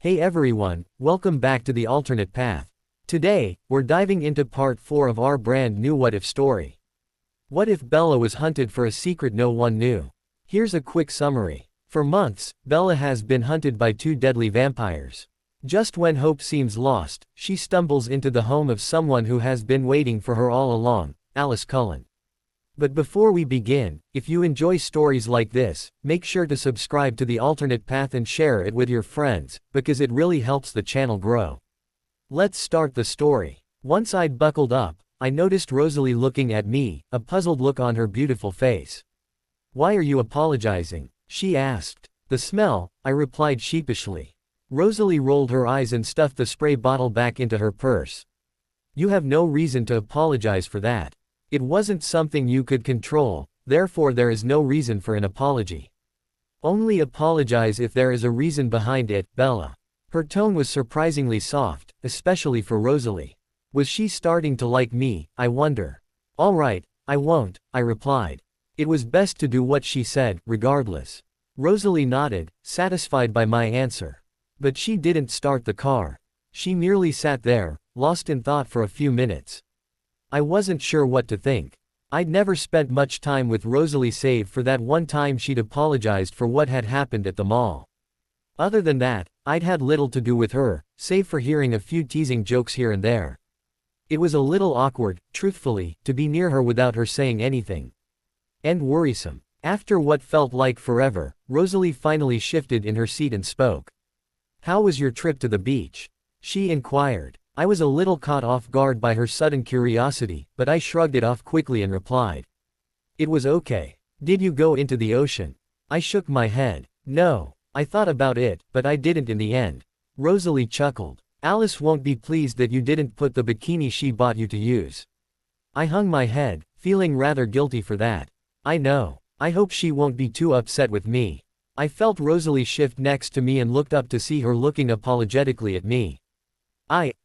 Hey everyone, welcome back to the alternate path. Today, we're diving into part 4 of our brand new What If story. What if Bella was hunted for a secret no one knew? Here's a quick summary. For months, Bella has been hunted by two deadly vampires. Just when hope seems lost, she stumbles into the home of someone who has been waiting for her all along, Alice Cullen. But before we begin, if you enjoy stories like this, make sure to subscribe to the alternate path and share it with your friends, because it really helps the channel grow. Let's start the story. Once I'd buckled up, I noticed Rosalie looking at me, a puzzled look on her beautiful face. "Why are you apologizing?" she asked. "The smell," I replied sheepishly. Rosalie rolled her eyes and stuffed the spray bottle back into her purse. "You have no reason to apologize for that. It wasn't something you could control, therefore there is no reason for an apology. Only apologize if there is a reason behind it, Bella." Her tone was surprisingly soft, especially for Rosalie. Was she starting to like me, I wonder? "All right, I won't," I replied. It was best to do what she said, regardless. Rosalie nodded, satisfied by my answer. But she didn't start the car. She merely sat there, lost in thought for a few minutes. I wasn't sure what to think. I'd never spent much time with Rosalie save for that one time she'd apologized for what had happened at the mall. Other than that, I'd had little to do with her, save for hearing a few teasing jokes here and there. It was a little awkward, truthfully, to be near her without her saying anything. And worrisome. After what felt like forever, Rosalie finally shifted in her seat and spoke. "How was your trip to the beach?" she inquired. I was a little caught off guard by her sudden curiosity, but I shrugged it off quickly and replied. "It was okay. Did you go into the ocean?" I shook my head. "No. I thought about it, but I didn't in the end." Rosalie chuckled. "Alice won't be pleased that you didn't put the bikini she bought you to use." I hung my head, feeling rather guilty for that. "I know. I hope she won't be too upset with me." I felt Rosalie shift next to me and looked up to see her looking apologetically at me.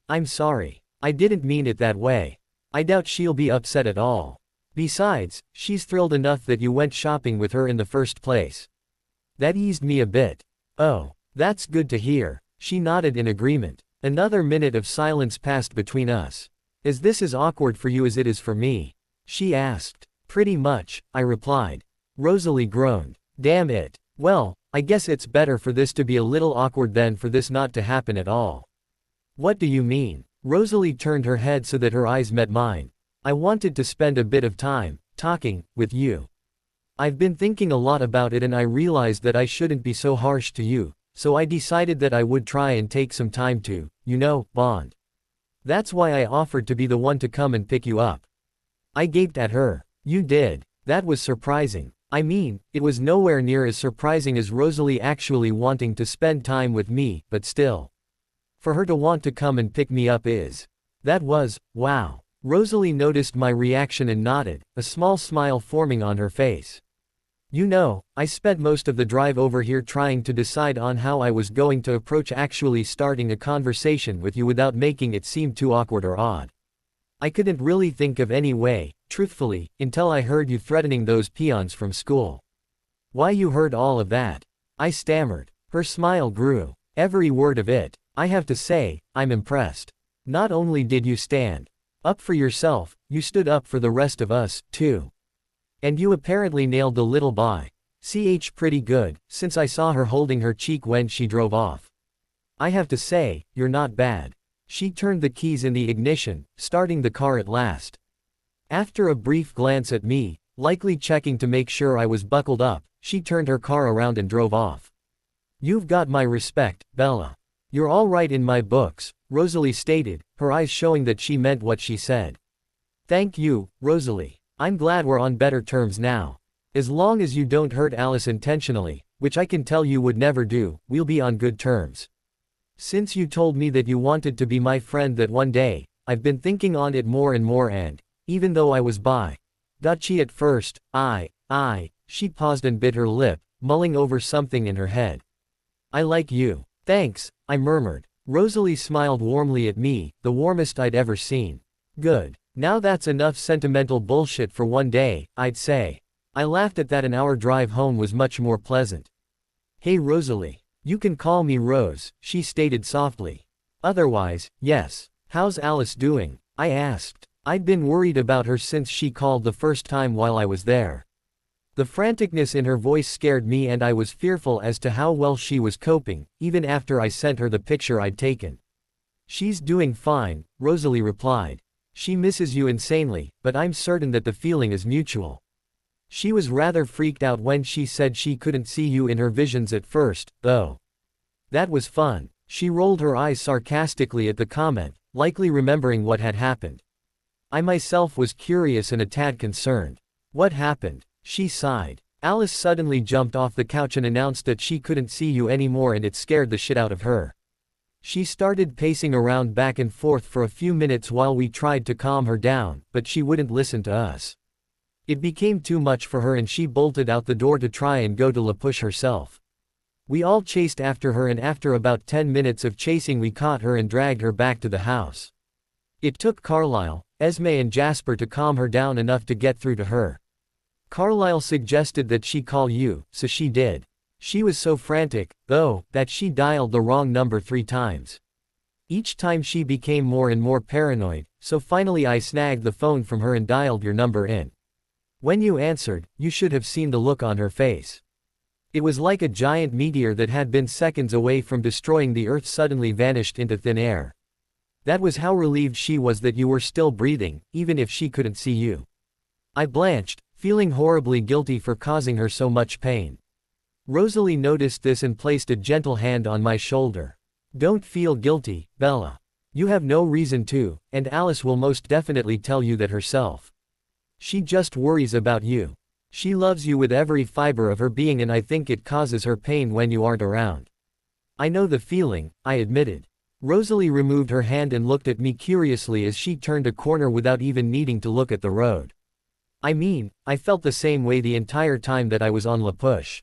I'm sorry. I didn't mean it that way. I doubt she'll be upset at all. Besides, she's thrilled enough that you went shopping with her in the first place." That eased me a bit. "Oh, that's good to hear." She nodded in agreement. Another minute of silence passed between us. "Is this as awkward for you as it is for me?" she asked. "Pretty much," I replied. Rosalie groaned. "Damn it. Well, I guess it's better for this to be a little awkward than for this not to happen at all." "What do you mean?" Rosalie turned her head so that her eyes met mine. "I wanted to spend a bit of time, talking, with you. I've been thinking a lot about it and I realized that I shouldn't be so harsh to you, so I decided that I would try and take some time to, bond. That's why I offered to be the one to come and pick you up." I gaped at her. "You did? That was surprising." I mean, it was nowhere near as surprising as Rosalie actually wanting to spend time with me, but still. For her to want to come and pick me up wow. Rosalie noticed my reaction and nodded, a small smile forming on her face. I spent most of the drive over here trying to decide on how I was going to approach actually starting a conversation with you without making it seem too awkward or odd. I couldn't really think of any way, truthfully, until I heard you threatening those peons from school." "Why, you heard all of that?" I stammered. Her smile grew. "Every word of it. I have to say, I'm impressed. Not only did you stand up for yourself, you stood up for the rest of us, too. And you apparently nailed the little pretty good, since I saw her holding her cheek when she drove off. I have to say, you're not bad." She turned the keys in the ignition, starting the car at last. After a brief glance at me, likely checking to make sure I was buckled up, she turned her car around and drove off. "You've got my respect, Bella. You're all right in my books," Rosalie stated, her eyes showing that she meant what she said. "Thank you, Rosalie. I'm glad we're on better terms now. As long as you don't hurt Alice intentionally, which I can tell you would never do, we'll be on good terms. Since you told me that you wanted to be my friend that one day, I've been thinking on it more and more and, even though I was bi-dotchy at first, she paused and bit her lip, mulling over something in her head. "I like you." "Thanks," I murmured. Rosalie smiled warmly at me, the warmest I'd ever seen. "Good. Now that's enough sentimental bullshit for one day, I'd say." I laughed at that and our drive home was much more pleasant. "Hey Rosalie. You can call me Rose, she stated softly. Otherwise, yes. How's Alice doing? I asked. I'd been worried about her since she called the first time while I was there. The franticness in her voice scared me and I was fearful as to how well she was coping, even after I sent her the picture I'd taken. She's doing fine, Rosalie replied. She misses you insanely, but I'm certain that the feeling is mutual. She was rather freaked out when she said she couldn't see you in her visions at first, though. That was fun. She rolled her eyes sarcastically at the comment, likely remembering what had happened. I myself was curious and a tad concerned. What happened? She sighed. Alice suddenly jumped off the couch and announced that she couldn't see you anymore and it scared the shit out of her. She started pacing around back and forth for a few minutes while we tried to calm her down, but she wouldn't listen to us. It became too much for her and she bolted out the door to try and go to La Push herself. We all chased after her and after about 10 minutes of chasing we caught her and dragged her back to the house. It took Carlisle, Esme and Jasper to calm her down enough to get through to her. Carlisle suggested that she call you, so she did. She was so frantic, though, that she dialed the wrong number 3 times. Each time she became more and more paranoid, so finally I snagged the phone from her and dialed your number in. When you answered, you should have seen the look on her face. It was like a giant meteor that had been seconds away from destroying the earth suddenly vanished into thin air. That was how relieved she was that you were still breathing, even if she couldn't see you. I blanched, feeling horribly guilty for causing her so much pain. Rosalie noticed this and placed a gentle hand on my shoulder. Don't feel guilty, Bella. You have no reason to, and Alice will most definitely tell you that herself. She just worries about you. She loves you with every fiber of her being and I think it causes her pain when you aren't around. I know the feeling, I admitted. Rosalie removed her hand and looked at me curiously as she turned a corner without even needing to look at the road. I mean, I felt the same way the entire time that I was on La Push.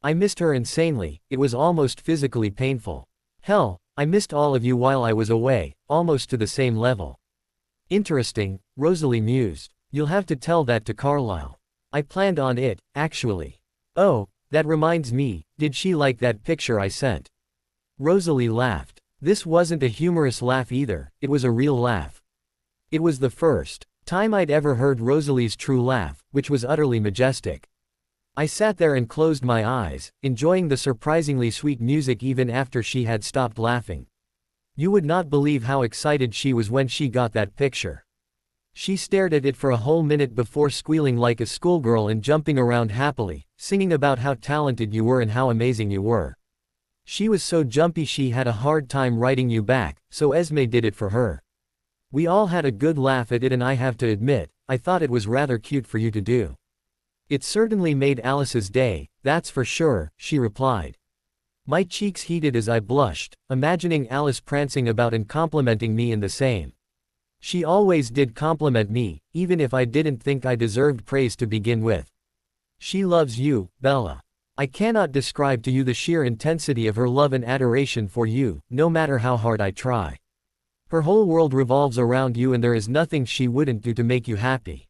I missed her insanely, it was almost physically painful. Hell, I missed all of you while I was away, almost to the same level. Interesting, Rosalie mused. You'll have to tell that to Carlisle. I planned on it, actually. Oh, that reminds me, did she like that picture I sent? Rosalie laughed. This wasn't a humorous laugh either, it was a real laugh. It was the first time I'd ever heard Rosalie's true laugh, which was utterly majestic. I sat there and closed my eyes, enjoying the surprisingly sweet music even after she had stopped laughing. You would not believe how excited she was when she got that picture. She stared at it for a whole minute before squealing like a schoolgirl and jumping around happily, singing about how talented you were and how amazing you were. She was so jumpy she had a hard time writing you back, so Esme did it for her. We all had a good laugh at it and I have to admit, I thought it was rather cute for you to do. It certainly made Alice's day, that's for sure, she replied. My cheeks heated as I blushed, imagining Alice prancing about and complimenting me in the same. She always did compliment me, even if I didn't think I deserved praise to begin with. She loves you, Bella. I cannot describe to you the sheer intensity of her love and adoration for you, no matter how hard I try. Her whole world revolves around you and there is nothing she wouldn't do to make you happy.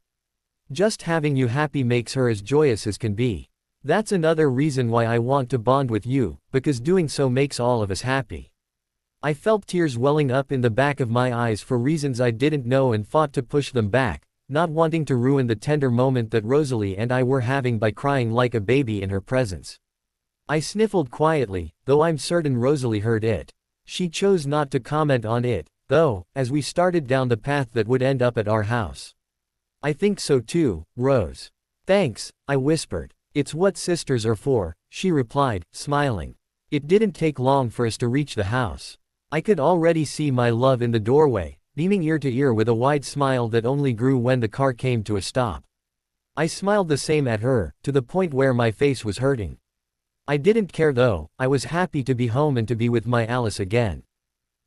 Just having you happy makes her as joyous as can be. That's another reason why I want to bond with you, because doing so makes all of us happy. I felt tears welling up in the back of my eyes for reasons I didn't know and fought to push them back, not wanting to ruin the tender moment that Rosalie and I were having by crying like a baby in her presence. I sniffled quietly, though I'm certain Rosalie heard it. She chose not to comment on it, though, as we started down the path that would end up at our house. I think so too, Rose. Thanks, I whispered. It's what sisters are for, she replied, smiling. It didn't take long for us to reach the house. I could already see my love in the doorway, beaming ear to ear with a wide smile that only grew when the car came to a stop. I smiled the same at her, to the point where my face was hurting. I didn't care though, I was happy to be home and to be with my Alice again.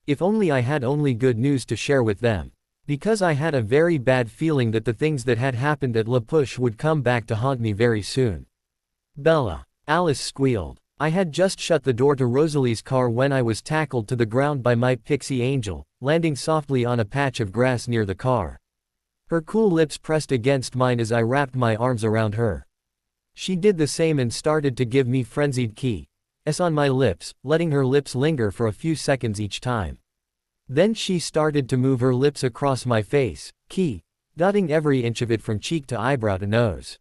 If only I had only good news to share with them. Because I had a very bad feeling that the things that had happened at La Push would come back to haunt me very soon. Bella. Alice squealed. I had just shut the door to Rosalie's car when I was tackled to the ground by my pixie angel, landing softly on a patch of grass near the car. Her cool lips pressed against mine as I wrapped my arms around her. She did the same and started to give me frenzied key on my lips, letting her lips linger for a few seconds each time. Then she started to move her lips across my face, dotting every inch of it from cheek to eyebrow to nose.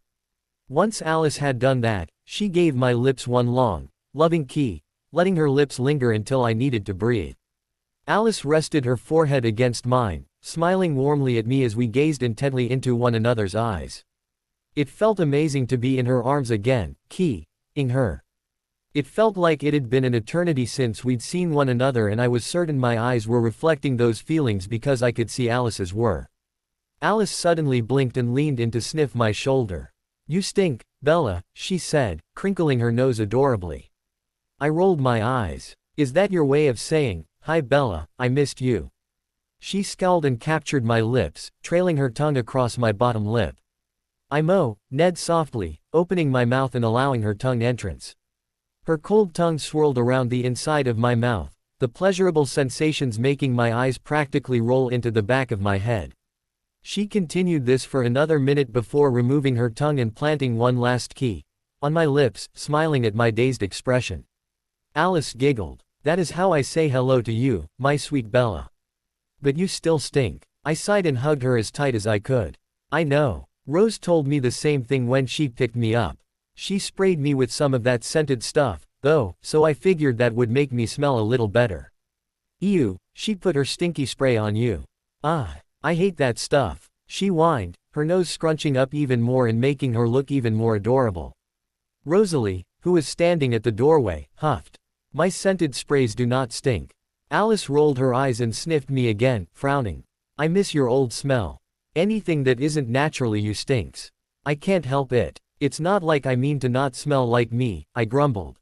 Once Alice had done that, she gave my lips one long, loving kiss, letting her lips linger until I needed to breathe. Alice rested her forehead against mine, smiling warmly at me as we gazed intently into one another's eyes. It felt amazing to be in her arms again, kissing her. It felt like it had been an eternity since we'd seen one another, and I was certain my eyes were reflecting those feelings because I could see Alice's were. Alice suddenly blinked and leaned in to sniff my shoulder. "You stink, Bella," she said, crinkling her nose adorably. I rolled my eyes. "Is that your way of saying, 'Hi Bella, I missed you'?" She scowled and captured my lips, trailing her tongue across my bottom lip. I moaned softly, opening my mouth and allowing her tongue entrance. Her cold tongue swirled around the inside of my mouth, the pleasurable sensations making my eyes practically roll into the back of my head. She continued this for another minute before removing her tongue and planting one last kiss on my lips, smiling at my dazed expression. Alice giggled. "That is how I say hello to you, my sweet Bella. But you still stink." I sighed and hugged her as tight as I could. "I know. Rose told me the same thing when she picked me up. She sprayed me with some of that scented stuff, though, so I figured that would make me smell a little better." "Ew, she put her stinky spray on you." "Ah, I hate that stuff," she whined, her nose scrunching up even more and making her look even more adorable. Rosalie, who was standing at the doorway, huffed. "My scented sprays do not stink." Alice rolled her eyes and sniffed me again, frowning. "I miss your old smell. Anything that isn't naturally you stinks. I can't help it. It's not like I mean to not smell like me," I grumbled.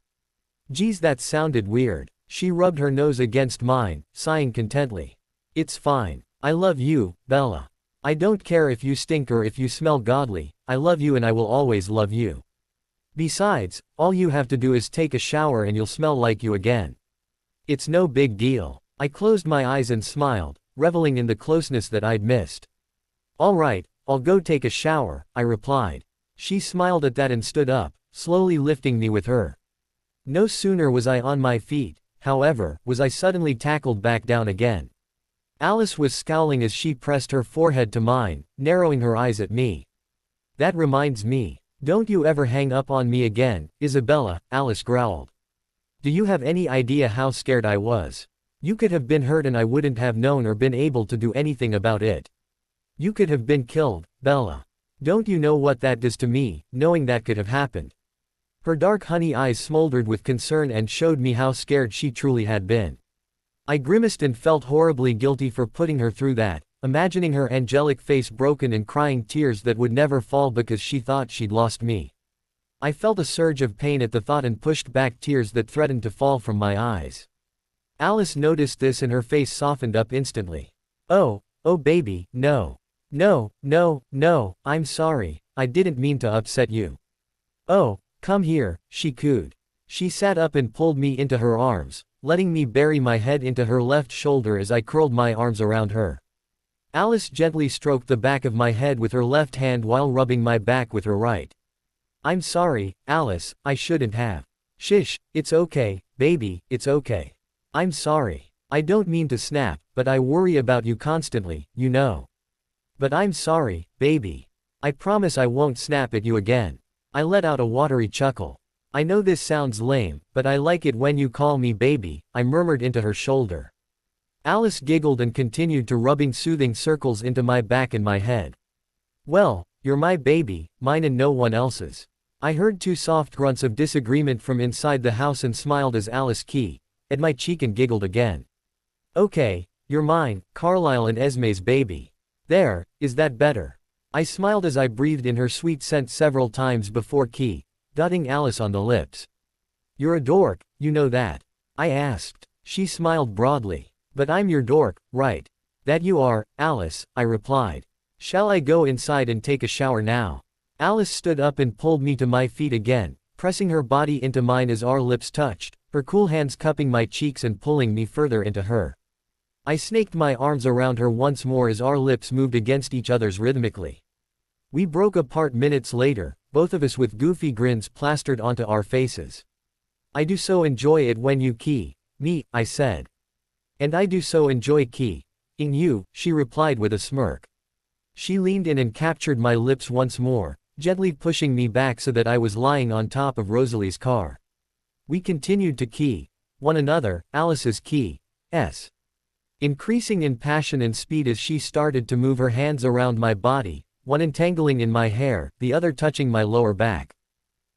"Geez, that sounded weird." She rubbed her nose against mine, sighing contentedly. "It's fine. I love you, Bella. I don't care if you stink or if you smell godly, I love you and I will always love you. Besides, all you have to do is take a shower and you'll smell like you again. It's no big deal." I closed my eyes and smiled, reveling in the closeness that I'd missed. "All right, I'll go take a shower," I replied. She smiled at that and stood up, slowly lifting me with her. No sooner was I on my feet, however, was I suddenly tackled back down again. Alice was scowling as she pressed her forehead to mine, narrowing her eyes at me. "That reminds me. Don't you ever hang up on me again, Isabella," Alice growled. "Do you have any idea how scared I was? You could have been hurt and I wouldn't have known or been able to do anything about it. You could have been killed, Bella. Don't you know what that does to me, knowing that could have happened?" Her dark honey eyes smoldered with concern and showed me how scared she truly had been. I grimaced and felt horribly guilty for putting her through that, imagining her angelic face broken and crying tears that would never fall because she thought she'd lost me. I felt a surge of pain at the thought and pushed back tears that threatened to fall from my eyes. Alice noticed this and her face softened up instantly. Oh baby, no. No, I'm sorry, I didn't mean to upset you." "Oh, come here," she cooed. She sat up and pulled me into her arms, letting me bury my head into her left shoulder as I curled my arms around her. Alice gently stroked the back of my head with her left hand while rubbing my back with her right. "I'm sorry, Alice, I shouldn't have." "Shish, it's okay, baby, it's okay. I'm sorry. I don't mean to snap, but I worry about you constantly, you know. But I'm sorry, baby. I promise I won't snap at you again." I let out a watery chuckle. "I know this sounds lame, but I like it when you call me baby," I murmured into her shoulder. Alice giggled and continued to rubbing soothing circles into my back and my head. "Well, you're my baby, mine and no one else's." I heard two soft grunts of disagreement from inside the house and smiled as Alice kissed at my cheek and giggled again. "Okay, you're mine, Carlisle and Esme's baby. There, is that better?" I smiled as I breathed in her sweet scent several times before dotting Alice on the lips. "You're a dork, you know that?" I asked. She smiled broadly. "But I'm your dork, right?" "That you are, Alice," I replied. "Shall I go inside and take a shower now?" Alice stood up and pulled me to my feet again, pressing her body into mine as our lips touched, her cool hands cupping my cheeks and pulling me further into her. I snaked my arms around her once more as our lips moved against each other's rhythmically. We broke apart minutes later, both of us with goofy grins plastered onto our faces. I do so enjoy it when you key me, I said. And I do so enjoy keying you, she replied with a smirk. She leaned in and captured my lips once more, gently pushing me back so that I was lying on top of Rosalie's car. We continued to key one another, Alice's keys increasing in passion and speed as she started to move her hands around my body, one entangling in my hair, the other touching my lower back.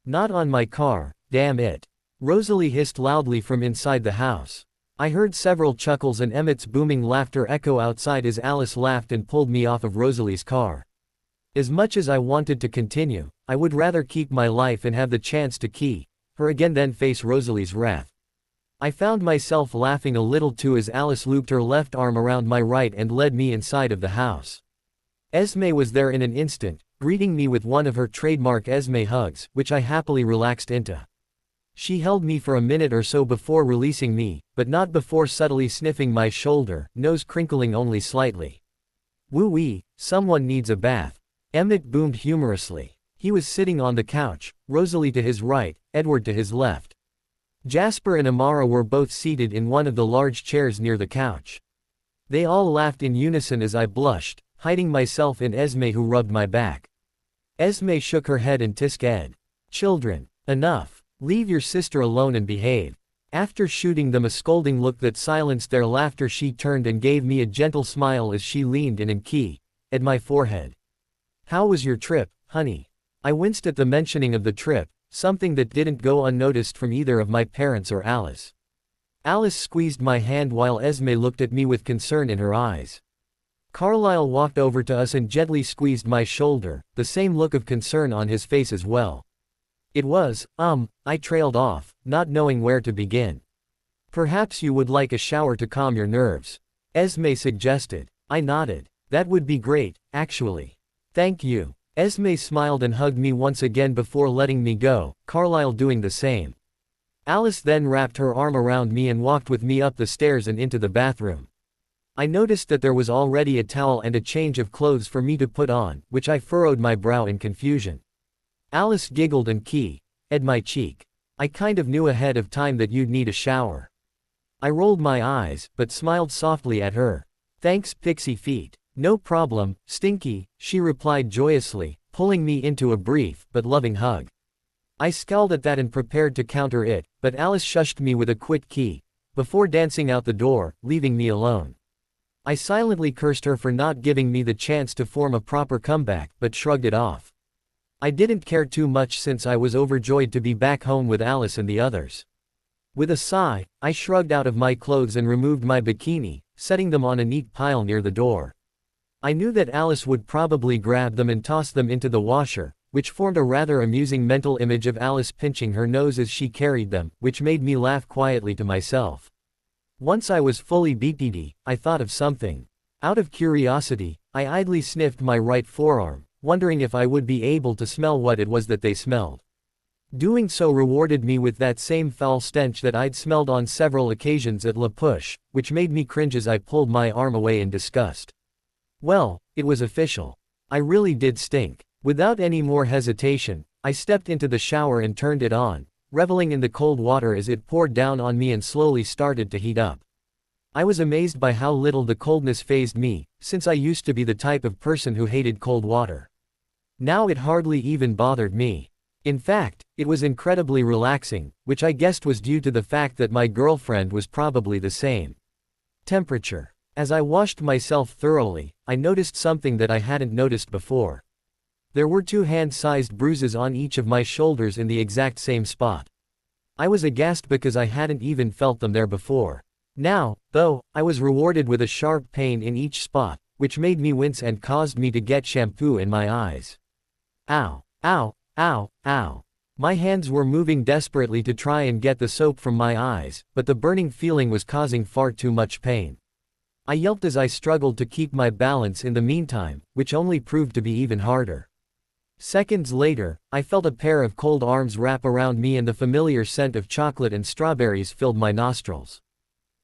Not on my car, damn it. Rosalie hissed loudly from inside the house. I heard several chuckles and Emmett's booming laughter echo outside as Alice laughed and pulled me off of Rosalie's car. As much as I wanted to continue, I would rather keep my life and have the chance to key her again than face Rosalie's wrath. I found myself laughing a little too as Alice looped her left arm around my right and led me inside of the house. Esme was there in an instant, greeting me with one of her trademark Esme hugs, which I happily relaxed into. She held me for a minute or so before releasing me, but not before subtly sniffing my shoulder, nose crinkling only slightly. Woo-wee, someone needs a bath. Emmett boomed humorously. He was sitting on the couch, Rosalie to his right, Edward to his left. Jasper and Amara were both seated in one of the large chairs near the couch. They all laughed in unison as I blushed, hiding myself in Esme who rubbed my back. Esme shook her head and tisk Ed. Children. Enough. Leave your sister alone and behave. After shooting them a scolding look that silenced their laughter, she turned and gave me a gentle smile as she leaned in and keyed at my forehead. How was your trip, honey? I winced at the mentioning of the trip, something that didn't go unnoticed from either of my parents or Alice. Alice squeezed my hand while Esme looked at me with concern in her eyes. Carlisle walked over to us and gently squeezed my shoulder, the same look of concern on his face as well. It was, I trailed off, not knowing where to begin. Perhaps you would like a shower to calm your nerves, Esme suggested. I nodded. That would be great, actually. Thank you. Esme smiled and hugged me once again before letting me go, Carlisle doing the same. Alice then wrapped her arm around me and walked with me up the stairs and into the bathroom. I noticed that there was already a towel and a change of clothes for me to put on, which I furrowed my brow in confusion. Alice giggled and keyed my cheek. I kind of knew ahead of time that you'd need a shower. I rolled my eyes, but smiled softly at her. Thanks, Pixie Feet. No problem, Stinky, she replied joyously, pulling me into a brief but loving hug. I scowled at that and prepared to counter it, but Alice shushed me with a quick key before dancing out the door, leaving me alone. I silently cursed her for not giving me the chance to form a proper comeback, but shrugged it off. I didn't care too much since I was overjoyed to be back home with Alice and the others. With a sigh, I shrugged out of my clothes and removed my bikini, setting them on a neat pile near the door. I knew that Alice would probably grab them and toss them into the washer, which formed a rather amusing mental image of Alice pinching her nose as she carried them, which made me laugh quietly to myself. Once I was fully BTD, I thought of something. Out of curiosity, I idly sniffed my right forearm, wondering if I would be able to smell what it was that they smelled. Doing so rewarded me with that same foul stench that I'd smelled on several occasions at La Push, which made me cringe as I pulled my arm away in disgust. Well, it was official. I really did stink. Without any more hesitation, I stepped into the shower and turned it on, reveling in the cold water as it poured down on me and slowly started to heat up. I was amazed by how little the coldness fazed me, since I used to be the type of person who hated cold water. Now it hardly even bothered me. In fact, it was incredibly relaxing, which I guessed was due to the fact that my girlfriend was probably the same temperature. As I washed myself thoroughly, I noticed something that I hadn't noticed before. There were 2 hand-sized bruises on each of my shoulders in the exact same spot. I was aghast because I hadn't even felt them there before. Now, though, I was rewarded with a sharp pain in each spot, which made me wince and caused me to get shampoo in my eyes. Ow, ow, ow, ow. My hands were moving desperately to try and get the soap from my eyes, but the burning feeling was causing far too much pain. I yelped as I struggled to keep my balance in the meantime, which only proved to be even harder. Seconds later, I felt a pair of cold arms wrap around me and the familiar scent of chocolate and strawberries filled my nostrils.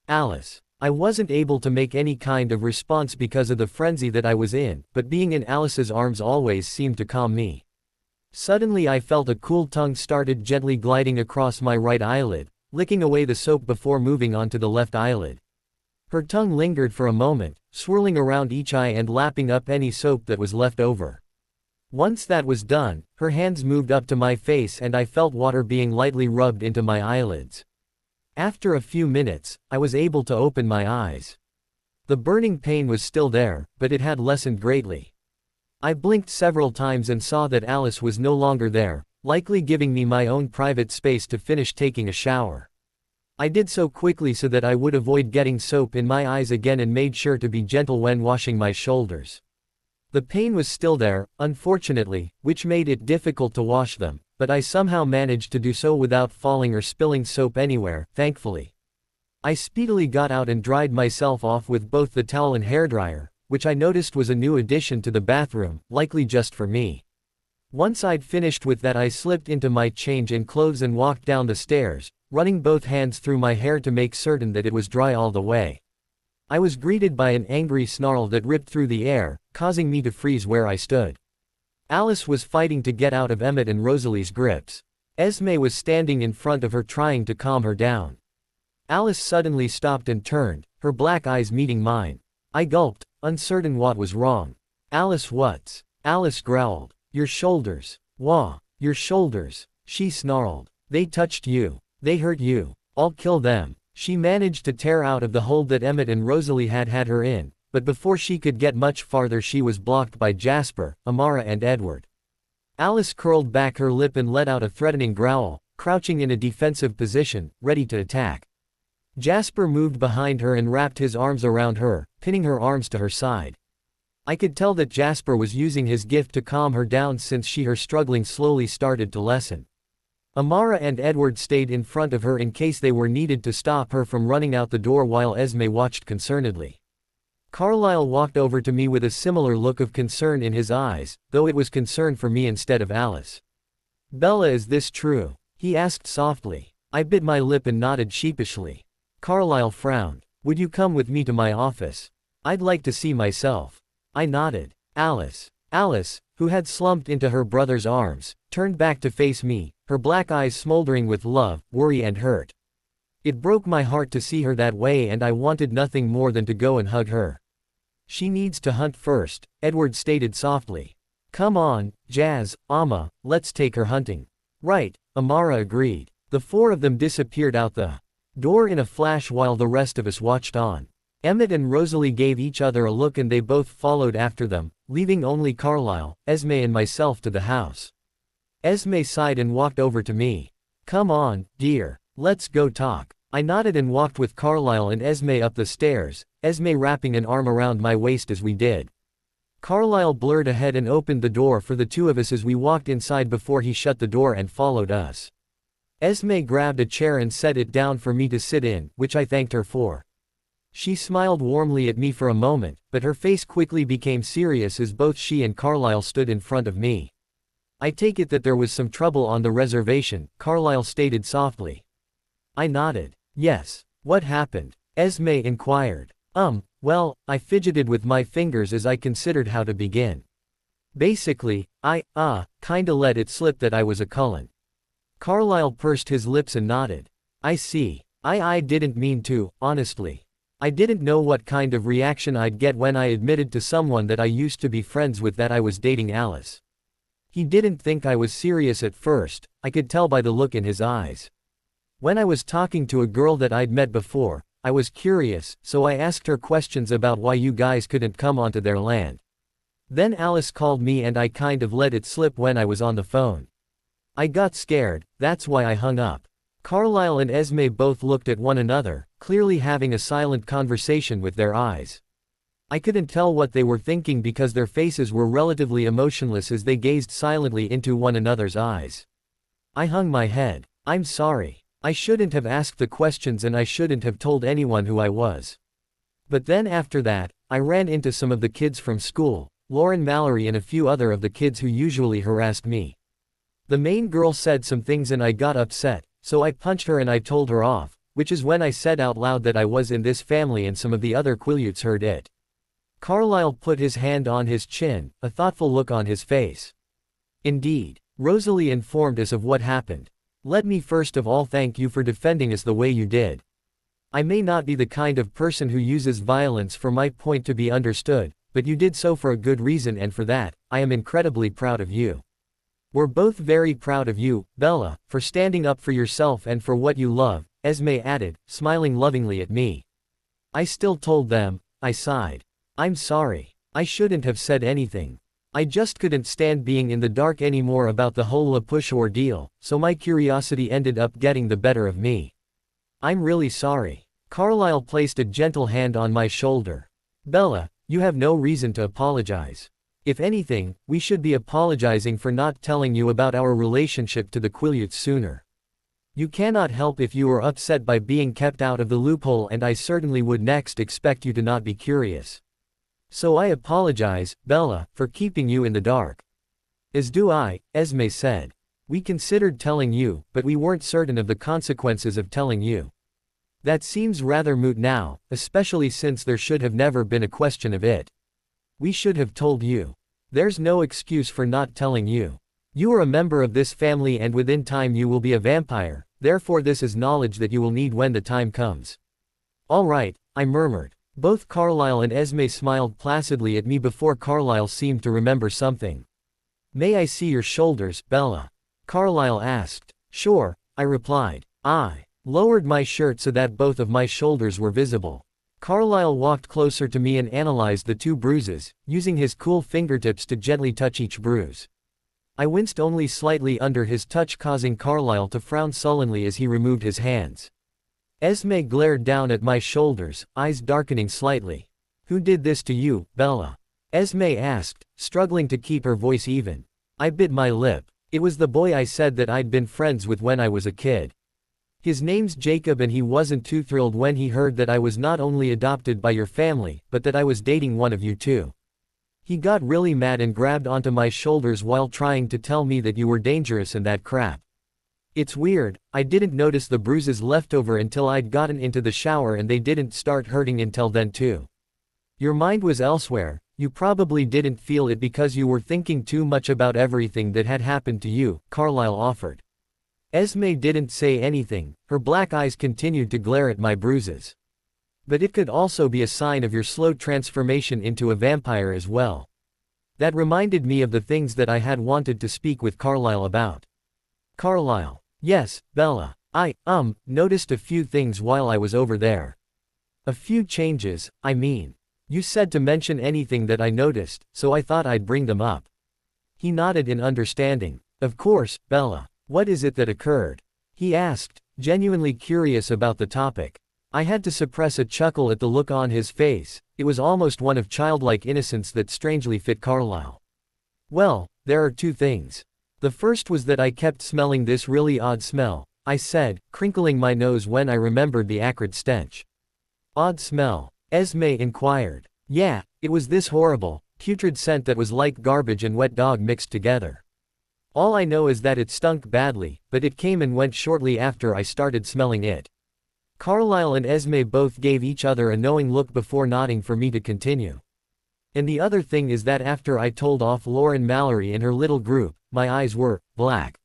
Alice. I wasn't able to make any kind of response because of the frenzy that I was in, but being in Alice's arms always seemed to calm me. Suddenly I felt a cool tongue started gently gliding across my right eyelid, licking away the soap before moving on to the left eyelid. Her tongue lingered for a moment, swirling around each eye and lapping up any soap that was left over. Once that was done, her hands moved up to my face and I felt water being lightly rubbed into my eyelids. After a few minutes, I was able to open my eyes. The burning pain was still there, but it had lessened greatly. I blinked several times and saw that Alice was no longer there, likely giving me my own private space to finish taking a shower. I did so quickly so that I would avoid getting soap in my eyes again and made sure to be gentle when washing my shoulders. The pain was still there, unfortunately, which made it difficult to wash them, but I somehow managed to do so without falling or spilling soap anywhere, thankfully. I speedily got out and dried myself off with both the towel and hairdryer, which I noticed was a new addition to the bathroom, likely just for me. Once I'd finished with that, I slipped into my change and clothes and walked down the stairs, running both hands through my hair to make certain that it was dry all the way. I was greeted by an angry snarl that ripped through the air, causing me to freeze where I stood. Alice was fighting to get out of Emmett and Rosalie's grips. Esme was standing in front of her trying to calm her down. Alice suddenly stopped and turned, her black eyes meeting mine. I gulped, uncertain what was wrong. Alice, what's? Alice growled. Your shoulders. Wah. Your shoulders. She snarled. They touched you. They hurt you. I'll kill them. She managed to tear out of the hold that Emmett and Rosalie had her in, but before she could get much farther she was blocked by Jasper, Amara and Edward. Alice curled back her lip and let out a threatening growl, crouching in a defensive position, ready to attack. Jasper moved behind her and wrapped his arms around her, pinning her arms to her side. I could tell that Jasper was using his gift to calm her down since her struggling slowly started to lessen. Amara and Edward stayed in front of her in case they were needed to stop her from running out the door while Esme watched concernedly. Carlisle walked over to me with a similar look of concern in his eyes, though it was concern for me instead of Alice. Bella, is this true? He asked softly. I bit my lip and nodded sheepishly. Carlisle frowned. Would you come with me to my office? I'd like to see myself. I nodded. Alice, who had slumped into her brother's arms, turned back to face me, her black eyes smoldering with love, worry and hurt. It broke my heart to see her that way and I wanted nothing more than to go and hug her. She needs to hunt first, Edward stated softly. Come on, Jazz, Amma, let's take her hunting. Right, Amara agreed. The four of them disappeared out the door in a flash while the rest of us watched on. Emmett and Rosalie gave each other a look and they both followed after them, leaving only Carlisle, Esme and myself to the house. Esme sighed and walked over to me. Come on, dear, let's go talk. I nodded and walked with Carlisle and Esme up the stairs, Esme wrapping an arm around my waist as we did. Carlisle blurred ahead and opened the door for the two of us as we walked inside before he shut the door and followed us. Esme grabbed a chair and set it down for me to sit in, which I thanked her for. She smiled warmly at me for a moment, but her face quickly became serious as both she and Carlisle stood in front of me. I take it that there was some trouble on the reservation, Carlisle stated softly. I nodded. Yes. What happened? Esme inquired. Well, I fidgeted with my fingers as I considered how to begin. Basically, I kinda let it slip that I was a Cullen. Carlisle pursed his lips and nodded. I see. I didn't mean to, honestly. I didn't know what kind of reaction I'd get when I admitted to someone that I used to be friends with that I was dating Alice. He didn't think I was serious at first, I could tell by the look in his eyes. When I was talking to a girl that I'd met before, I was curious, so I asked her questions about why you guys couldn't come onto their land. Then Alice called me and I kind of let it slip when I was on the phone. I got scared, that's why I hung up. Carlisle and Esme both looked at one another, clearly having a silent conversation with their eyes. I couldn't tell what they were thinking because their faces were relatively emotionless as they gazed silently into one another's eyes. I hung my head. I'm sorry. I shouldn't have asked the questions and I shouldn't have told anyone who I was. But then after that, I ran into some of the kids from school, Lauren Mallory and a few other of the kids who usually harassed me. The main girl said some things and I got upset, so I punched her and I told her off, which is when I said out loud that I was in this family and some of the other Quileutes heard it. Carlisle put his hand on his chin, a thoughtful look on his face. Indeed. Rosalie informed us of what happened. Let me first of all thank you for defending us the way you did. I may not be the kind of person who uses violence for my point to be understood, but you did so for a good reason, and for that, I am incredibly proud of you. We're both very proud of you, Bella, for standing up for yourself and for what you love, Esme added, smiling lovingly at me. I still told them, I sighed. I'm sorry. I shouldn't have said anything. I just couldn't stand being in the dark anymore about the whole La Push ordeal, so my curiosity ended up getting the better of me. I'm really sorry. Carlyle placed a gentle hand on my shoulder. Bella, you have no reason to apologize. If anything, we should be apologizing for not telling you about our relationship to the Quileutes sooner. You cannot help if you were upset by being kept out of the loophole, and I certainly would next expect you to not be curious. So I apologize, Bella, for keeping you in the dark. As do I, Esme said. We considered telling you, but we weren't certain of the consequences of telling you. That seems rather moot now, especially since there should have never been a question of it. We should have told you. There's no excuse for not telling you. You are a member of this family, and within time you will be a vampire, therefore this is knowledge that you will need when the time comes. All right, I murmured. Both Carlyle and Esme smiled placidly at me before Carlyle seemed to remember something. May I see your shoulders, Bella? Carlyle asked. Sure, I replied. I lowered my shirt so that both of my shoulders were visible. Carlyle walked closer to me and analyzed the two bruises, using his cool fingertips to gently touch each bruise. I winced only slightly under his touch, causing Carlyle to frown sullenly as he removed his hands. Esme glared down at my shoulders, eyes darkening slightly. Who did this to you, Bella? Esme asked, struggling to keep her voice even. I bit my lip. It was the boy I said that I'd been friends with when I was a kid. His name's Jacob, and he wasn't too thrilled when he heard that I was not only adopted by your family, but that I was dating one of you too. He got really mad and grabbed onto my shoulders while trying to tell me that you were dangerous and that crap. It's weird, I didn't notice the bruises left over until I'd gotten into the shower, and they didn't start hurting until then too. Your mind was elsewhere. You probably didn't feel it because you were thinking too much about everything that had happened to you, Carlyle offered. Esme didn't say anything, her black eyes continued to glare at my bruises. But it could also be a sign of your slow transformation into a vampire as well. That reminded me of the things that I had wanted to speak with Carlyle about. Carlyle. Yes, Bella. I noticed a few things while I was over there. A few changes, I mean. You said to mention anything that I noticed, so I thought I'd bring them up. He nodded in understanding. Of course, Bella. What is it that occurred? He asked, genuinely curious about the topic. I had to suppress a chuckle at the look on his face. It was almost one of childlike innocence that strangely fit Carlyle. Well, there are two things. The first was that I kept smelling this really odd smell, I said, crinkling my nose when I remembered the acrid stench. Odd smell? Esme inquired. Yeah, it was this horrible, putrid scent that was like garbage and wet dog mixed together. All I know is that it stunk badly, but it came and went shortly after I started smelling it. Carlyle and Esme both gave each other a knowing look before nodding for me to continue. And the other thing is that after I told off Lauren Mallory and her little group, my eyes were black.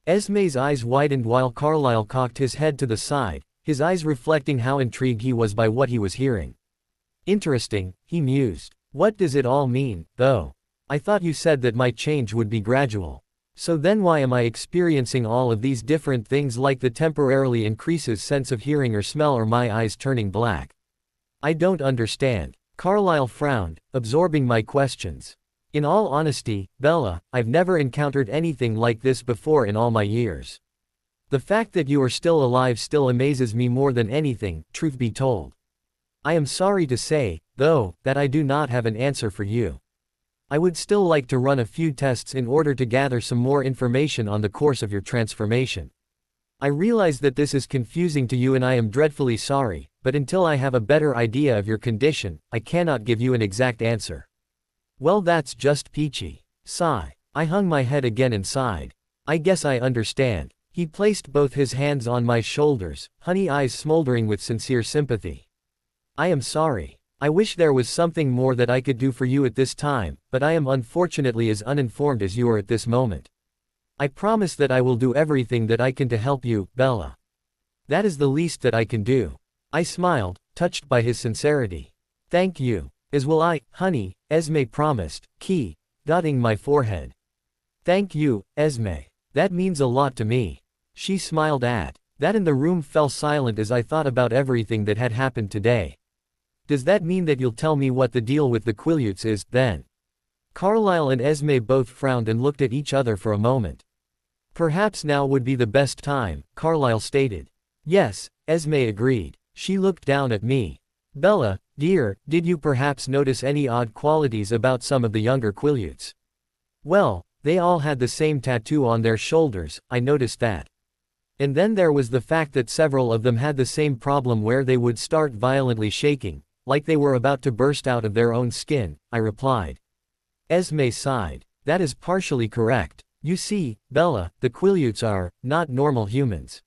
Esme's eyes widened while Carlyle cocked his head to the side, his eyes reflecting how intrigued he was by what he was hearing. Interesting, he mused. What does it all mean, though? I thought you said that my change would be gradual. So then why am I experiencing all of these different things, like the temporarily increases sense of hearing or smell or my eyes turning black? I don't understand. Carlyle frowned, absorbing my questions. In all honesty, Bella, I've never encountered anything like this before in all my years. The fact that you are still alive still amazes me more than anything, truth be told. I am sorry to say, though, that I do not have an answer for you. I would still like to run a few tests in order to gather some more information on the course of your transformation. I realize that this is confusing to you and I am dreadfully sorry, but until I have a better idea of your condition, I cannot give you an exact answer. Well, that's just peachy. Sigh. I hung my head again and sighed. I guess I understand. He placed both his hands on my shoulders, honey eyes smoldering with sincere sympathy. I am sorry. I wish there was something more that I could do for you at this time, but I am unfortunately as uninformed as you are at this moment. I promise that I will do everything that I can to help you, Bella. That is the least that I can do. I smiled, touched by his sincerity. Thank you. As will I, honey, Esme promised, dotting my forehead. Thank you, Esme. That means a lot to me. She smiled at that, and the room fell silent as I thought about everything that had happened today. Does that mean that you'll tell me what the deal with the Quileutes is, then? Carlyle and Esme both frowned and looked at each other for a moment. Perhaps now would be the best time, Carlyle stated. Yes, Esme agreed. She looked down at me. Bella, dear, did you perhaps notice any odd qualities about some of the younger Quileutes? Well, they all had the same tattoo on their shoulders, I noticed that. And then there was the fact that several of them had the same problem where they would start violently shaking, like they were about to burst out of their own skin, I replied. Esme sighed. That is partially correct. You see, Bella, the Quileutes are not normal humans.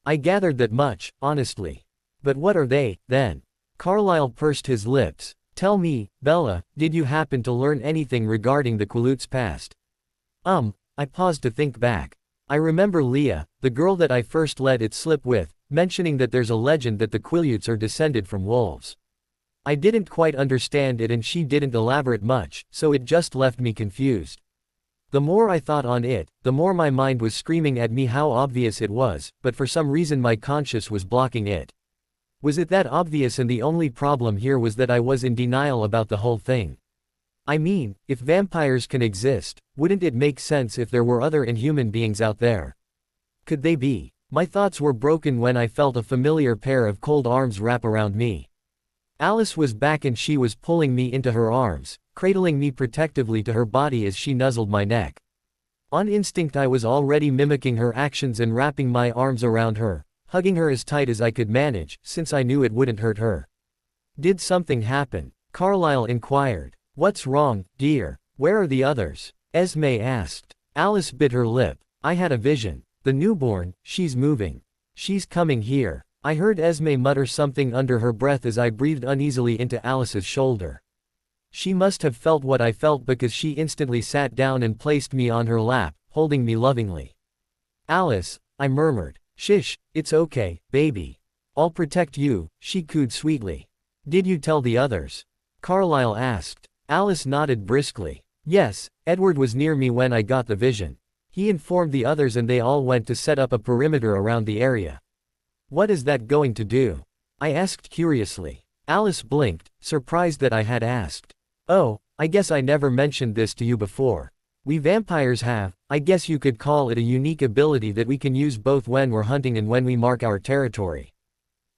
I gathered that much, honestly. But what are they, then? Carlyle pursed his lips. Tell me, Bella, did you happen to learn anything regarding the Quileutes' past? I paused to think back. I remember Leah, the girl that I first let it slip with, mentioning that there's a legend that the Quileutes are descended from wolves. I didn't quite understand it and she didn't elaborate much, so it just left me confused. The more I thought on it, the more my mind was screaming at me how obvious it was, but for some reason my conscience was blocking it. Was it that obvious, and the only problem here was that I was in denial about the whole thing? I mean, if vampires can exist, wouldn't it make sense if there were other inhuman beings out there? Could they be? My thoughts were broken when I felt a familiar pair of cold arms wrap around me. Alice was back and she was pulling me into her arms, cradling me protectively to her body as she nuzzled my neck. On instinct I was already mimicking her actions and wrapping my arms around her, hugging her as tight as I could manage, since I knew it wouldn't hurt her. Did something happen? Carlyle inquired. What's wrong, dear? Where are the others? Esme asked. Alice bit her lip. I had a vision. The newborn, she's moving. She's coming here. I heard Esme mutter something under her breath as I breathed uneasily into Alice's shoulder. She must have felt what I felt because she instantly sat down and placed me on her lap, holding me lovingly. Alice, I murmured. Shish, it's okay, baby. I'll protect you, she cooed sweetly. Did you tell the others? Carlyle asked. Alice nodded briskly. Yes, Edward was near me when I got the vision. He informed the others and they all went to set up a perimeter around the area. What is that going to do? I asked curiously. Alice blinked, surprised that I had asked. Oh, I guess I never mentioned this to you before. We vampires have, I guess you could call it, a unique ability that we can use both when we're hunting and when we mark our territory.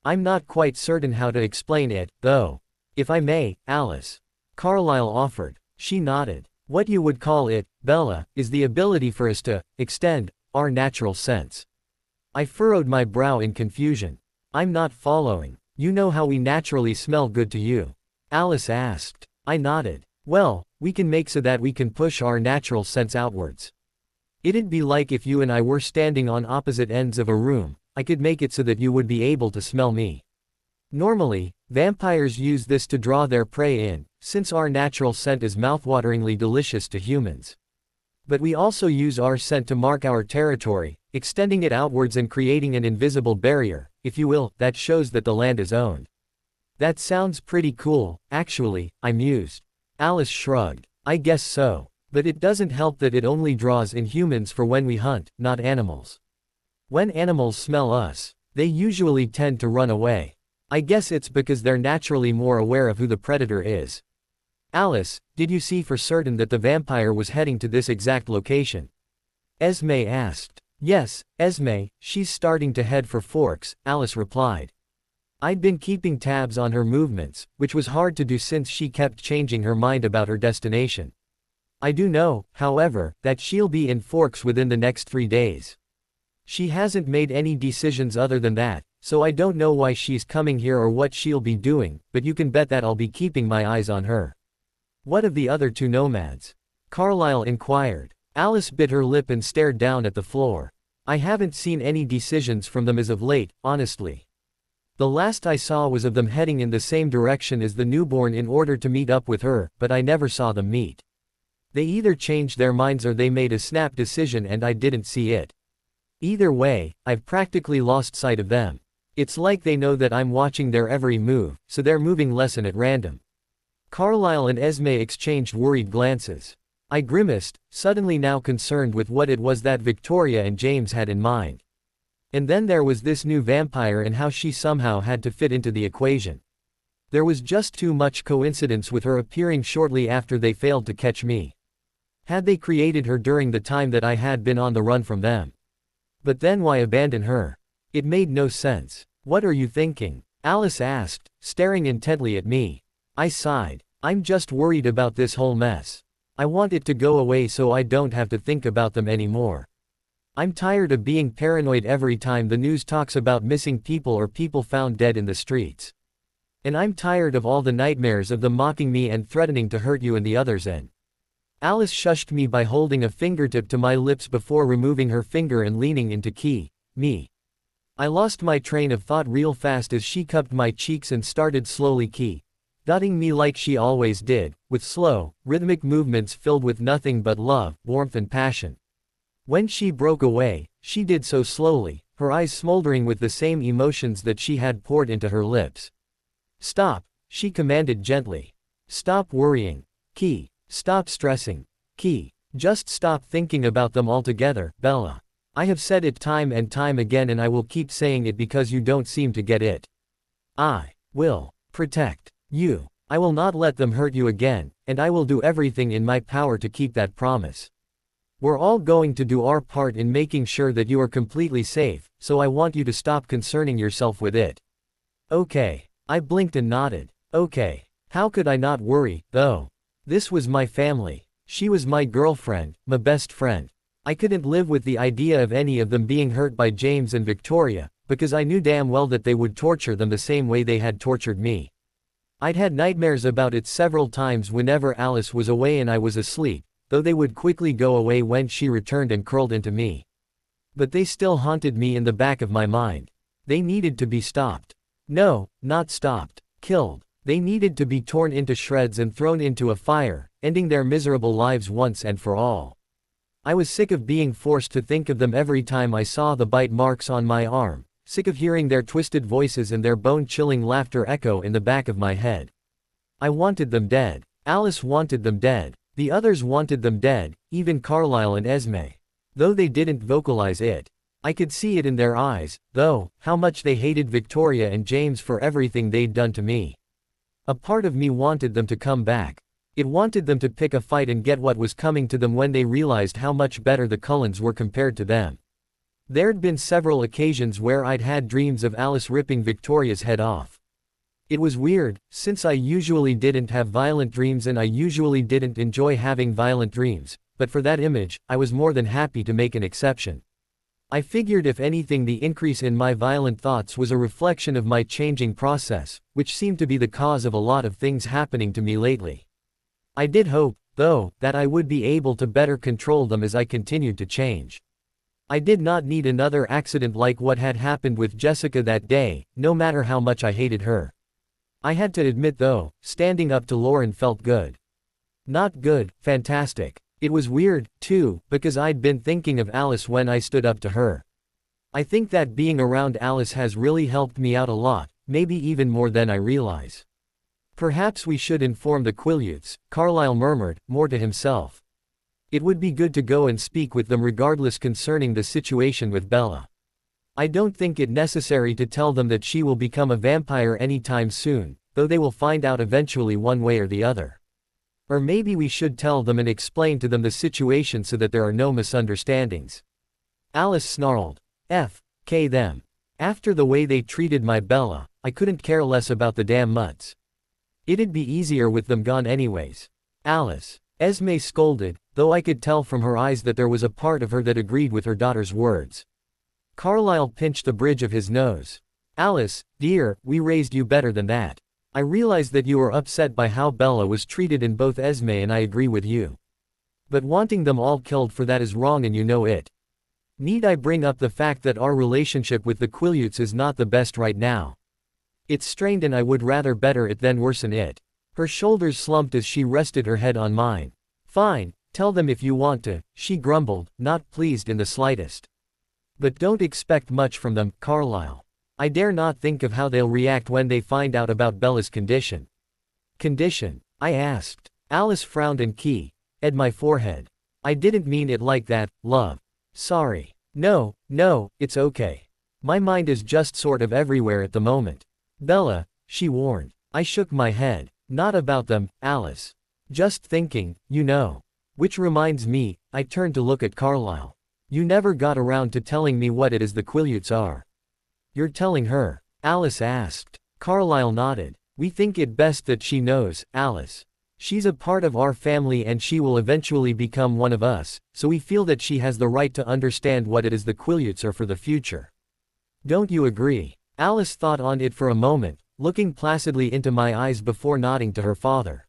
I'm not quite certain how to explain it, though. If I may, Alice. Carlyle offered. She nodded. What you would call it, Bella, is the ability for us to extend our natural sense. I furrowed my brow in confusion. I'm not following. You know how we naturally smell good to you? Alice asked. I nodded. Well, we can make so that we can push our natural sense outwards. It'd be like if you and I were standing on opposite ends of a room. I could make it so that you would be able to smell me. Normally, vampires use this to draw their prey in, since our natural scent is mouthwateringly delicious to humans. But we also use our scent to mark our territory, extending it outwards and creating an invisible barrier, if you will, that shows that the land is owned. That sounds pretty cool, actually, I mused. Alice shrugged. I guess so. But it doesn't help that it only draws in humans for when we hunt, not animals. When animals smell us, they usually tend to run away. I guess it's because they're naturally more aware of who the predator is. Alice, did you see for certain that the vampire was heading to this exact location? Esme asked. Yes, Esme, she's starting to head for Forks, Alice replied. I'd been keeping tabs on her movements, which was hard to do since she kept changing her mind about her destination. I do know, however, that she'll be in Forks within the next 3 days. She hasn't made any decisions other than that, so I don't know why she's coming here or what she'll be doing, but you can bet that I'll be keeping my eyes on her. What of the other 2 nomads? Carlyle inquired. Alice bit her lip and stared down at the floor. I haven't seen any decisions from them as of late, honestly. The last I saw was of them heading in the same direction as the newborn in order to meet up with her, but I never saw them meet. They either changed their minds or they made a snap decision and I didn't see it. Either way, I've practically lost sight of them. It's like they know that I'm watching their every move, so they're moving less and at random. Carlisle and Esme exchanged worried glances. I grimaced, suddenly now concerned with what it was that Victoria and James had in mind. And then there was this new vampire and how she somehow had to fit into the equation. There was just too much coincidence with her appearing shortly after they failed to catch me. Had they created her during the time that I had been on the run from them? But then why abandon her? It made no sense. What are you thinking? Alice asked, staring intently at me. I sighed. I'm just worried about this whole mess. I want it to go away so I don't have to think about them anymore. I'm tired of being paranoid every time the news talks about missing people or people found dead in the streets. And I'm tired of all the nightmares of them mocking me and threatening to hurt you and the others and Alice shushed me by holding a fingertip to my lips before removing her finger and leaning into me. I lost my train of thought real fast as she cupped my cheeks and started slowly dotting me like she always did, with slow, rhythmic movements filled with nothing but love, warmth and passion. When she broke away, she did so slowly, her eyes smoldering with the same emotions that she had poured into her lips. Stop, she commanded gently. Stop worrying. Stop stressing. Just stop thinking about them altogether, Bella. I have said it time and time again and I will keep saying it because you don't seem to get it. I will protect you. I will not let them hurt you again, and I will do everything in my power to keep that promise. We're all going to do our part in making sure that you are completely safe, so I want you to stop concerning yourself with it. Okay. I blinked and nodded. Okay. How could I not worry, though? This was my family. She was my girlfriend, my best friend. I couldn't live with the idea of any of them being hurt by James and Victoria, because I knew damn well that they would torture them the same way they had tortured me. I'd had nightmares about it several times whenever Alice was away and I was asleep, though they would quickly go away when she returned and curled into me. But they still haunted me in the back of my mind. They needed to be stopped. No, not stopped. Killed. They needed to be torn into shreds and thrown into a fire, ending their miserable lives once and for all. I was sick of being forced to think of them every time I saw the bite marks on my arm, sick of hearing their twisted voices and their bone-chilling laughter echo in the back of my head. I wanted them dead. Alice wanted them dead. The others wanted them dead, even Carlisle and Esme. Though they didn't vocalize it. I could see it in their eyes, though, how much they hated Victoria and James for everything they'd done to me. A part of me wanted them to come back. It wanted them to pick a fight and get what was coming to them when they realized how much better the Cullens were compared to them. There'd been several occasions where I'd had dreams of Alice ripping Victoria's head off. It was weird, since I usually didn't have violent dreams and I usually didn't enjoy having violent dreams, but for that image, I was more than happy to make an exception. I figured if anything the increase in my violent thoughts was a reflection of my changing process, which seemed to be the cause of a lot of things happening to me lately. I did hope, though, that I would be able to better control them as I continued to change. I did not need another accident like what had happened with Jessica that day, no matter how much I hated her. I had to admit though, standing up to Lauren felt good. Not good, fantastic. It was weird, too, because I'd been thinking of Alice when I stood up to her. I think that being around Alice has really helped me out a lot, maybe even more than I realize. Perhaps we should inform the Quileutes, Carlisle murmured, more to himself. It would be good to go and speak with them regardless concerning the situation with Bella. I don't think it necessary to tell them that she will become a vampire anytime soon, though they will find out eventually one way or the other. Or maybe we should tell them and explain to them the situation so that there are no misunderstandings. Alice snarled. F.K. them. After the way they treated my Bella, I couldn't care less about the damn mutts. It'd be easier with them gone anyways. Alice. Esme scolded, though I could tell from her eyes that there was a part of her that agreed with her daughter's words. Carlisle pinched the bridge of his nose. Alice, dear, we raised you better than that. I realize that you are upset by how Bella was treated in both Esme and I agree with you. But wanting them all killed for that is wrong and you know it. Need I bring up the fact that our relationship with the Quileutes is not the best right now? It's strained and I would rather better it than worsen it. Her shoulders slumped as she rested her head on mine. Fine, Tell them if you want to, she grumbled, not pleased in the slightest. But don't expect much from them, Carlisle. I dare not think of how they'll react when they find out about Bella's condition. Condition? I asked. Alice frowned and keyed my forehead. I didn't mean it like that, love. Sorry. No, it's okay. My mind is just sort of everywhere at the moment. Bella, she warned. I shook my head. Not about them, Alice. Just thinking, you know. Which reminds me, I turned to look at Carlisle. You never got around to telling me what it is the Quileutes are. You're telling her? Alice asked. Carlisle nodded. We think it best that she knows, Alice. She's a part of our family and she will eventually become one of us, so we feel that she has the right to understand what it is the Quileutes are for the future. Don't you agree? Alice thought on it for a moment, looking placidly into my eyes before nodding to her father.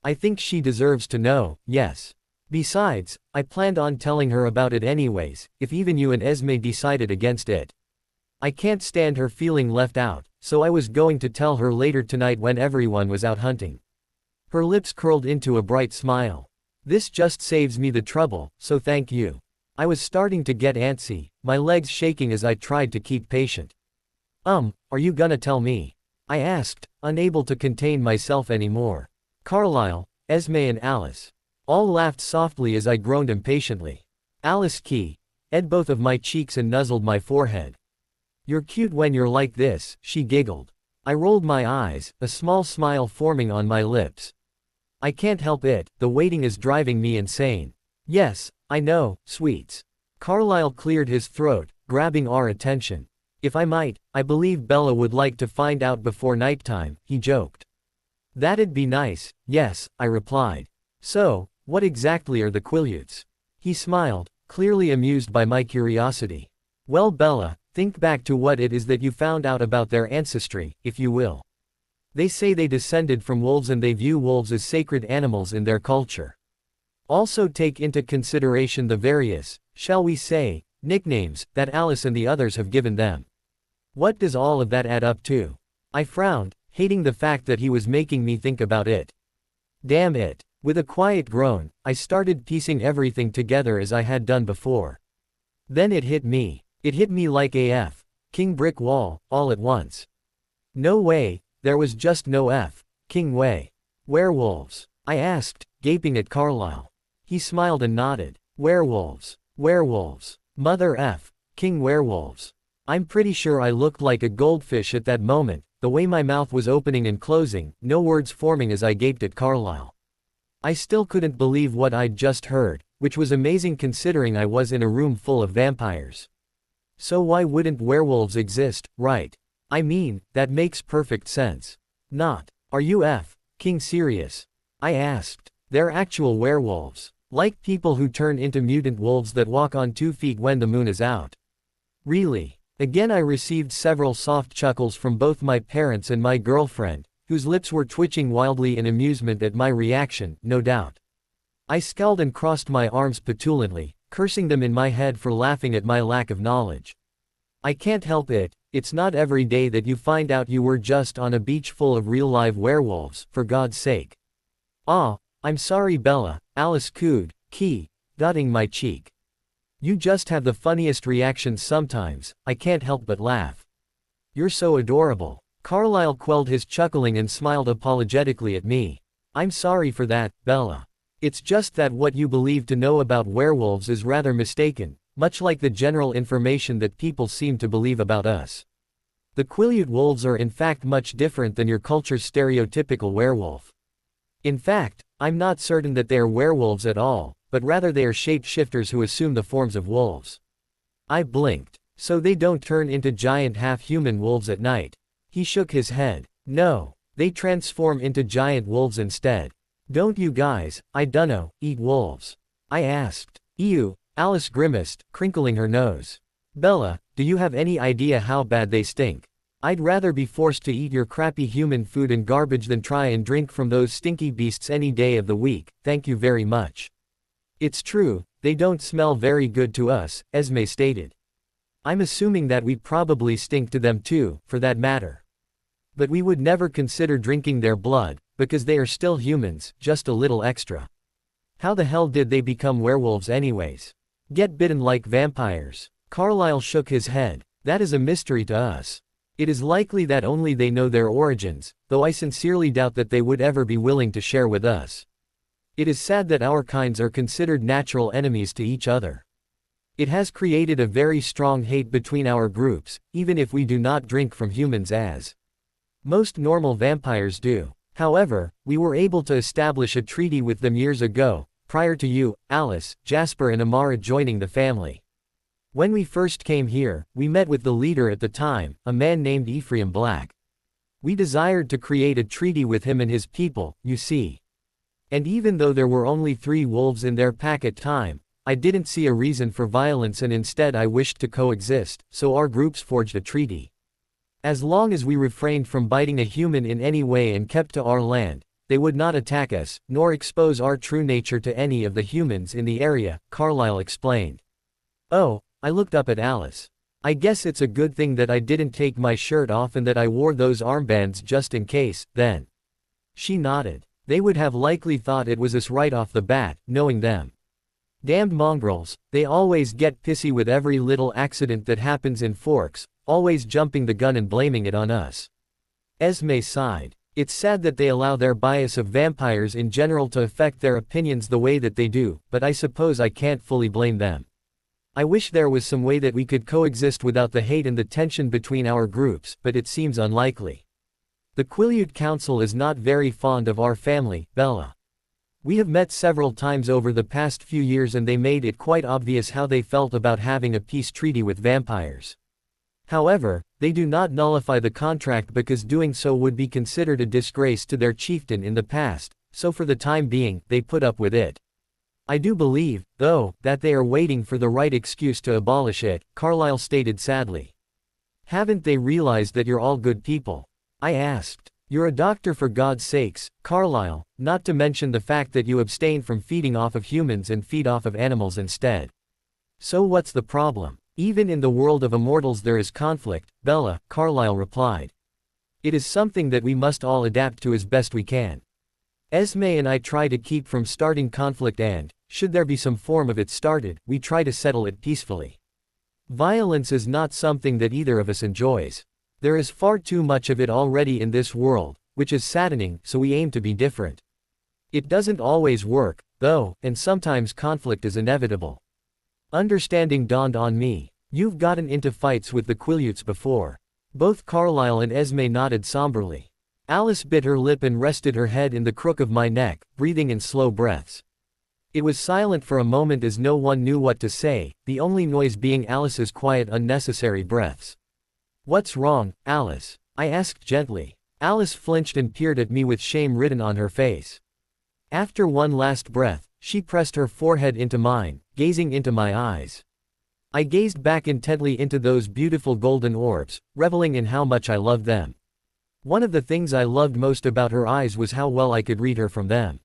I think she deserves to know, yes. Besides, I planned on telling her about it anyways, if even you and Esme decided against it. I can't stand her feeling left out, so I was going to tell her later tonight when everyone was out hunting. Her lips curled into a bright smile. This just saves me the trouble, so thank you. I was starting to get antsy, my legs shaking as I tried to keep patient. Are you gonna tell me? I asked, unable to contain myself anymore. Carlisle, Esme and Alice all laughed softly as I groaned impatiently. Alice keyed both of my cheeks and nuzzled my forehead. You're cute when you're like this, she giggled. I rolled my eyes, a small smile forming on my lips. I can't help it, the waiting is driving me insane. Yes, I know, sweets. Carlisle cleared his throat, grabbing our attention. If I might, I believe Bella would like to find out before nighttime, he joked. That'd be nice, yes, I replied. So, what exactly are the Quileutes? He smiled, clearly amused by my curiosity. Well, Bella, think back to what it is that you found out about their ancestry, if you will. They say they descended from wolves and they view wolves as sacred animals in their culture. Also take into consideration the various, shall we say, nicknames that Alice and the others have given them. What does all of that add up to? I frowned, hating the fact that he was making me think about it. Damn it. With a quiet groan, I started piecing everything together as I had done before. Then it hit me. It hit me like AF. King brick wall, all at once. No way, there was just no King way. Werewolves? I asked, gaping at Carlisle. He smiled and nodded. Werewolves. Werewolves. Mother King werewolves. I'm pretty sure I looked like a goldfish at that moment, the way my mouth was opening and closing, no words forming as I gaped at Carlisle. I still couldn't believe what I'd just heard, which was amazing considering I was in a room full of vampires. So why wouldn't werewolves exist, right? I mean, that makes perfect sense. Not. Are you King serious? I asked. They're actual werewolves. Like people who turn into mutant wolves that walk on 2 feet when the moon is out. Really? Again I received several soft chuckles from both my parents and my girlfriend, whose lips were twitching wildly in amusement at my reaction, no doubt. I scowled and crossed my arms petulantly, cursing them in my head for laughing at my lack of knowledge. I can't help it, it's not every day that you find out you were just on a beach full of real live werewolves, for God's sake. I'm sorry Bella, Alice cooed, dotting my cheek. You just have the funniest reactions sometimes, I can't help but laugh. You're so adorable. Carlisle quelled his chuckling and smiled apologetically at me. I'm sorry for that, Bella. It's just that what you believe to know about werewolves is rather mistaken, much like the general information that people seem to believe about us. The Quileute wolves are in fact much different than your culture's stereotypical werewolf. In fact, I'm not certain that they are werewolves at all, but rather they are shapeshifters who assume the forms of wolves. I blinked. So they don't turn into giant half-human wolves at night. He shook his head. No, they transform into giant wolves instead. Don't you guys, I dunno, eat wolves? I asked. Ew, Alice grimaced, crinkling her nose. Bella, do you have any idea how bad they stink? I'd rather be forced to eat your crappy human food and garbage than try and drink from those stinky beasts any day of the week, thank you very much. It's true, they don't smell very good to us, Esme stated. I'm assuming that we probably stink to them too, for that matter. But we would never consider drinking their blood, because they are still humans, just a little extra. How the hell did they become werewolves anyways? Get bitten like vampires? Carlyle shook his head. That is a mystery to us. It is likely that only they know their origins, though I sincerely doubt that they would ever be willing to share with us. It is sad that our kinds are considered natural enemies to each other. It has created a very strong hate between our groups, even if we do not drink from humans as most normal vampires do. However, we were able to establish a treaty with them years ago, prior to you, Alice, Jasper and Amara joining the family. When we first came here, we met with the leader at the time, a man named Ephraim Black. We desired to create a treaty with him and his people, you see. And even though there were only 3 wolves in their pack at time, I didn't see a reason for violence and instead I wished to coexist, so our groups forged a treaty. As long as we refrained from biting a human in any way and kept to our land, they would not attack us, nor expose our true nature to any of the humans in the area, Carlyle explained. Oh, I looked up at Alice. I guess it's a good thing that I didn't take my shirt off and that I wore those armbands just in case, then. She nodded. They would have likely thought it was us right off the bat, knowing them. Damned mongrels, they always get pissy with every little accident that happens in Forks, always jumping the gun and blaming it on us. Esme sighed. It's sad that they allow their bias of vampires in general to affect their opinions the way that they do, but I suppose I can't fully blame them. I wish there was some way that we could coexist without the hate and the tension between our groups, but it seems unlikely. The Quileute Council is not very fond of our family, Bella. We have met several times over the past few years and they made it quite obvious how they felt about having a peace treaty with vampires. However, they do not nullify the contract because doing so would be considered a disgrace to their chieftain in the past, so for the time being, they put up with it. I do believe, though, that they are waiting for the right excuse to abolish it, Carlyle stated sadly. Haven't they realized that you're all good people? I asked. You're a doctor for God's sakes, Carlyle, not to mention the fact that you abstain from feeding off of humans and feed off of animals instead. So what's the problem? Even in the world of immortals there is conflict, Bella, Carlyle replied. It is something that we must all adapt to as best we can. Esme and I try to keep from starting conflict and, should there be some form of it started, we try to settle it peacefully. Violence is not something that either of us enjoys. There is far too much of it already in this world, which is saddening, so we aim to be different. It doesn't always work, though, and sometimes conflict is inevitable. Understanding dawned on me. You've gotten into fights with the Quileutes before. Both Carlyle and Esme nodded somberly. Alice bit her lip and rested her head in the crook of my neck, breathing in slow breaths. It was silent for a moment as no one knew what to say, the only noise being Alice's quiet unnecessary breaths. What's wrong, Alice? I asked gently. Alice flinched and peered at me with shame written on her face. After one last breath, she pressed her forehead into mine, gazing into my eyes. I gazed back intently into those beautiful golden orbs, reveling in how much I loved them. One of the things I loved most about her eyes was how well I could read her from them.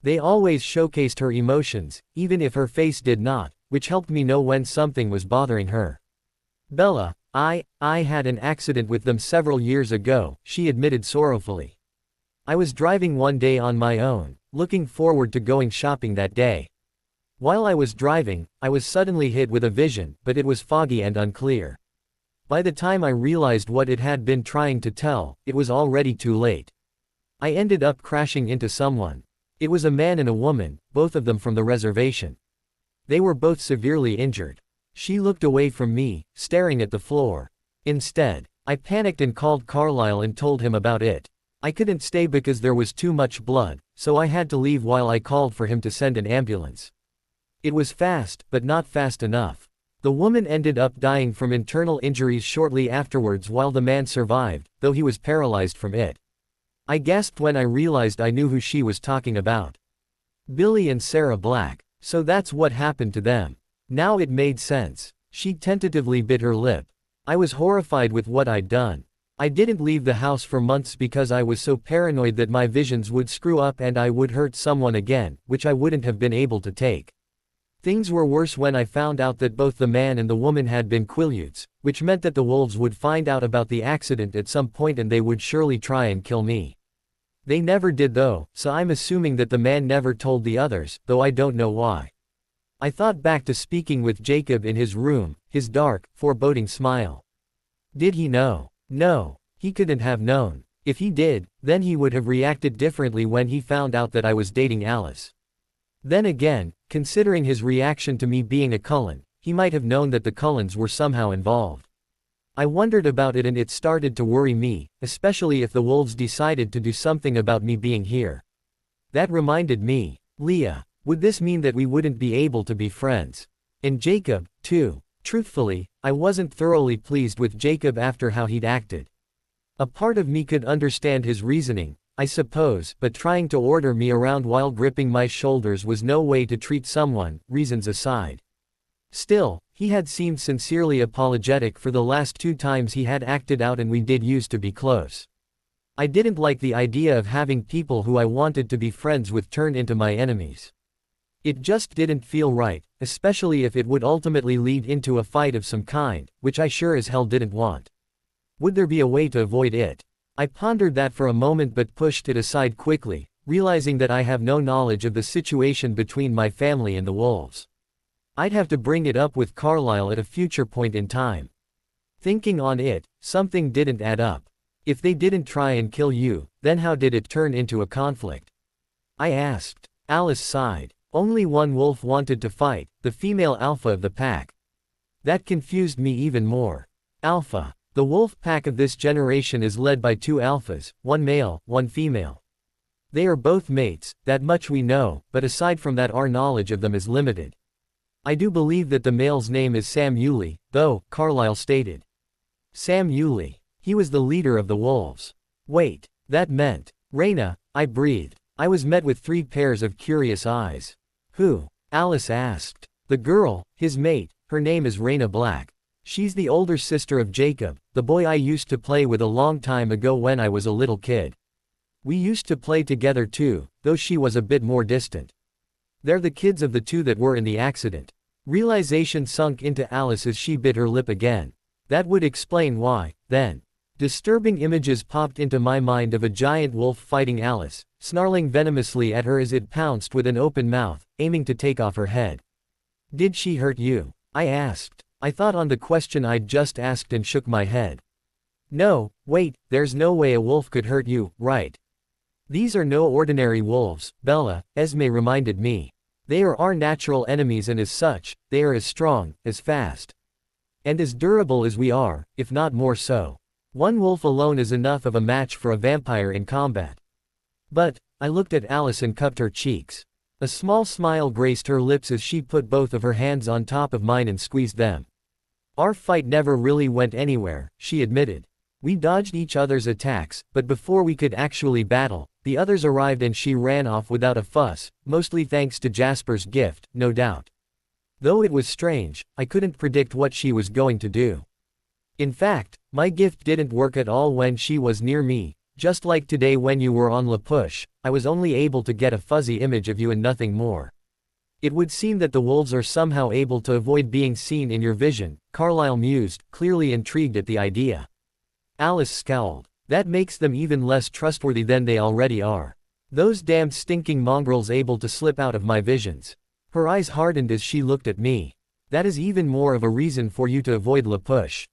They always showcased her emotions, even if her face did not, which helped me know when something was bothering her. Bella, I had an accident with them several years ago, she admitted sorrowfully. I was driving one day on my own, looking forward to going shopping that day. While I was driving, I was suddenly hit with a vision, but it was foggy and unclear. By the time I realized what it had been trying to tell, it was already too late. I ended up crashing into someone. It was a man and a woman, both of them from the reservation. They were both severely injured. She looked away from me, staring at the floor. Instead, I panicked and called Carlyle and told him about it. I couldn't stay because there was too much blood, so I had to leave while I called for him to send an ambulance. It was fast, but not fast enough. The woman ended up dying from internal injuries shortly afterwards while the man survived, though he was paralyzed from it. I gasped when I realized I knew who she was talking about. Billy and Sarah Black. So that's what happened to them. Now it made sense. She tentatively bit her lip. I was horrified with what I'd done. I didn't leave the house for months because I was so paranoid that my visions would screw up and I would hurt someone again, which I wouldn't have been able to take. Things were worse when I found out that both the man and the woman had been Quileutes, which meant that the wolves would find out about the accident at some point and they would surely try and kill me. They never did though, so I'm assuming that the man never told the others, though I don't know why. I thought back to speaking with Jacob in his room, his dark, foreboding smile. Did he know? No, he couldn't have known. If he did, then he would have reacted differently when he found out that I was dating Alice. Then again, considering his reaction to me being a Cullen, he might have known that the Cullens were somehow involved. I wondered about it and it started to worry me, especially if the wolves decided to do something about me being here. That reminded me, Leah, would this mean that we wouldn't be able to be friends? And Jacob, too. Truthfully, I wasn't thoroughly pleased with Jacob after how he'd acted. A part of me could understand his reasoning, I suppose, but trying to order me around while gripping my shoulders was no way to treat someone, reasons aside. Still, he had seemed sincerely apologetic for the last 2 times he had acted out and we did used to be close. I didn't like the idea of having people who I wanted to be friends with turn into my enemies. It just didn't feel right, especially if it would ultimately lead into a fight of some kind, which I sure as hell didn't want. Would there be a way to avoid it? I pondered that for a moment but pushed it aside quickly, realizing that I have no knowledge of the situation between my family and the wolves. I'd have to bring it up with Carlisle at a future point in time. Thinking on it, something didn't add up. If they didn't try and kill you, then how did it turn into a conflict? I asked. Alice sighed. Only one wolf wanted to fight, the female alpha of the pack. That confused me even more. Alpha. The wolf pack of this generation is led by 2 alphas, one male, one female. They are both mates, that much we know, but aside from that our knowledge of them is limited. I do believe that the male's name is Sam Yulee, though, Carlisle stated. Sam Yulee. He was the leader of the wolves. Wait, that meant, Raina, I breathed. I was met with 3 pairs of curious eyes. Who? Alice asked. The girl, his mate, her name is Raina Black. She's the older sister of Jacob, the boy I used to play with a long time ago when I was a little kid. We used to play together too, though she was a bit more distant. They're the kids of the 2 that were in the accident. Realization sunk into Alice as she bit her lip again. That would explain why, then. Disturbing images popped into my mind of a giant wolf fighting Alice, snarling venomously at her as it pounced with an open mouth, aiming to take off her head. Did she hurt you? I asked. I thought on the question I'd just asked and shook my head. No, wait, there's no way a wolf could hurt you, right? These are no ordinary wolves, Bella, Esme reminded me. They are our natural enemies and as such, they are as strong, as fast, and as durable as we are, if not more so. One wolf alone is enough of a match for a vampire in combat. But, I looked at Alice and cupped her cheeks. A small smile graced her lips as she put both of her hands on top of mine and squeezed them. Our fight never really went anywhere, she admitted. We dodged each other's attacks, but before we could actually battle, the others arrived and she ran off without a fuss, mostly thanks to Jasper's gift, no doubt. Though it was strange, I couldn't predict what she was going to do. In fact, my gift didn't work at all when she was near me. Just like today when you were on La Push, I was only able to get a fuzzy image of you and nothing more. It would seem that the wolves are somehow able to avoid being seen in your vision, Carlisle mused, clearly intrigued at the idea. Alice scowled. That makes them even less trustworthy than they already are. Those damned stinking mongrels able to slip out of my visions. Her eyes hardened as she looked at me. That is even more of a reason for you to avoid La Push.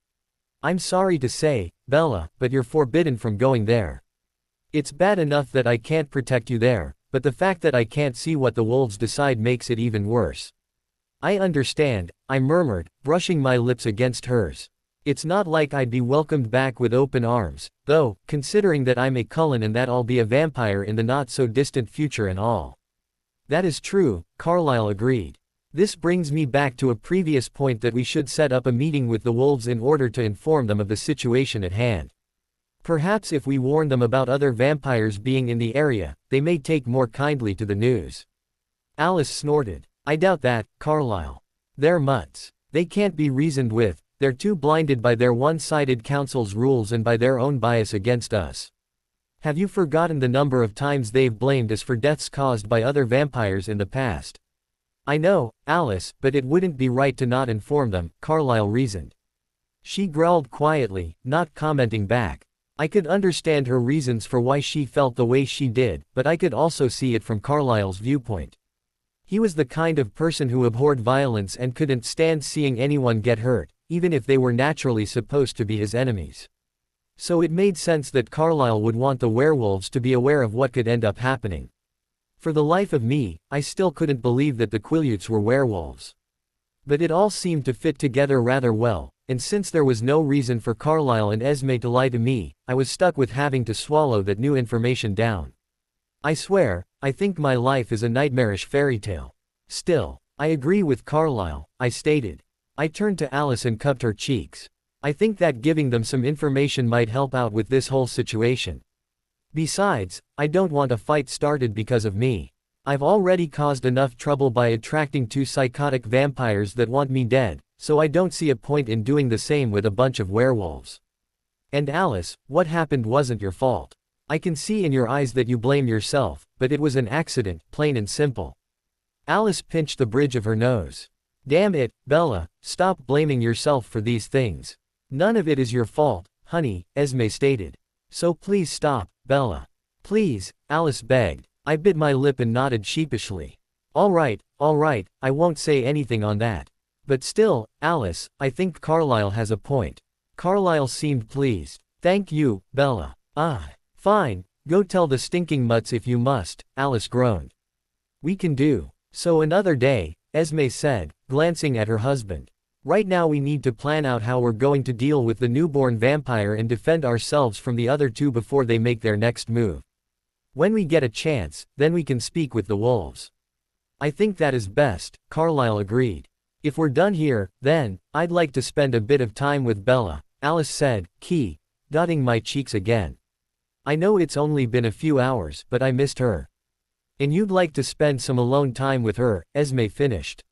I'm sorry to say, Bella, but you're forbidden from going there. It's bad enough that I can't protect you there, but the fact that I can't see what the wolves decide makes it even worse. I understand, I murmured, brushing my lips against hers. It's not like I'd be welcomed back with open arms, though, considering that I'm a Cullen and that I'll be a vampire in the not-so-distant future and all. That is true, Carlisle agreed. This brings me back to a previous point that we should set up a meeting with the wolves in order to inform them of the situation at hand. Perhaps if we warn them about other vampires being in the area, they may take more kindly to the news. Alice snorted. I doubt that, Carlisle. They're mutts. They can't be reasoned with, they're too blinded by their one-sided council's rules and by their own bias against us. Have you forgotten the number of times they've blamed us for deaths caused by other vampires in the past? I know, Alice, but it wouldn't be right to not inform them, Carlisle reasoned. She growled quietly, not commenting back. I could understand her reasons for why she felt the way she did, but I could also see it from Carlisle's viewpoint. He was the kind of person who abhorred violence and couldn't stand seeing anyone get hurt, even if they were naturally supposed to be his enemies. So it made sense that Carlisle would want the werewolves to be aware of what could end up happening. For the life of me, I still couldn't believe that the Quileutes were werewolves. But it all seemed to fit together rather well, and since there was no reason for Carlisle and Esme to lie to me, I was stuck with having to swallow that new information down. I swear, I think my life is a nightmarish fairy tale. Still, I agree with Carlisle, I stated. I turned to Alice and cupped her cheeks. I think that giving them some information might help out with this whole situation. Besides, I don't want a fight started because of me. I've already caused enough trouble by attracting 2 psychotic vampires that want me dead, so I don't see a point in doing the same with a bunch of werewolves. And Alice, what happened wasn't your fault. I can see in your eyes that you blame yourself, but it was an accident, plain and simple. Alice pinched the bridge of her nose. Damn it, Bella, stop blaming yourself for these things. None of it is your fault, honey, Esme stated. So please stop, Bella. Please, Alice begged. I bit my lip and nodded sheepishly. All right, I won't say anything on that. But still, Alice, I think Carlisle has a point. Carlisle seemed pleased. Thank you, Bella. Fine, go tell the stinking mutts if you must, Alice groaned. We can do. So another day, Esme said, glancing at her husband. Right now we need to plan out how we're going to deal with the newborn vampire and defend ourselves from the other 2 before they make their next move. When we get a chance, then we can speak with the wolves. I think that is best, Carlisle agreed. If we're done here, then, I'd like to spend a bit of time with Bella, Alice said, dotting my cheeks again. I know it's only been a few hours, but I missed her. And you'd like to spend some alone time with her, Esme finished.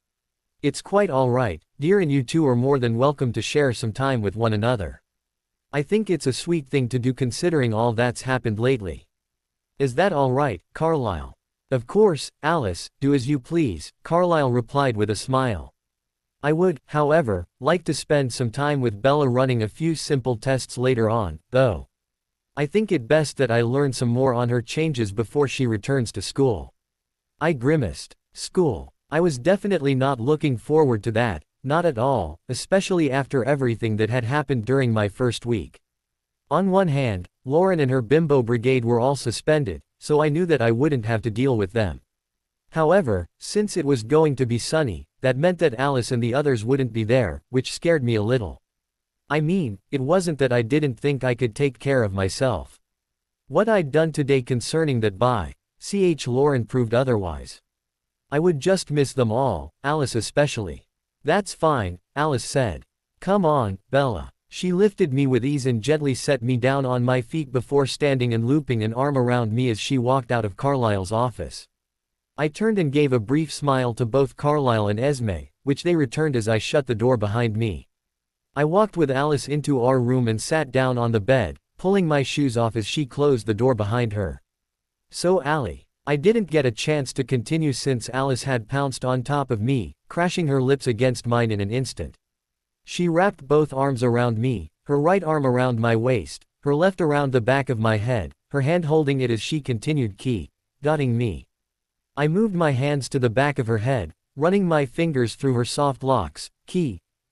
It's quite alright, dear, and you 2 are more than welcome to share some time with one another. I think it's a sweet thing to do considering all that's happened lately. Is that all right, Carlisle? Of course, Alice, do as you please, Carlisle replied with a smile. I would, however, like to spend some time with Bella running a few simple tests later on, though. I think it best that I learn some more on her changes before she returns to school. I grimaced. School. I was definitely not looking forward to that, not at all, especially after everything that had happened during my first week. On one hand, Lauren and her bimbo brigade were all suspended, so I knew that I wouldn't have to deal with them. However, since it was going to be sunny, that meant that Alice and the others wouldn't be there, which scared me a little. I mean, it wasn't that I didn't think I could take care of myself. What I'd done today concerning that Lauren proved otherwise. I would just miss them all, Alice especially. That's fine, Alice said. Come on, Bella. She lifted me with ease and gently set me down on my feet before standing and looping an arm around me as she walked out of Carlisle's office. I turned and gave a brief smile to both Carlisle and Esme, which they returned as I shut the door behind me. I walked with Alice into our room and sat down on the bed, pulling my shoes off as she closed the door behind her. So Allie. I didn't get a chance to continue since Alice had pounced on top of me, crashing her lips against mine in an instant. She wrapped both arms around me, her right arm around my waist, her left around the back of my head, her hand holding it as she continued dotting me. I moved my hands to the back of her head, running my fingers through her soft locks,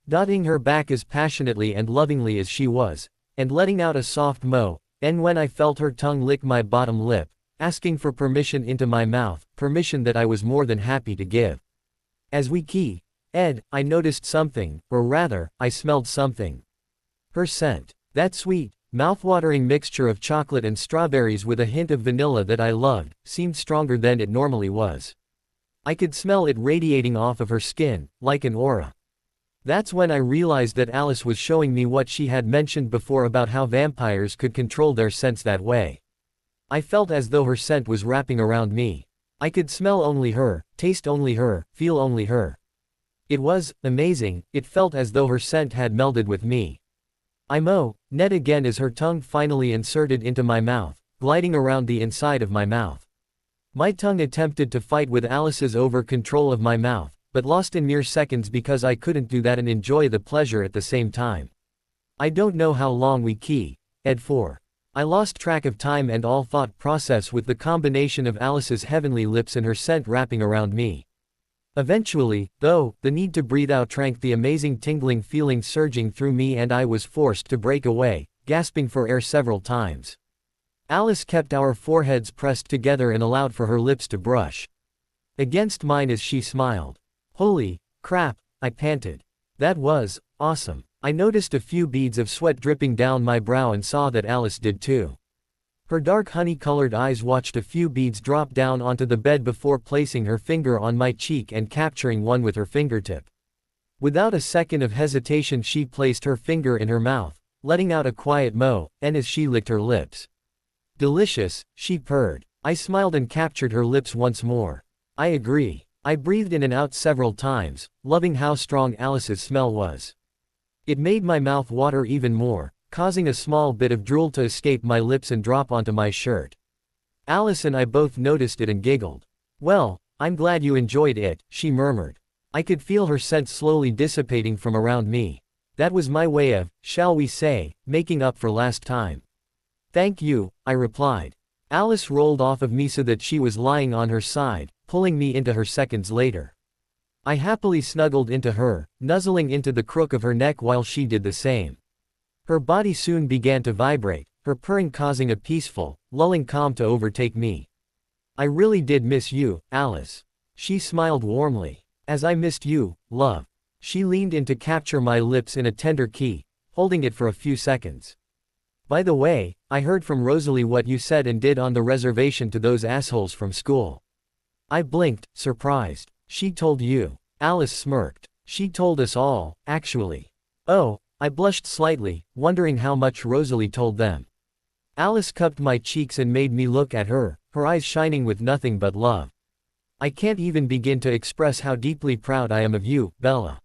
dotting her back as passionately and lovingly as she was, and letting out a soft moan, and when I felt her tongue lick my bottom lip, asking for permission into my mouth, permission that I was more than happy to give. As we I noticed something, or rather, I smelled something. Her scent. That sweet, mouth-watering mixture of chocolate and strawberries with a hint of vanilla that I loved, seemed stronger than it normally was. I could smell it radiating off of her skin, like an aura. That's when I realized that Alice was showing me what she had mentioned before about how vampires could control their scents that way. I felt as though her scent was wrapping around me. I could smell only her, taste only her, feel only her. It was amazing. It felt as though her scent had melded with me. I moaned again as her tongue finally inserted into my mouth, gliding around the inside of my mouth. My tongue attempted to fight with Alice's over-control of my mouth, but lost in mere seconds because I couldn't do that and enjoy the pleasure at the same time. I don't know how long we ed for. I lost track of time and all thought process with the combination of Alice's heavenly lips and her scent wrapping around me. Eventually, though, the need to breathe outtranked the amazing tingling feeling surging through me and I was forced to break away, gasping for air several times. Alice kept our foreheads pressed together and allowed for her lips to brush against mine as she smiled. Holy crap, I panted. That was awesome. I noticed a few beads of sweat dripping down my brow and saw that Alice did too. Her dark honey-colored eyes watched a few beads drop down onto the bed before placing her finger on my cheek and capturing one with her fingertip. Without a second of hesitation she placed her finger in her mouth, letting out a quiet moan, and as she licked her lips. Delicious, she purred. I smiled and captured her lips once more. I agree. I breathed in and out several times, loving how strong Alice's smell was. It made my mouth water even more, causing a small bit of drool to escape my lips and drop onto my shirt. Alice and I both noticed it and giggled. Well, I'm glad you enjoyed it, she murmured. I could feel her scent slowly dissipating from around me. That was my way of, shall we say, making up for last time. Thank you, I replied. Alice rolled off of me so that she was lying on her side, pulling me into her seconds later. I happily snuggled into her, nuzzling into the crook of her neck while she did the same. Her body soon began to vibrate, her purring causing a peaceful, lulling calm to overtake me. I really did miss you, Alice. She smiled warmly. As I missed you, love. She leaned in to capture my lips in a tender key, holding it for a few seconds. By the way, I heard from Rosalie what you said and did on the reservation to those assholes from school. I blinked, surprised. She told you. Alice smirked. She told us all, actually. Oh, I blushed slightly, wondering how much Rosalie told them. Alice cupped my cheeks and made me look at her, her eyes shining with nothing but love. I can't even begin to express how deeply proud I am of you, Bella.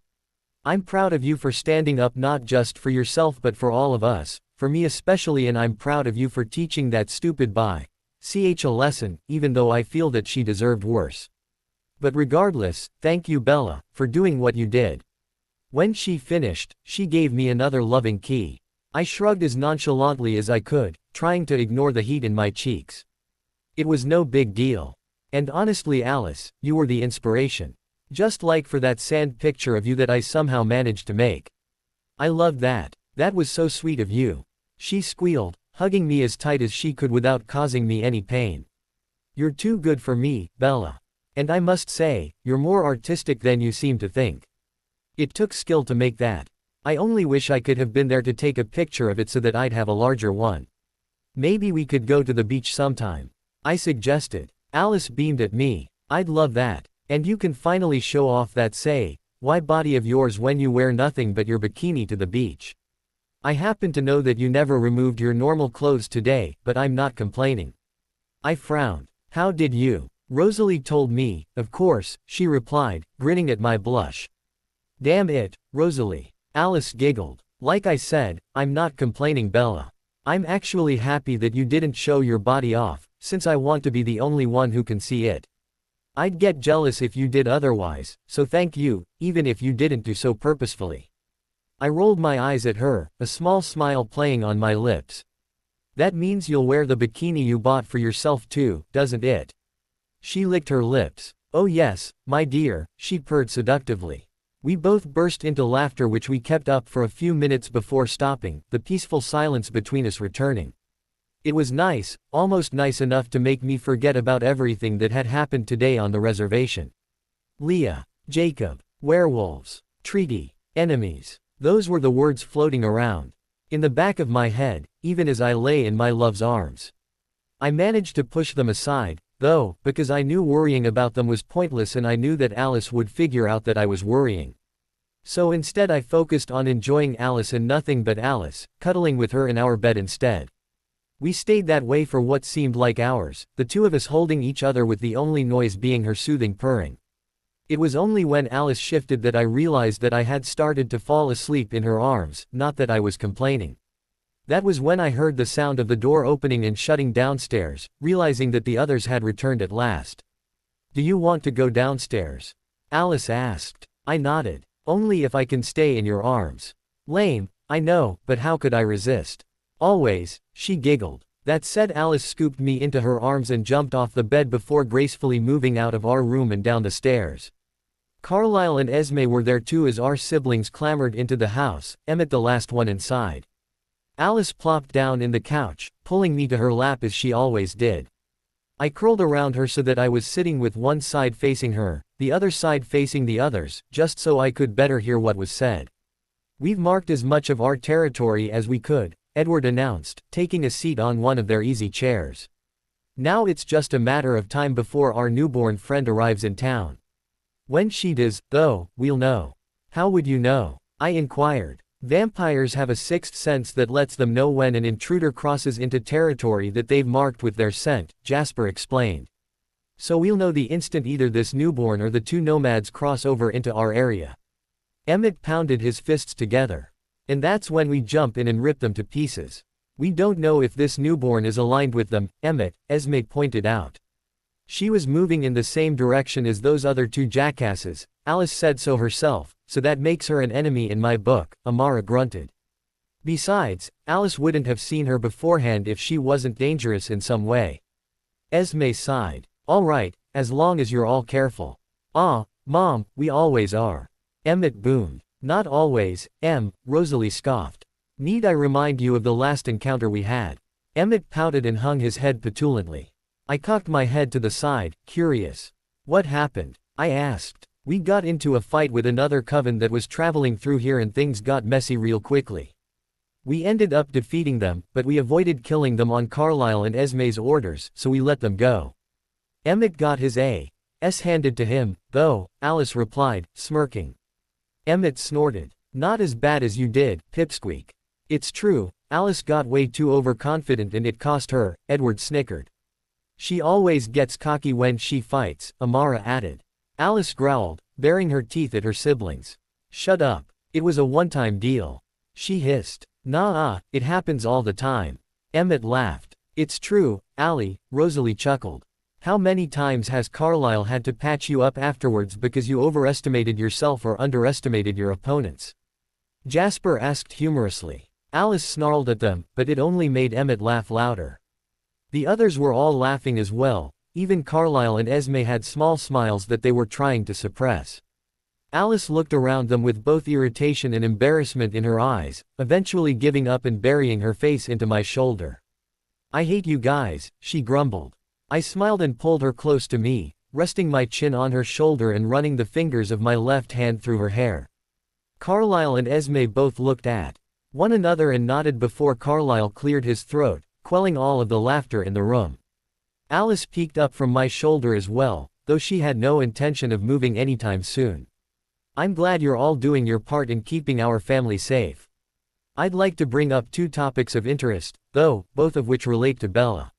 I'm proud of you for standing up not just for yourself but for all of us, for me especially, and I'm proud of you for teaching that stupid CH a lesson, even though I feel that she deserved worse. But regardless, thank you Bella, for doing what you did. When she finished, she gave me another loving key. I shrugged as nonchalantly as I could, trying to ignore the heat in my cheeks. It was no big deal. And honestly Alice, you were the inspiration. Just like for that sand picture of you that I somehow managed to make. I loved that. That was so sweet of you. She squealed, hugging me as tight as she could without causing me any pain. You're too good for me, Bella. And I must say, you're more artistic than you seem to think. It took skill to make that. I only wish I could have been there to take a picture of it so that I'd have a larger one. Maybe we could go to the beach sometime. I suggested. Alice beamed at me. I'd love that. And you can finally show off that why body of yours when you wear nothing but your bikini to the beach. I happen to know that you never removed your normal clothes today, but I'm not complaining. I frowned. How did you? Rosalie told me, of course, she replied, grinning at my blush. Damn it, Rosalie. Alice giggled. Like I said, I'm not complaining Bella. I'm actually happy that you didn't show your body off, since I want to be the only one who can see it. I'd get jealous if you did otherwise, so thank you, even if you didn't do so purposefully. I rolled my eyes at her, a small smile playing on my lips. That means you'll wear the bikini you bought for yourself too, doesn't it? She licked her lips. Oh yes, my dear, she purred seductively. We both burst into laughter which we kept up for a few minutes before stopping, the peaceful silence between us returning. It was nice, almost nice enough to make me forget about everything that had happened today on the reservation. Leah, Jacob, werewolves, treaty, enemies. Those were the words floating around in the back of my head, even as I lay in my love's arms. I managed to push them aside, though, because I knew worrying about them was pointless and I knew that Alice would figure out that I was worrying. So instead I focused on enjoying Alice and nothing but Alice, cuddling with her in our bed instead. We stayed that way for what seemed like hours, the two of us holding each other with the only noise being her soothing purring. It was only when Alice shifted that I realized that I had started to fall asleep in her arms, not that I was complaining. That was when I heard the sound of the door opening and shutting downstairs, realizing that the others had returned at last. Do you want to go downstairs? Alice asked. I nodded. Only if I can stay in your arms. Lame, I know, but how could I resist? Always, she giggled. That said, Alice scooped me into her arms and jumped off the bed before gracefully moving out of our room and down the stairs. Carlisle and Esme were there too as our siblings clambered into the house, Emmett the last one inside. Alice plopped down in the couch, pulling me to her lap as she always did. I curled around her so that I was sitting with one side facing her, the other side facing the others, just so I could better hear what was said. "We've marked as much of our territory as we could," Edward announced, taking a seat on one of their easy chairs. "Now it's just a matter of time before our newborn friend arrives in town. When she does, though, we'll know." "How would you know?" I inquired. "Vampires have a sixth sense that lets them know when an intruder crosses into territory that they've marked with their scent," Jasper explained. "So we'll know the instant either this newborn or the two nomads cross over into our area." Emmett pounded his fists together. "And that's when we jump in and rip them to pieces. We don't know if this newborn is aligned with them, Emmett," Esme pointed out. "She was moving in the same direction as those other two jackasses. Alice said so herself, so that makes her an enemy in my book," Amara grunted. "Besides, Alice wouldn't have seen her beforehand if she wasn't dangerous in some way." Esme sighed. "All right, as long as you're all careful." "Ah, Mom, we always are." Emmett boomed. "Not always, Rosalie scoffed. "Need I remind you of the last encounter we had?" Emmett pouted and hung his head petulantly. I cocked my head to the side, curious. "What happened?" I asked. "We got into a fight with another coven that was traveling through here and things got messy real quickly. We ended up defeating them, but we avoided killing them on Carlisle and Esme's orders, so we let them go." Emmett got his A.S. handed to him, though, Alice replied, smirking. Emmett snorted. "Not as bad as you did, Pipsqueak." "It's true, Alice got way too overconfident and it cost her," Edward snickered. "She always gets cocky when she fights," Amara added. Alice growled, baring her teeth at her siblings. "Shut up. It was a one-time deal," she hissed. "Nah, it happens all the time." Emmett laughed. "It's true, Allie," Rosalie chuckled. "How many times has Carlisle had to patch you up afterwards because you overestimated yourself or underestimated your opponents?" Jasper asked humorously. Alice snarled at them, but it only made Emmett laugh louder. The others were all laughing as well, even Carlisle and Esme had small smiles that they were trying to suppress. Alice looked around them with both irritation and embarrassment in her eyes, eventually giving up and burying her face into my shoulder. "I hate you guys," she grumbled. I smiled and pulled her close to me, resting my chin on her shoulder and running the fingers of my left hand through her hair. Carlisle and Esme both looked at one another and nodded before Carlisle cleared his throat, quelling all of the laughter in the room. Alice peeked up from my shoulder as well, though she had no intention of moving anytime soon. "I'm glad you're all doing your part in keeping our family safe. I'd like to bring up two topics of interest, though, both of which relate to Bella."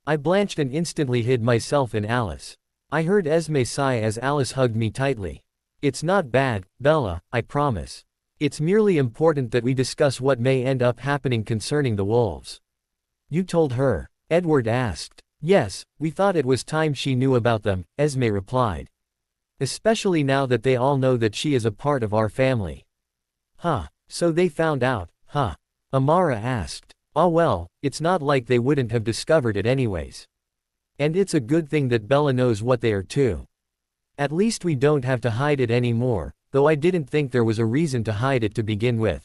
I blanched and instantly hid myself in Alice. I heard Esme sigh as Alice hugged me tightly. "It's not bad, Bella, I promise. It's merely important that we discuss what may end up happening concerning the wolves." "You told her?" Edward asked. "Yes, we thought it was time she knew about them," Esme replied. "Especially now that they all know that she is a part of our family." "Huh, so they found out, huh?" Amara asked. "Ah well, it's not like they wouldn't have discovered it anyways. And it's a good thing that Bella knows what they are too. At least we don't have to hide it anymore, though I didn't think there was a reason to hide it to begin with."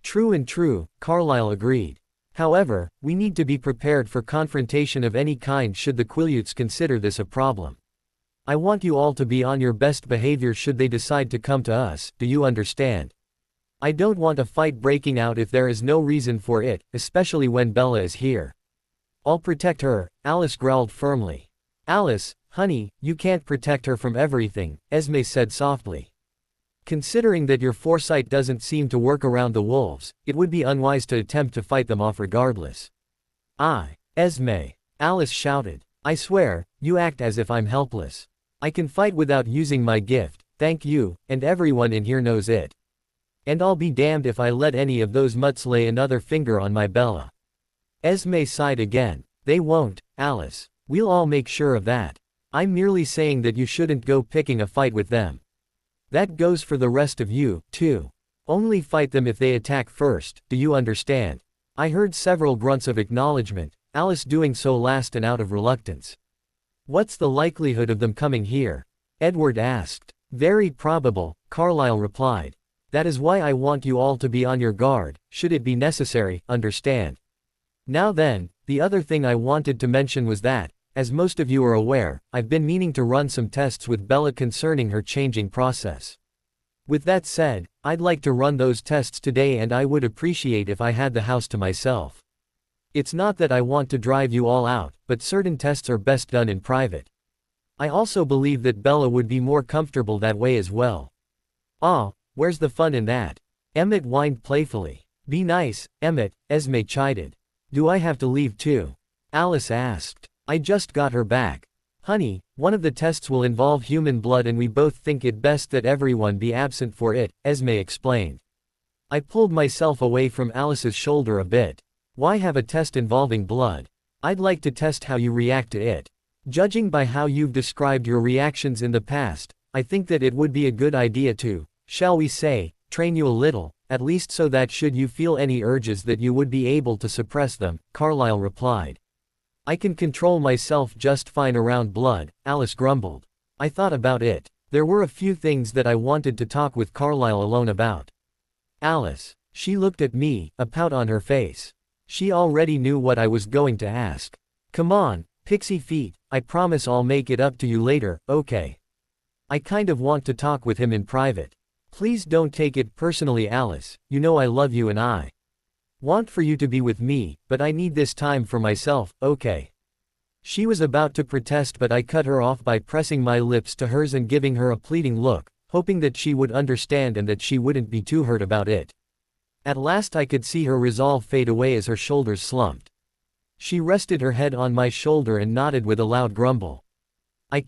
"True and true," Carlisle agreed. "However, we need to be prepared for confrontation of any kind should the Quileutes consider this a problem. I want you all to be on your best behavior should they decide to come to us, do you understand? I don't want a fight breaking out if there is no reason for it, especially when Bella is here." "I'll protect her," Alice growled firmly. "Alice, honey, you can't protect her from everything," Esme said softly. "Considering that your foresight doesn't seem to work around the wolves, it would be unwise to attempt to fight them off regardless." Esme," Alice shouted. "I swear, you act as if I'm helpless. I can fight without using my gift, thank you, and everyone in here knows it. And I'll be damned if I let any of those mutts lay another finger on my Bella." Esme sighed again. "They won't, Alice. We'll all make sure of that. I'm merely saying that you shouldn't go picking a fight with them. That goes for the rest of you, too. Only fight them if they attack first, do you understand?" I heard several grunts of acknowledgement, Alice doing so last and out of reluctance. What's the likelihood of them coming here? Edward asked. Very probable, Carlyle replied. That is why I want you all to be on your guard, should it be necessary, understand? Now then, the other thing I wanted to mention was that, as most of you are aware, I've been meaning to run some tests with Bella concerning her changing process. With that said, I'd like to run those tests today and I would appreciate if I had the house to myself. It's not that I want to drive you all out, but certain tests are best done in private. I also believe that Bella would be more comfortable that way as well. Ah, where's the fun in that? Emmett whined playfully. Be nice, Emmett, Esme chided. Do I have to leave too? Alice asked. I just got her back. Honey, one of the tests will involve human blood and we both think it best that everyone be absent for it, Esme explained. I pulled myself away from Alice's shoulder a bit. Why have a test involving blood? I'd like to test how you react to it. Judging by how you've described your reactions in the past, I think that it would be a good idea to, shall we say, train you a little, at least so that should you feel any urges that you would be able to suppress them, Carlyle replied. I can control myself just fine around blood, Alice grumbled. I thought about it. There were a few things that I wanted to talk with Carlyle alone about. Alice. She looked at me, a pout on her face. She already knew what I was going to ask. Come on, pixie feet, I promise I'll make it up to you later, okay? I kind of want to talk with him in private. Please don't take it personally, Alice, you know I love you and I want for you to be with me, but I need this time for myself, okay? She was about to protest but I cut her off by pressing my lips to hers and giving her a pleading look, hoping that she would understand and that she wouldn't be too hurt about it. At last I could see her resolve fade away as her shoulders slumped. She rested her head on my shoulder and nodded with a loud grumble. At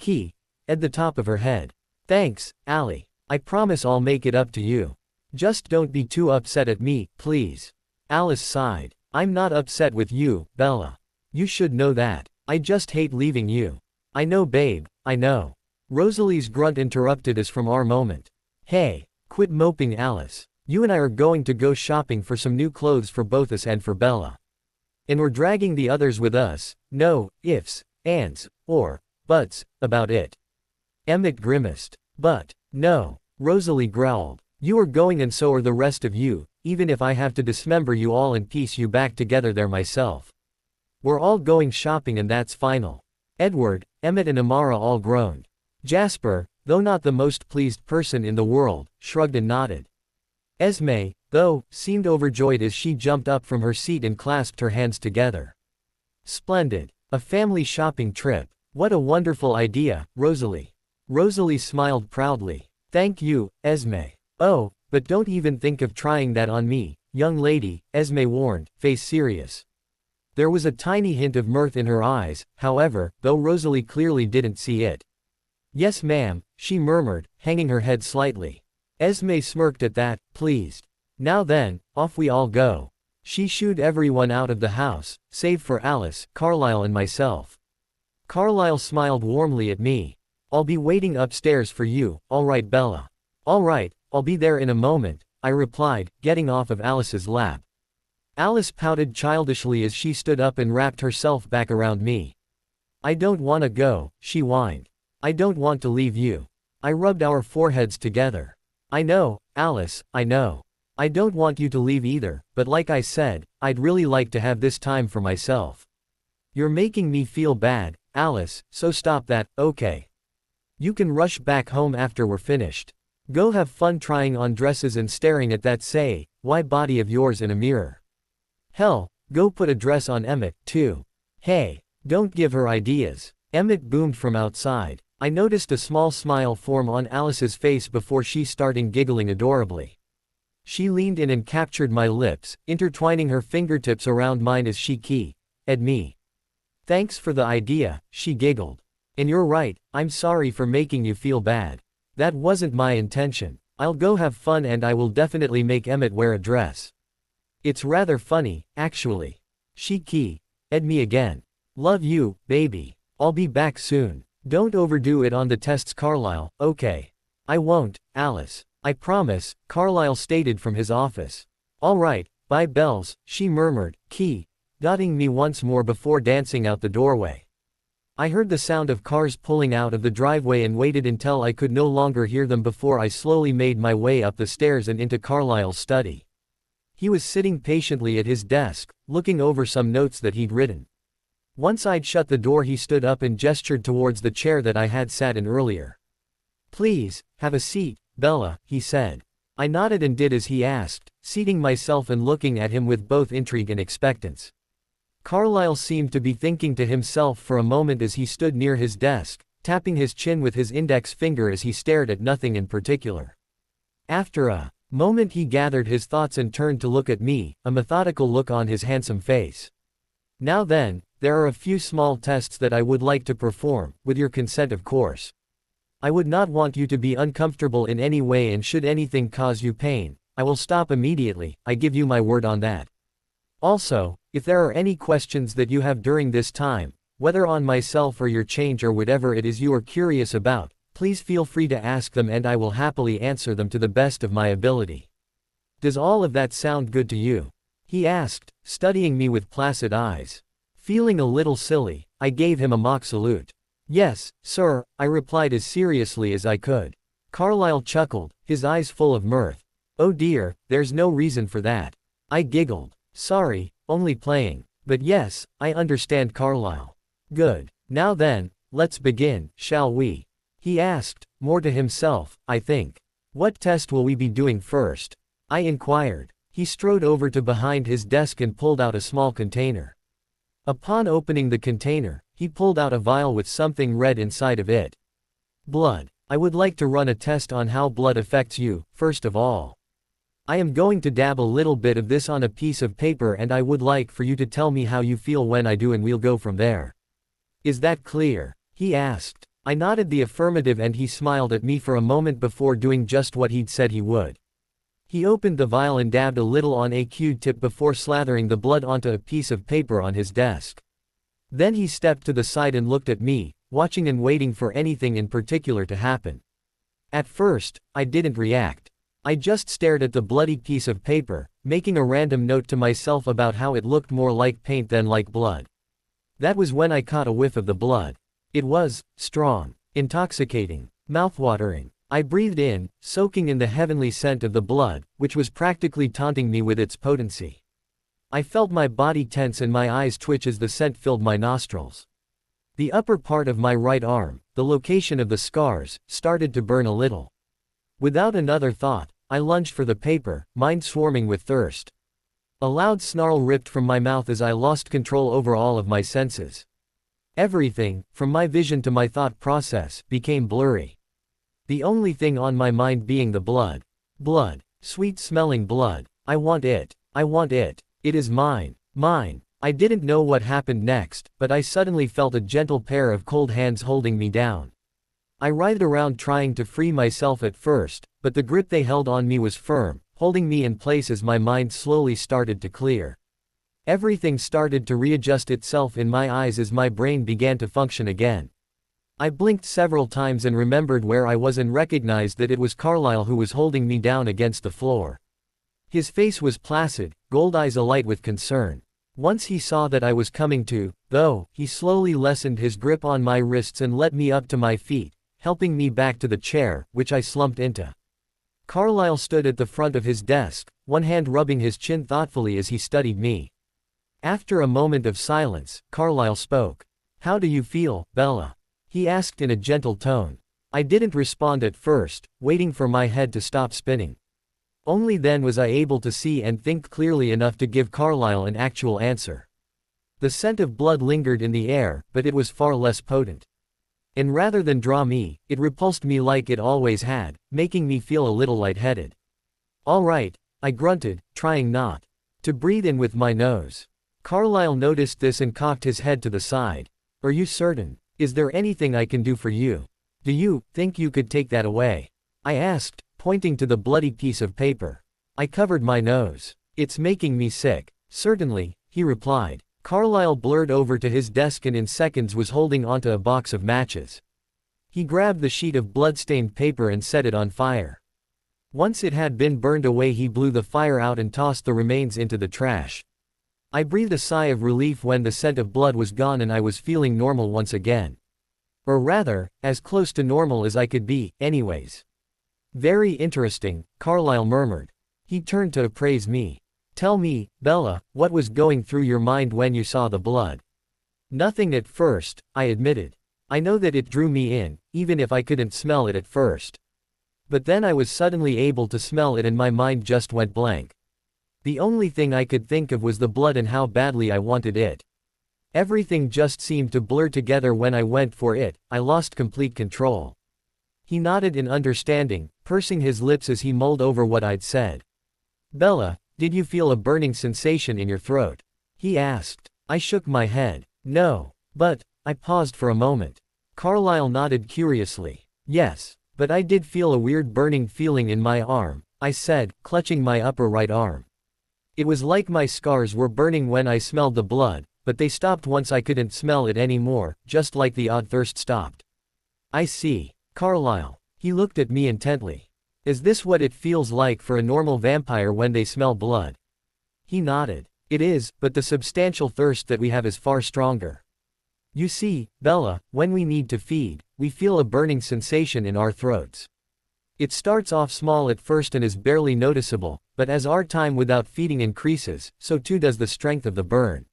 the top of her head. Thanks, Allie. I promise I'll make it up to you. Just don't be too upset at me, please. Alice sighed. I'm not upset with you, Bella. You should know that. I just hate leaving you. I know, babe, I know. Rosalie's grunt interrupted us from our moment. Hey, quit moping, Alice. You and I are going to go shopping for some new clothes for both us and for Bella. And we're dragging the others with us, no ifs, ands, or buts, about it. Emmett grimaced. But, no, Rosalie growled. You are going and so are the rest of you, even if I have to dismember you all and piece you back together there myself. We're all going shopping and that's final. Edward, Emmett and Amara all groaned. Jasper, though not the most pleased person in the world, shrugged and nodded. Esme, though, seemed overjoyed as she jumped up from her seat and clasped her hands together. Splendid. A family shopping trip. What a wonderful idea, Rosalie. Rosalie smiled proudly. Thank you, Esme. Oh, but don't even think of trying that on me, young lady, Esme warned, face serious. There was a tiny hint of mirth in her eyes, however, though Rosalie clearly didn't see it. Yes ma'am, she murmured, hanging her head slightly. Esme smirked at that, pleased. Now then, off we all go. She shooed everyone out of the house, save for Alice, Carlyle and myself. Carlyle smiled warmly at me. I'll be waiting upstairs for you, all right Bella. All right, I'll be there in a moment, I replied, getting off of Alice's lap. Alice pouted childishly as she stood up and wrapped herself back around me. I don't want to go, she whined. I don't want to leave you. I rubbed our foreheads together. I know, Alice, I know. I don't want you to leave either, but like I said, I'd really like to have this time for myself. You're making me feel bad, Alice, so stop that, okay? You can rush back home after we're finished. Go have fun trying on dresses and staring at that why body of yours in a mirror. Hell, go put a dress on Emmett, too. Hey, don't give her ideas. Emmett boomed from outside. I noticed a small smile form on Alice's face before she started giggling adorably. She leaned in and captured my lips, intertwining her fingertips around mine as she at me. Thanks for the idea, she giggled. And you're right, I'm sorry for making you feel bad. That wasn't my intention. I'll go have fun and I will definitely make Emmett wear a dress. It's rather funny, actually. She at me again. Love you, baby. I'll be back soon. Don't overdo it on the tests, Carlyle, okay? I won't, Alice. I promise, Carlyle stated from his office. All right, By bells, she murmured, key, dotting me once more before dancing out the doorway. I heard the sound of cars pulling out of the driveway and waited until I could no longer hear them before I slowly made my way up the stairs and into Carlyle's study. He was sitting patiently at his desk, looking over some notes that he'd written. Once I'd shut the door, he stood up and gestured towards the chair that I had sat in earlier. "Please, have a seat, Bella," he said. I nodded and did as he asked, seating myself and looking at him with both intrigue and expectance. Carlyle seemed to be thinking to himself for a moment as he stood near his desk, tapping his chin with his index finger as he stared at nothing in particular. After a moment he gathered his thoughts and turned to look at me, a methodical look on his handsome face. "Now then, there are a few small tests that I would like to perform, with your consent of course. I would not want you to be uncomfortable in any way, and should anything cause you pain, I will stop immediately, I give you my word on that. Also, if there are any questions that you have during this time, whether on myself or your change or whatever it is you are curious about, please feel free to ask them and I will happily answer them to the best of my ability. Does all of that sound good to you?" he asked, studying me with placid eyes. Feeling a little silly, I gave him a mock salute. "Yes, sir," I replied as seriously as I could. Carlyle chuckled, his eyes full of mirth. "Oh dear, there's no reason for that." I giggled. "Sorry, only playing. But yes, I understand, Carlyle." "Good. Now then, let's begin, shall we?" he asked, more to himself, I think. "What test will we be doing first?" I inquired. He strode over to behind his desk and pulled out a small container. Upon opening the container, he pulled out a vial with something red inside of it. "Blood. I would like to run a test on how blood affects you, first of all. I am going to dab a little bit of this on a piece of paper and I would like for you to tell me how you feel when I do and we'll go from there. Is that clear?" he asked. I nodded the affirmative and he smiled at me for a moment before doing just what he'd said he would. He opened the vial and dabbed a little on a Q-tip before slathering the blood onto a piece of paper on his desk. Then he stepped to the side and looked at me, watching and waiting for anything in particular to happen. At first, I didn't react. I just stared at the bloody piece of paper, making a random note to myself about how it looked more like paint than like blood. That was when I caught a whiff of the blood. It was strong, intoxicating, mouthwatering. I breathed in, soaking in the heavenly scent of the blood, which was practically taunting me with its potency. I felt my body tense and my eyes twitch as the scent filled my nostrils. The upper part of my right arm, the location of the scars, started to burn a little. Without another thought, I lunged for the paper, mind swarming with thirst. A loud snarl ripped from my mouth as I lost control over all of my senses. Everything, from my vision to my thought process, became blurry. The only thing on my mind being the blood. Blood. Sweet-smelling blood. I want it. I want it. It is mine. Mine. I didn't know what happened next, but I suddenly felt a gentle pair of cold hands holding me down. I writhed around trying to free myself at first, but the grip they held on me was firm, holding me in place as my mind slowly started to clear. Everything started to readjust itself in my eyes as my brain began to function again. I blinked several times and remembered where I was and recognized that it was Carlyle who was holding me down against the floor. His face was placid, gold eyes alight with concern. Once he saw that I was coming to, though, he slowly lessened his grip on my wrists and let me up to my feet, helping me back to the chair, which I slumped into. Carlyle stood at the front of his desk, one hand rubbing his chin thoughtfully as he studied me. After a moment of silence, Carlyle spoke. "How do you feel, Bella?" he asked in a gentle tone. I didn't respond at first, waiting for my head to stop spinning. Only then was I able to see and think clearly enough to give Carlyle an actual answer. The scent of blood lingered in the air, but it was far less potent. And rather than draw me, it repulsed me like it always had, making me feel a little lightheaded. "All right," I grunted, trying not to breathe in with my nose. Carlyle noticed this and cocked his head to the side. "Are you certain? Is there anything I can do for you? Do you think you could take that away?" I asked, pointing to the bloody piece of paper. I covered my nose. "It's making me sick." "Certainly," he replied. Carlyle blurred over to his desk and in seconds was holding onto a box of matches. He grabbed the sheet of blood-stained paper and set it on fire. Once it had been burned away, he blew the fire out and tossed the remains into the trash. I breathed a sigh of relief when the scent of blood was gone and I was feeling normal once again. Or rather, as close to normal as I could be, anyways. Very interesting, Carlyle murmured. He turned to appraise me. Tell me, Bella, what was going through your mind when you saw the blood? Nothing at first, I admitted. I know that it drew me in, even if I couldn't smell it at first. But then I was suddenly able to smell it and my mind just went blank. The only thing I could think of was the blood and how badly I wanted it. Everything just seemed to blur together when I went for it. I lost complete control. He nodded in understanding, pursing his lips as he mulled over what I'd said. Bella, did you feel a burning sensation in your throat? He asked. I shook my head. No. But, I paused for a moment. Carlyle nodded curiously. Yes, but I did feel a weird burning feeling in my arm, I said, clutching my upper right arm. It was like my scars were burning when I smelled the blood, but they stopped once I couldn't smell it anymore, just like the odd thirst stopped. I see. Carlyle. He looked at me intently. Is this what it feels like for a normal vampire when they smell blood? He nodded. It is, but the substantial thirst that we have is far stronger. You see, Bella, when we need to feed, we feel a burning sensation in our throats. It starts off small at first and is barely noticeable, but as our time without feeding increases, so too does the strength of the burn.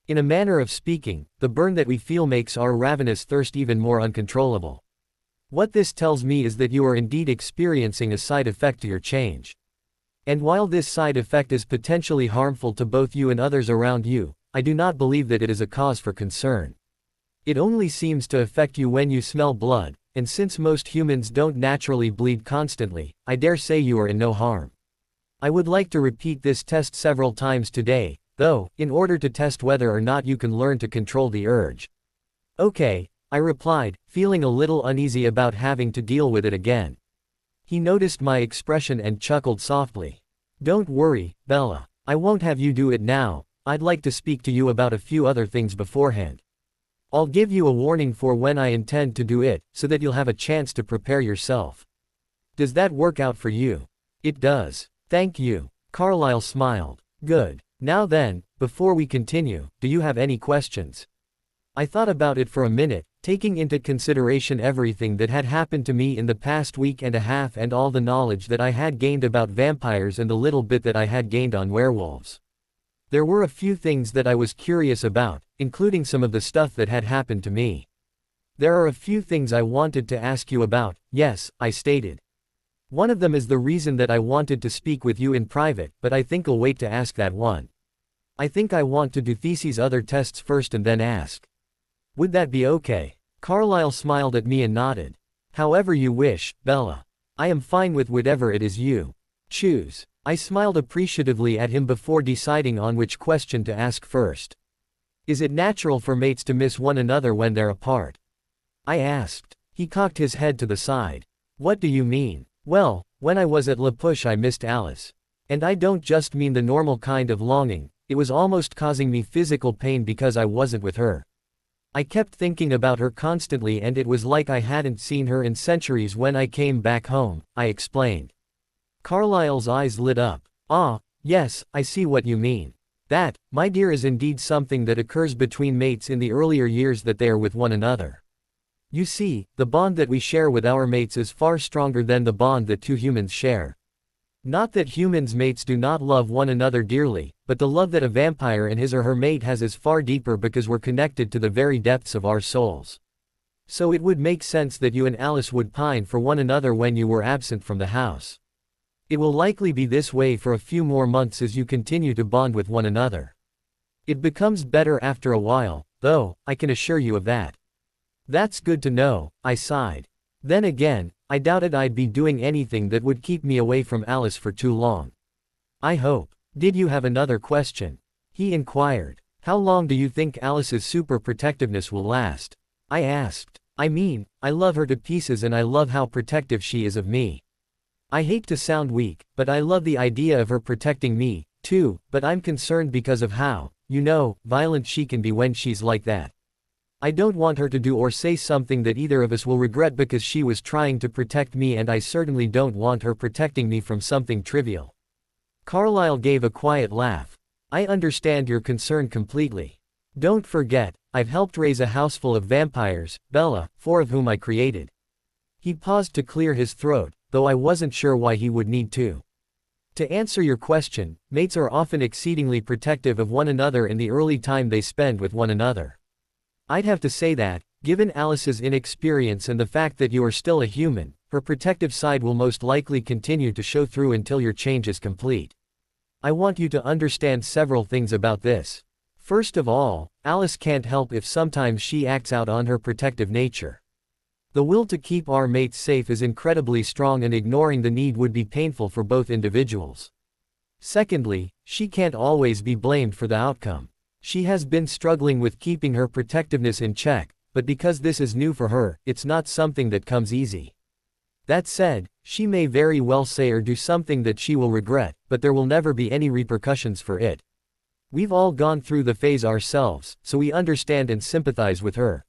In a manner of speaking, the burn that we feel makes our ravenous thirst even more uncontrollable. What this tells me is that you are indeed experiencing a side effect to your change. And while this side effect is potentially harmful to both you and others around you, I do not believe that it is a cause for concern. It only seems to affect you when you smell blood, and since most humans don't naturally bleed constantly, I dare say you are in no harm. I would like to repeat this test several times today, though, in order to test whether or not you can learn to control the urge. Okay, I replied, feeling a little uneasy about having to deal with it again. He noticed my expression and chuckled softly. Don't worry, Bella. I won't have you do it now. I'd like to speak to you about a few other things beforehand. I'll give you a warning for when I intend to do it, so that you'll have a chance to prepare yourself. Does that work out for you? It does. Thank you. Carlyle smiled. Good. Now then, before we continue, do you have any questions? I thought about it for a minute, taking into consideration everything that had happened to me in the past week and a half and all the knowledge that I had gained about vampires and the little bit that I had gained on werewolves. There were a few things that I was curious about, including some of the stuff that had happened to me. There are a few things I wanted to ask you about, yes, I stated. One of them is the reason that I wanted to speak with you in private, but I think I'll wait to ask that one. I think I want to do These's other tests first and then ask. Would that be okay? Carlyle smiled at me and nodded. However you wish, Bella. I am fine with whatever it is you choose. I smiled appreciatively at him before deciding on which question to ask first. Is it natural for mates to miss one another when they're apart? I asked. He cocked his head to the side. What do you mean? Well, when I was at La Push I missed Alice. And I don't just mean the normal kind of longing, it was almost causing me physical pain because I wasn't with her. I kept thinking about her constantly and it was like I hadn't seen her in centuries when I came back home, I explained. Carlyle's eyes lit up. Ah, yes, I see what you mean. That, my dear, is indeed something that occurs between mates in the earlier years that they are with one another. You see, the bond that we share with our mates is far stronger than the bond that two humans share. Not that humans' mates do not love one another dearly, but the love that a vampire and his or her mate has is far deeper because we're connected to the very depths of our souls. So it would make sense that you and Alice would pine for one another when you were absent from the house. It will likely be this way for a few more months as you continue to bond with one another. It becomes better after a while, though, I can assure you of that. That's good to know, I sighed. Then again, I doubted I'd be doing anything that would keep me away from Alice for too long. I hope. Did you have another question? He inquired. How long do you think Alice's super protectiveness will last? I asked. I mean, I love her to pieces and I love how protective she is of me. I hate to sound weak, but I love the idea of her protecting me, too, but I'm concerned because of how, violent she can be when she's like that. I don't want her to do or say something that either of us will regret because she was trying to protect me, and I certainly don't want her protecting me from something trivial." Carlyle gave a quiet laugh. "I understand your concern completely. Don't forget, I've helped raise a house full of vampires, Bella, 4 of whom I created." He paused to clear his throat, though I wasn't sure why he would need to. "To answer your question, mates are often exceedingly protective of one another in the early time they spend with one another. I'd have to say that, given Alice's inexperience and the fact that you are still a human, her protective side will most likely continue to show through until your change is complete. I want you to understand several things about this. First of all, Alice can't help if sometimes she acts out on her protective nature. The will to keep our mates safe is incredibly strong, and ignoring the need would be painful for both individuals. Secondly, she can't always be blamed for the outcome. She has been struggling with keeping her protectiveness in check, but because this is new for her, it's not something that comes easy. That said, she may very well say or do something that she will regret, but there will never be any repercussions for it. We've all gone through the phase ourselves, so we understand and sympathize with her."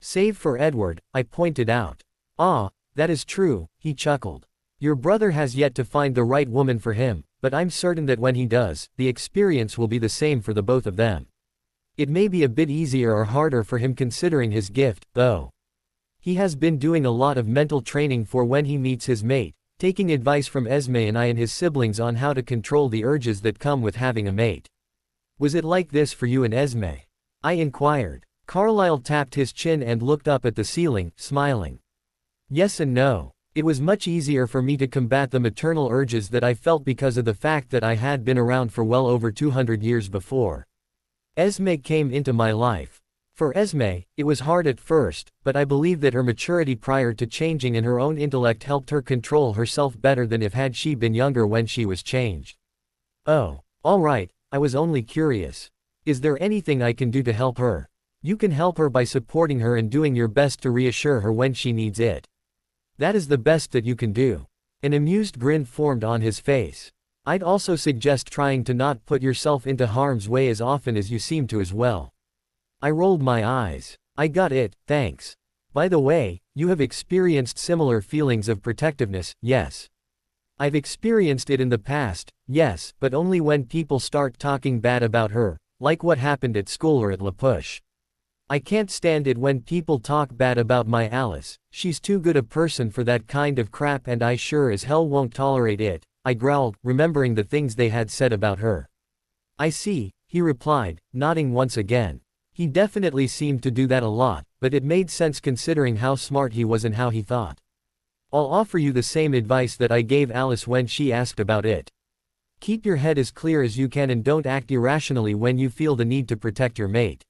"Save for Edward," I pointed out. "Ah, that is true," he chuckled. "Your brother has yet to find the right woman for him, but I'm certain that when he does, the experience will be the same for the both of them. It may be a bit easier or harder for him considering his gift, though. He has been doing a lot of mental training for when he meets his mate, taking advice from Esme and I and his siblings on how to control the urges that come with having a mate." "Was it like this for you and Esme?" I inquired. Carlyle tapped his chin and looked up at the ceiling, smiling. "Yes and no. It was much easier for me to combat the maternal urges that I felt because of the fact that I had been around for well over 200 years before Esme came into my life. For Esme, it was hard at first, but I believe that her maturity prior to changing and her own intellect helped her control herself better than if had she been younger when she was changed." "Oh, all right, I was only curious. Is there anything I can do to help her?" "You can help her by supporting her and doing your best to reassure her when she needs it. That is the best that you can do." An amused grin formed on his face. "I'd also suggest trying to not put yourself into harm's way as often as you seem to as well." I rolled my eyes. "I got it, thanks. By the way, you have experienced similar feelings of protectiveness, yes?" "I've experienced it in the past, yes, but only when people start talking bad about her, like what happened at school or at La Push. I can't stand it when people talk bad about my Alice. She's too good a person for that kind of crap, and I sure as hell won't tolerate it," I growled, remembering the things they had said about her. "I see," he replied, nodding once again. He definitely seemed to do that a lot, but it made sense considering how smart he was and how he thought. "I'll offer you the same advice that I gave Alice when she asked about it. Keep your head as clear as you can and don't act irrationally when you feel the need to protect your mate.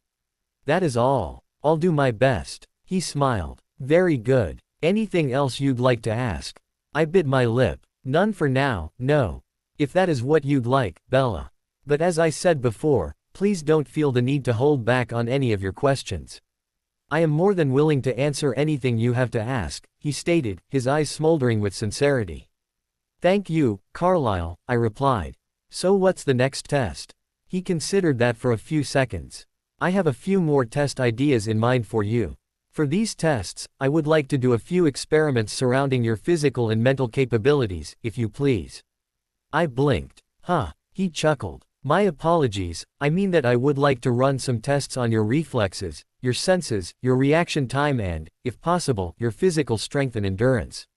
That is all. I'll do my best." He smiled. "Very good. Anything else you'd like to ask?" I bit my lip. "None for now, no. If that is what you'd like, Bella. But as I said before, please don't feel the need to hold back on any of your questions. I am more than willing to answer anything you have to ask," he stated, his eyes smoldering with sincerity. "Thank you, Carlyle," I replied. "So what's the next test?" He considered that for a few seconds. "I have a few more test ideas in mind for you. For these tests, I would like to do a few experiments surrounding your physical and mental capabilities, if you please." I blinked. "Huh," he chuckled. "My apologies, I mean that I would like to run some tests on your reflexes, your senses, your reaction time and, if possible, your physical strength and endurance.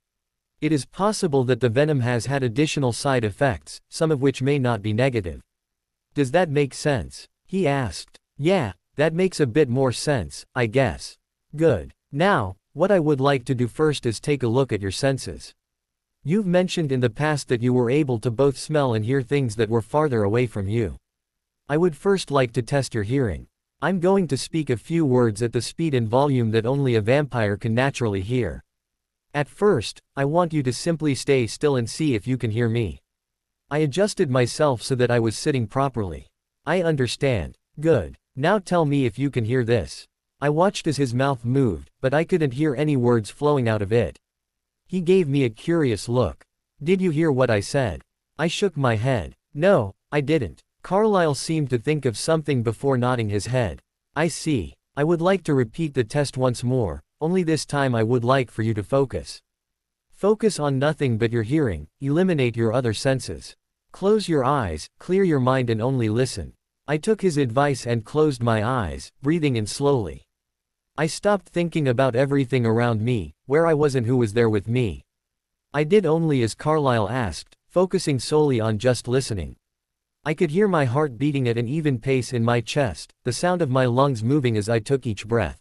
It is possible that the venom has had additional side effects, some of which may not be negative." "Does that make sense?" he asked. "Yeah, that makes a bit more sense, I guess." "Good. Now, what I would like to do first is take a look at your senses. You've mentioned in the past that you were able to both smell and hear things that were farther away from you. I would first like to test your hearing. I'm going to speak a few words at the speed and volume that only a vampire can naturally hear. At first, I want you to simply stay still and see if you can hear me." I adjusted myself so that I was sitting properly. "I understand. Good. Now tell me if you can hear this." I watched as his mouth moved, but I couldn't hear any words flowing out of it. He gave me a curious look. "Did you hear what I said?" I shook my head. "No, I didn't." Carlyle seemed to think of something before nodding his head. "I see. I would like to repeat the test once more, only this time I would like for you to focus. Focus on nothing but your hearing, eliminate your other senses. Close your eyes, clear your mind and only listen. I took his advice and closed my eyes, breathing in slowly. I stopped thinking about everything around me, where I was and who was there with me. I did only as Carlyle asked, focusing solely on just listening. I could hear my heart beating at an even pace in my chest, the sound of my lungs moving as I took each breath.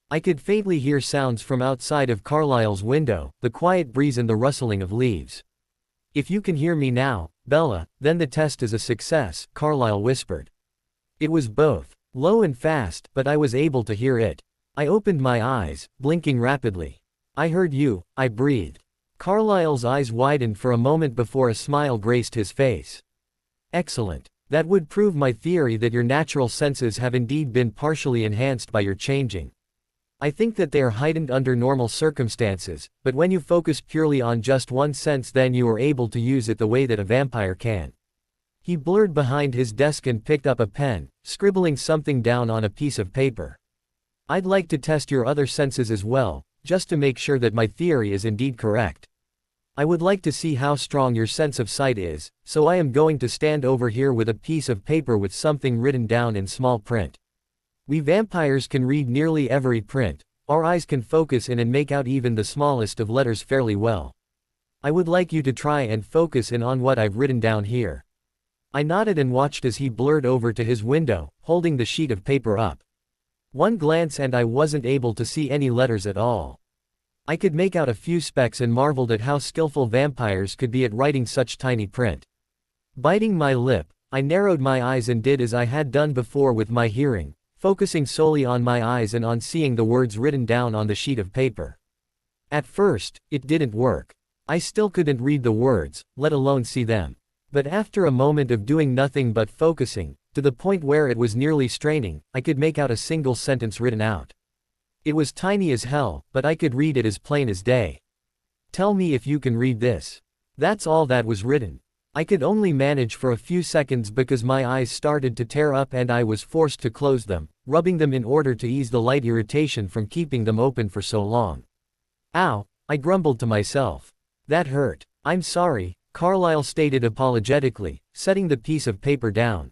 I could faintly hear sounds from outside of Carlyle's window, the quiet breeze and the rustling of leaves. "If you can hear me now, Bella, then the test is a success," Carlyle whispered. It was both low and fast, but I was able to hear it. I opened my eyes, blinking rapidly. "I heard you," I breathed. Carlyle's eyes widened for a moment before a smile graced his face. "Excellent. That would prove my theory that your natural senses have indeed been partially enhanced by your changing. I think that they are heightened under normal circumstances, but when you focus purely on just one sense then you are able to use it the way that a vampire can." He blurred behind his desk and picked up a pen, scribbling something down on a piece of paper. "I'd like to test your other senses as well, just to make sure that my theory is indeed correct. I would like to see how strong your sense of sight is, so I am going to stand over here with a piece of paper with something written down in small print. We vampires can read nearly every print, our eyes can focus in and make out even the smallest of letters fairly well. I would like you to try and focus in on what I've written down here." I nodded and watched as he blurred over to his window, holding the sheet of paper up. One glance and I wasn't able to see any letters at all. I could make out a few specks and marveled at how skillful vampires could be at writing such tiny print. Biting my lip, I narrowed my eyes and did as I had done before with my hearing, focusing solely on my eyes and on seeing the words written down on the sheet of paper. At first, it didn't work. I still couldn't read the words, let alone see them. But after a moment of doing nothing but focusing, to the point where it was nearly straining, I could make out a single sentence written out. It was tiny as hell, but I could read it as plain as day. "Tell me if you can read this." That's all that was written. I could only manage for a few seconds because my eyes started to tear up and I was forced to close them, rubbing them in order to ease the light irritation from keeping them open for so long. "Ow," I grumbled to myself. "That hurt." "I'm sorry," Carlyle stated apologetically, setting the piece of paper down.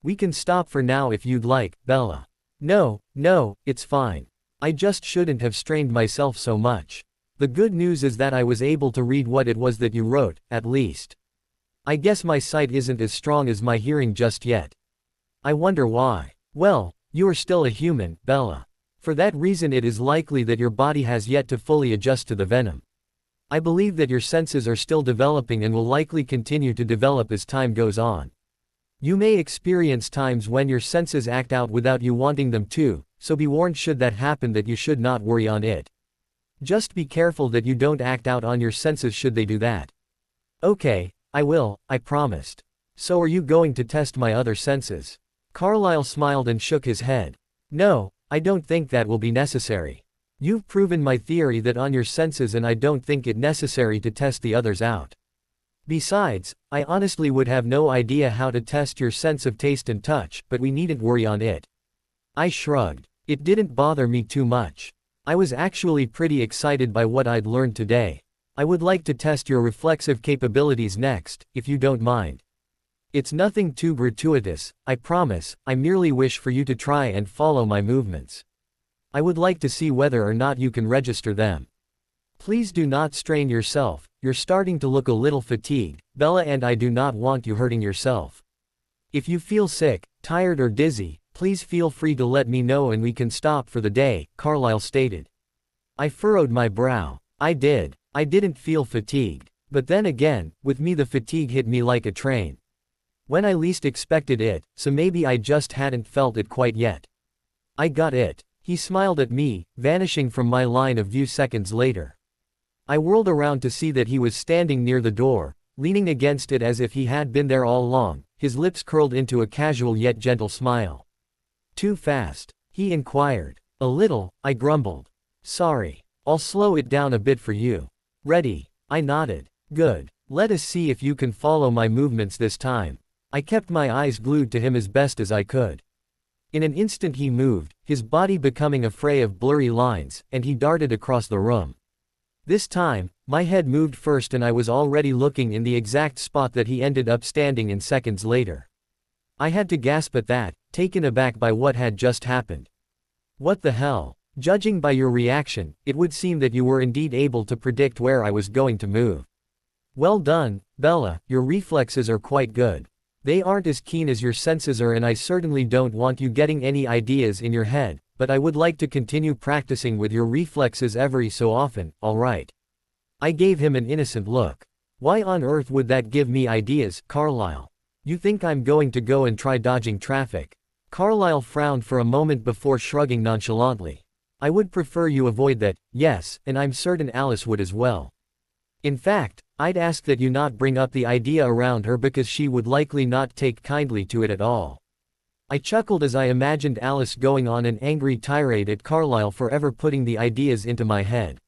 "We can stop for now if you'd like, Bella." No, it's fine. I just shouldn't have strained myself so much. The good news is that I was able to read what it was that you wrote, at least. I guess my sight isn't as strong as my hearing just yet. I wonder why. Well, you are still a human, Bella. For that reason it is likely that your body has yet to fully adjust to the venom. I believe that your senses are still developing and will likely continue to develop as time goes on. You may experience times when your senses act out without you wanting them to, so be warned should that happen that you should not worry on it. Just be careful that you don't act out on your senses should they do that. Okay, I will, I promised. So are you going to test my other senses? Carlyle smiled and shook his head. No, I don't think that will be necessary. You've proven my theory that on your senses and I don't think it necessary to test the others out. Besides, I honestly would have no idea how to test your sense of taste and touch, but we needn't worry on it. I shrugged. It didn't bother me too much. I was actually pretty excited by what I'd learned today. I would like to test your reflexive capabilities next, if you don't mind. It's nothing too gratuitous, I promise, I merely wish for you to try and follow my movements. I would like to see whether or not you can register them. Please do not strain yourself, you're starting to look a little fatigued, Bella, and I do not want you hurting yourself. If you feel sick, tired or dizzy, please feel free to let me know and we can stop for the day, Carlyle stated. I furrowed my brow. I didn't feel fatigued. But then again, with me the fatigue hit me like a train. When I least expected it, so maybe I just hadn't felt it quite yet. I got it. He smiled at me, vanishing from my line of view seconds later. I whirled around to see that he was standing near the door, leaning against it as if he had been there all along, his lips curled into a casual yet gentle smile. Too fast? He inquired. A little, I grumbled. Sorry. I'll slow it down a bit for you. Ready? I nodded. Good. Let us see if you can follow my movements this time. I kept my eyes glued to him as best as I could. In an instant he moved, his body becoming a fray of blurry lines, and he darted across the room. This time, my head moved first and I was already looking in the exact spot that he ended up standing in seconds later. I had to gasp at that, taken aback by what had just happened. What the hell? Judging by your reaction, it would seem that you were indeed able to predict where I was going to move. Well done, Bella, your reflexes are quite good. They aren't as keen as your senses are, and I certainly don't want you getting any ideas in your head, but I would like to continue practicing with your reflexes every so often, alright? I gave him an innocent look. Why on earth would that give me ideas, Carlyle? You think I'm going to go and try dodging traffic? Carlyle frowned for a moment before shrugging nonchalantly. I would prefer you avoid that, yes, and I'm certain Alice would as well. In fact, I'd ask that you not bring up the idea around her because she would likely not take kindly to it at all. I chuckled as I imagined Alice going on an angry tirade at Carlyle for ever putting the ideas into my head.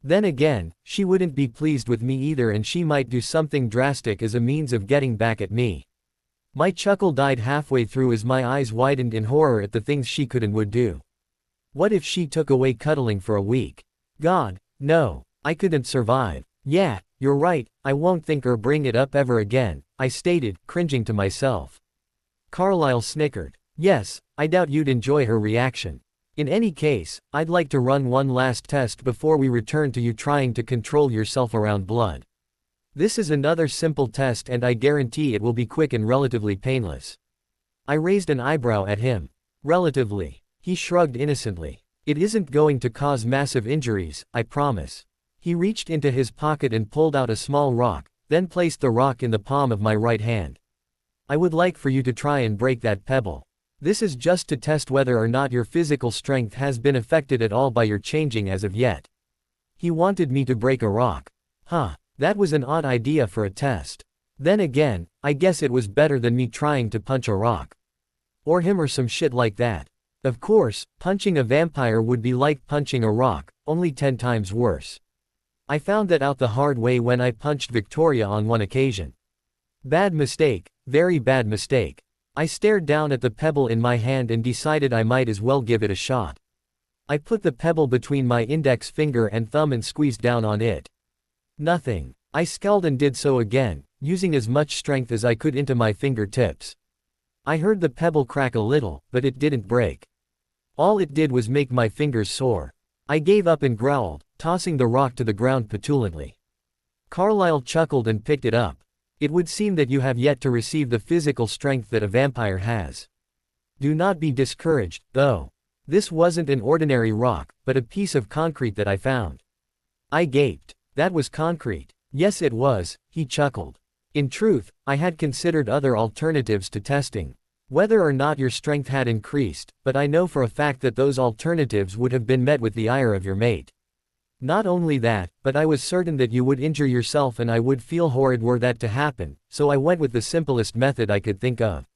Then again, she wouldn't be pleased with me either, and she might do something drastic as a means of getting back at me. My chuckle died halfway through as my eyes widened in horror at the things she could and would do. What if she took away cuddling for a week? God, no, I couldn't survive. Yeah, you're right, I won't think or bring it up ever again, I stated, cringing to myself. Carlyle snickered. Yes, I doubt you'd enjoy her reaction. In any case, I'd like to run one last test before we return to you trying to control yourself around blood. This is another simple test and I guarantee it will be quick and relatively painless. I raised an eyebrow at him. Relatively. He shrugged innocently. It isn't going to cause massive injuries, I promise. He reached into his pocket and pulled out a small rock, then placed the rock in the palm of my right hand. I would like for you to try and break that pebble. This is just to test whether or not your physical strength has been affected at all by your changing as of yet. He wanted me to break a rock. That was an odd idea for a test. Then again, I guess it was better than me trying to punch a rock. Or him or some shit like that. Of course, punching a vampire would be like punching a rock, only 10 times worse. I found that out the hard way when I punched Victoria on one occasion. Bad mistake, very bad mistake. I stared down at the pebble in my hand and decided I might as well give it a shot. I put the pebble between my index finger and thumb and squeezed down on it. Nothing. I scowled and did so again, using as much strength as I could into my fingertips. I heard the pebble crack a little, but it didn't break. All it did was make my fingers sore. I gave up and growled, tossing the rock to the ground petulantly. Carlyle chuckled and picked it up. It would seem that you have yet to receive the physical strength that a vampire has. Do not be discouraged, though. This wasn't an ordinary rock, but a piece of concrete that I found. I gaped. That was concrete. Yes it was, he chuckled. In truth, I had considered other alternatives to testing whether or not your strength had increased, but I know for a fact that those alternatives would have been met with the ire of your mate. Not only that, but I was certain that you would injure yourself and I would feel horrid were that to happen, so I went with the simplest method I could think of.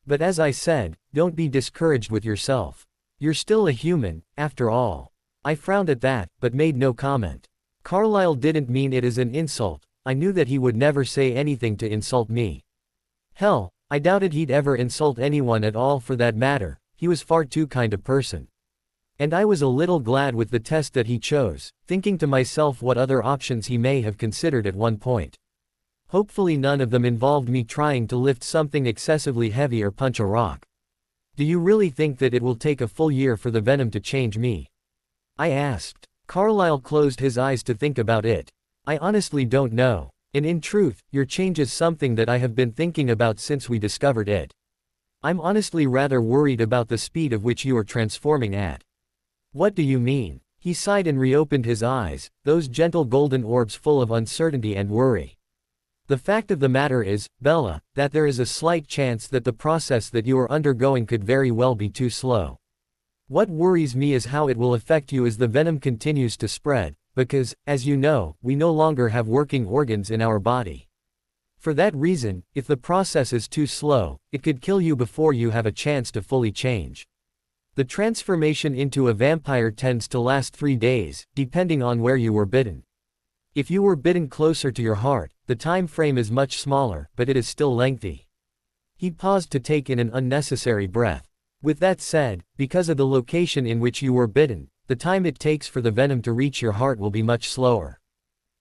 But as I said, don't be discouraged with yourself. You're still a human, after all. I frowned at that, but made no comment. Carlyle didn't mean it as an insult. I knew that he would never say anything to insult me. Hell, I doubted he'd ever insult anyone at all for that matter, he was far too kind a person. And I was a little glad with the test that he chose, thinking to myself what other options he may have considered at one point. Hopefully none of them involved me trying to lift something excessively heavy or punch a rock. Do you really think that it will take a full year for the venom to change me? I asked. Carlyle closed his eyes to think about it. I honestly don't know. And in truth, your change is something that I have been thinking about since we discovered it. I'm honestly rather worried about the speed of which you are transforming at. What do you mean? He sighed and reopened his eyes, those gentle golden orbs full of uncertainty and worry. The fact of the matter is, Bella, that there is a slight chance that the process that you are undergoing could very well be too slow. What worries me is how it will affect you as the venom continues to spread, because, as you know, we no longer have working organs in our body. For that reason, if the process is too slow, it could kill you before you have a chance to fully change. The transformation into a vampire tends to last 3 days, depending on where you were bitten. If you were bitten closer to your heart, the time frame is much smaller, but it is still lengthy. He paused to take in an unnecessary breath. With that said, because of the location in which you were bitten, the time it takes for the venom to reach your heart will be much slower.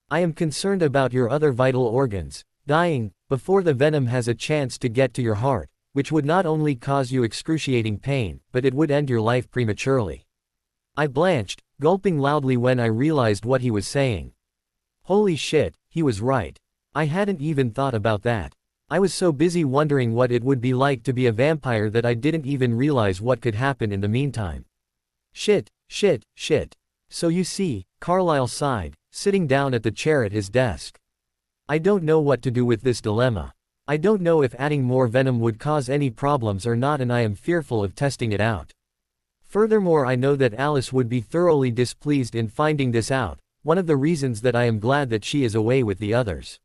I am concerned about your other vital organs dying before the venom has a chance to get to your heart, which would not only cause you excruciating pain, but it would end your life prematurely. I blanched, gulping loudly when I realized what he was saying. Holy shit, he was right. I hadn't even thought about that. I was so busy wondering what it would be like to be a vampire that I didn't even realize what could happen in the meantime. Shit. So you see, Carlyle sighed, sitting down at the chair at his desk. I don't know what to do with this dilemma. I don't know if adding more venom would cause any problems or not, and I am fearful of testing it out. Furthermore, I know that Alice would be thoroughly displeased in finding this out, one of the reasons that I am glad that she is away with the others.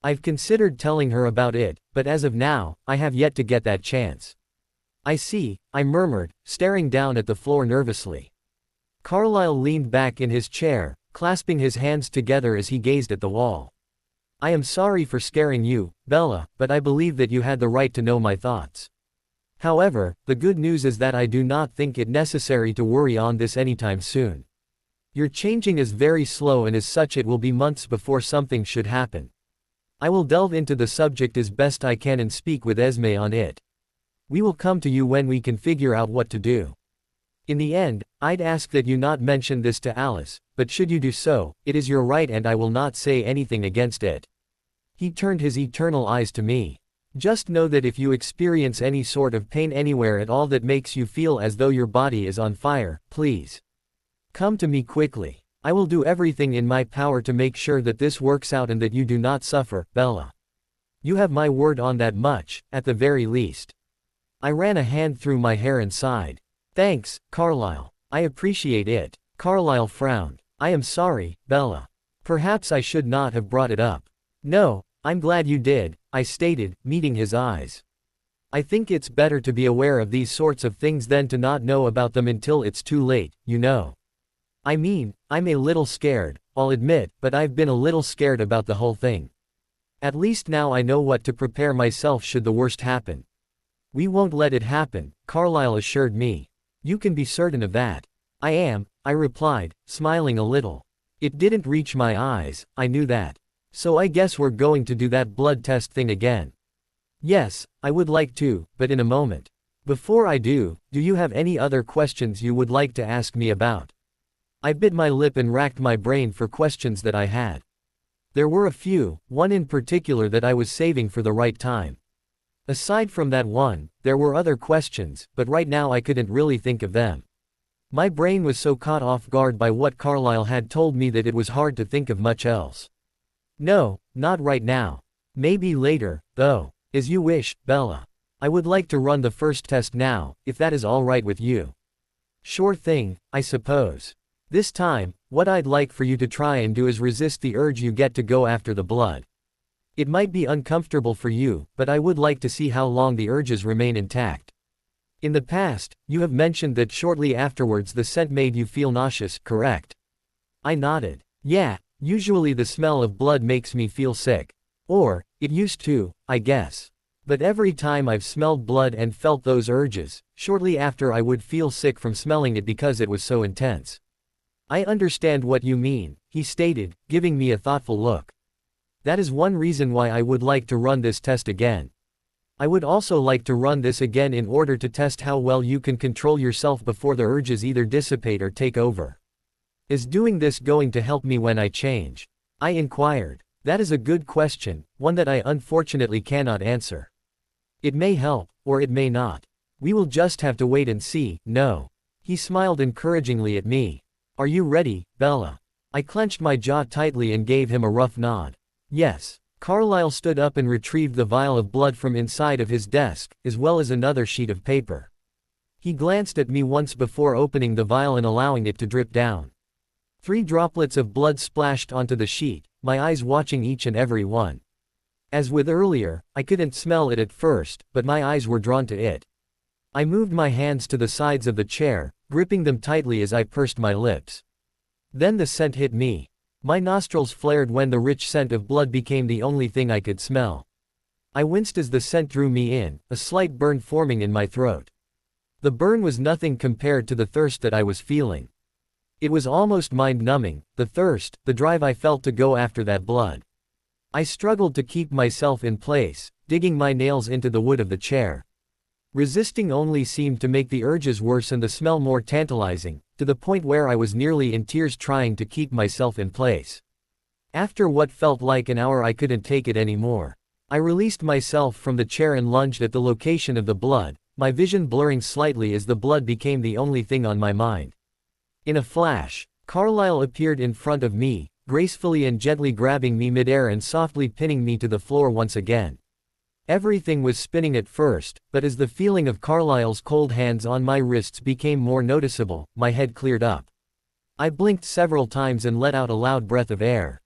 I've considered telling her about it, but as of now, I have yet to get that chance. I see, I murmured, staring down at the floor nervously. Carlyle leaned back in his chair, clasping his hands together as he gazed at the wall. I am sorry for scaring you, Bella, but I believe that you had the right to know my thoughts. However, the good news is that I do not think it necessary to worry on this anytime soon. Your changing is very slow, and as such it will be months before something should happen. I will delve into the subject as best I can and speak with Esme on it. We will come to you when we can figure out what to do. In the end, I'd ask that you not mention this to Alice, but should you do so, it is your right and I will not say anything against it. He turned his eternal eyes to me. Just know that if you experience any sort of pain anywhere at all that makes you feel as though your body is on fire, please come to me quickly. I will do everything in my power to make sure that this works out and that you do not suffer, Bella. You have my word on that much, at the very least. I ran a hand through my hair and sighed. Thanks, Carlyle. I appreciate it. Carlyle frowned. I am sorry, Bella. Perhaps I should not have brought it up. No, I'm glad you did, I stated, meeting his eyes. I think it's better to be aware of these sorts of things than to not know about them until it's too late, you know. I mean, I'm a little scared, I'll admit, but I've been a little scared about the whole thing. At least now I know what to prepare myself should the worst happen. We won't let it happen, Carlyle assured me. You can be certain of that. I am, I replied, smiling a little. It didn't reach my eyes, I knew that. So I guess we're going to do that blood test thing again. Yes, I would like to, but in a moment. Before I do you have any other questions you would like to ask me about? I bit my lip and racked my brain for questions that I had. There were a few, one in particular that I was saving for the right time. Aside from that one, there were other questions, but right now I couldn't really think of them. My brain was so caught off guard by what Carlyle had told me that it was hard to think of much else. No, not right now. Maybe later, though. As you wish, Bella. I would like to run the first test now, if that is all right with you. Sure thing, I suppose. This time, what I'd like for you to try and do is resist the urge you get to go after the blood. It might be uncomfortable for you, but I would like to see how long the urges remain intact. In the past, you have mentioned that shortly afterwards the scent made you feel nauseous, correct? I nodded. Yeah, usually the smell of blood makes me feel sick. Or, it used to, I guess. But every time I've smelled blood and felt those urges, shortly after I would feel sick from smelling it because it was so intense. I understand what you mean, he stated, giving me a thoughtful look. That is one reason why I would like to run this test again. I would also like to run this again in order to test how well you can control yourself before the urges either dissipate or take over. Is doing this going to help me when I change? I inquired. That is a good question, one that I unfortunately cannot answer. It may help, or it may not. We will just have to wait and see. No. He smiled encouragingly at me. Are you ready, Bella? I clenched my jaw tightly and gave him a rough nod. Yes. Carlyle stood up and retrieved the vial of blood from inside of his desk, as well as another sheet of paper. He glanced at me once before opening the vial and allowing it to drip down. 3 droplets of blood splashed onto the sheet, my eyes watching each and every one. As with earlier, I couldn't smell it at first, but my eyes were drawn to it. I moved my hands to the sides of the chair, gripping them tightly as I pursed my lips. Then the scent hit me. My nostrils flared when the rich scent of blood became the only thing I could smell. I winced as the scent drew me in, a slight burn forming in my throat. The burn was nothing compared to the thirst that I was feeling. It was almost mind-numbing, the thirst, the drive I felt to go after that blood. I struggled to keep myself in place, digging my nails into the wood of the chair. Resisting only seemed to make the urges worse and the smell more tantalizing, to the point where I was nearly in tears trying to keep myself in place. After what felt like an hour I couldn't take it anymore. I released myself from the chair and lunged at the location of the blood, my vision blurring slightly as the blood became the only thing on my mind. In a flash, Carlyle appeared in front of me, gracefully and gently grabbing me midair and softly pinning me to the floor once again. Everything was spinning at first, but as the feeling of Carlyle's cold hands on my wrists became more noticeable, my head cleared up. I blinked several times and let out a loud breath of air.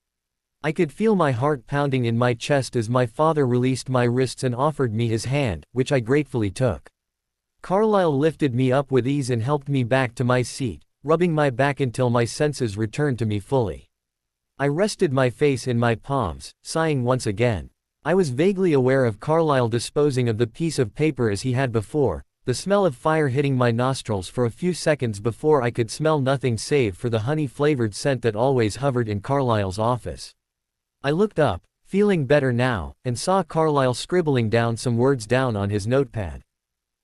I could feel my heart pounding in my chest as my father released my wrists and offered me his hand, which I gratefully took. Carlyle lifted me up with ease and helped me back to my seat, rubbing my back until my senses returned to me fully. I rested my face in my palms, sighing once again. I was vaguely aware of Carlyle disposing of the piece of paper as he had before, the smell of fire hitting my nostrils for a few seconds before I could smell nothing save for the honey-flavored scent that always hovered in Carlyle's office. I looked up, feeling better now, and saw Carlyle scribbling down some words down on his notepad.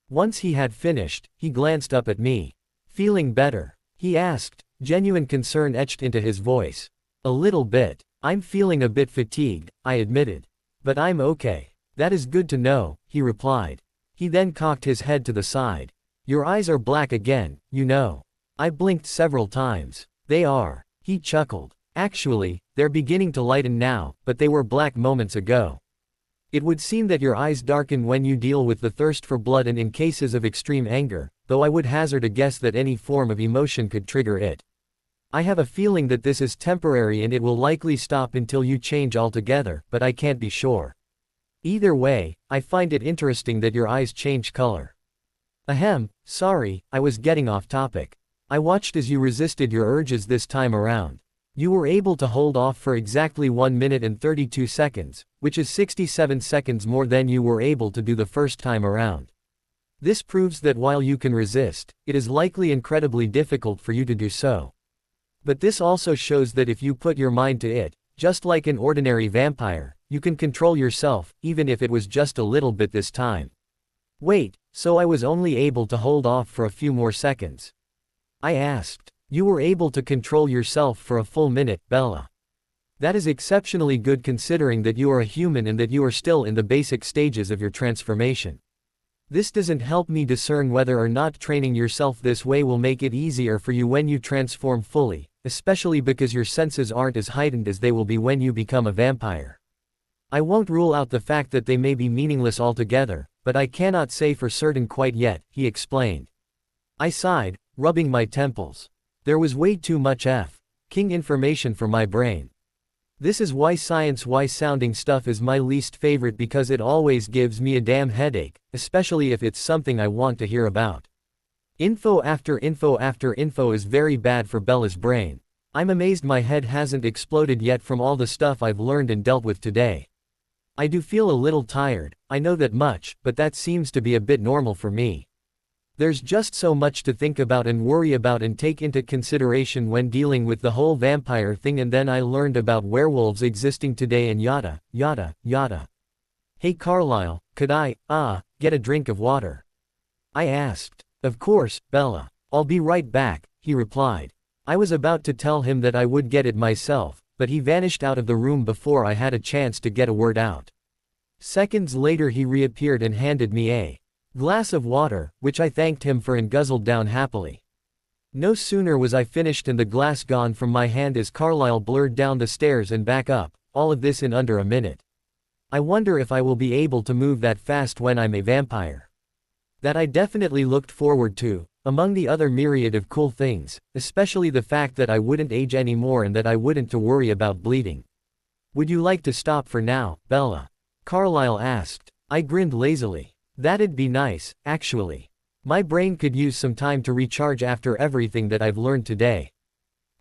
Once he had finished, he glanced up at me. "Feeling better?" he asked, genuine concern etched into his voice. "A little bit. I'm feeling a bit fatigued," I admitted. "But I'm okay." "That is good to know," he replied. He then cocked his head to the side. "Your eyes are black again, you know." I blinked several times. "They are." He chuckled. "Actually, they're beginning to lighten now, but they were black moments ago. It would seem that your eyes darken when you deal with the thirst for blood and in cases of extreme anger, though I would hazard a guess that any form of emotion could trigger it. I have a feeling that this is temporary and it will likely stop until you change altogether, but I can't be sure. Either way, I find it interesting that your eyes change color." Ahem, sorry, I was getting off topic. "I watched as you resisted your urges this time around. You were able to hold off for exactly 1 minute and 32 seconds, which is 67 seconds more than you were able to do the first time around. This proves that while you can resist, it is likely incredibly difficult for you to do so. But this also shows that if you put your mind to it, just like an ordinary vampire, you can control yourself, even if it was just a little bit this time." "Wait, so I was only able to hold off for a few more seconds?" I asked. "You were able to control yourself for a full minute, Bella. That is exceptionally good considering that you are a human and that you are still in the basic stages of your transformation. This doesn't help me discern whether or not training yourself this way will make it easier for you when you transform fully, especially because your senses aren't as heightened as they will be when you become a vampire. I won't rule out the fact that they may be meaningless altogether, but I cannot say for certain quite yet," he explained. I sighed, rubbing my temples. There was way too much King information for my brain. This is why science-sounding stuff is my least favorite, because it always gives me a damn headache, especially if it's something I want to hear about. Info after info after info is very bad for Bella's brain. I'm amazed my head hasn't exploded yet from all the stuff I've learned and dealt with today. I do feel a little tired, I know that much, but that seems to be a bit normal for me. There's just so much to think about and worry about and take into consideration when dealing with the whole vampire thing, and then I learned about werewolves existing today and yada, yada, yada. "Hey Carlyle, could I, get a drink of water?" I asked. "Of course, Bella. I'll be right back," he replied. I was about to tell him that I would get it myself, but he vanished out of the room before I had a chance to get a word out. Seconds later he reappeared and handed me a glass of water, which I thanked him for and guzzled down happily. No sooner was I finished and the glass gone from my hand as Carlyle blurred down the stairs and back up, all of this in under a minute. I wonder if I will be able to move that fast when I'm a vampire. That I definitely looked forward to, among the other myriad of cool things, especially the fact that I wouldn't age anymore and that I wouldn't to worry about bleeding. "Would you like to stop for now, Bella?" Carlyle asked. I grinned lazily. "That'd be nice, actually. My brain could use some time to recharge after everything that I've learned today."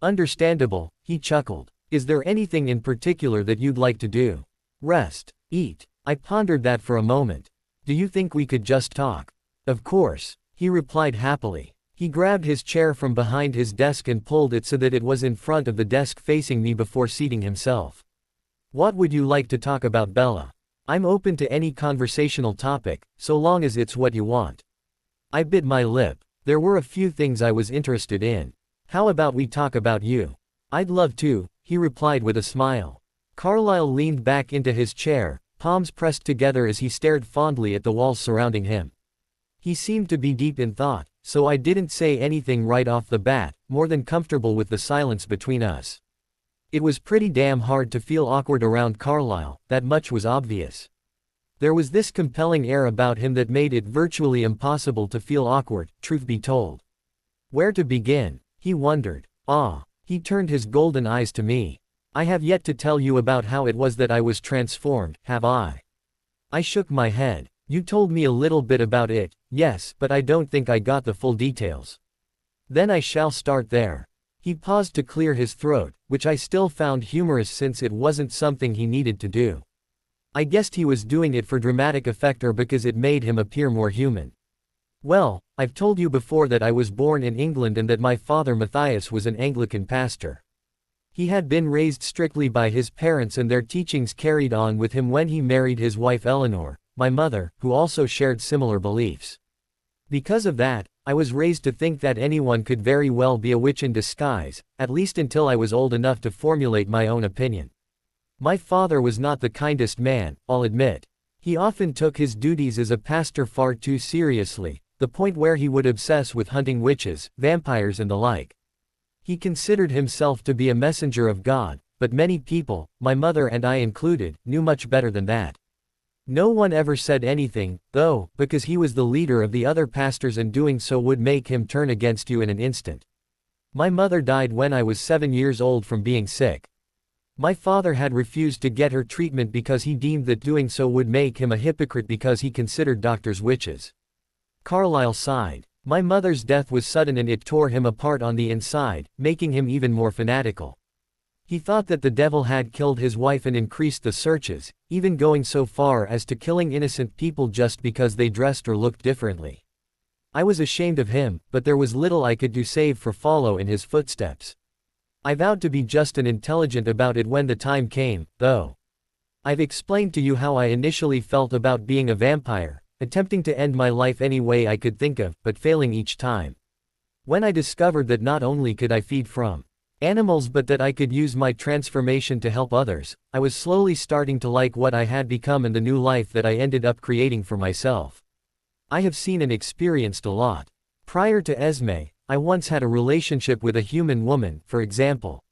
"Understandable," he chuckled. "Is there anything in particular that you'd like to do? Rest? Eat?" I pondered that for a moment. "Do you think we could just talk?" "Of course. he replied happily. He grabbed his chair from behind his desk and pulled it so that it was in front of the desk facing me before seating himself. What would you like to talk about, Bella? I'm open to any conversational topic, so long as it's what you want. I bit my lip. There were a few things I was interested in. How about we talk about you? I'd love to, he replied with a smile. Carlyle leaned back into his chair, palms pressed together as he stared fondly at the walls surrounding him. He seemed to be deep in thought, so I didn't say anything right off the bat, more than comfortable with the silence between us. It was pretty damn hard to feel awkward around Carlyle, that much was obvious. There was this compelling air about him that made it virtually impossible to feel awkward, truth be told. Where to begin? He wondered. He turned his golden eyes to me. I have yet to tell you about how it was that I was transformed, have I? I shook my head. You told me a little bit about it, yes, but I don't think I got the full details. Then I shall start there. He paused to clear his throat, which I still found humorous since it wasn't something he needed to do. I guessed he was doing it for dramatic effect or because it made him appear more human. Well, I've told you before that I was born in England and that my father Matthias was an Anglican pastor. He had been raised strictly by his parents and their teachings carried on with him when he married his wife Eleanor, my mother, who also shared similar beliefs. Because of that, I was raised to think that anyone could very well be a witch in disguise, at least until I was old enough to formulate my own opinion. My father was not the kindest man, I'll admit. He often took his duties as a pastor far too seriously, the point where he would obsess with hunting witches, vampires and the like. He considered himself to be a messenger of God, but many people, my mother and I included, knew much better than that. No one ever said anything, though, because he was the leader of the other pastors and doing so would make him turn against you in an instant. My mother died when I was 7 years old from being sick. My father had refused to get her treatment because he deemed that doing so would make him a hypocrite because he considered doctors witches. Carlyle sighed. My mother's death was sudden and it tore him apart on the inside, making him even more fanatical. He thought that the devil had killed his wife and increased the searches, even going so far as to killing innocent people just because they dressed or looked differently. I was ashamed of him, but there was little I could do save for follow in his footsteps. I vowed to be just and intelligent about it when the time came, though. I've explained to you how I initially felt about being a vampire, attempting to end my life any way I could think of, but failing each time. When I discovered that not only could I feed from animals but that I could use my transformation to help others, I was slowly starting to like what I had become and the new life that I ended up creating for myself. I have seen and experienced a lot. Prior to Esme, I once had a relationship with a human woman, for example.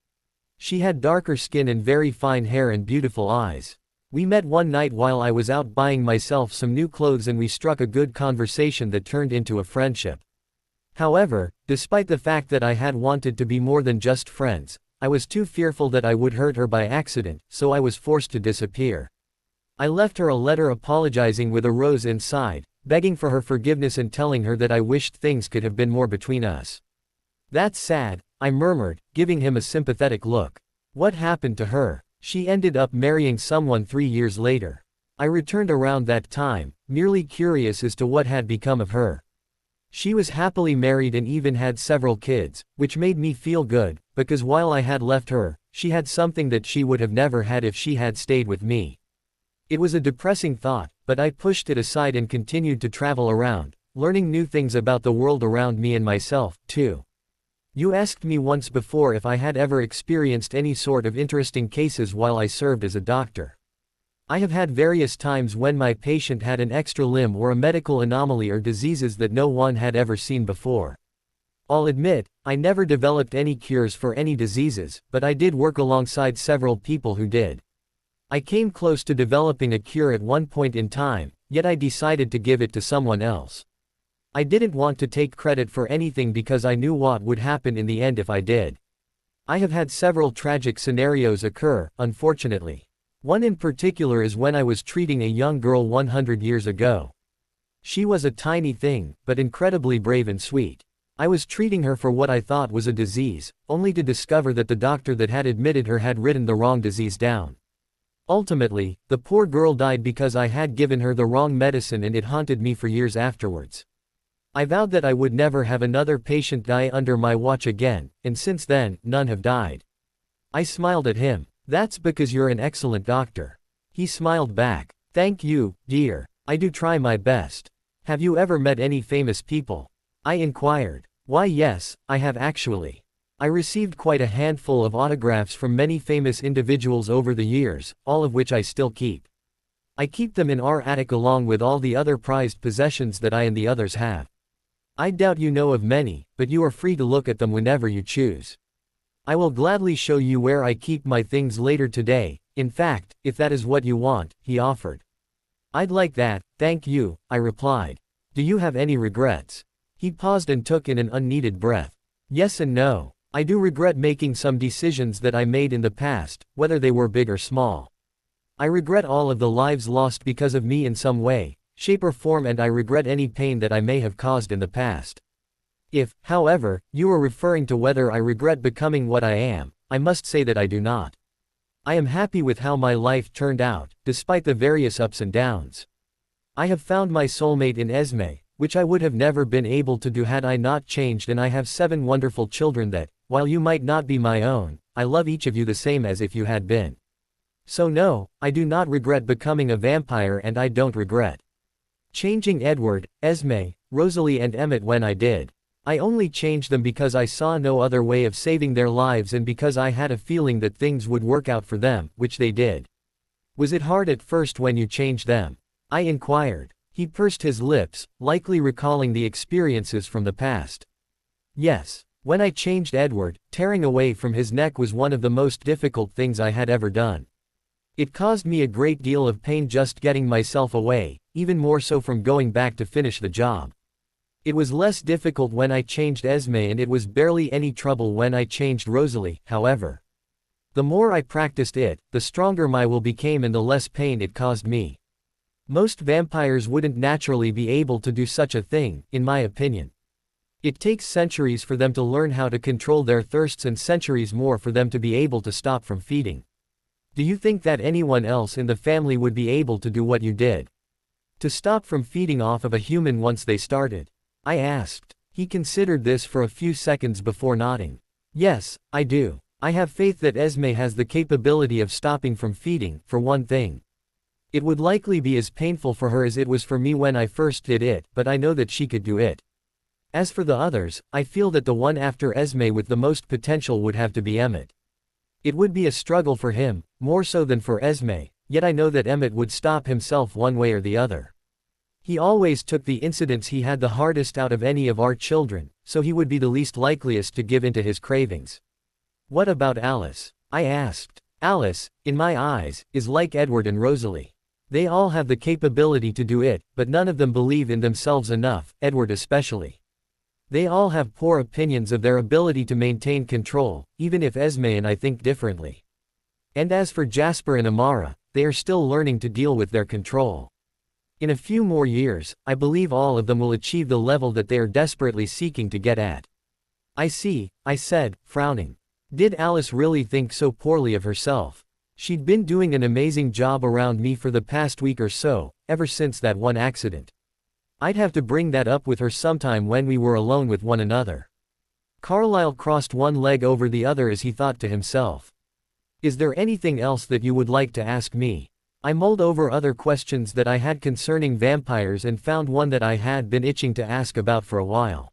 She had darker skin and very fine hair and beautiful eyes. We met one night while I was out buying myself some new clothes and we struck a good conversation that turned into a friendship. However, despite the fact that I had wanted to be more than just friends, I was too fearful that I would hurt her by accident, so I was forced to disappear. I left her a letter apologizing with a rose inside, begging for her forgiveness and telling her that I wished things could have been more between us. That's sad, I murmured, giving him a sympathetic look. What happened to her? She ended up marrying someone 3 years later. I returned around that time, merely curious as to what had become of her. She was happily married and even had several kids, which made me feel good, because while I had left her, she had something that she would have never had if she had stayed with me. It was a depressing thought, but I pushed it aside and continued to travel around, learning new things about the world around me and myself, too. You asked me once before if I had ever experienced any sort of interesting cases while I served as a doctor. I have had various times when my patient had an extra limb or a medical anomaly or diseases that no one had ever seen before. I'll admit, I never developed any cures for any diseases, but I did work alongside several people who did. I came close to developing a cure at one point in time, yet I decided to give it to someone else. I didn't want to take credit for anything because I knew what would happen in the end if I did. I have had several tragic scenarios occur, unfortunately. One in particular is when I was treating a young girl 100 years ago. She was a tiny thing, but incredibly brave and sweet. I was treating her for what I thought was a disease, only to discover that the doctor that had admitted her had written the wrong disease down. Ultimately, the poor girl died because I had given her the wrong medicine and it haunted me for years afterwards. I vowed that I would never have another patient die under my watch again, and since then, none have died. I smiled at him. That's because you're an excellent doctor. He smiled back. Thank you, dear. I do try my best. Have you ever met any famous people? I inquired. Why yes, I have actually. I received quite a handful of autographs from many famous individuals over the years, all of which I still keep. I keep them in our attic along with all the other prized possessions that I and the others have. I doubt you know of many, but you are free to look at them whenever you choose. I will gladly show you where I keep my things later today, in fact, if that is what you want, he offered. I'd like that, thank you, I replied. Do you have any regrets? He paused and took in an unneeded breath. Yes and no. I do regret making some decisions that I made in the past, whether they were big or small. I regret all of the lives lost because of me in some way, shape or form, and I regret any pain that I may have caused in the past. If, however, you are referring to whether I regret becoming what I am, I must say that I do not. I am happy with how my life turned out, despite the various ups and downs. I have found my soulmate in Esme, which I would have never been able to do had I not changed, and I have 7 wonderful children that, while you might not be my own, I love each of you the same as if you had been. So no, I do not regret becoming a vampire, and I don't regret changing Edward, Esme, Rosalie and Emmett when I did. I only changed them because I saw no other way of saving their lives and because I had a feeling that things would work out for them, which they did. Was it hard at first when you changed them? I inquired. He pursed his lips, likely recalling the experiences from the past. Yes. When I changed Edward, tearing away from his neck was one of the most difficult things I had ever done. It caused me a great deal of pain just getting myself away, even more so from going back to finish the job. It was less difficult when I changed Esme, and it was barely any trouble when I changed Rosalie, however. The more I practiced it, the stronger my will became and the less pain it caused me. Most vampires wouldn't naturally be able to do such a thing, in my opinion. It takes centuries for them to learn how to control their thirsts and centuries more for them to be able to stop from feeding. Do you think that anyone else in the family would be able to do what you did? To stop from feeding off of a human once they started? I asked. He considered this for a few seconds before nodding. Yes, I do. I have faith that Esme has the capability of stopping from feeding, for one thing. It would likely be as painful for her as it was for me when I first did it, but I know that she could do it. As for the others, I feel that the one after Esme with the most potential would have to be Emmett. It would be a struggle for him, more so than for Esme, yet I know that Emmett would stop himself one way or the other. He always took the incidents he had the hardest out of any of our children, so he would be the least likeliest to give in to his cravings. What about Alice? I asked. Alice, in my eyes, is like Edward and Rosalie. They all have the capability to do it, but none of them believe in themselves enough, Edward especially. They all have poor opinions of their ability to maintain control, even if Esme and I think differently. And as for Jasper and Amara, they are still learning to deal with their control. In a few more years, I believe all of them will achieve the level that they are desperately seeking to get at. I see, I said, frowning. Did Alice really think so poorly of herself? She'd been doing an amazing job around me for the past week or so, ever since that one accident. I'd have to bring that up with her sometime when we were alone with one another. Carlyle crossed one leg over the other as he thought to himself. Is there anything else that you would like to ask me? I mulled over other questions that I had concerning vampires and found one that I had been itching to ask about for a while.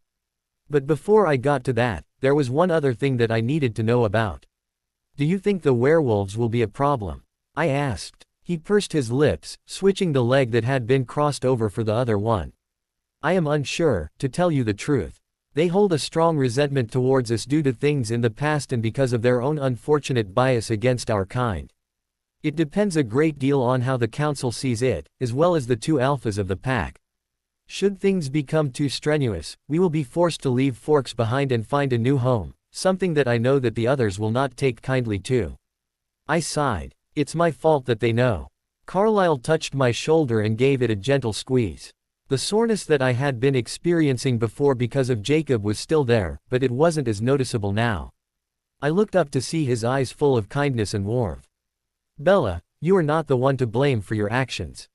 But before I got to that, there was one other thing that I needed to know about. Do you think the werewolves will be a problem? I asked. He pursed his lips, switching the leg that had been crossed over for the other one. I am unsure, to tell you the truth. They hold a strong resentment towards us due to things in the past and because of their own unfortunate bias against our kind. It depends a great deal on how the council sees it, as well as the 2 alphas of the pack. Should things become too strenuous, we will be forced to leave Forks behind and find a new home, something that I know that the others will not take kindly to. I sighed. It's my fault that they know. Carlyle touched my shoulder and gave it a gentle squeeze. The soreness that I had been experiencing before because of Jacob was still there, but it wasn't as noticeable now. I looked up to see his eyes full of kindness and warmth. Bella, you are not the one to blame for your actions.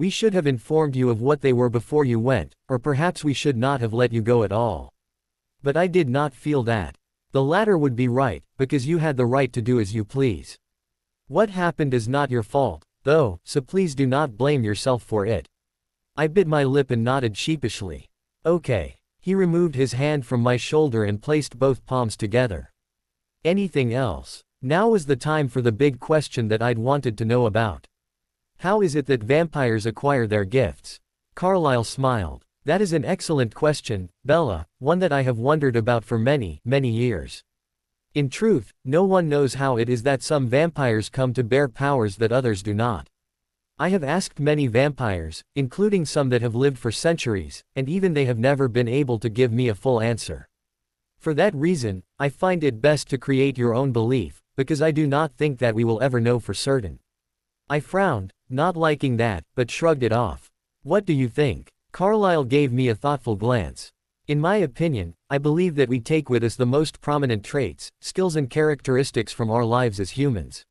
We should have informed you of what they were before you went, or perhaps we should not have let you go at all. But I did not feel that. The latter would be right, because you had the right to do as you please. What happened is not your fault, though, so please do not blame yourself for it. I bit my lip and nodded sheepishly. Okay. He removed his hand from my shoulder and placed both palms together. Anything else? Now was the time for the big question that I'd wanted to know about. How is it that vampires acquire their gifts? Carlyle smiled. That is an excellent question, Bella, one that I have wondered about for many, many years. In truth, no one knows how it is that some vampires come to bear powers that others do not. I have asked many vampires, including some that have lived for centuries, and even they have never been able to give me a full answer. For that reason, I find it best to create your own belief, because I do not think that we will ever know for certain. I frowned, not liking that, but shrugged it off. What do you think? Carlyle gave me a thoughtful glance. In my opinion, I believe that we take with us the most prominent traits, skills and characteristics from our lives as humans.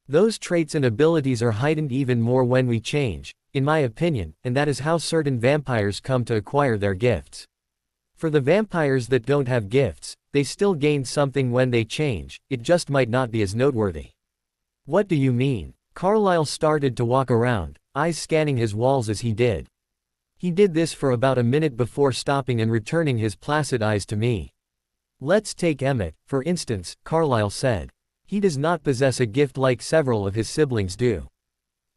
Those traits and abilities are heightened even more when we change, in my opinion, and that is how certain vampires come to acquire their gifts. For the vampires that don't have gifts, they still gain something when they change, it just might not be as noteworthy. What do you mean? Carlyle started to walk around, eyes scanning his walls as he did. He did this for about a minute before stopping and returning his placid eyes to me. Let's take Emmett, for instance, Carlyle said. He does not possess a gift like several of his siblings do.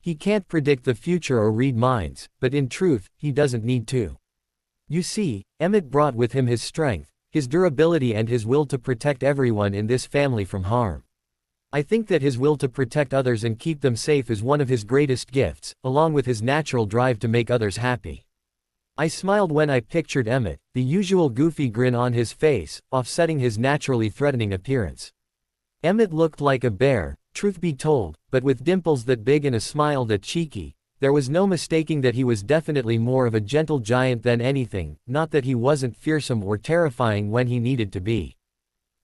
He can't predict the future or read minds, but in truth, he doesn't need to. You see, Emmett brought with him his strength, his durability and his will to protect everyone in this family from harm. I think that his will to protect others and keep them safe is one of his greatest gifts, along with his natural drive to make others happy. I smiled when I pictured Emmett, the usual goofy grin on his face, offsetting his naturally threatening appearance. Emmett looked like a bear, truth be told, but with dimples that big and a smile that cheeky. There was no mistaking that he was definitely more of a gentle giant than anything, not that he wasn't fearsome or terrifying when he needed to be.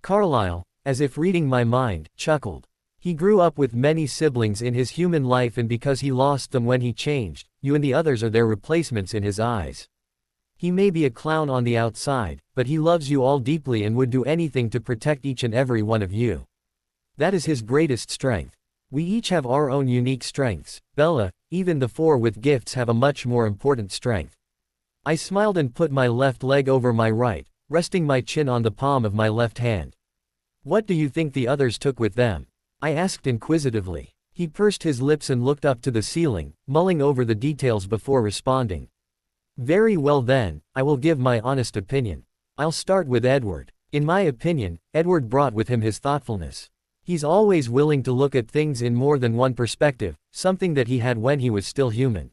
Carlyle, as if reading my mind, chuckled. He grew up with many siblings in his human life, and because he lost them when he changed, you and the others are their replacements in his eyes. He may be a clown on the outside, but he loves you all deeply and would do anything to protect each and every one of you. That is his greatest strength. We each have our own unique strengths, Bella. Even the four with gifts have a much more important strength. I smiled and put my left leg over my right, resting my chin on the palm of my left hand. What do you think the others took with them? I asked inquisitively. He pursed his lips and looked up to the ceiling, mulling over the details before responding. Very well then, I will give my honest opinion. I'll start with Edward. In my opinion, Edward brought with him his thoughtfulness. He's always willing to look at things in more than one perspective, something that he had when he was still human.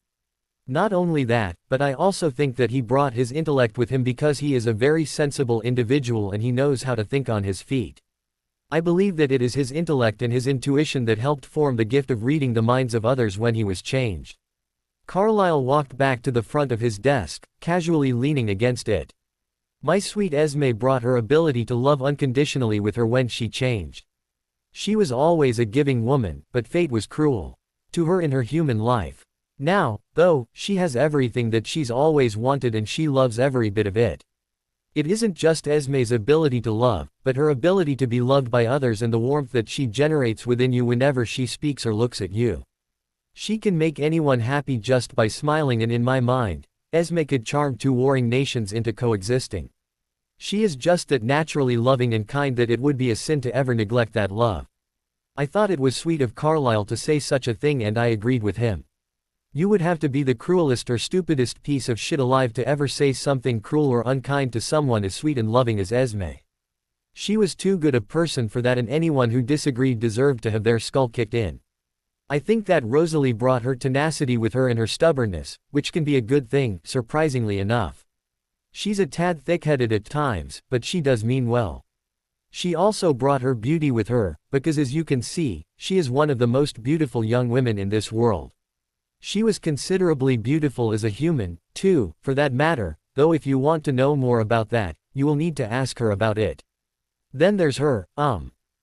Not only that, but I also think that he brought his intellect with him because he is a very sensible individual and he knows how to think on his feet. I believe that it is his intellect and his intuition that helped form the gift of reading the minds of others when he was changed. Carlyle walked back to the front of his desk, casually leaning against it. My sweet Esme brought her ability to love unconditionally with her when she changed. She was always a giving woman, but fate was cruel to her in her human life. Now, though, she has everything that she's always wanted and she loves every bit of it. It isn't just Esme's ability to love, but her ability to be loved by others and the warmth that she generates within you whenever she speaks or looks at you. She can make anyone happy just by smiling, and in my mind, Esme could charm two warring nations into coexisting. She is just that naturally loving and kind that it would be a sin to ever neglect that love. I thought it was sweet of Carlyle to say such a thing, and I agreed with him. You would have to be the cruelest or stupidest piece of shit alive to ever say something cruel or unkind to someone as sweet and loving as Esme. She was too good a person for that, and anyone who disagreed deserved to have their skull kicked in. I think that Rosalie brought her tenacity with her and her stubbornness, which can be a good thing, surprisingly enough. She's a tad thick-headed at times, but she does mean well. She also brought her beauty with her, because as you can see, she is one of the most beautiful young women in this world. She was considerably beautiful as a human, too, for that matter, though if you want to know more about that, you will need to ask her about it. Then there's her,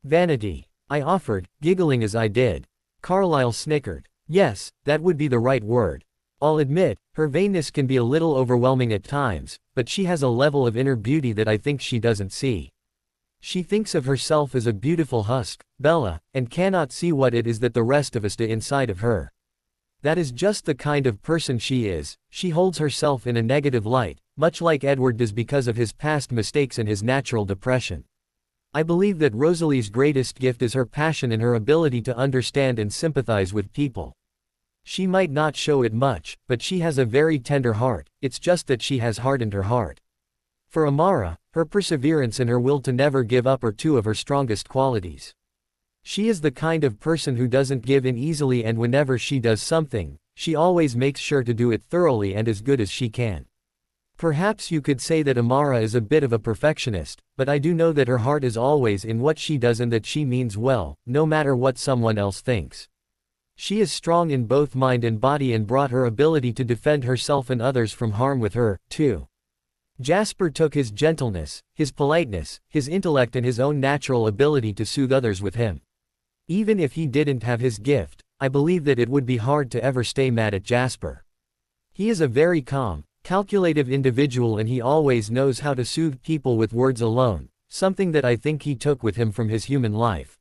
vanity, I offered, giggling as I did. Carlyle snickered. Yes, that would be the right word. I'll admit, her vainness can be a little overwhelming at times, but she has a level of inner beauty that I think she doesn't see. She thinks of herself as a beautiful husk, Bella, and cannot see what it is that the rest of us do inside of her. That is just the kind of person she is. She holds herself in a negative light, much like Edward does because of his past mistakes and his natural depression. I believe that Rosalie's greatest gift is her passion and her ability to understand and sympathize with people. She might not show it much, but she has a very tender heart. It's just that she has hardened her heart. For Amara, her perseverance and her will to never give up are two of her strongest qualities. She is the kind of person who doesn't give in easily, and whenever she does something, she always makes sure to do it thoroughly and as good as she can. Perhaps you could say that Amara is a bit of a perfectionist, but I do know that her heart is always in what she does and that she means well, no matter what someone else thinks. She is strong in both mind and body and brought her ability to defend herself and others from harm with her, too. Jasper took his gentleness, his politeness, his intellect and his own natural ability to soothe others with him. Even if he didn't have his gift, I believe that it would be hard to ever stay mad at Jasper. He is a very calm, calculative individual and he always knows how to soothe people with words alone, something that I think he took with him from his human life.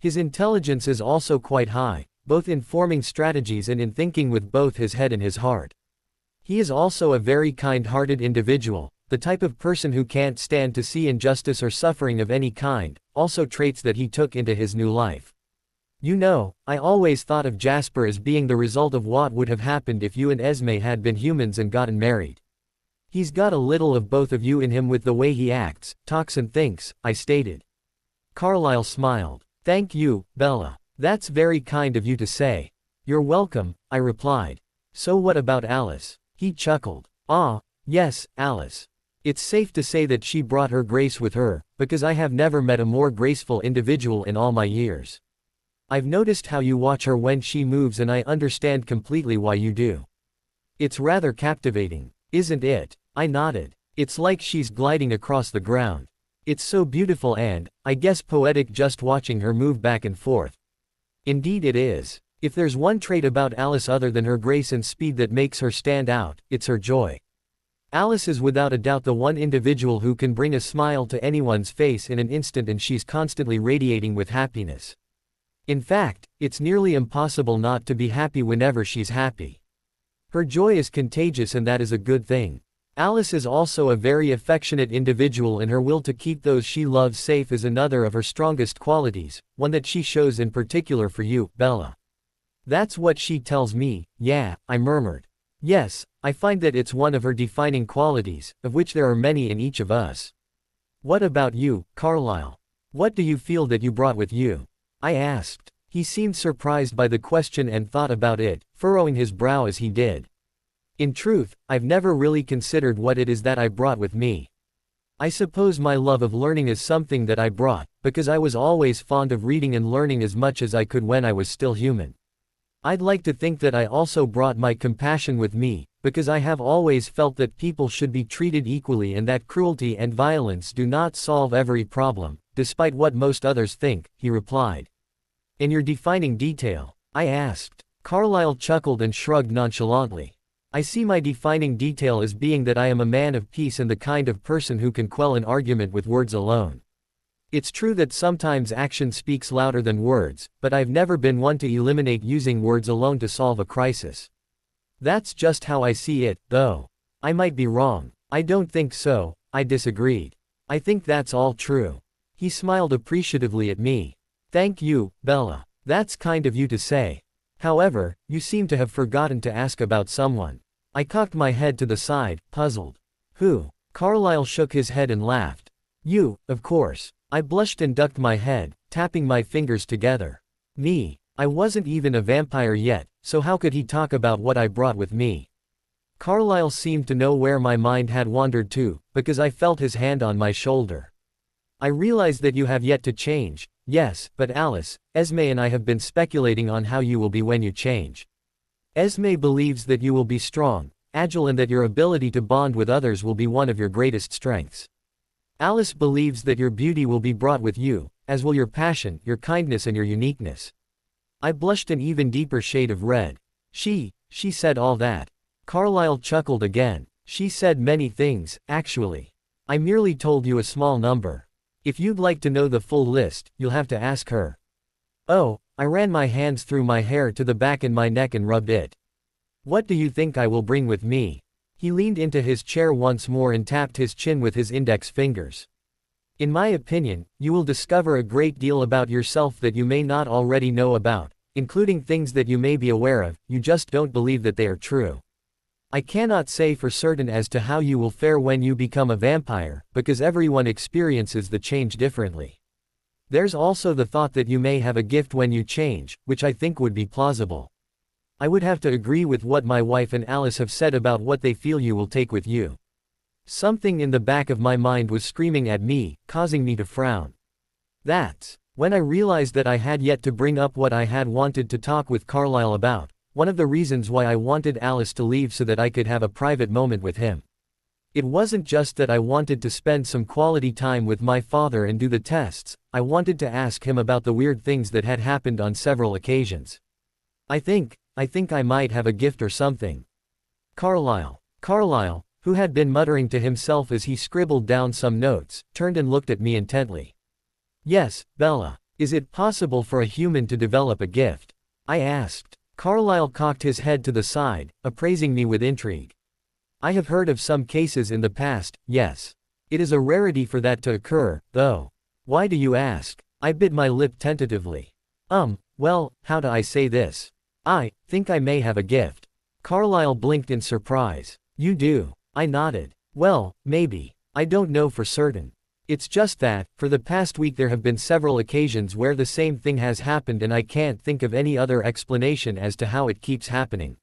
His intelligence is also quite high, both in forming strategies and in thinking with both his head and his heart. He is also a very kind-hearted individual, the type of person who can't stand to see injustice or suffering of any kind, also traits that he took into his new life. You know, I always thought of Jasper as being the result of what would have happened if you and Esme had been humans and gotten married. He's got a little of both of you in him with the way he acts, talks and thinks, I stated. Carlisle smiled. Thank you, Bella. That's very kind of you to say. You're welcome, I replied. So what about Alice? He chuckled. Ah, yes, Alice. It's safe to say that she brought her grace with her, because I have never met a more graceful individual in all my years. I've noticed how you watch her when she moves and I understand completely why you do. It's rather captivating, isn't it? I nodded. It's like she's gliding across the ground. It's so beautiful and, I guess, poetic just watching her move back and forth. Indeed it is. If there's one trait about Alice other than her grace and speed that makes her stand out, it's her joy. Alice is without a doubt the one individual who can bring a smile to anyone's face in an instant, and she's constantly radiating with happiness. In fact, it's nearly impossible not to be happy whenever she's happy. Her joy is contagious and that is a good thing. Alice is also a very affectionate individual and her will to keep those she loves safe is another of her strongest qualities, one that she shows in particular for you, Bella. That's what she tells me. Yeah, I murmured. Yes, I find that it's one of her defining qualities, of which there are many in each of us. What about you, Carlisle? What do you feel that you brought with you? I asked. He seemed surprised by the question and thought about it, furrowing his brow as he did. In truth, I've never really considered what it is that I brought with me. I suppose my love of learning is something that I brought, because I was always fond of reading and learning as much as I could when I was still human. I'd like to think that I also brought my compassion with me, because I have always felt that people should be treated equally and that cruelty and violence do not solve every problem, despite what most others think, he replied. In your defining detail? I asked. Carlisle chuckled and shrugged nonchalantly. I see my defining detail as being that I am a man of peace and the kind of person who can quell an argument with words alone. It's true that sometimes action speaks louder than words, but I've never been one to eliminate using words alone to solve a crisis. That's just how I see it, though. I might be wrong. I don't think so, I disagreed. I think that's all true. He smiled appreciatively at me. Thank you, Bella. That's kind of you to say. However, you seem to have forgotten to ask about someone. I cocked my head to the side, puzzled. Who? Carlisle shook his head and laughed. You, of course. I blushed and ducked my head, tapping my fingers together. Me. I wasn't even a vampire yet, so how could he talk about what I brought with me? Carlisle seemed to know where my mind had wandered to, because I felt his hand on my shoulder. I realize that you have yet to change, yes, but Alice, Esme and I have been speculating on how you will be when you change. Esme believes that you will be strong, agile and that your ability to bond with others will be one of your greatest strengths. Alice believes that your beauty will be brought with you, as will your passion, your kindness and your uniqueness. I blushed an even deeper shade of red. She, She said all that. Carlyle chuckled again. She said many things, actually. I merely told you a small number. If you'd like to know the full list, you'll have to ask her. Oh, I ran my hands through my hair to the back in my neck and rubbed it. What do you think I will bring with me? He leaned into his chair once more and tapped his chin with his index fingers. In my opinion, you will discover a great deal about yourself that you may not already know about, including things that you may be aware of, you just don't believe that they are true. I cannot say for certain as to how you will fare when you become a vampire, because everyone experiences the change differently. There's also the thought that you may have a gift when you change, which I think would be plausible. I would have to agree with what my wife and Alice have said about what they feel you will take with you. Something in the back of my mind was screaming at me, causing me to frown. That's when I realized that I had yet to bring up what I had wanted to talk with Carlyle about. One of the reasons why I wanted Alice to leave so that I could have a private moment with him. It wasn't just that I wanted to spend some quality time with my father and do the tests, I wanted to ask him about the weird things that had happened on several occasions. I think I might have a gift or something. Carlyle, who had been muttering to himself as he scribbled down some notes, turned and looked at me intently. Yes, Bella. Is it possible for a human to develop a gift? I asked. Carlyle cocked his head to the side, appraising me with intrigue. I have heard of some cases in the past, yes. It is a rarity for that to occur, though. Why do you ask? I bit my lip tentatively. Well, how do I say this? I think I may have a gift. Carlyle blinked in surprise. You do? I nodded. Well, maybe. I don't know for certain. It's just that, for the past week there have been several occasions where the same thing has happened and I can't think of any other explanation as to how it keeps happening.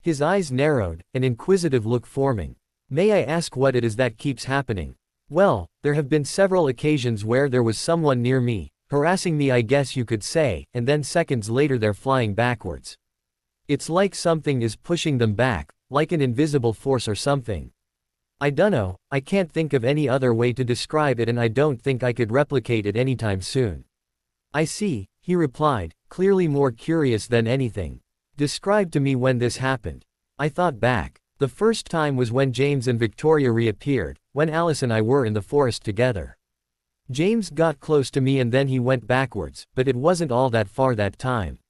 His eyes narrowed, an inquisitive look forming. May I ask what it is that keeps happening? Well, there have been several occasions where there was someone near me, harassing me I guess you could say, and then seconds later they're flying backwards. It's like something is pushing them back, like an invisible force or something. I dunno, I can't think of any other way to describe it and I don't think I could replicate it anytime soon. I see, he replied, clearly more curious than anything. Describe to me when this happened. I thought back. The first time was when James and Victoria reappeared, when Alice and I were in the forest together. James got close to me and then he went backwards, but it wasn't all that far that time.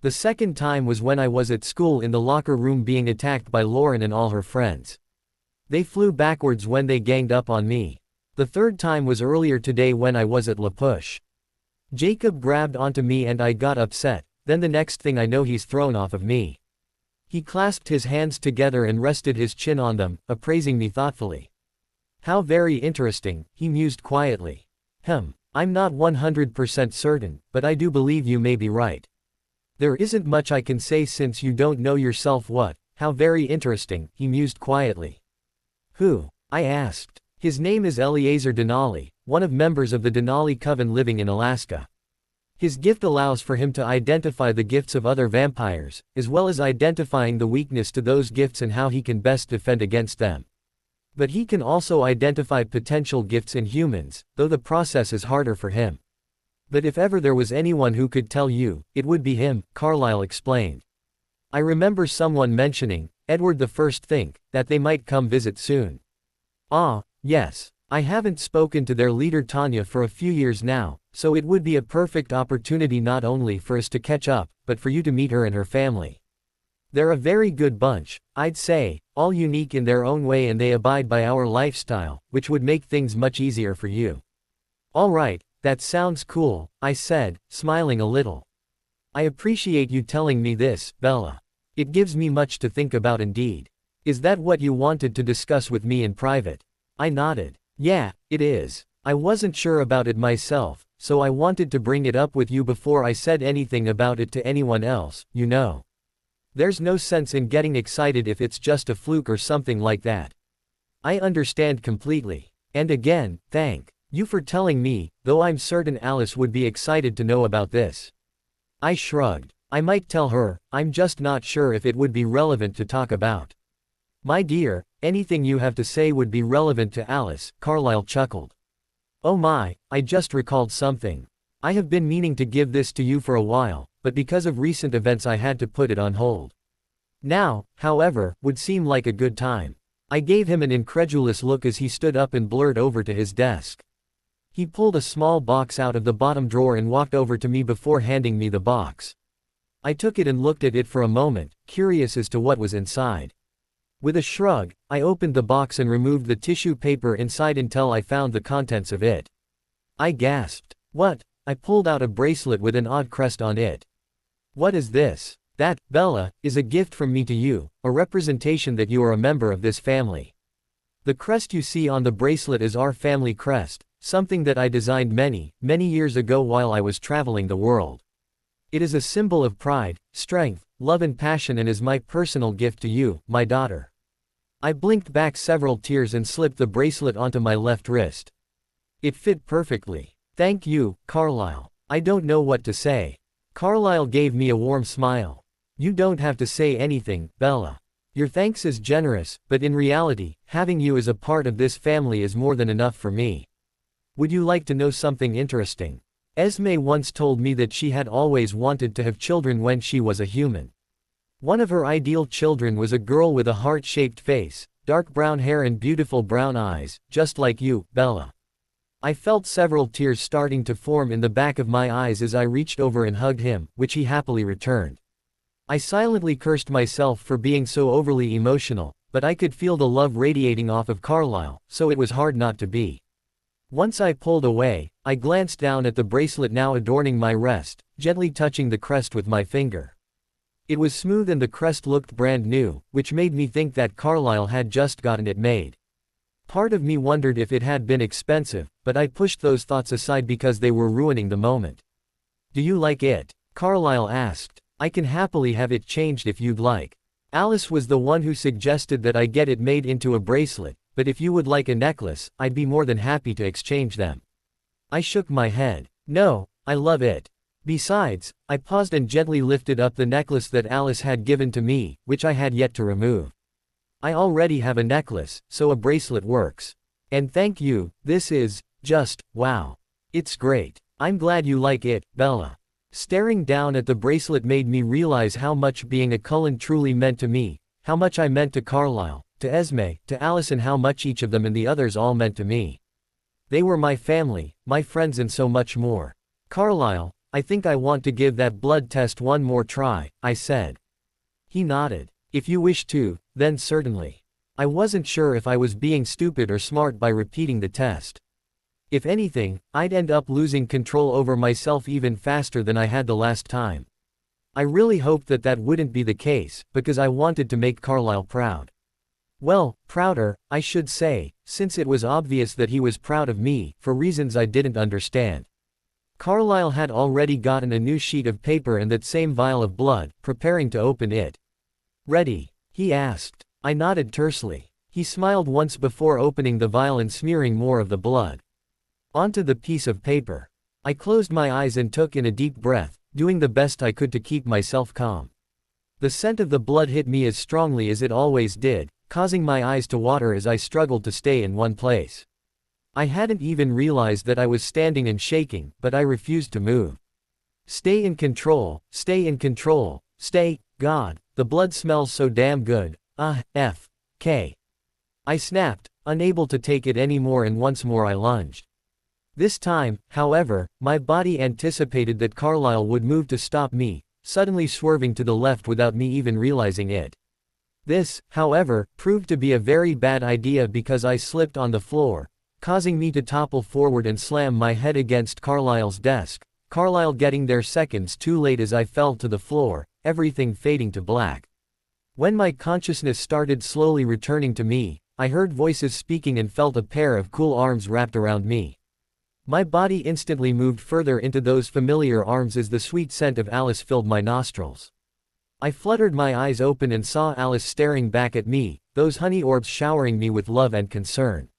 The second time was when I was at school in the locker room being attacked by Lauren and all her friends. They flew backwards when they ganged up on me. The third time was earlier today when I was at La Push. Jacob grabbed onto me and I got upset, then the next thing I know he's thrown off of me. He clasped his hands together and rested his chin on them, appraising me thoughtfully. How very interesting, he mused quietly. I'm not 100% certain, but I do believe you may be right. There isn't much I can say since you don't know yourself what. How very interesting, he mused quietly. Who? I asked. His name is Eleazar Denali, one of members of the Denali Coven living in Alaska. His gift allows for him to identify the gifts of other vampires, as well as identifying the weakness to those gifts and how he can best defend against them. But he can also identify potential gifts in humans, though the process is harder for him. But if ever there was anyone who could tell you, it would be him, Carlyle explained. I remember someone mentioning, Edward the First think, that they might come visit soon. Ah, yes. I haven't spoken to their leader Tanya for a few years now, so it would be a perfect opportunity not only for us to catch up, but for you to meet her and her family. They're a very good bunch, I'd say, all unique in their own way and they abide by our lifestyle, which would make things much easier for you. All right, that sounds cool, I said, smiling a little. I appreciate you telling me this, Bella. It gives me much to think about indeed. Is that what you wanted to discuss with me in private? I nodded. Yeah, it is. I wasn't sure about it myself, so I wanted to bring it up with you before I said anything about it to anyone else, you know. There's no sense in getting excited if it's just a fluke or something like that. I understand completely. And again, thank you for telling me, though I'm certain Alice would be excited to know about this. I shrugged. I might tell her, I'm just not sure if it would be relevant to talk about. My dear, anything you have to say would be relevant to Alice, Carlyle chuckled. Oh my, I just recalled something. I have been meaning to give this to you for a while, but because of recent events I had to put it on hold. Now, however, would seem like a good time. I gave him an incredulous look as he stood up and blurred over to his desk. He pulled a small box out of the bottom drawer and walked over to me before handing me the box. I took it and looked at it for a moment, curious as to what was inside. With a shrug, I opened the box and removed the tissue paper inside until I found the contents of it. I gasped. What? I pulled out a bracelet with an odd crest on it. What is this? That, Bella, is a gift from me to you, a representation that you are a member of this family. The crest you see on the bracelet is our family crest, something that I designed many years ago while I was traveling the world. It is a symbol of pride, strength, love and passion and is my personal gift to you, my daughter. I blinked back several tears and slipped the bracelet onto my left wrist. It fit perfectly. Thank you, Carlisle. I don't know what to say. Carlisle gave me a warm smile. You don't have to say anything, Bella. Your thanks is generous, but in reality, having you as a part of this family is more than enough for me. Would you like to know something interesting? Esme once told me that she had always wanted to have children when she was a human. One of her ideal children was a girl with a heart-shaped face, dark brown hair and beautiful brown eyes, just like you, Bella. I felt several tears starting to form in the back of my eyes as I reached over and hugged him, which he happily returned. I silently cursed myself for being so overly emotional, but I could feel the love radiating off of Carlisle, so it was hard not to be. Once I pulled away, I glanced down at the bracelet now adorning my wrist, gently touching the crest with my finger. It was smooth and the crest looked brand new, which made me think that Carlisle had just gotten it made. Part of me wondered if it had been expensive, but I pushed those thoughts aside because they were ruining the moment. Do you like it? Carlisle asked. I can happily have it changed if you'd like. Alice was the one who suggested that I get it made into a bracelet, but if you would like a necklace, I'd be more than happy to exchange them. I shook my head. No, I love it. Besides, I paused and gently lifted up the necklace that Alice had given to me, which I had yet to remove. I already have a necklace, so a bracelet works. And thank you, this is, just, wow. It's great. I'm glad you like it, Bella. Staring down at the bracelet made me realize how much being a Cullen truly meant to me, how much I meant to Carlisle, to Esme, to Alice and how much each of them and the others all meant to me. They were my family, my friends and so much more. Carlisle, I think I want to give that blood test one more try, I said. He nodded. If you wish to, then certainly. I wasn't sure if I was being stupid or smart by repeating the test. If anything, I'd end up losing control over myself even faster than I had the last time. I really hoped that that wouldn't be the case, because I wanted to make Carlisle proud. Well, prouder, I should say, since it was obvious that he was proud of me, for reasons I didn't understand. Carlisle had already gotten a new sheet of paper and that same vial of blood, preparing to open it. Ready? He asked. I nodded tersely. He smiled once before opening the vial and smearing more of the blood onto the piece of paper. I closed my eyes and took in a deep breath, doing the best I could to keep myself calm. The scent of the blood hit me as strongly as it always did, causing my eyes to water as I struggled to stay in one place. I hadn't even realized that I was standing and shaking, but I refused to move. Stay in control, stay, God, the blood smells so damn good, F.K. I snapped, unable to take it anymore and once more I lunged. This time, however, my body anticipated that Carlisle would move to stop me, suddenly swerving to the left without me even realizing it. This, however, proved to be a very bad idea because I slipped on the floor, causing me to topple forward and slam my head against Carlisle's desk, Carlisle getting there seconds too late as I fell to the floor, everything fading to black. When my consciousness started slowly returning to me, I heard voices speaking and felt a pair of cool arms wrapped around me. My body instantly moved further into those familiar arms as the sweet scent of Alice filled my nostrils. I fluttered my eyes open and saw Alice staring back at me, those honey orbs showering me with love and concern.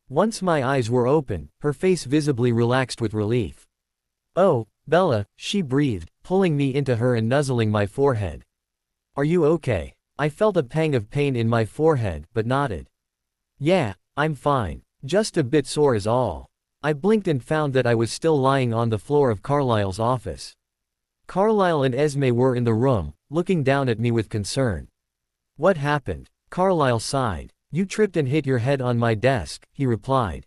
Once my eyes were open, her face visibly relaxed with relief. Oh, Bella, she breathed, pulling me into her and nuzzling my forehead. Are you okay? I felt a pang of pain in my forehead, but nodded. Yeah, I'm fine. Just a bit sore is all. I blinked and found that I was still lying on the floor of Carlisle's office. Carlisle and Esme were in the room, looking down at me with concern. What happened? Carlisle sighed. You tripped and hit your head on my desk, he replied.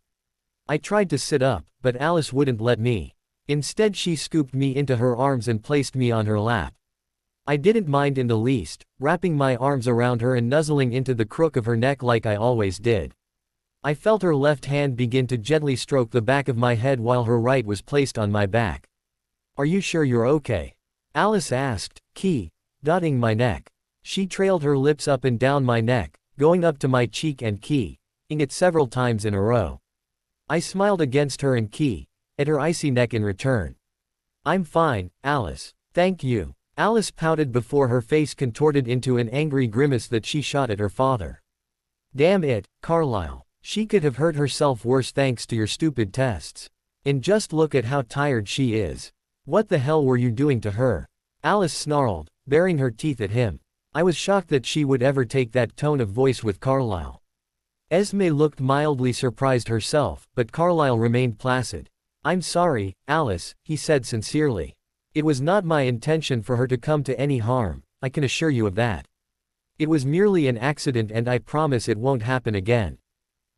I tried to sit up, but Alice wouldn't let me. Instead she scooped me into her arms and placed me on her lap. I didn't mind in the least, wrapping my arms around her and nuzzling into the crook of her neck like I always did. I felt her left hand begin to gently stroke the back of my head while her right was placed on my back. Are you sure you're okay? Alice asked, dotting my neck. She trailed her lips up and down my neck, going up to my cheek and ing it several times in a row. I smiled against her and at her icy neck in return. I'm fine, Alice. Thank you. Alice pouted before her face contorted into an angry grimace that she shot at her father. Damn it, Carlisle. She could have hurt herself worse thanks to your stupid tests. And just look at how tired she is. What the hell were you doing to her? Alice snarled, baring her teeth at him. I was shocked that she would ever take that tone of voice with Carlisle. Esme looked mildly surprised herself, but Carlisle remained placid. I'm sorry, Alice, he said sincerely. It was not my intention for her to come to any harm, I can assure you of that. It was merely an accident and I promise it won't happen again.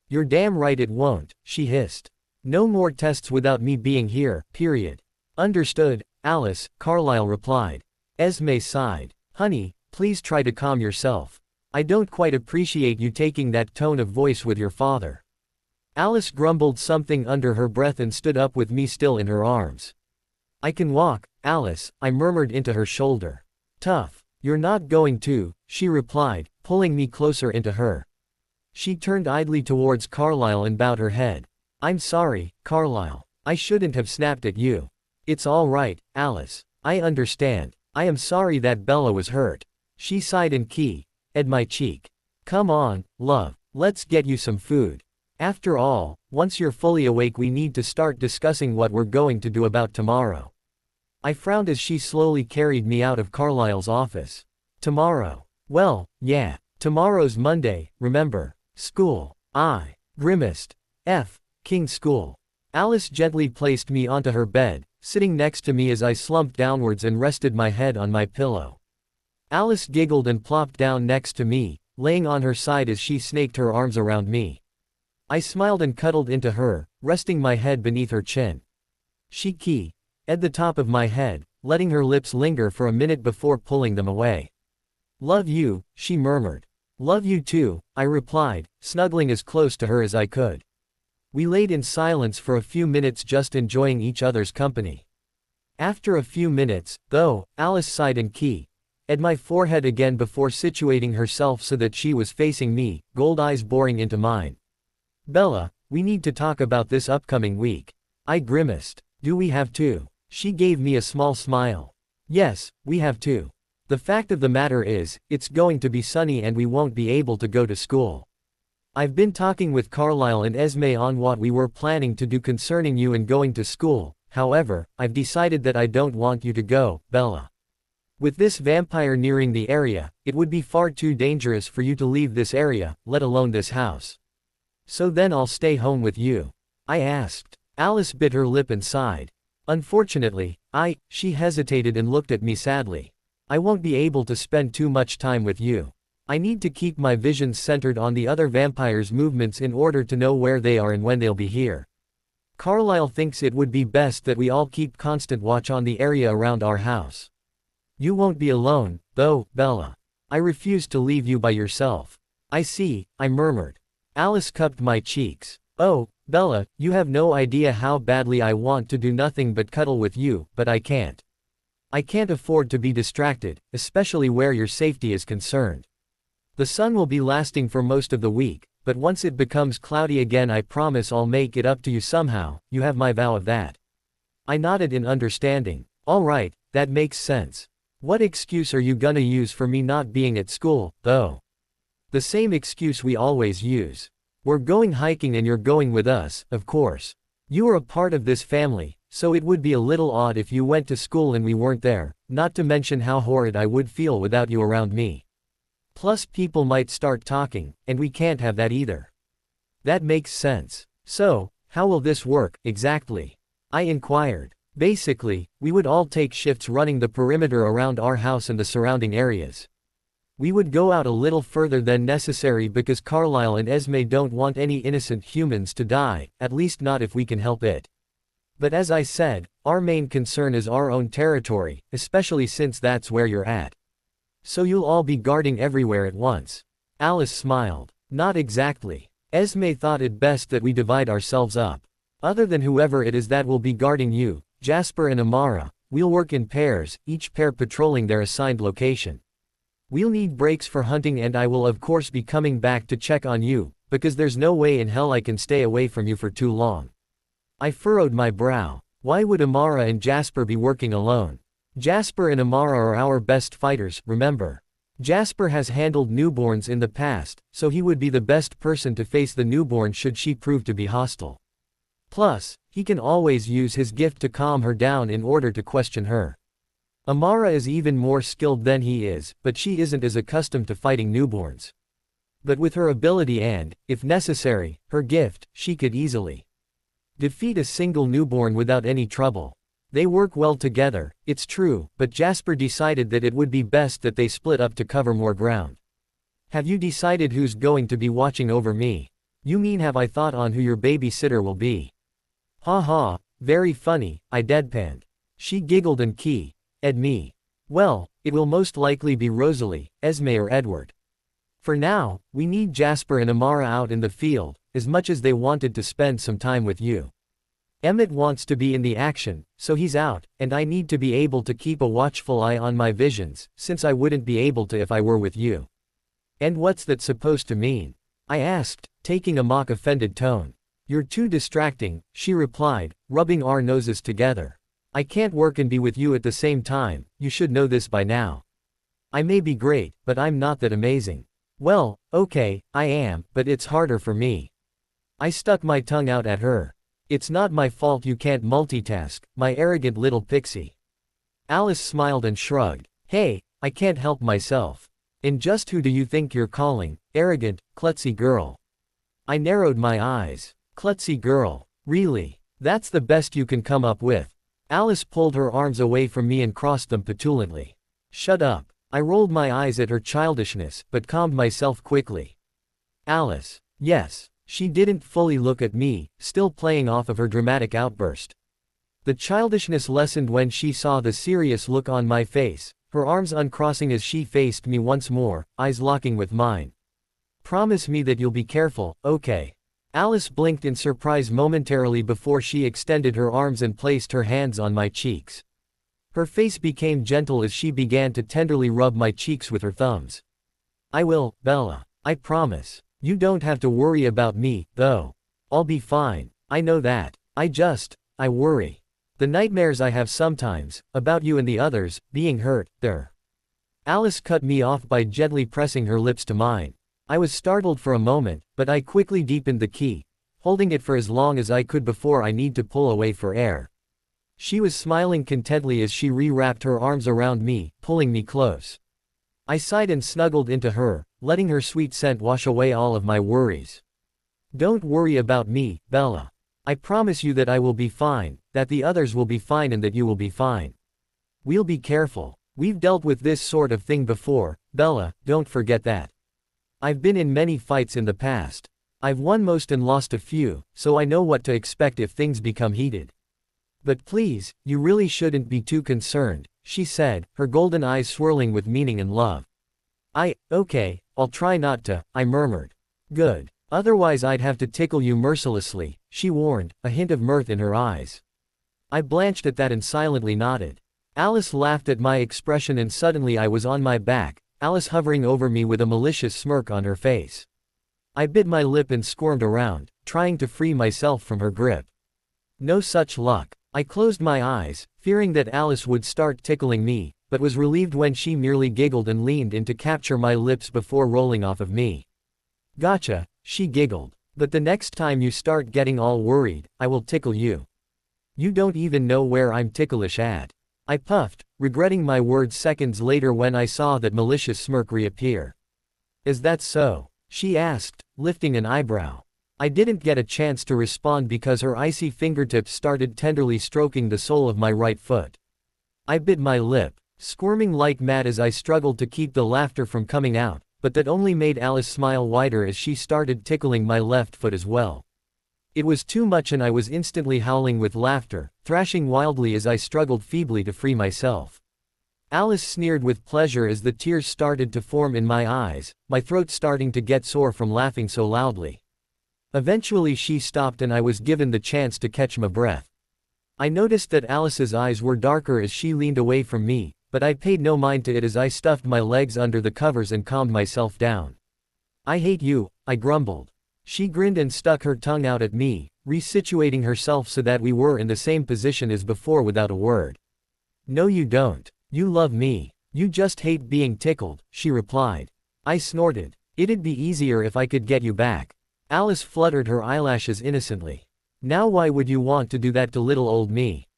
You're damn right it won't, she hissed. No more tests without me being here, period. Understood, Alice, Carlisle replied. Esme sighed. Honey, please try to calm yourself. I don't quite appreciate you taking that tone of voice with your father. Alice grumbled something under her breath and stood up with me still in her arms. I can walk, Alice, I murmured into her shoulder. Tough. You're not going to, she replied, pulling me closer into her. She turned idly towards Carlisle and bowed her head. I'm sorry, Carlisle. I shouldn't have snapped at you. It's all right, Alice. I understand. I am sorry that Bella was hurt. She sighed and at my cheek. Come on, love. Let's get you some food. After all, once you're fully awake we need to start discussing what we're going to do about tomorrow. I frowned as she slowly carried me out of Carlisle's office. Tomorrow. Well, yeah. Tomorrow's Monday, remember. School. I grimaced. King school. Alice gently placed me onto her bed, sitting next to me as I slumped downwards and rested my head on my pillow. Alice giggled and plopped down next to me, laying on her side as she snaked her arms around me. I smiled and cuddled into her, resting my head beneath her chin. She at the top of my head, letting her lips linger for a minute before pulling them away. Love you, she murmured. Love you too, I replied, snuggling as close to her as I could. We laid in silence for a few minutes just enjoying each other's company. After a few minutes, though, Alice sighed and at my forehead again before situating herself so that she was facing me, gold eyes boring into mine. Bella, we need to talk about this upcoming week. I grimaced. Do we have to? She gave me a small smile. Yes, we have to. The fact of the matter is, it's going to be sunny and we won't be able to go to school. I've been talking with Carlisle and Esme on what we were planning to do concerning you and going to school, however, I've decided that I don't want you to go, Bella. With this vampire nearing the area, it would be far too dangerous for you to leave this area, let alone this house. So then I'll stay home with you? I asked. Alice bit her lip and sighed. Unfortunately, she hesitated and looked at me sadly. I won't be able to spend too much time with you. I need to keep my visions centered on the other vampires' movements in order to know where they are and when they'll be here. Carlisle thinks it would be best that we all keep constant watch on the area around our house. You won't be alone, though, Bella. I refuse to leave you by yourself. I see, I murmured. Alice cupped my cheeks. Oh, Bella, you have no idea how badly I want to do nothing but cuddle with you, but I can't. I can't afford to be distracted, especially where your safety is concerned. The sun will be lasting for most of the week, but once it becomes cloudy again I promise I'll make it up to you somehow, you have my vow of that. I nodded in understanding. All right, that makes sense. What excuse are you gonna use for me not being at school, though? The same excuse we always use. We're going hiking and you're going with us, of course. You are a part of this family, so it would be a little odd if you went to school and we weren't there, not to mention how horrid I would feel without you around me. Plus people might start talking, and we can't have that either. That makes sense. So, how will this work, exactly? I inquired. Basically, we would all take shifts running the perimeter around our house and the surrounding areas. We would go out a little further than necessary because Carlisle and Esme don't want any innocent humans to die, at least not if we can help it. But as I said, our main concern is our own territory, especially since that's where you're at. So you'll all be guarding everywhere at once. Alice smiled. Not exactly. Esme thought it best that we divide ourselves up. Other than whoever it is that will be guarding you, Jasper and Amara, we'll work in pairs, each pair patrolling their assigned location. We'll need breaks for hunting and I will of course be coming back to check on you, because there's no way in hell I can stay away from you for too long. I furrowed my brow. Why would Amara and Jasper be working alone? Jasper and Amara are our best fighters, remember. Jasper has handled newborns in the past, so he would be the best person to face the newborn should she prove to be hostile. Plus, he can always use his gift to calm her down in order to question her. Amara is even more skilled than he is, but she isn't as accustomed to fighting newborns. But with her ability and, if necessary, her gift, she could easily defeat a single newborn without any trouble. They work well together, it's true, but Jasper decided that it would be best that they split up to cover more ground. Have you decided who's going to be watching over me? You mean have I thought on who your babysitter will be? Ha ha, very funny, I deadpanned. She giggled and ed me. Well, it will most likely be Rosalie, Esme or Edward. For now, we need Jasper and Amara out in the field, as much as they wanted to spend some time with you. Emmett wants to be in the action, so he's out, and I need to be able to keep a watchful eye on my visions, since I wouldn't be able to if I were with you. And what's that supposed to mean? I asked, taking a mock offended tone. You're too distracting, she replied, rubbing our noses together. I can't work and be with you at the same time, you should know this by now. I may be great, but I'm not that amazing. Well, okay, I am, but it's harder for me. I stuck my tongue out at her. It's not my fault you can't multitask, my arrogant little pixie. Alice smiled and shrugged. Hey, I can't help myself. And just who do you think you're calling, arrogant, klutzy girl? I narrowed my eyes. Klutzy girl. Really? That's the best you can come up with. Alice pulled her arms away from me and crossed them petulantly. Shut up. I rolled my eyes at her childishness, but calmed myself quickly. Alice. Yes. She didn't fully look at me, still playing off of her dramatic outburst. The childishness lessened when she saw the serious look on my face, her arms uncrossing as she faced me once more, eyes locking with mine. Promise me that you'll be careful, okay? Alice blinked in surprise momentarily before she extended her arms and placed her hands on my cheeks. Her face became gentle as she began to tenderly rub my cheeks with her thumbs. I will, Bella. I promise. You don't have to worry about me, though. I'll be fine. I know that. I worry. The nightmares I have sometimes, about you and the others, being hurt, there. Alice cut me off by gently pressing her lips to mine. I was startled for a moment, but I quickly deepened the key, holding it for as long as I could before I need to pull away for air. She was smiling contentedly as she re-wrapped her arms around me, pulling me close. I sighed and snuggled into her, letting her sweet scent wash away all of my worries. Don't worry about me, Bella. I promise you that I will be fine, that the others will be fine and that you will be fine. We'll be careful. We've dealt with this sort of thing before, Bella, don't forget that. I've been in many fights in the past. I've won most and lost a few, so I know what to expect if things become heated. But please, you really shouldn't be too concerned, she said, her golden eyes swirling with meaning and love. Okay, I'll try not to, I murmured. Good. Otherwise I'd have to tickle you mercilessly, she warned, a hint of mirth in her eyes. I blanched at that and silently nodded. Alice laughed at my expression and suddenly I was on my back, Alice hovering over me with a malicious smirk on her face. I bit my lip and squirmed around, trying to free myself from her grip. No such luck. I closed my eyes, fearing that Alice would start tickling me, but was relieved when she merely giggled and leaned in to capture my lips before rolling off of me. Gotcha, she giggled. But the next time you start getting all worried, I will tickle you. You don't even know where I'm ticklish at. I puffed, regretting my words seconds later when I saw that malicious smirk reappear. Is that so? She asked, lifting an eyebrow. I didn't get a chance to respond because her icy fingertips started tenderly stroking the sole of my right foot. I bit my lip. squirming like mad as I struggled to keep the laughter from coming out, but that only made Alice smile wider as she started tickling my left foot as well. It was too much and I was instantly howling with laughter, thrashing wildly as I struggled feebly to free myself. Alice sneered with pleasure as the tears started to form in my eyes, my throat starting to get sore from laughing so loudly. Eventually she stopped and I was given the chance to catch my breath. I noticed that Alice's eyes were darker as she leaned away from me, but I paid no mind to it as I stuffed my legs under the covers and calmed myself down. "I hate you," I grumbled. She grinned and stuck her tongue out at me, resituating herself so that we were in the same position as before without a word. "No you don't. You love me. You just hate being tickled," she replied. I snorted. "It'd be easier if I could get you back." Alice fluttered her eyelashes innocently. "Now why would you want to do that to little old me?"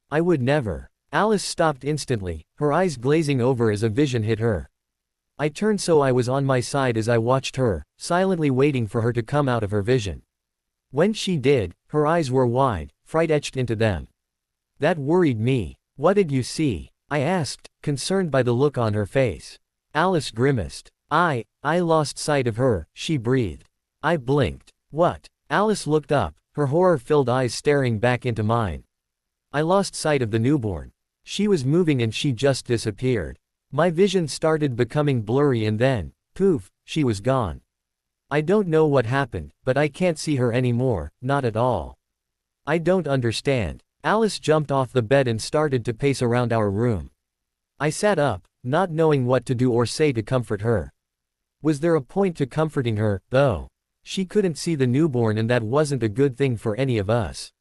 "I would never." Alice stopped instantly, her eyes glazing over as a vision hit her. I turned so I was on my side as I watched her, silently waiting for her to come out of her vision. When she did, her eyes were wide, fright etched into them. That worried me. "What did you see?" I asked, concerned by the look on her face. Alice grimaced. I lost sight of her," she breathed. I blinked. "What?" Alice looked up, her horror-filled eyes staring back into mine. "I lost sight of the newborn. She was moving and she just disappeared. My vision started becoming blurry and then, poof, she was gone. I don't know what happened, but I can't see her anymore, not at all." "I don't understand." Alice jumped off the bed and started to pace around our room. I sat up, not knowing what to do or say to comfort her. Was there a point to comforting her, though? She couldn't see the newborn and that wasn't a good thing for any of us.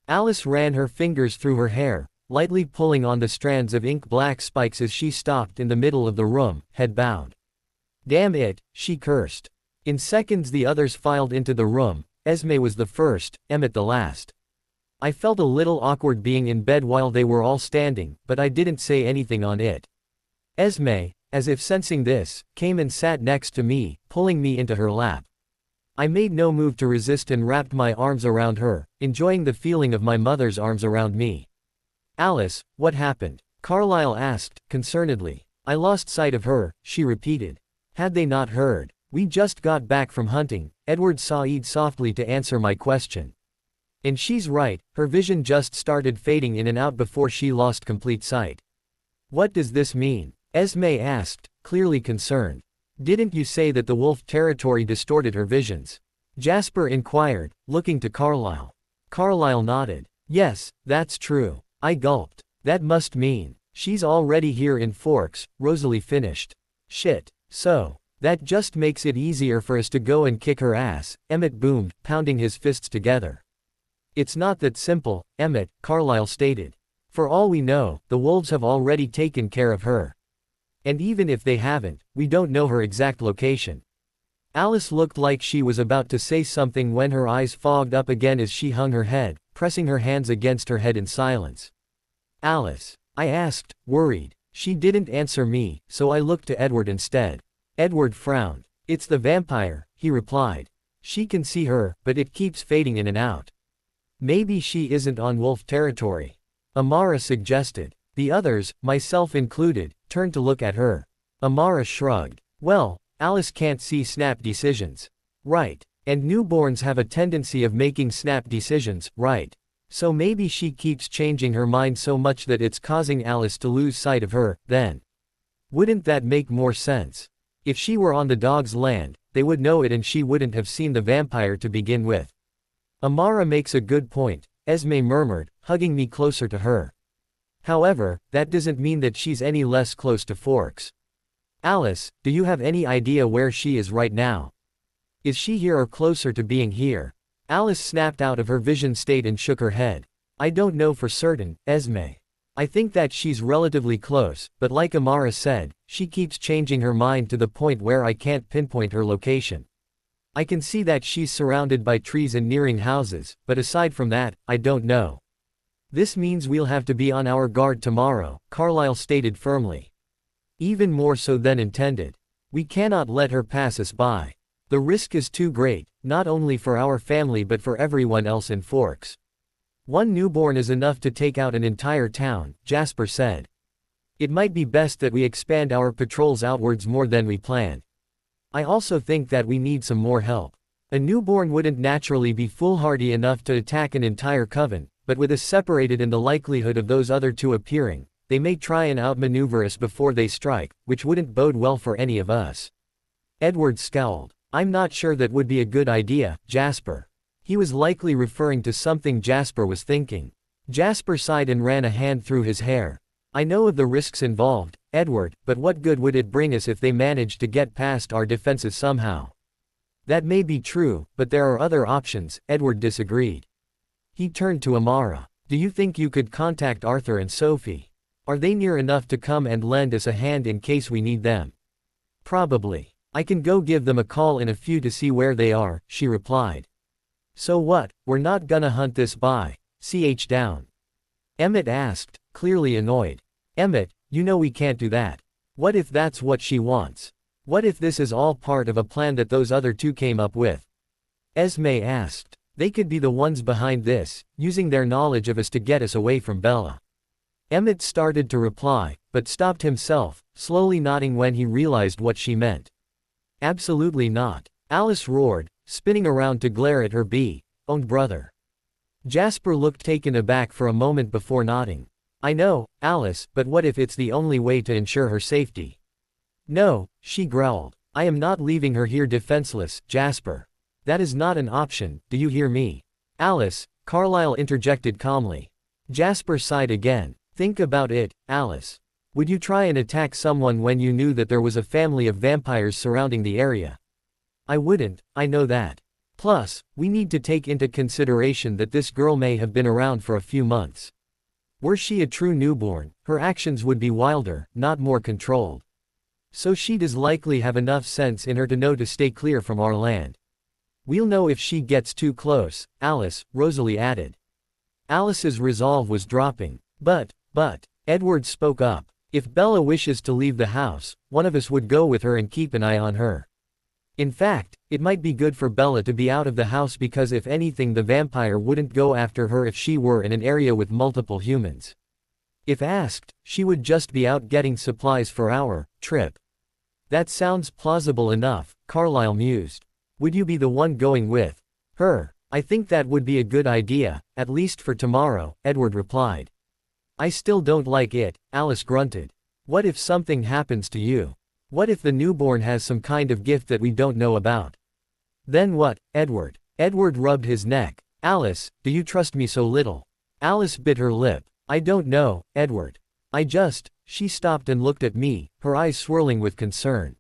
Alice ran her fingers through her hair, lightly pulling on the strands of ink-black spikes as she stopped in the middle of the room, head bowed. "Damn it," she cursed. In seconds the others filed into the room. Esme was the first, Emmett the last. I felt a little awkward being in bed while they were all standing, but I didn't say anything on it. Esme, as if sensing this, came and sat next to me, pulling me into her lap. I made no move to resist and wrapped my arms around her, enjoying the feeling of my mother's arms around me. "Alice, what happened?" Carlyle asked, concernedly. "I lost sight of her," she repeated. Had they not heard? "We just got back from hunting," Edward sighed softly to answer my question. "And she's right, her vision just started fading in and out before she lost complete sight." "What does this mean?" Esme asked, clearly concerned. "Didn't you say that the wolf territory distorted her visions?" Jasper inquired, looking to Carlyle. Carlyle nodded. "Yes, that's true." I gulped. "That must mean she's already here in Forks," Rosalie finished. "Shit. So, that just makes it easier for us to go and kick her ass," Emmett boomed, pounding his fists together. "It's not that simple, Emmett," Carlyle stated. "For all we know, the wolves have already taken care of her. And even if they haven't, we don't know her exact location." Alice looked like she was about to say something when her eyes fogged up again as she hung her head, pressing her hands against her head in silence. "Alice?" I asked, worried. She didn't answer me, so I looked to Edward instead. Edward frowned. "It's the vampire," he replied. "She can see her, but it keeps fading in and out." "Maybe she isn't on wolf territory," Amara suggested. The others, myself included, turned to look at her. Amara shrugged. "Well, Alice can't see snap decisions. Right. And newborns have a tendency of making snap decisions, right? So maybe she keeps changing her mind so much that it's causing Alice to lose sight of her, then. Wouldn't that make more sense? If she were on the dog's land, they would know it and she wouldn't have seen the vampire to begin with." "Amara makes a good point," Esme murmured, hugging me closer to her. "However, that doesn't mean that she's any less close to Forks. Alice, do you have any idea where she is right now? Is she here or closer to being here?" Alice snapped out of her vision state and shook her head. "I don't know for certain, Esme. I think that she's relatively close, but like Amara said, she keeps changing her mind to the point where I can't pinpoint her location. I can see that she's surrounded by trees and nearing houses, but aside from that, I don't know." "This means we'll have to be on our guard tomorrow," Carlyle stated firmly. "Even more so than intended. We cannot let her pass us by. The risk is too great, not only for our family but for everyone else in Forks. One newborn is enough to take out an entire town," Jasper said. It might be best that we expand our patrols outwards more than we planned. I also think that we need some more help. A newborn wouldn't naturally be foolhardy enough to attack an entire coven, but with us separated and the likelihood of those other two appearing, they may try and outmaneuver us before they strike, which wouldn't bode well for any of us. Edward scowled. I'm not sure that would be a good idea, Jasper. He was likely referring to something Jasper was thinking. Jasper sighed and ran a hand through his hair. I know of the risks involved, Edward, but what good would it bring us if they managed to get past our defenses somehow? That may be true, but there are other options, Edward disagreed. He turned to Amara. Do you think you could contact Arthur and Sophie? Are they near enough to come and lend us a hand in case we need them? Probably. I can go give them a call in a few to see where they are, she replied. So what, we're not gonna hunt this by ch down? Emmett asked, clearly annoyed. Emmett, you know we can't do that. What if that's what she wants? What if this is all part of a plan that those other two came up with? Esme asked. They could be the ones behind this, using their knowledge of us to get us away from Bella. Emmett started to reply, but stopped himself, slowly nodding when he realized what she meant. Absolutely not. Alice roared, spinning around to glare at her own brother. Jasper looked taken aback for a moment before nodding. I know, Alice, but what if it's the only way to ensure her safety? No, she growled. I am not leaving her here defenseless, Jasper. That is not an option, do you hear me? Alice, Carlyle interjected calmly. Jasper sighed again. Think about it, Alice. Would you try and attack someone when you knew that there was a family of vampires surrounding the area? I wouldn't, I know that. Plus, we need to take into consideration that this girl may have been around for a few months. Were she a true newborn, her actions would be wilder, not more controlled. So she does likely have enough sense in her to know to stay clear from our land. We'll know if she gets too close, Alice, Rosalie added. Alice's resolve was dropping. But, Edward spoke up. If Bella wishes to leave the house, one of us would go with her and keep an eye on her. In fact, it might be good for Bella to be out of the house because if anything the vampire wouldn't go after her if she were in an area with multiple humans. If asked, she would just be out getting supplies for our trip. That sounds plausible enough, Carlyle mused. Would you be the one going with her? I think that would be a good idea, at least for tomorrow, Edward replied. I still don't like it, Alice grunted. What if something happens to you? What if the newborn has some kind of gift that we don't know about? Then what, Edward? Edward rubbed his neck. Alice, do you trust me so little? Alice bit her lip. I don't know, Edward. She stopped and looked at me, her eyes swirling with concern.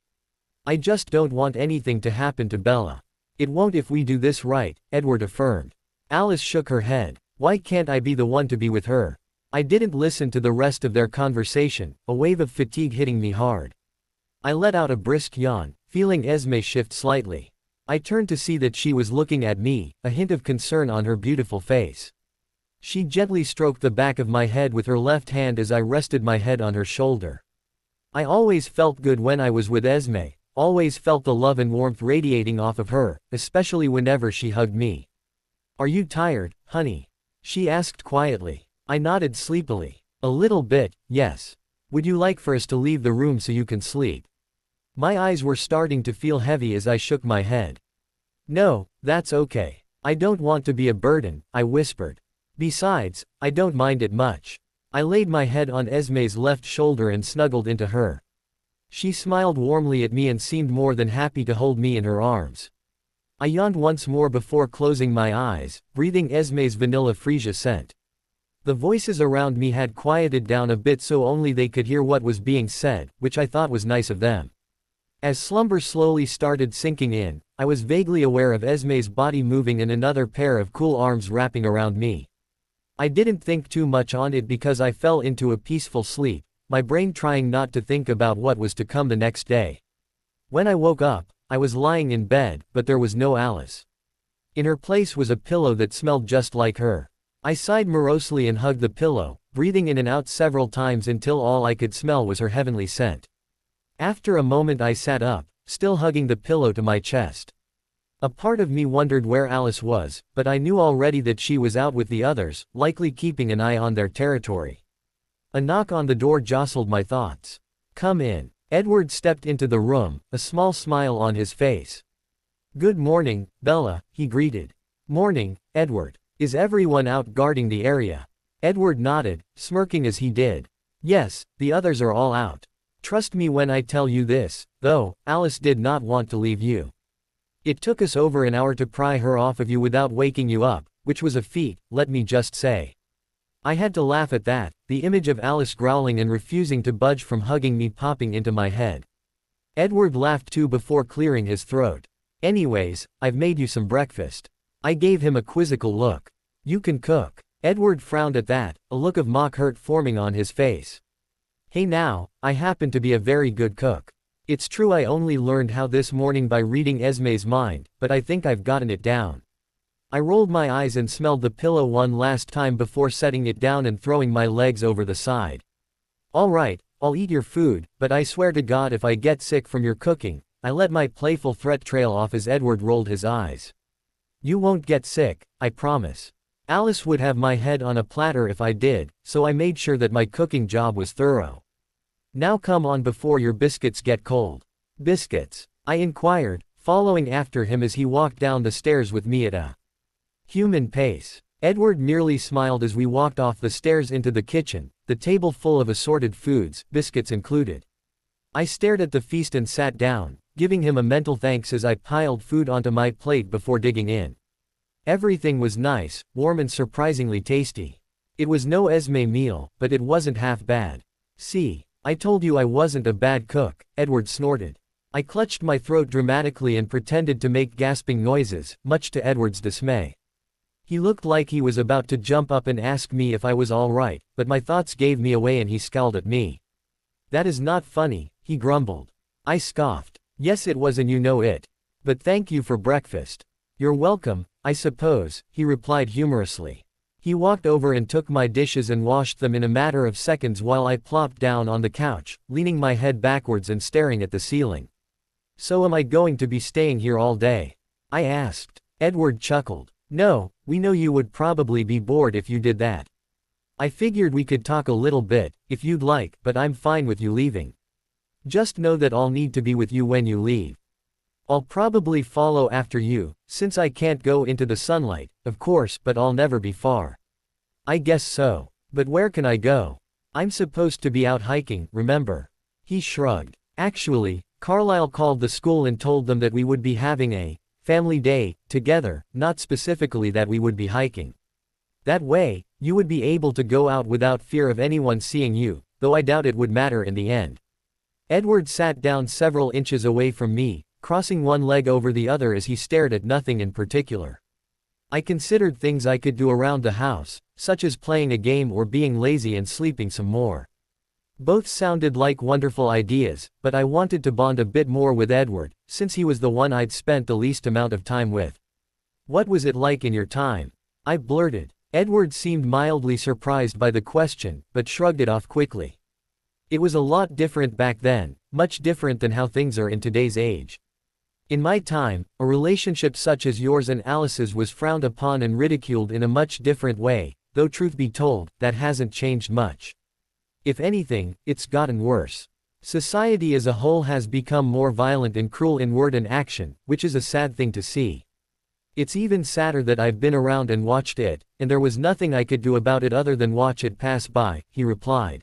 I just don't want anything to happen to Bella. It won't if we do this right, Edward affirmed. Alice shook her head. Why can't I be the one to be with her? I didn't listen to the rest of their conversation, a wave of fatigue hitting me hard. I let out a brisk yawn, feeling Esme shift slightly. I turned to see that she was looking at me, a hint of concern on her beautiful face. She gently stroked the back of my head with her left hand as I rested my head on her shoulder. I always felt good when I was with Esme, always felt the love and warmth radiating off of her, especially whenever she hugged me. Are you tired, honey? She asked quietly. I nodded sleepily. A little bit, yes. Would you like for us to leave the room so you can sleep? My eyes were starting to feel heavy as I shook my head. No, that's okay. I don't want to be a burden, I whispered. Besides, I don't mind it much. I laid my head on Esme's left shoulder and snuggled into her. She smiled warmly at me and seemed more than happy to hold me in her arms. I yawned once more before closing my eyes, breathing Esme's vanilla freesia scent. The voices around me had quieted down a bit so only they could hear what was being said, which I thought was nice of them. As slumber slowly started sinking in, I was vaguely aware of Esme's body moving and another pair of cool arms wrapping around me. I didn't think too much on it because I fell into a peaceful sleep, my brain trying not to think about what was to come the next day. When I woke up, I was lying in bed, but there was no Alice. In her place was a pillow that smelled just like her. I sighed morosely and hugged the pillow, breathing in and out several times until all I could smell was her heavenly scent. After a moment I sat up, still hugging the pillow to my chest. A part of me wondered where Alice was, but I knew already that she was out with the others, likely keeping an eye on their territory. A knock on the door jostled my thoughts. "Come in." Edward stepped into the room, a small smile on his face. "Good morning, Bella," he greeted. "Morning, Edward. Is everyone out guarding the area?" Edward nodded, smirking as he did. "Yes, the others are all out. Trust me when I tell you this, though, Alice did not want to leave you. It took us over an hour to pry her off of you without waking you up, which was a feat, let me just say." I had to laugh at that, the image of Alice growling and refusing to budge from hugging me popping into my head. Edward laughed too before clearing his throat. "Anyways, I've made you some breakfast." I gave him a quizzical look. "You can cook." Edward frowned at that, a look of mock hurt forming on his face. "Hey now, I happen to be a very good cook. It's true I only learned how this morning by reading Esme's mind, but I think I've gotten it down." I rolled my eyes and smelled the pillow one last time before setting it down and throwing my legs over the side. "All right, I'll eat your food, but I swear to God if I get sick from your cooking," I let my playful threat trail off as Edward rolled his eyes. "You won't get sick, I promise. Alice would have my head on a platter if I did, so I made sure that my cooking job was thorough. Now come on before your biscuits get cold." "Biscuits?" I inquired, following after him as he walked down the stairs with me at a human pace. Edward merely smiled as we walked off the stairs into the kitchen, the table full of assorted foods, biscuits included. I stared at the feast and sat down, giving him a mental thanks as I piled food onto my plate before digging in. Everything was nice, warm and surprisingly tasty. It was no Esme meal, but it wasn't half bad. "See, I told you I wasn't a bad cook," Edward snorted. I clutched my throat dramatically and pretended to make gasping noises, much to Edward's dismay. He looked like he was about to jump up and ask me if I was all right, but my thoughts gave me away and he scowled at me. "That is not funny," he grumbled. I scoffed. "Yes it was and you know it. But thank you for breakfast." "You're welcome, I suppose," he replied humorously. He walked over and took my dishes and washed them in a matter of seconds while I plopped down on the couch, leaning my head backwards and staring at the ceiling. "So am I going to be staying here all day?" I asked. Edward chuckled. "No, we know you would probably be bored if you did that. I figured we could talk a little bit, if you'd like, but I'm fine with you leaving. Just know that I'll need to be with you when you leave. I'll probably follow after you, since I can't go into the sunlight, of course, but I'll never be far." "I guess so. But where can I go? I'm supposed to be out hiking, remember?" He shrugged. "Actually, Carlisle called the school and told them that we would be having a family day together, not specifically that we would be hiking. That way, you would be able to go out without fear of anyone seeing you, though I doubt it would matter in the end." Edward sat down several inches away from me, crossing one leg over the other as he stared at nothing in particular. I considered things I could do around the house, such as playing a game or being lazy and sleeping some more. Both sounded like wonderful ideas, but I wanted to bond a bit more with Edward, since he was the one I'd spent the least amount of time with. "What was it like in your time?" I blurted. Edward seemed mildly surprised by the question, but shrugged it off quickly. "It was a lot different back then, much different than how things are in today's age. In my time, a relationship such as yours and Alice's was frowned upon and ridiculed in a much different way, though truth be told, that hasn't changed much. If anything, it's gotten worse. Society as a whole has become more violent and cruel in word and action, which is a sad thing to see. It's even sadder that I've been around and watched it, and there was nothing I could do about it other than watch it pass by," he replied.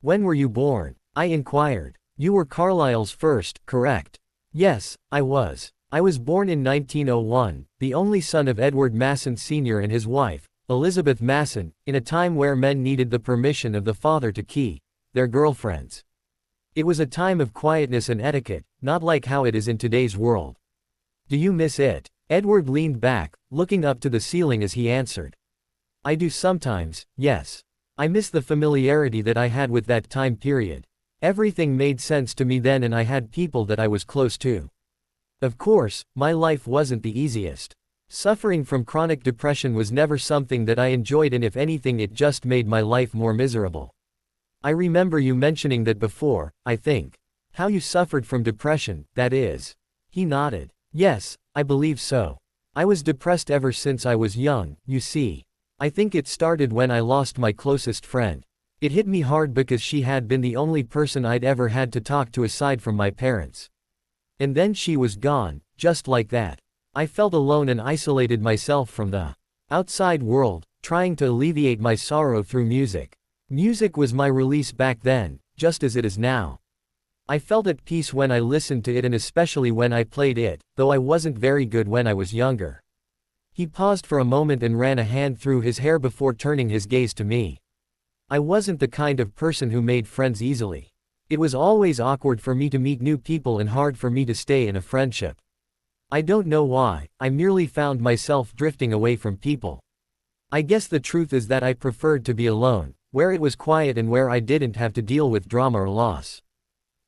"When were you born?" I inquired. "You were Carlisle's first, correct?" "Yes, I was. I was born in 1901, the only son of Edward Masson Sr. and his wife, Elizabeth Masson, in a time where men needed the permission of the father to keep their girlfriends. It was a time of quietness and etiquette, not like how it is in today's world." "Do you miss it?" Edward leaned back, looking up to the ceiling as he answered. "I do sometimes, yes. I miss the familiarity that I had with that time period. Everything made sense to me then and I had people that I was close to. Of course, my life wasn't the easiest. Suffering from chronic depression was never something that I enjoyed and if anything it just made my life more miserable. I remember you mentioning that before, I think. How you suffered from depression, that is." He nodded. "Yes, I believe so. I was depressed ever since I was young, you see. I think it started when I lost my closest friend. It hit me hard because she had been the only person I'd ever had to talk to aside from my parents. And then she was gone, just like that. I felt alone and isolated myself from the outside world, trying to alleviate my sorrow through music. Music was my release back then, just as it is now. I felt at peace when I listened to it and especially when I played it, though I wasn't very good when I was younger. He paused for a moment and ran a hand through his hair before turning his gaze to me. I wasn't the kind of person who made friends easily. It was always awkward for me to meet new people and hard for me to stay in a friendship. I don't know why, I merely found myself drifting away from people. I guess the truth is that I preferred to be alone, where it was quiet and where I didn't have to deal with drama or loss.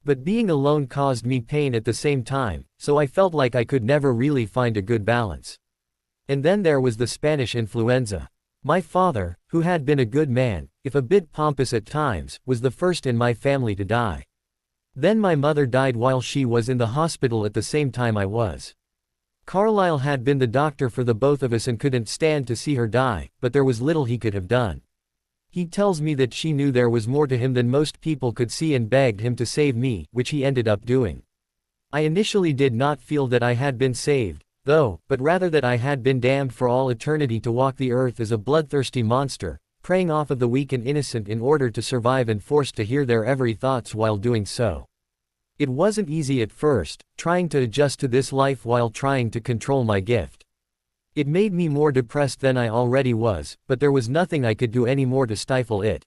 But being alone caused me pain at the same time, so I felt like I could never really find a good balance. And then there was the Spanish influenza. My father, who had been a good man, if a bit pompous at times, was the first in my family to die. Then my mother died while she was in the hospital at the same time I was. Carlisle had been the doctor for the both of us and couldn't stand to see her die, but there was little he could have done. He tells me that she knew there was more to him than most people could see and begged him to save me, which he ended up doing. I initially did not feel that I had been saved, though, but rather that I had been damned for all eternity to walk the earth as a bloodthirsty monster, preying off of the weak and innocent in order to survive and forced to hear their every thoughts while doing so. It wasn't easy at first, trying to adjust to this life while trying to control my gift. It made me more depressed than I already was, but there was nothing I could do anymore to stifle it.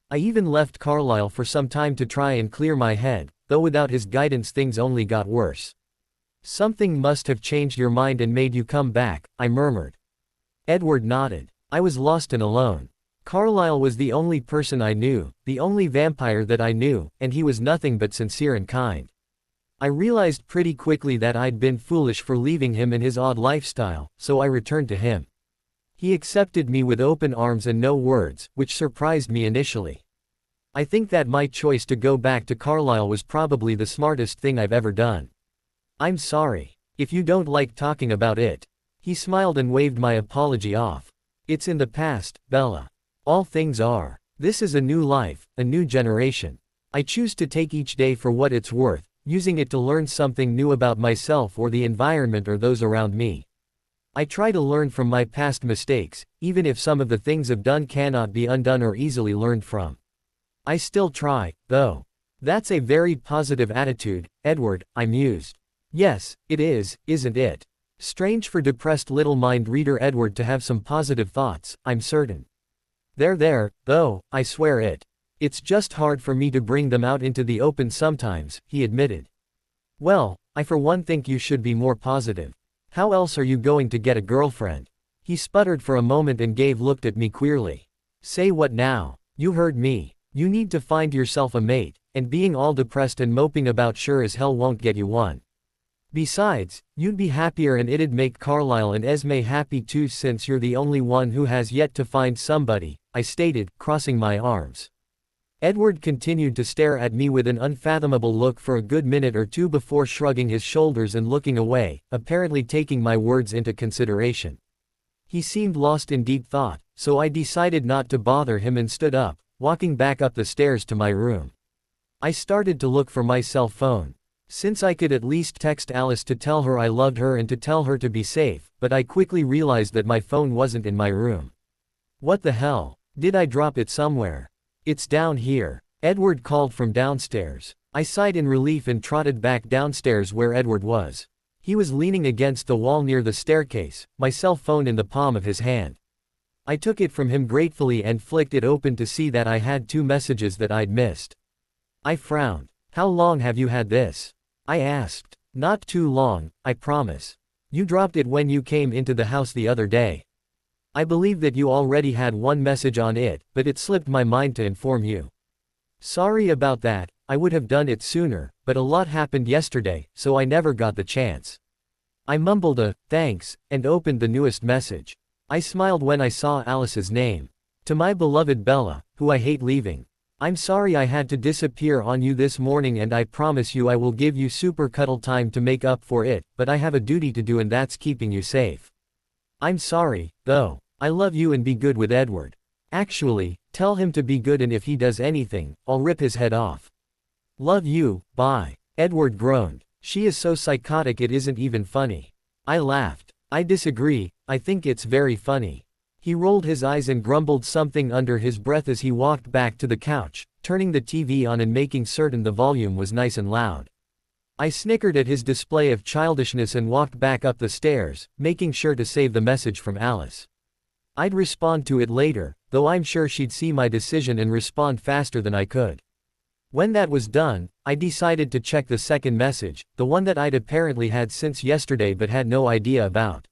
I even left Carlisle for some time to try and clear my head, though without his guidance things only got worse. Something must have changed your mind and made you come back, I murmured. Edward nodded. I was lost and alone. Carlisle was the only person I knew, the only vampire that I knew, and he was nothing but sincere and kind. I realized pretty quickly that I'd been foolish for leaving him and his odd lifestyle, so I returned to him. He accepted me with open arms and no words, which surprised me initially. I think that my choice to go back to Carlisle was probably the smartest thing I've ever done. I'm sorry. If you don't like talking about it. He smiled and waved my apology off. It's in the past, Bella. All things are. This is a new life, a new generation. I choose to take each day for what it's worth, using it to learn something new about myself or the environment or those around me. I try to learn from my past mistakes, even if some of the things I've done cannot be undone or easily learned from. I still try, though. That's a very positive attitude, Edward, I mused. Yes, it is, isn't it? Strange for depressed little mind reader Edward to have some positive thoughts, I'm certain. They're there, though, I swear it. It's just hard for me to bring them out into the open sometimes, he admitted. Well, I for one think you should be more positive. How else are you going to get a girlfriend? He sputtered for a moment and looked at me queerly. Say what now? You heard me. You need to find yourself a mate, and being all depressed and moping about sure as hell won't get you one. Besides, you'd be happier and it'd make Carlisle and Esme happy too since you're the only one who has yet to find somebody, I stated, crossing my arms. Edward continued to stare at me with an unfathomable look for a good minute or two before shrugging his shoulders and looking away, apparently taking my words into consideration. He seemed lost in deep thought, so I decided not to bother him and stood up, walking back up the stairs to my room. I started to look for my cell phone. Since I could at least text Alice to tell her I loved her and to tell her to be safe, but I quickly realized that my phone wasn't in my room. What the hell? Did I drop it somewhere? It's down here. Edward called from downstairs. I sighed in relief and trotted back downstairs where Edward was. He was leaning against the wall near the staircase, my cell phone in the palm of his hand. I took it from him gratefully and flicked it open to see that I had 2 messages that I'd missed. I frowned. How long have you had this? I asked. Not too long, I promise. You dropped it when you came into the house the other day. I believe that you already had 1 message on it, but it slipped my mind to inform you. Sorry about that, I would have done it sooner, but a lot happened yesterday, so I never got the chance. I mumbled a, thanks, and opened the newest message. I smiled when I saw Alice's name. To my beloved Bella, who I hate leaving. I'm sorry I had to disappear on you this morning and I promise you I will give you super cuddle time to make up for it, but I have a duty to do and that's keeping you safe. I'm sorry, though. I love you and be good with Edward. Actually, tell him to be good and if he does anything, I'll rip his head off. Love you, bye. Edward groaned. She is so psychotic it isn't even funny. I laughed. I disagree, I think it's very funny. He rolled his eyes and grumbled something under his breath as he walked back to the couch, turning the TV on and making certain the volume was nice and loud. I snickered at his display of childishness and walked back up the stairs, making sure to save the message from Alice. I'd respond to it later, though I'm sure she'd see my decision and respond faster than I could. When that was done, I decided to check the second message, the one that I'd apparently had since yesterday but had no idea about.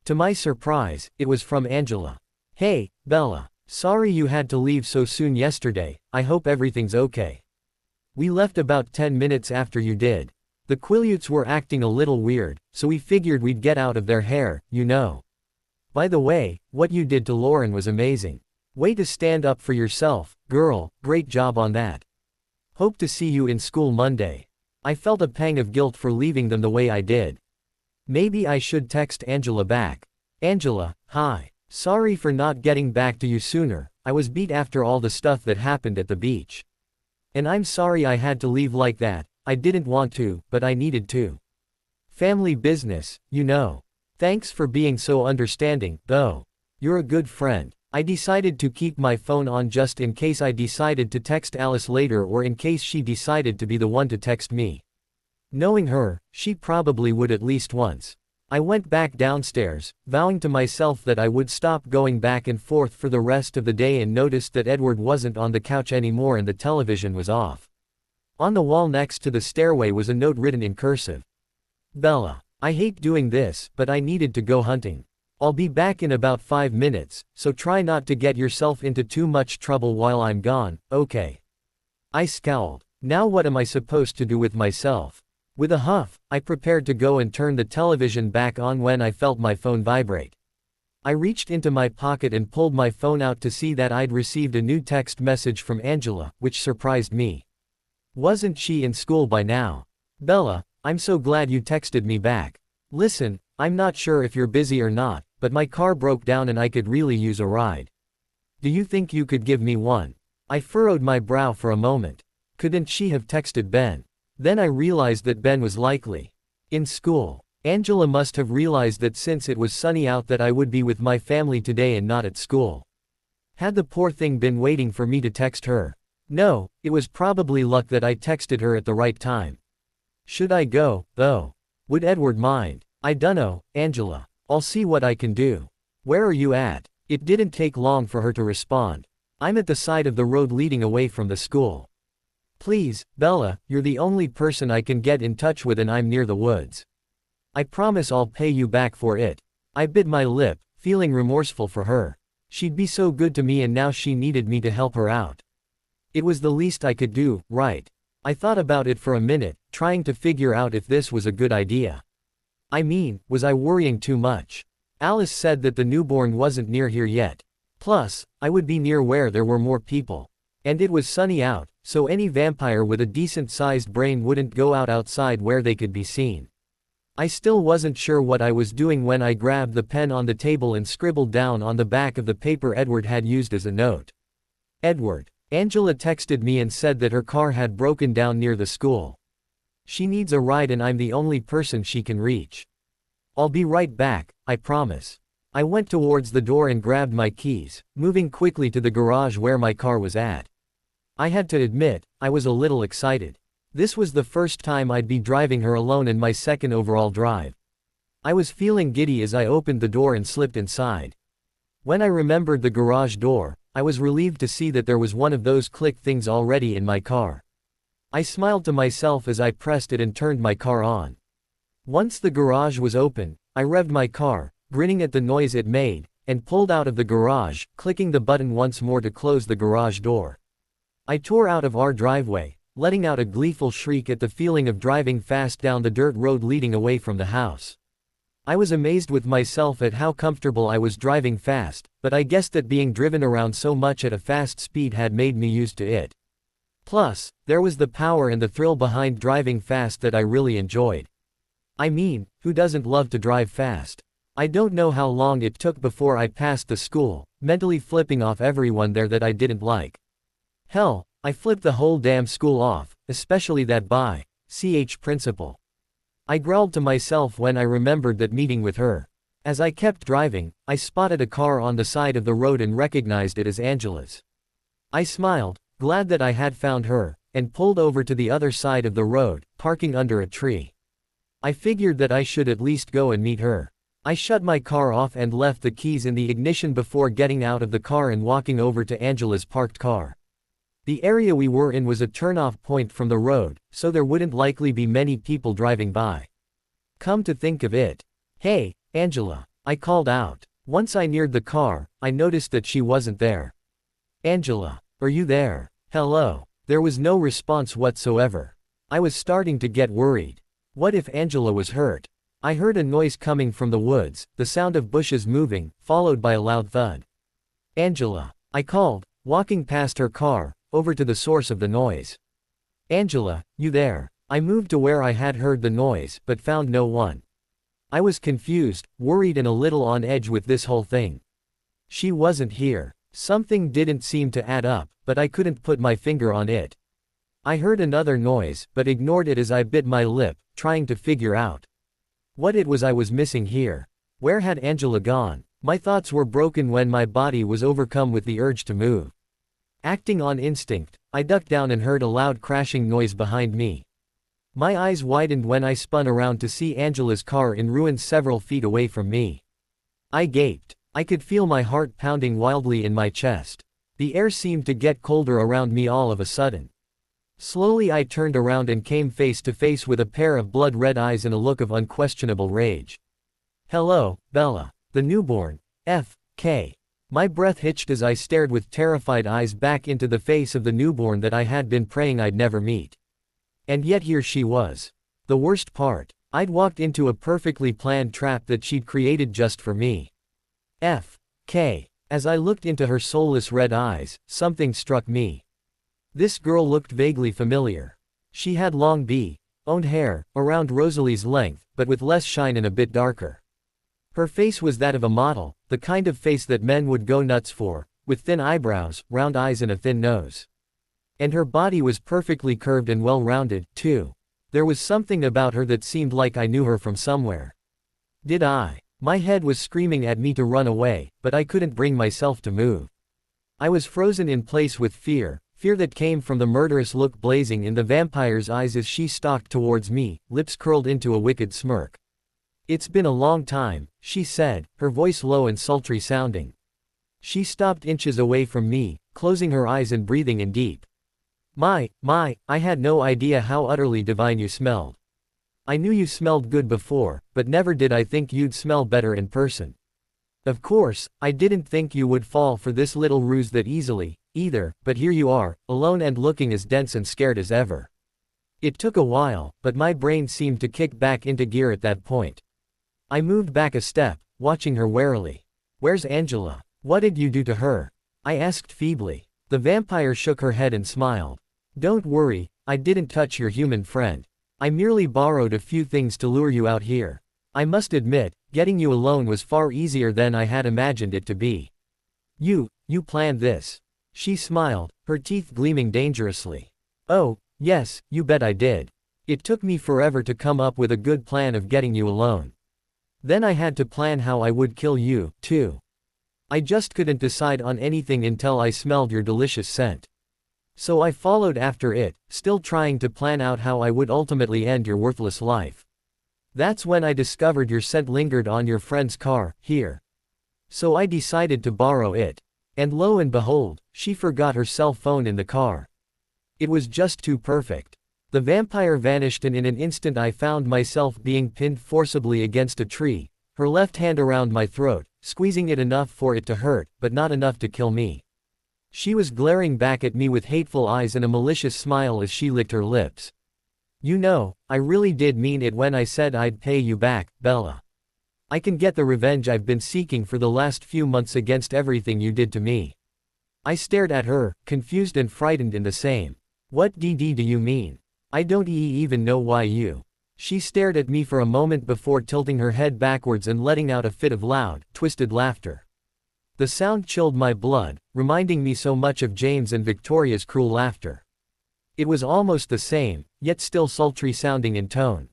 To my surprise, it was from Angela. Hey, Bella. Sorry you had to leave so soon yesterday, I hope everything's okay. We left about 10 minutes after you did. The Quileutes were acting a little weird, so we figured we'd get out of their hair, you know. By the way, what you did to Lauren was amazing. Way to stand up for yourself, girl, great job on that. Hope to see you in school Monday. I felt a pang of guilt for leaving them the way I did. Maybe I should text Angela back. Angela, hi. Sorry for not getting back to you sooner, I was beat after all the stuff that happened at the beach. And I'm sorry I had to leave like that, I didn't want to, but I needed to. Family business, you know. Thanks for being so understanding, though. You're a good friend. I decided to keep my phone on just in case I decided to text Alice later or in case she decided to be the one to text me. Knowing her, she probably would at least once. I went back downstairs, vowing to myself that I would stop going back and forth for the rest of the day and noticed that Edward wasn't on the couch anymore and the television was off. On the wall next to the stairway was a note written in cursive. Bella, I hate doing this, but I needed to go hunting. I'll be back in about 5 minutes, so try not to get yourself into too much trouble while I'm gone, okay? I scowled. Now what am I supposed to do with myself? With a huff, I prepared to go and turn the television back on when I felt my phone vibrate. I reached into my pocket and pulled my phone out to see that I'd received a new text message from Angela, which surprised me. Wasn't she in school by now? Bella, I'm so glad you texted me back. Listen, I'm not sure if you're busy or not, but my car broke down and I could really use a ride. Do you think you could give me one? I furrowed my brow for a moment. Couldn't she have texted Ben? Then I realized that Ben was likely in school. Angela must have realized that since it was sunny out that I would be with my family today and not at school. Had the poor thing been waiting for me to text her? No, it was probably luck that I texted her at the right time. Should I go, though? Would Edward mind? I dunno, Angela. I'll see what I can do. Where are you at? It didn't take long for her to respond. I'm at the side of the road leading away from the school. Please, Bella, you're the only person I can get in touch with and I'm near the woods. I promise I'll pay you back for it. I bit my lip, feeling remorseful for her. She'd be so good to me and now she needed me to help her out. It was the least I could do, right? I thought about it for a minute, trying to figure out if this was a good idea. I mean, was I worrying too much? Alice said that the newborn wasn't near here yet. Plus, I would be near where there were more people. And it was sunny out, so any vampire with a decent-sized brain wouldn't go out outside where they could be seen. I still wasn't sure what I was doing when I grabbed the pen on the table and scribbled down on the back of the paper Edward had used as a note. Edward. Angela texted me and said that her car had broken down near the school. She needs a ride and I'm the only person she can reach. I'll be right back, I promise. I went towards the door and grabbed my keys, moving quickly to the garage where my car was at. I had to admit, I was a little excited. This was the first time I'd be driving her alone in my second overall drive. I was feeling giddy as I opened the door and slipped inside. When I remembered the garage door, I was relieved to see that there was one of those click things already in my car. I smiled to myself as I pressed it and turned my car on. Once the garage was open, I revved my car, grinning at the noise it made, and pulled out of the garage, clicking the button once more to close the garage door. I tore out of our driveway, letting out a gleeful shriek at the feeling of driving fast down the dirt road leading away from the house. I was amazed with myself at how comfortable I was driving fast, but I guessed that being driven around so much at a fast speed had made me used to it. Plus, there was the power and the thrill behind driving fast that I really enjoyed. I mean, who doesn't love to drive fast? I don't know how long it took before I passed the school, mentally flipping off everyone there that I didn't like. Hell, I flipped the whole damn school off, especially that bi-ch principal. I growled to myself when I remembered that meeting with her. As I kept driving, I spotted a car on the side of the road and recognized it as Angela's. I smiled, glad that I had found her, and pulled over to the other side of the road, parking under a tree. I figured that I should at least go and meet her. I shut my car off and left the keys in the ignition before getting out of the car and walking over to Angela's parked car. The area we were in was a turnoff point from the road, so there wouldn't likely be many people driving by. Come to think of it. "Hey, Angela," I called out. Once I neared the car, I noticed that she wasn't there. "Angela, are you there? Hello." There was no response whatsoever. I was starting to get worried. What if Angela was hurt? I heard a noise coming from the woods, the sound of bushes moving, followed by a loud thud. "Angela," I called, walking past her car, over to the source of the noise. "Angela, you there?" I moved to where I had heard the noise, but found no one. I was confused, worried and a little on edge with this whole thing. She wasn't here. Something didn't seem to add up, but I couldn't put my finger on it. I heard another noise, but ignored it as I bit my lip, trying to figure out what it was I was missing here. Where had Angela gone? My thoughts were broken when my body was overcome with the urge to move. Acting on instinct, I ducked down and heard a loud crashing noise behind me. My eyes widened when I spun around to see Angela's car in ruins several feet away from me. I gaped. I could feel my heart pounding wildly in my chest. The air seemed to get colder around me all of a sudden. Slowly I turned around and came face to face with a pair of blood-red eyes and a look of unquestionable rage. "Hello, Bella." The newborn. F.K. My breath hitched as I stared with terrified eyes back into the face of the newborn that I had been praying I'd never meet. And yet here she was. The worst part, I'd walked into a perfectly planned trap that she'd created just for me. F.K. As I looked into her soulless red eyes, something struck me. This girl looked vaguely familiar. She had long blonde hair, around Rosalie's length, but with less shine and a bit darker. Her face was that of a model, the kind of face that men would go nuts for, with thin eyebrows, round eyes and a thin nose. And her body was perfectly curved and well-rounded, too. There was something about her that seemed like I knew her from somewhere. Did I? My head was screaming at me to run away, but I couldn't bring myself to move. I was frozen in place with fear that came from the murderous look blazing in the vampire's eyes as she stalked towards me, lips curled into a wicked smirk. "It's been a long time," she said, her voice low and sultry sounding. She stopped inches away from me, closing her eyes and breathing in deep. My, I had no idea how utterly divine you smelled. I knew you smelled good before, but never did I think you'd smell better in person. Of course, I didn't think you would fall for this little ruse that easily, either, but here you are, alone and looking as dense and scared as ever. It took a while, but my brain seemed to kick back into gear at that point. I moved back a step, watching her warily. "Where's Angela? What did you do to her?" I asked feebly. The vampire shook her head and smiled. "Don't worry, I didn't touch your human friend. I merely borrowed a few things to lure you out here. I must admit, getting you alone was far easier than I had imagined it to be." You planned this." She smiled, her teeth gleaming dangerously. "Oh, yes, you bet I did. It took me forever to come up with a good plan of getting you alone. Then I had to plan how I would kill you, too. I just couldn't decide on anything until I smelled your delicious scent. So I followed after it, still trying to plan out how I would ultimately end your worthless life. That's when I discovered your scent lingered on your friend's car, here. So I decided to borrow it. And lo and behold, she forgot her cell phone in the car. It was just too perfect. The vampire vanished and in an instant I found myself being pinned forcibly against a tree, her left hand around my throat, squeezing it enough for it to hurt, but not enough to kill me. She was glaring back at me with hateful eyes and a malicious smile as she licked her lips. "You know, I really did mean it when I said I'd pay you back, Bella. I can get the revenge I've been seeking for the last few months against everything you did to me." I stared at her, confused and frightened in the same. "What do you mean? I don't even know why you." She stared at me for a moment before tilting her head backwards and letting out a fit of loud, twisted laughter. The sound chilled my blood, reminding me so much of James and Victoria's cruel laughter. It was almost the same, yet still sultry sounding in tone.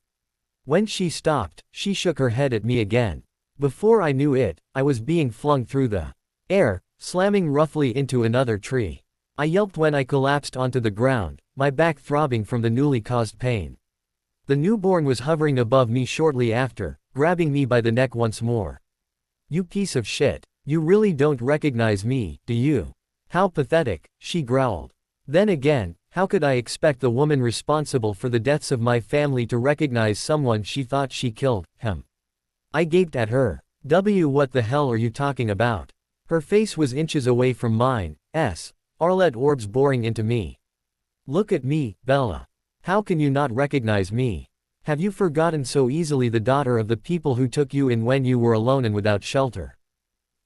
When she stopped, she shook her head at me again. Before I knew it, I was being flung through the air, slamming roughly into another tree. I yelped when I collapsed onto the ground, my back throbbing from the newly caused pain. The newborn was hovering above me shortly after, grabbing me by the neck once more. "You piece of shit. You really don't recognize me, do you? How pathetic," she growled. Then again, how could I expect the woman responsible for the deaths of my family to recognize someone she thought she killed, him? I gaped at her. What the hell are you talking about? Her face was inches away from mine, Arlette orbs boring into me. "Look at me, Bella. How can you not recognize me? Have you forgotten so easily the daughter of the people who took you in when you were alone and without shelter?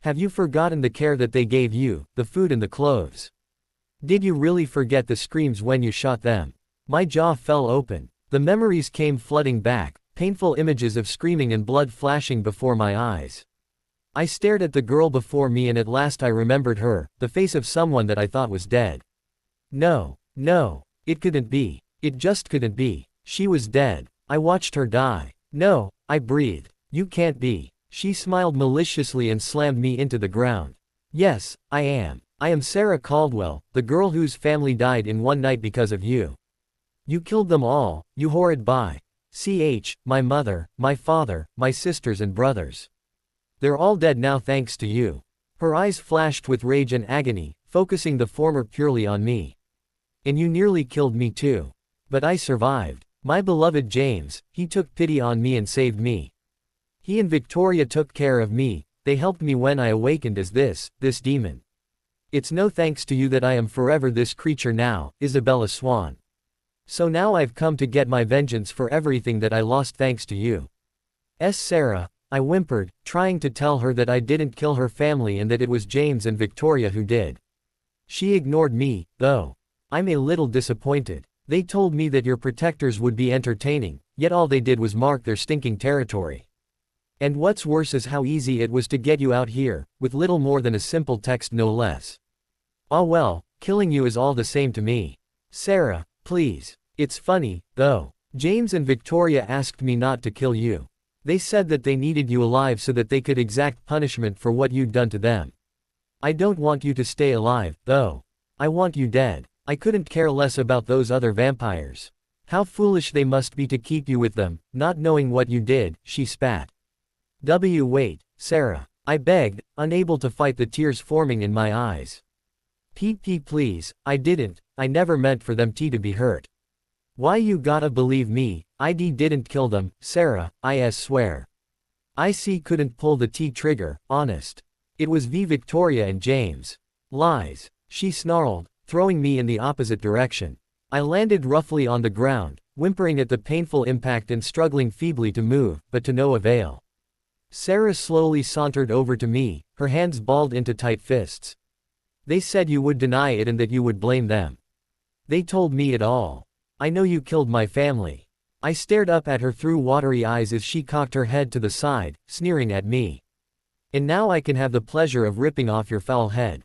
Have you forgotten the care that they gave you, the food and the clothes? Did you really forget the screams when you shot them?" My jaw fell open. The memories came flooding back, painful images of screaming and blood flashing before my eyes. I stared at the girl before me and at last I remembered her, the face of someone that I thought was dead. No, it couldn't be. It just couldn't be. She was dead. I watched her die. No, I breathed. "You can't be." She smiled maliciously and slammed me into the ground. "Yes, I am. I am Sarah Caldwell, the girl whose family died in one night because of you. You killed them all, you horrid my mother, my father, my sisters and brothers. They're all dead now thanks to you." Her eyes flashed with rage and agony, focusing the former purely on me. "And you nearly killed me too. But I survived. My beloved James, he took pity on me and saved me. He and Victoria took care of me, they helped me when I awakened as this demon. It's no thanks to you that I am forever this creature now, Isabella Swan. So now I've come to get my vengeance for everything that I lost thanks to you." Sarah, I whimpered, trying to tell her that I didn't kill her family and that it was James and Victoria who did. She ignored me, though. "I'm a little disappointed. They told me that your protectors would be entertaining, yet all they did was mark their stinking territory. And what's worse is how easy it was to get you out here, with little more than a simple text no less. Ah well, killing you is all the same to me. Sarah, please. It's funny, though. James and Victoria asked me not to kill you. They said that they needed you alive so that they could exact punishment for what you'd done to them. I don't want you to stay alive, though. I want you dead. I couldn't care less about those other vampires. How foolish they must be to keep you with them, not knowing what you did," she spat. Wait, Sarah. I begged, unable to fight the tears forming in my eyes. Please, I never meant for them to be hurt. Why you gotta believe me, I didn't kill them, Sarah, I swear. I couldn't pull the trigger, honest. It was Victoria and James. Lies. She snarled, throwing me in the opposite direction. I landed roughly on the ground, whimpering at the painful impact and struggling feebly to move, but to no avail. Sarah slowly sauntered over to me, her hands balled into tight fists. "They said you would deny it and that you would blame them. They told me it all. I know you killed my family." I stared up at her through watery eyes as she cocked her head to the side, sneering at me. "And now I can have the pleasure of ripping off your foul head.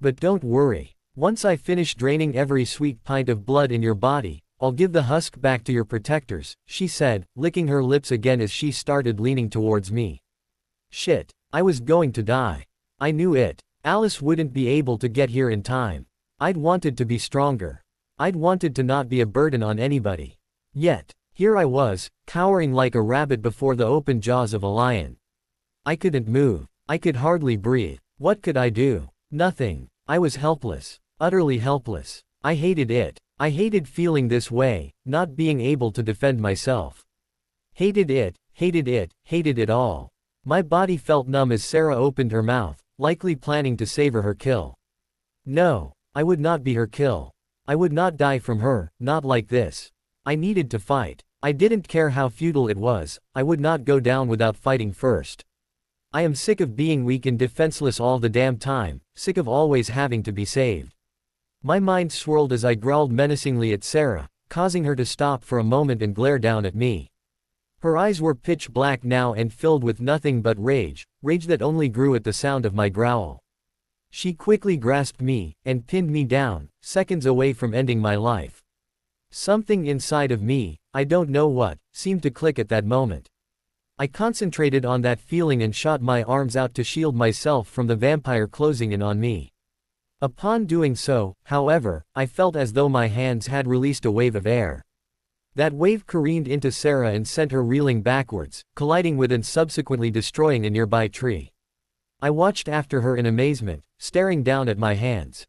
But don't worry. Once I finish draining every sweet pint of blood in your body, I'll give the husk back to your protectors," she said, licking her lips again as she started leaning towards me. Shit. I was going to die. I knew it. Alice wouldn't be able to get here in time. I'd wanted to be stronger. I'd wanted to not be a burden on anybody. Yet, here I was, cowering like a rabbit before the open jaws of a lion. I couldn't move. I could hardly breathe. What could I do? Nothing. I was helpless. Utterly helpless. I hated it. I hated feeling this way, not being able to defend myself. Hated it all. My body felt numb as Sarah opened her mouth, likely planning to savor her kill. No, I would not be her kill. I would not die from her, not like this. I needed to fight. I didn't care how futile it was, I would not go down without fighting first. I am sick of being weak and defenseless all the damn time, sick of always having to be saved. My mind swirled as I growled menacingly at Sarah, causing her to stop for a moment and glare down at me. Her eyes were pitch black now and filled with nothing but rage, rage that only grew at the sound of my growl. She quickly grasped me, and pinned me down, seconds away from ending my life. Something inside of me, I don't know what, seemed to click at that moment. I concentrated on that feeling and shot my arms out to shield myself from the vampire closing in on me. Upon doing so, however, I felt as though my hands had released a wave of air. That wave careened into Sarah and sent her reeling backwards, colliding with and subsequently destroying a nearby tree. I watched after her in amazement, staring down at my hands.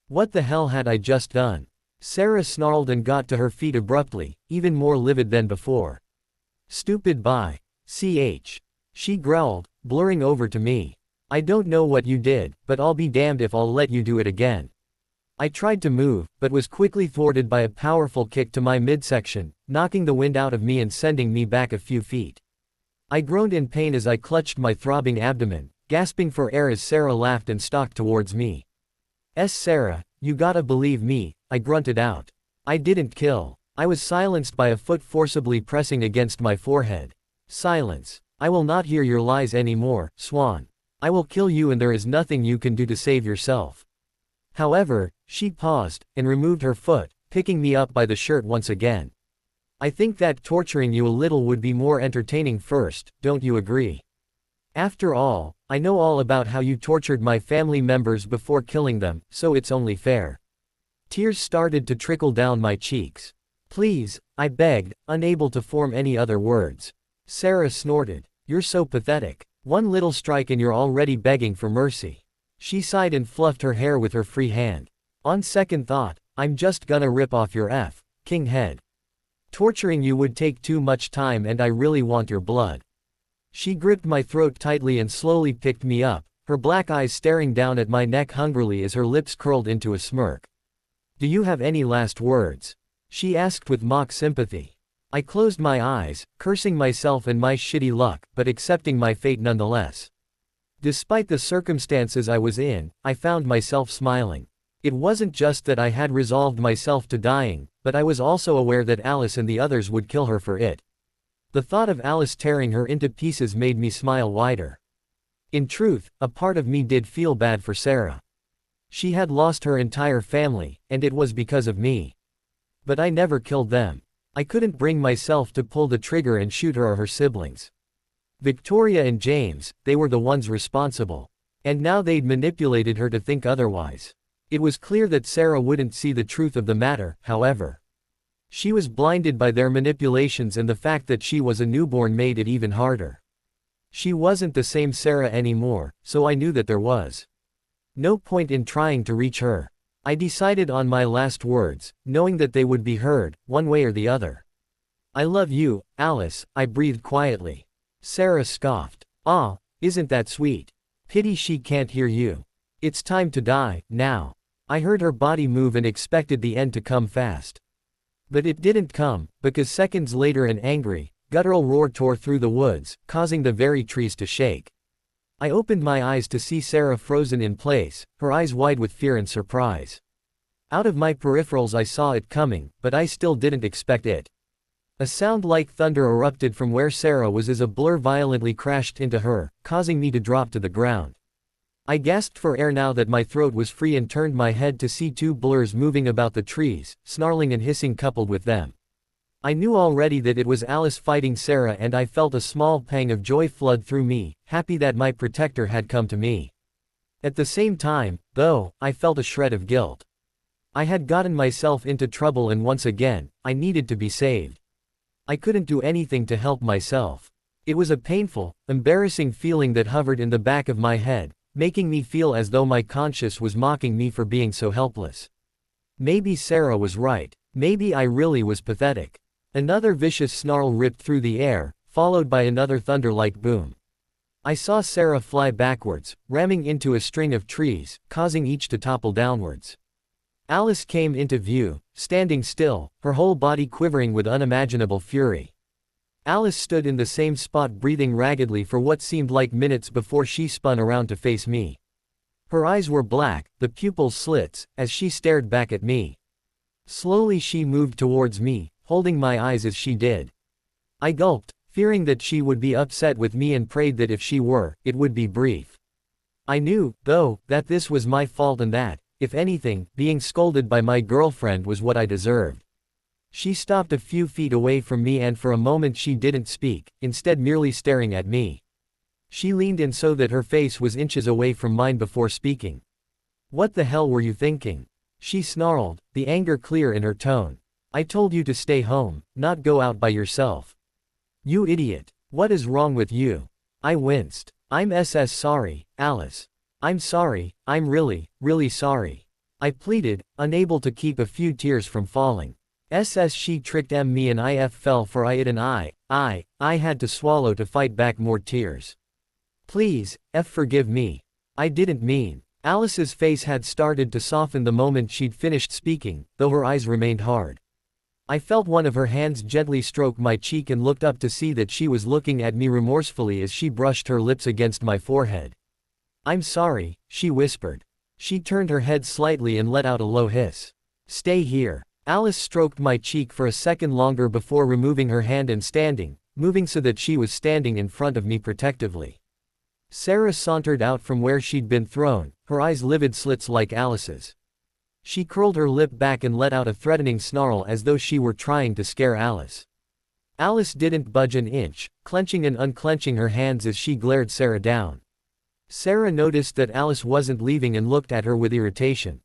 What the hell had I just done? Sarah snarled and got to her feet abruptly, even more livid than before. Stupid bye. She growled, blurring over to me. I don't know what you did, but I'll be damned if I'll let you do it again. I tried to move, but was quickly thwarted by a powerful kick to my midsection, knocking the wind out of me and sending me back a few feet. I groaned in pain as I clutched my throbbing abdomen, gasping for air as Sarah laughed and stalked towards me. Sarah, you gotta believe me, I grunted out. I didn't kill. I was silenced by a foot forcibly pressing against my forehead. Silence. I will not hear your lies anymore, Swan. I will kill you and there is nothing you can do to save yourself. However, she paused, and removed her foot, picking me up by the shirt once again. I think that torturing you a little would be more entertaining first, don't you agree? After all, I know all about how you tortured my family members before killing them, so it's only fair. Tears started to trickle down my cheeks. Please, I begged, unable to form any other words. Sarah snorted. You're so pathetic. One little strike and you're already begging for mercy. She sighed and fluffed her hair with her free hand. On second thought, I'm just gonna rip off your king head. Torturing you would take too much time and I really want your blood. She gripped my throat tightly and slowly picked me up, her black eyes staring down at my neck hungrily as her lips curled into a smirk. Do you have any last words? She asked with mock sympathy. I closed my eyes, cursing myself and my shitty luck, but accepting my fate nonetheless. Despite the circumstances I was in, I found myself smiling. It wasn't just that I had resolved myself to dying, but I was also aware that Alice and the others would kill her for it. The thought of Alice tearing her into pieces made me smile wider. In truth, a part of me did feel bad for Sarah. She had lost her entire family, and it was because of me. But I never killed them. I couldn't bring myself to pull the trigger and shoot her or her siblings. Victoria and James, they were the ones responsible. And now they'd manipulated her to think otherwise. It was clear that Sarah wouldn't see the truth of the matter, however. She was blinded by their manipulations, and the fact that she was a newborn made it even harder. She wasn't the same Sarah anymore, so I knew that there was no point in trying to reach her. I decided on my last words, knowing that they would be heard, one way or the other. I love you, Alice, I breathed quietly. Sarah scoffed. Ah, isn't that sweet? Pity she can't hear you. It's time to die, now. I heard her body move and expected the end to come fast. But it didn't come, because seconds later an angry, guttural roar tore through the woods, causing the very trees to shake. I opened my eyes to see Sarah frozen in place, her eyes wide with fear and surprise. Out of my peripherals I saw it coming, but I still didn't expect it. A sound like thunder erupted from where Sarah was as a blur violently crashed into her, causing me to drop to the ground. I gasped for air now that my throat was free and turned my head to see two blurs moving about the trees, snarling and hissing coupled with them. I knew already that it was Alice fighting Sarah, and I felt a small pang of joy flood through me, happy that my protector had come to me. At the same time, though, I felt a shred of guilt. I had gotten myself into trouble and once again, I needed to be saved. I couldn't do anything to help myself. It was a painful, embarrassing feeling that hovered in the back of my head, making me feel as though my conscience was mocking me for being so helpless. Maybe Sarah was right. Maybe I really was pathetic. Another vicious snarl ripped through the air, followed by another thunder-like boom. I saw Sarah fly backwards, ramming into a string of trees, causing each to topple downwards. Alice came into view, standing still, her whole body quivering with unimaginable fury. Alice stood in the same spot breathing raggedly for what seemed like minutes before she spun around to face me. Her eyes were black, the pupils slits, as she stared back at me. Slowly she moved towards me, holding my eyes as she did. I gulped, fearing that she would be upset with me and prayed that if she were, it would be brief. I knew, though, that this was my fault and that, if anything, being scolded by my girlfriend was what I deserved. She stopped a few feet away from me and for a moment she didn't speak, instead merely staring at me. She leaned in so that her face was inches away from mine before speaking. "What the hell were you thinking?" she snarled, the anger clear in her tone. "I told you to stay home, not go out by yourself." "You idiot. What is wrong with you?" I winced. "I'm sorry, Alice. I'm sorry, I'm really, really sorry," I pleaded, unable to keep a few tears from falling. She tricked me and I fell for it and I had to swallow to fight back more tears. "Please, forgive me. I didn't mean." Alice's face had started to soften the moment she'd finished speaking, though her eyes remained hard. I felt one of her hands gently stroke my cheek and looked up to see that she was looking at me remorsefully as she brushed her lips against my forehead. "I'm sorry," she whispered. She turned her head slightly and let out a low hiss. "Stay here." Alice stroked my cheek for a second longer before removing her hand and moving so that she was standing in front of me protectively. Sarah sauntered out from where she'd been thrown, her eyes livid slits like Alice's. She curled her lip back and let out a threatening snarl as though she were trying to scare Alice. Alice didn't budge an inch, clenching and unclenching her hands as she glared Sarah down. Sarah noticed that Alice wasn't leaving and looked at her with irritation.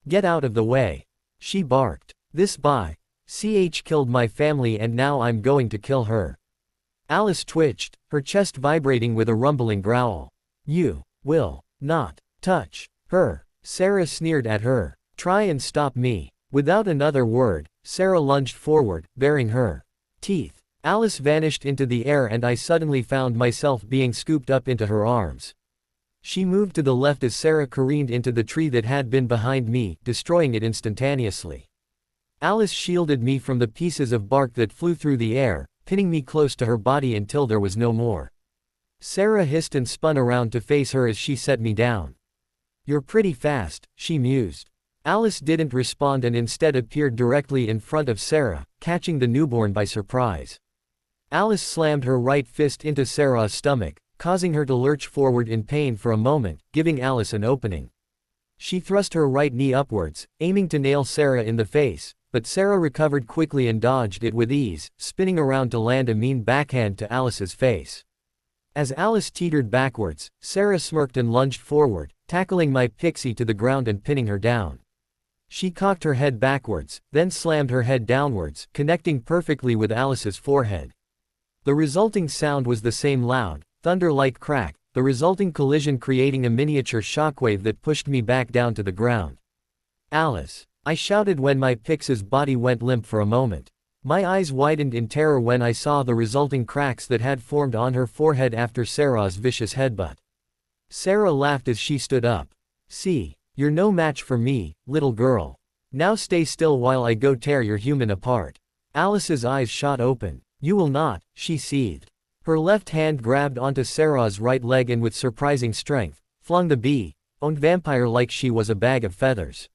"Get out of the way," she barked. "This killed my family and now I'm going to kill her." Alice twitched, her chest vibrating with a rumbling growl. "You will not touch her," Sarah sneered at her. "Try and stop me." Without another word, Sarah lunged forward, baring her teeth. Alice vanished into the air and I suddenly found myself being scooped up into her arms. She moved to the left as Sarah careened into the tree that had been behind me, destroying it instantaneously. Alice shielded me from the pieces of bark that flew through the air, pinning me close to her body until there was no more. Sarah hissed and spun around to face her as she set me down. "You're pretty fast," she mused. Alice didn't respond and instead appeared directly in front of Sarah, catching the newborn by surprise. Alice slammed her right fist into Sarah's stomach, causing her to lurch forward in pain for a moment, giving Alice an opening. She thrust her right knee upwards, aiming to nail Sarah in the face, but Sarah recovered quickly and dodged it with ease, spinning around to land a mean backhand to Alice's face. As Alice teetered backwards, Sarah smirked and lunged forward, tackling my pixie to the ground and pinning her down. She cocked her head backwards, then slammed her head downwards, connecting perfectly with Alice's forehead. The resulting sound was the same loud, thunder-like crack, the resulting collision creating a miniature shockwave that pushed me back down to the ground. "Alice!" I shouted when my pixie's body went limp for a moment. My eyes widened in terror when I saw the resulting cracks that had formed on her forehead after Sarah's vicious headbutt. Sarah laughed as she stood up. "See, you're no match for me, little girl. Now stay still while I go tear your human apart." Alice's eyes shot open. "You will not," she seethed. Her left hand grabbed onto Sarah's right leg and with surprising strength, flung the owned vampire like she was a bag of feathers.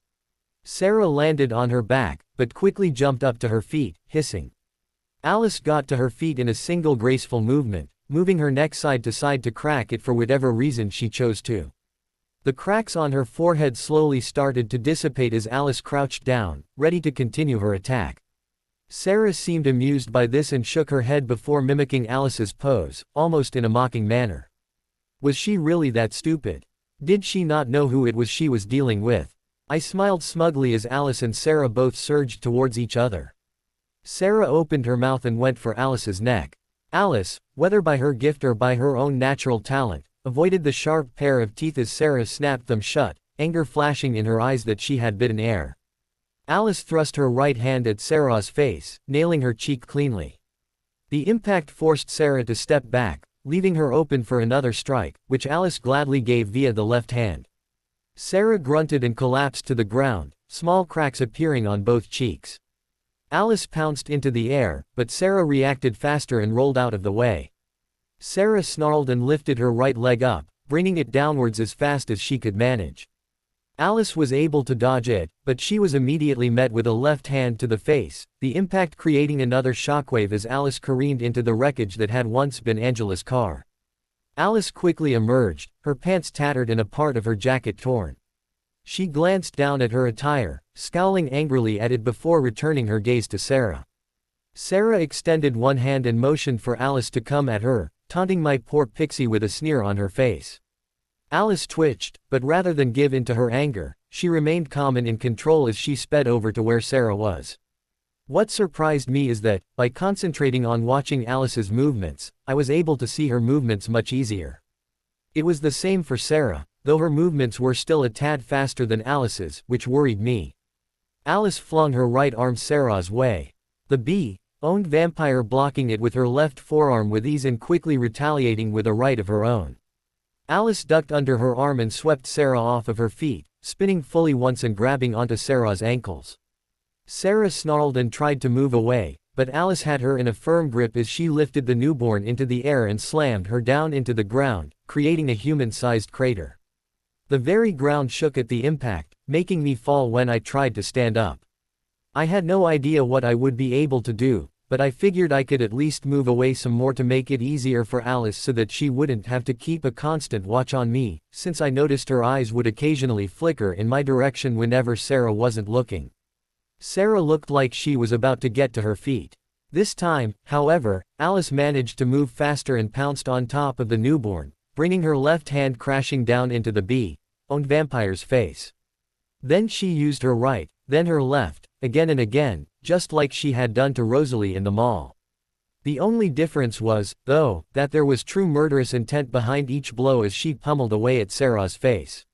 Sarah landed on her back, but quickly jumped up to her feet, hissing. Alice got to her feet in a single graceful movement, moving her neck side to side to crack it for whatever reason she chose to. The cracks on her forehead slowly started to dissipate as Alice crouched down, ready to continue her attack. Sarah seemed amused by this and shook her head before mimicking Alice's pose, almost in a mocking manner. Was she really that stupid? Did she not know who it was she was dealing with? I smiled smugly as Alice and Sarah both surged towards each other. Sarah opened her mouth and went for Alice's neck. Alice, whether by her gift or by her own natural talent, avoided the sharp pair of teeth as Sarah snapped them shut, anger flashing in her eyes that she had bitten air. Alice thrust her right hand at Sarah's face, nailing her cheek cleanly. The impact forced Sarah to step back, leaving her open for another strike, which Alice gladly gave via the left hand. Sarah grunted and collapsed to the ground, small cracks appearing on both cheeks. Alice pounced into the air, but Sarah reacted faster and rolled out of the way. Sarah snarled and lifted her right leg up, bringing it downwards as fast as she could manage. Alice was able to dodge it, but she was immediately met with a left hand to the face, the impact creating another shockwave as Alice careened into the wreckage that had once been Angela's car. Alice quickly emerged, her pants tattered and a part of her jacket torn. She glanced down at her attire, scowling angrily at it before returning her gaze to Sarah. Sarah extended one hand and motioned for Alice to come at her, taunting my poor pixie with a sneer on her face. Alice twitched, but rather than give in to her anger, she remained calm and in control as she sped over to where Sarah was. What surprised me is that, by concentrating on watching Alice's movements, I was able to see her movements much easier. It was the same for Sarah, though her movements were still a tad faster than Alice's, which worried me. Alice flung her right arm Sarah's way. The bee-owned vampire blocking it with her left forearm with ease and quickly retaliating with a right of her own. Alice ducked under her arm and swept Sarah off of her feet, spinning fully once and grabbing onto Sarah's ankles. Sarah snarled and tried to move away, but Alice had her in a firm grip as she lifted the newborn into the air and slammed her down into the ground, creating a human-sized crater. The very ground shook at the impact, making me fall when I tried to stand up. I had no idea what I would be able to do, but I figured I could at least move away some more to make it easier for Alice so that she wouldn't have to keep a constant watch on me, since I noticed her eyes would occasionally flicker in my direction whenever Sarah wasn't looking. Sarah looked like she was about to get to her feet. This time, however, Alice managed to move faster and pounced on top of the newborn, bringing her left hand crashing down into the bee-owned vampire's face. Then she used her right, then her left, again and again, just like she had done to Rosalie in the mall. The only difference was, though, that there was true murderous intent behind each blow as she pummeled away at Sarah's face.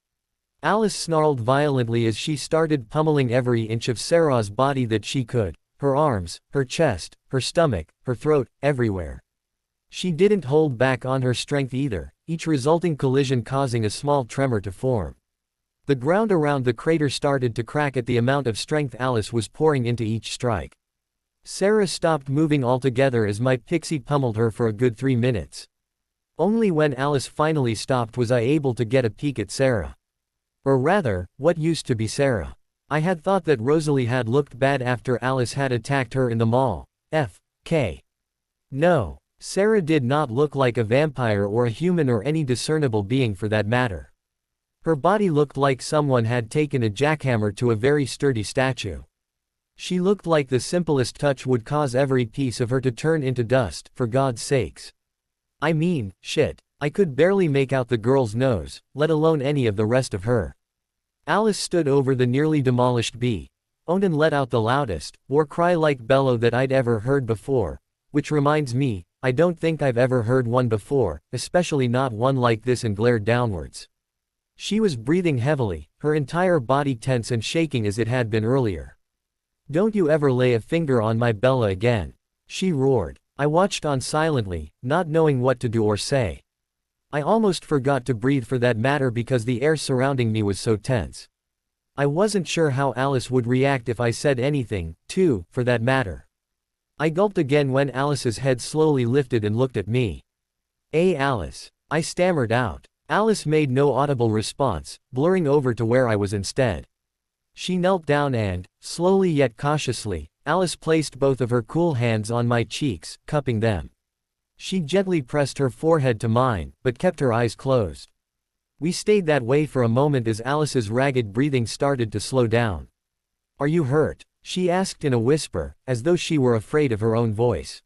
Alice snarled violently as she started pummeling every inch of Sarah's body that she could, her arms, her chest, her stomach, her throat, everywhere. She didn't hold back on her strength either, each resulting collision causing a small tremor to form. The ground around the crater started to crack at the amount of strength Alice was pouring into each strike. Sarah stopped moving altogether as my pixie pummeled her for a good 3 minutes. Only when Alice finally stopped was I able to get a peek at Sarah. Or rather, what used to be Sarah. I had thought that Rosalie had looked bad after Alice had attacked her in the mall. F.K. No, Sarah did not look like a vampire or a human or any discernible being for that matter. Her body looked like someone had taken a jackhammer to a very sturdy statue. She looked like the simplest touch would cause every piece of her to turn into dust, for God's sakes. I mean, shit. I could barely make out the girl's nose, let alone any of the rest of her. Alice stood over the nearly demolished bee-owned and let out the loudest, war cry-like bellow that I'd ever heard before, which reminds me, I don't think I've ever heard one before, especially not one like this and glared downwards. She was breathing heavily, her entire body tense and shaking as it had been earlier. "Don't you ever lay a finger on my Bella again," she roared. I watched on silently, not knowing what to do or say. I almost forgot to breathe for that matter because the air surrounding me was so tense. I wasn't sure how Alice would react if I said anything, too, for that matter. I gulped again when Alice's head slowly lifted and looked at me. Alice," I stammered out. Alice made no audible response, blurring over to where I was instead. She knelt down and, slowly yet cautiously, Alice placed both of her cool hands on my cheeks, cupping them. She gently pressed her forehead to mine, but kept her eyes closed. We stayed that way for a moment as Alice's ragged breathing started to slow down. "Are you hurt?" she asked in a whisper, as though she were afraid of her own voice.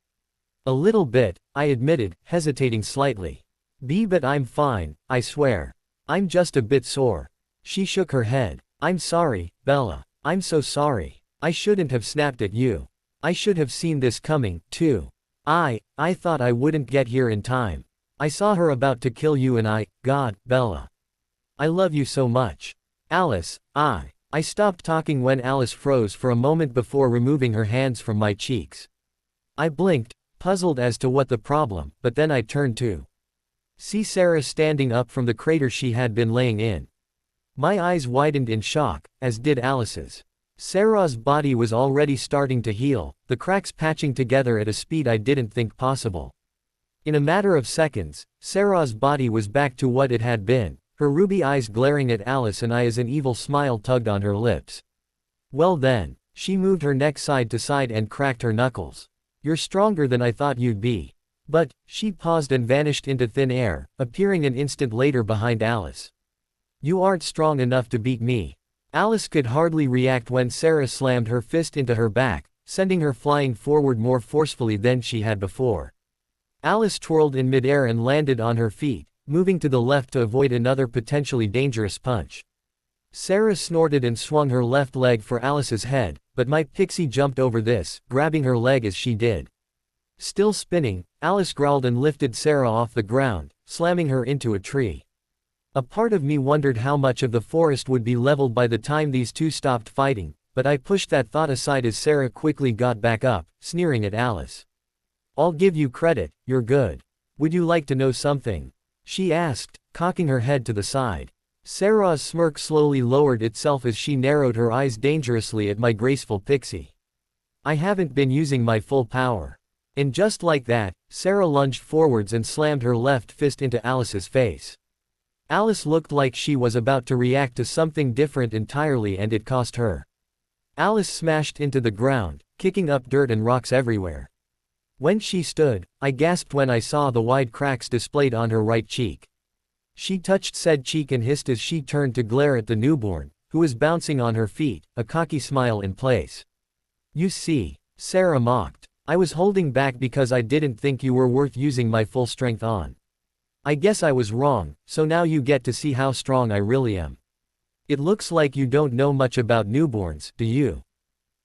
"A little bit," I admitted, hesitating slightly. But I'm fine, I swear. I'm just a bit sore." She shook her head. "I'm sorry, Bella. I'm so sorry. I shouldn't have snapped at you. I should have seen this coming, too. I thought I wouldn't get here in time. I saw her about to kill you and God, Bella. I love you so much. Alice, I stopped talking when Alice froze for a moment before removing her hands from my cheeks. I blinked, puzzled as to what the problem, but then I turned to see Sarah standing up from the crater she had been laying in. My eyes widened in shock, as did Alice's. Sarah's body was already starting to heal, the cracks patching together at a speed I didn't think possible. In a matter of seconds, Sarah's body was back to what it had been, her ruby eyes glaring at Alice and I as an evil smile tugged on her lips. Well then, she moved her neck side to side and cracked her knuckles. You're stronger than I thought you'd be. But, she paused and vanished into thin air, appearing an instant later behind Alice. You aren't strong enough to beat me. Alice could hardly react when Sarah slammed her fist into her back, sending her flying forward more forcefully than she had before. Alice twirled in midair and landed on her feet, moving to the left to avoid another potentially dangerous punch. Sarah snorted and swung her left leg for Alice's head, but my pixie jumped over this, grabbing her leg as she did. Still spinning, Alice growled and lifted Sarah off the ground, slamming her into a tree. A part of me wondered how much of the forest would be leveled by the time these two stopped fighting, but I pushed that thought aside as Sarah quickly got back up, sneering at Alice. I'll give you credit, you're good. Would you like to know something? She asked, cocking her head to the side. Sarah's smirk slowly lowered itself as she narrowed her eyes dangerously at my graceful pixie. I haven't been using my full power. And just like that, Sarah lunged forwards and slammed her left fist into Alice's face. Alice looked like she was about to react to something different entirely, and it cost her. Alice smashed into the ground, kicking up dirt and rocks everywhere. When she stood, I gasped when I saw the wide cracks displayed on her right cheek. She touched said cheek and hissed as she turned to glare at the newborn, who was bouncing on her feet, a cocky smile in place. You see, Sarah mocked. I was holding back because I didn't think you were worth using my full strength on. I guess I was wrong, so now you get to see how strong I really am. It looks like you don't know much about newborns, do you?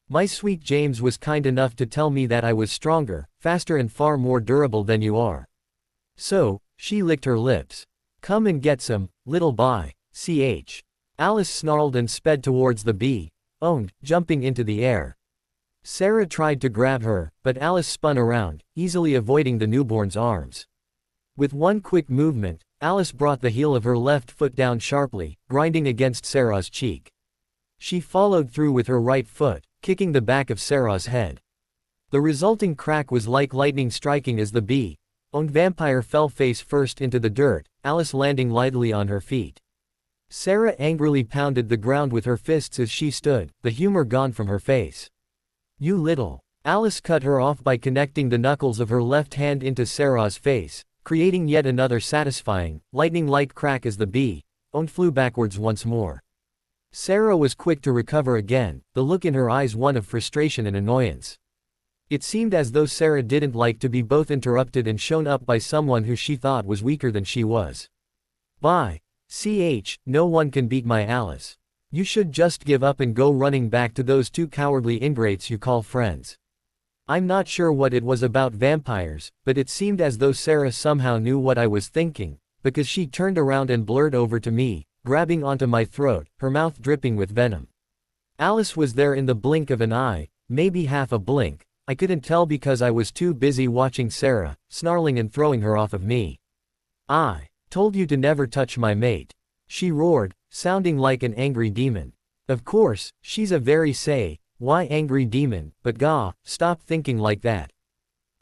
My sweet James was kind enough to tell me that I was stronger, faster and far more durable than you are. So, she licked her lips. Come and get some, little bye, ch. Alice snarled and sped towards the bee, jumping into the air. Sarah tried to grab her, but Alice spun around, easily avoiding the newborn's arms. With one quick movement, Alice brought the heel of her left foot down sharply, grinding against Sarah's cheek. She followed through with her right foot, kicking the back of Sarah's head. The resulting crack was like lightning striking as the vampire fell face first into the dirt, Alice landing lightly on her feet. Sarah angrily pounded the ground with her fists as she stood, the humor gone from her face. You little. Alice cut her off by connecting the knuckles of her left hand into Sarah's face, creating yet another satisfying, lightning-like crack as the flew backwards once more. Sarah was quick to recover again, the look in her eyes one of frustration and annoyance. It seemed as though Sarah didn't like to be both interrupted and shown up by someone who she thought was weaker than she was. Bye. No one can beat my Alice. You should just give up and go running back to those two cowardly ingrates you call friends. I'm not sure what it was about vampires, but it seemed as though Sarah somehow knew what I was thinking, because she turned around and blurred over to me, grabbing onto my throat, her mouth dripping with venom. Alice was there in the blink of an eye, maybe half a blink. I couldn't tell because I was too busy watching Sarah, snarling and throwing her off of me. I told you to never touch my mate. She roared, sounding like an angry demon. Of course, she's a very why angry demon, but stop thinking like that.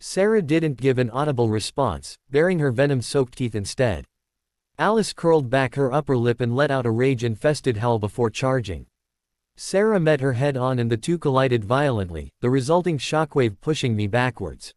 Sarah didn't give an audible response, baring her venom-soaked teeth instead. Alice curled back her upper lip and let out a rage-infested howl before charging. Sarah met her head on and the two collided violently, the resulting shockwave pushing me backwards.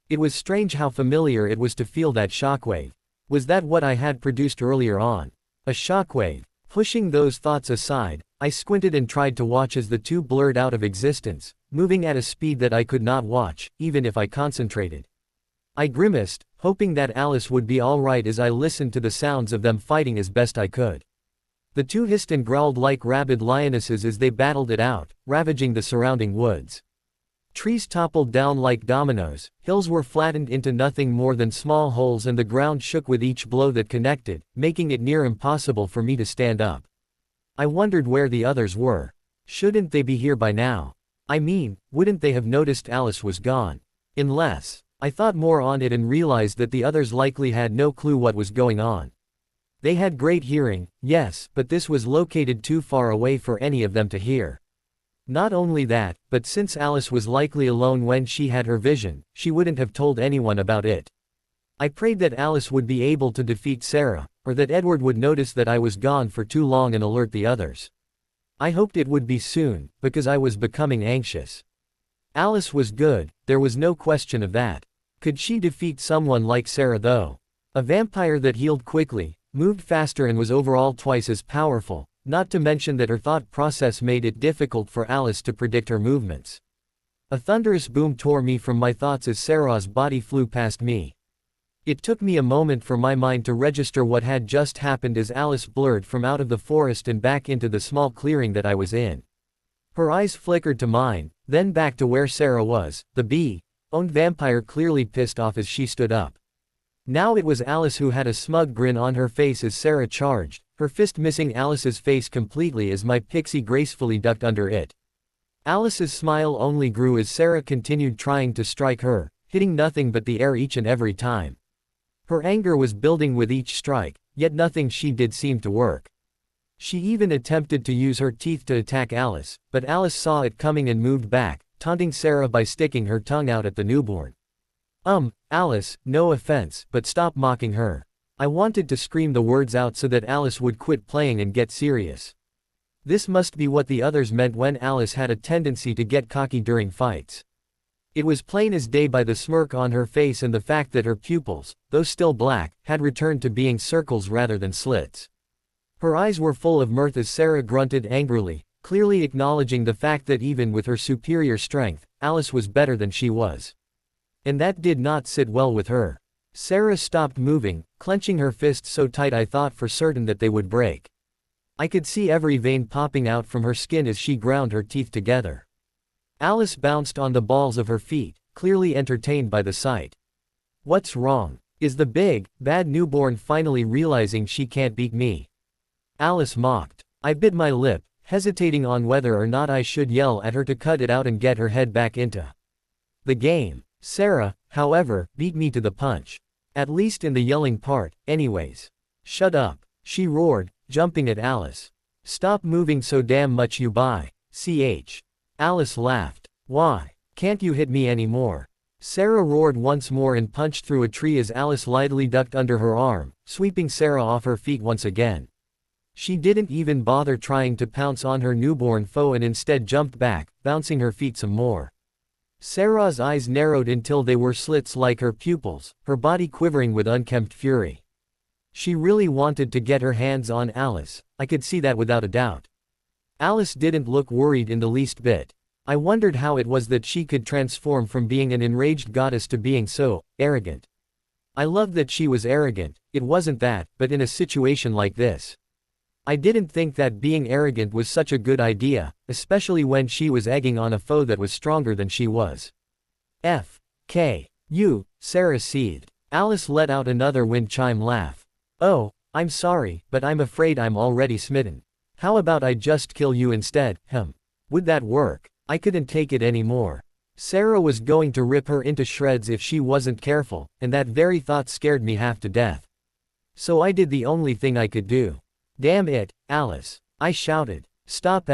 It was strange how familiar it was to feel that shockwave. Was that what I had produced earlier on? A shockwave. Pushing those thoughts aside, I squinted and tried to watch as the two blurred out of existence, moving at a speed that I could not watch, even if I concentrated. I grimaced, hoping that Alice would be alright as I listened to the sounds of them fighting as best I could. The two hissed and growled like rabid lionesses as they battled it out, ravaging the surrounding woods. Trees toppled down like dominoes, hills were flattened into nothing more than small holes, and the ground shook with each blow that connected, making it near impossible for me to stand up. I wondered where the others were. Shouldn't they be here by now? I mean, wouldn't they have noticed Alice was gone? Unless, I thought more on it and realized that the others likely had no clue what was going on. They had great hearing, yes, but this was located too far away for any of them to hear. Not only that, but since Alice was likely alone when she had her vision, she wouldn't have told anyone about it. I prayed that Alice would be able to defeat Sarah, or that Edward would notice that I was gone for too long and alert the others. I hoped it would be soon, because I was becoming anxious. Alice was good, there was no question of that. Could she defeat someone like Sarah though? A vampire that healed quickly, moved faster and was overall twice as powerful, not to mention that her thought process made it difficult for Alice to predict her movements. A thunderous boom tore me from my thoughts as Sarah's body flew past me. It took me a moment for my mind to register what had just happened as Alice blurred from out of the forest and back into the small clearing that I was in. Her eyes flickered to mine, then back to where Sarah was, the bee-owned vampire clearly pissed off as she stood up. Now it was Alice who had a smug grin on her face as Sarah charged, her fist missing Alice's face completely as my pixie gracefully ducked under it. Alice's smile only grew as Sarah continued trying to strike her, hitting nothing but the air each and every time. Her anger was building with each strike, yet nothing she did seemed to work. She even attempted to use her teeth to attack Alice, but Alice saw it coming and moved back, taunting Sarah by sticking her tongue out at the newborn. Alice, no offense, but stop mocking her. I wanted to scream the words out so that Alice would quit playing and get serious. This must be what the others meant when Alice had a tendency to get cocky during fights. It was plain as day by the smirk on her face and the fact that her pupils, though still black, had returned to being circles rather than slits. Her eyes were full of mirth as Sarah grunted angrily, clearly acknowledging the fact that even with her superior strength, Alice was better than she was. And that did not sit well with her. Sarah stopped moving, clenching her fists so tight I thought for certain that they would break. I could see every vein popping out from her skin as she ground her teeth together. Alice bounced on the balls of her feet, clearly entertained by the sight. What's wrong? Is the big, bad newborn finally realizing she can't beat me? Alice mocked. I bit my lip, hesitating on whether or not I should yell at her to cut it out and get her head back into the game. Sarah, however, beat me to the punch. At least in the yelling part, anyways. Shut up, she roared, jumping at Alice. Stop moving so damn much you ch. Alice laughed. Why? Can't you hit me anymore? Sarah roared once more and punched through a tree as Alice lightly ducked under her arm, sweeping Sarah off her feet once again. She didn't even bother trying to pounce on her newborn foe and instead jumped back, bouncing her feet some more. Sarah's eyes narrowed until they were slits like her pupils, her body quivering with unkempt fury. She really wanted to get her hands on Alice, I could see that without a doubt. Alice didn't look worried in the least bit. I wondered how it was that she could transform from being an enraged goddess to being so arrogant. I loved that she was arrogant, it wasn't that, but in a situation like this. I didn't think that being arrogant was such a good idea, especially when she was egging on a foe that was stronger than she was. You, Sarah seethed. Alice let out another wind chime laugh. Oh, I'm sorry, but I'm afraid I'm already smitten. How about I just kill you instead, Would that work? I couldn't take it anymore. Sarah was going to rip her into shreds if she wasn't careful, and that very thought scared me half to death. So I did the only thing I could do. Damn it, Alice, I shouted. Stop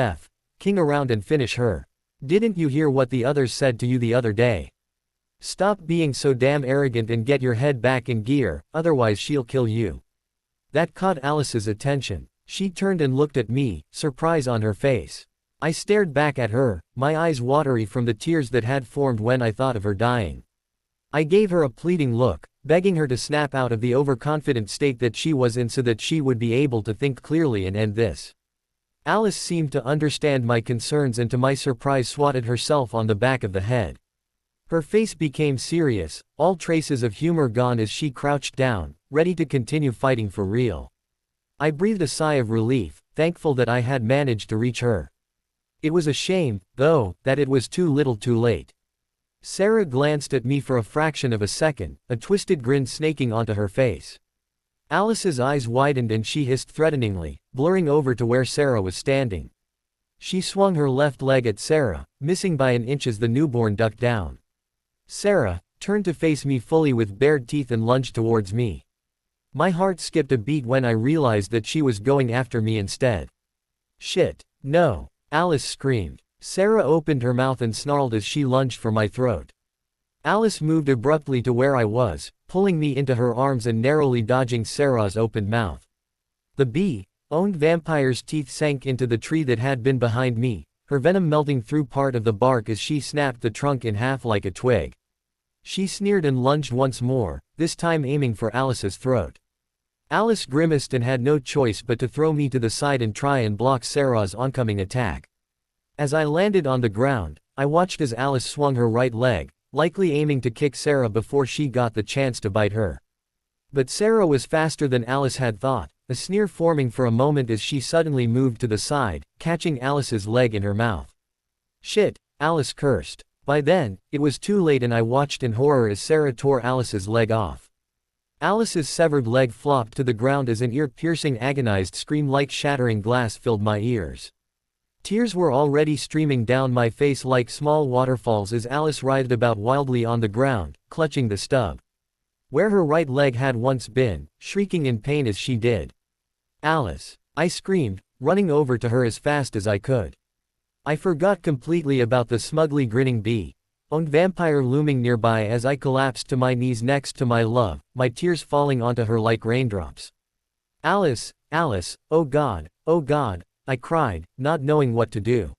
king around and finish her. Didn't you hear what the others said to you the other day? Stop being so damn arrogant and get your head back in gear, otherwise she'll kill you. That caught Alice's attention. She turned and looked at me, surprise on her face. I stared back at her, my eyes watery from the tears that had formed when I thought of her dying. I gave her a pleading look, begging her to snap out of the overconfident state that she was in so that she would be able to think clearly and end this. Alice seemed to understand my concerns and to my surprise swatted herself on the back of the head. Her face became serious, all traces of humor gone as she crouched down, ready to continue fighting for real. I breathed a sigh of relief, thankful that I had managed to reach her. It was a shame, though, that it was too little too late. Sarah glanced at me for a fraction of a second, a twisted grin snaking onto her face. Alice's eyes widened and she hissed threateningly, blurring over to where Sarah was standing. She swung her left leg at Sarah, missing by an inch as the newborn ducked down. Sarah turned to face me fully with bared teeth and lunged towards me. My heart skipped a beat when I realized that she was going after me instead. Shit, no, Alice screamed. Sarah opened her mouth and snarled as she lunged for my throat. Alice moved abruptly to where I was, pulling me into her arms and narrowly dodging Sarah's open mouth. The bee-owned vampire's teeth sank into the tree that had been behind me, her venom melting through part of the bark as she snapped the trunk in half like a twig. She sneered and lunged once more, this time aiming for Alice's throat. Alice grimaced and had no choice but to throw me to the side and try and block Sarah's oncoming attack. As I landed on the ground, I watched as Alice swung her right leg, likely aiming to kick Sarah before she got the chance to bite her. But Sarah was faster than Alice had thought, a sneer forming for a moment as she suddenly moved to the side, catching Alice's leg in her mouth. "Shit," Alice cursed. By then, it was too late and I watched in horror as Sarah tore Alice's leg off. Alice's severed leg flopped to the ground as an ear-piercing agonized scream like shattering glass filled my ears. Tears were already streaming down my face like small waterfalls as Alice writhed about wildly on the ground, clutching the stub where her right leg had once been, shrieking in pain as she did. "Alice!" I screamed, running over to her as fast as I could. I forgot completely about the smugly grinning bee-owned vampire looming nearby as I collapsed to my knees next to my love, my tears falling onto her like raindrops. "Alice, Alice, oh God, I cried, not knowing what to do.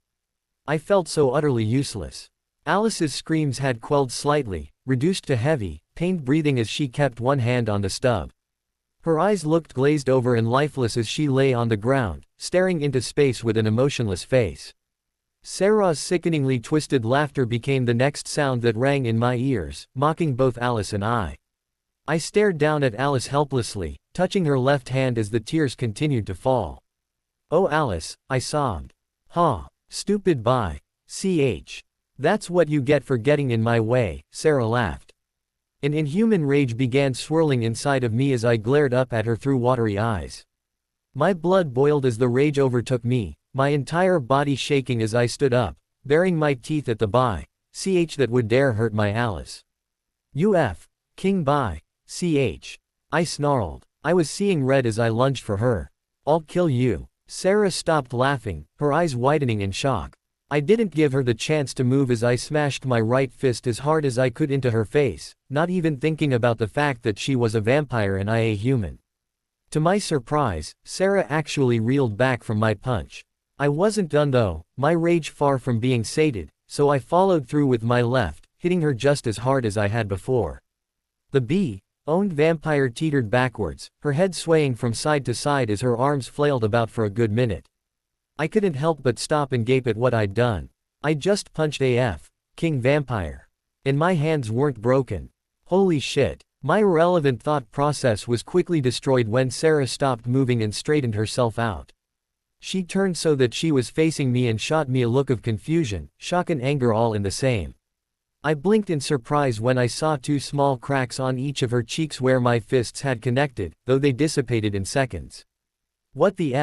I felt so utterly useless. Alice's screams had quelled slightly, reduced to heavy, pained breathing as she kept one hand on the stub. Her eyes looked glazed over and lifeless as she lay on the ground, staring into space with an emotionless face. Sarah's sickeningly twisted laughter became the next sound that rang in my ears, mocking both Alice and I. I stared down at Alice helplessly, touching her left hand as the tears continued to fall. "Oh Alice," I sobbed. "Huh. Stupid bye. That's what you get for getting in my way," Sarah laughed. An inhuman rage began swirling inside of me as I glared up at her through watery eyes. My blood boiled as the rage overtook me, my entire body shaking as I stood up, baring my teeth at the that would dare hurt my Alice. "You King I snarled. I was seeing red as I lunged for her. "I'll kill you." Sarah stopped laughing, her eyes widening in shock. I didn't give her the chance to move as I smashed my right fist as hard as I could into her face, not even thinking about the fact that she was a vampire and I a human. To my surprise, Sarah actually reeled back from my punch. I wasn't done though, my rage far from being sated, so I followed through with my left, hitting her just as hard as I had before. The bee-owned vampire teetered backwards, her head swaying from side to side as her arms flailed about for a good minute. I couldn't help but stop and gape at what I'd done. I just punched King Vampire. And my hands weren't broken. Holy shit. My irrelevant thought process was quickly destroyed when Sarah stopped moving and straightened herself out. She turned so that she was facing me and shot me a look of confusion, shock and anger all in the same. I blinked in surprise when I saw two small cracks on each of her cheeks where my fists had connected, though they dissipated in seconds. "What the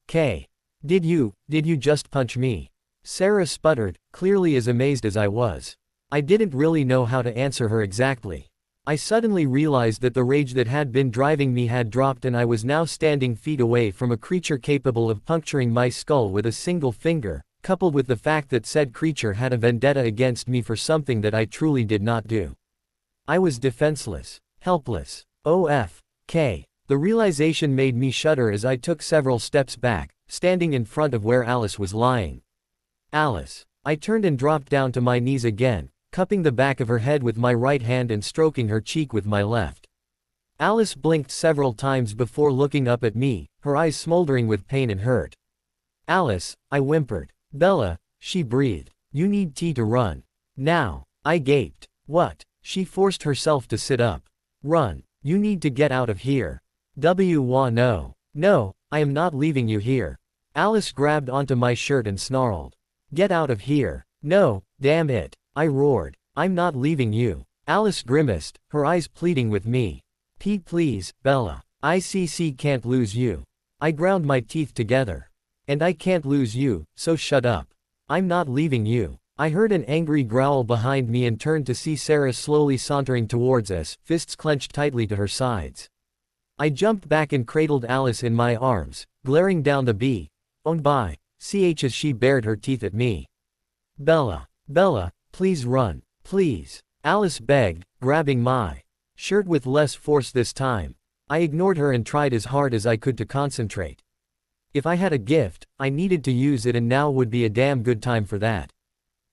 K? Did you just punch me?" Sarah sputtered, clearly as amazed as I was. I didn't really know how to answer her exactly. I suddenly realized that the rage that had been driving me had dropped and I was now standing feet away from a creature capable of puncturing my skull with a single finger, coupled with the fact that said creature had a vendetta against me for something that I truly did not do. I was defenseless, helpless. OFK. The realization made me shudder as I took several steps back, standing in front of where Alice was lying. "Alice." I turned and dropped down to my knees again, cupping the back of her head with my right hand and stroking her cheek with my left. Alice blinked several times before looking up at me, her eyes smoldering with pain and hurt. "Alice," I whimpered. "Bella," she breathed. "You need tea to run. Now." I gaped. "What?" She forced herself to sit up. "Run. You need to get out of here. No. No, I am not leaving you here." Alice grabbed onto my shirt and snarled. "Get out of here." "No, damn it," I roared. "I'm not leaving you." Alice grimaced, her eyes pleading with me. Please, Bella. I can't lose you." I ground my teeth together. "And I can't lose you, so shut up. I'm not leaving you." I heard an angry growl behind me and turned to see Sarah slowly sauntering towards us, fists clenched tightly to her sides. I jumped back and cradled Alice in my arms, glaring down the bee-owned by ch as she bared her teeth at me. Bella, please run, please." Alice begged, grabbing my shirt with less force this time. I ignored her and tried as hard as I could to concentrate. If I had a gift, I needed to use it, and now would be a damn good time for that.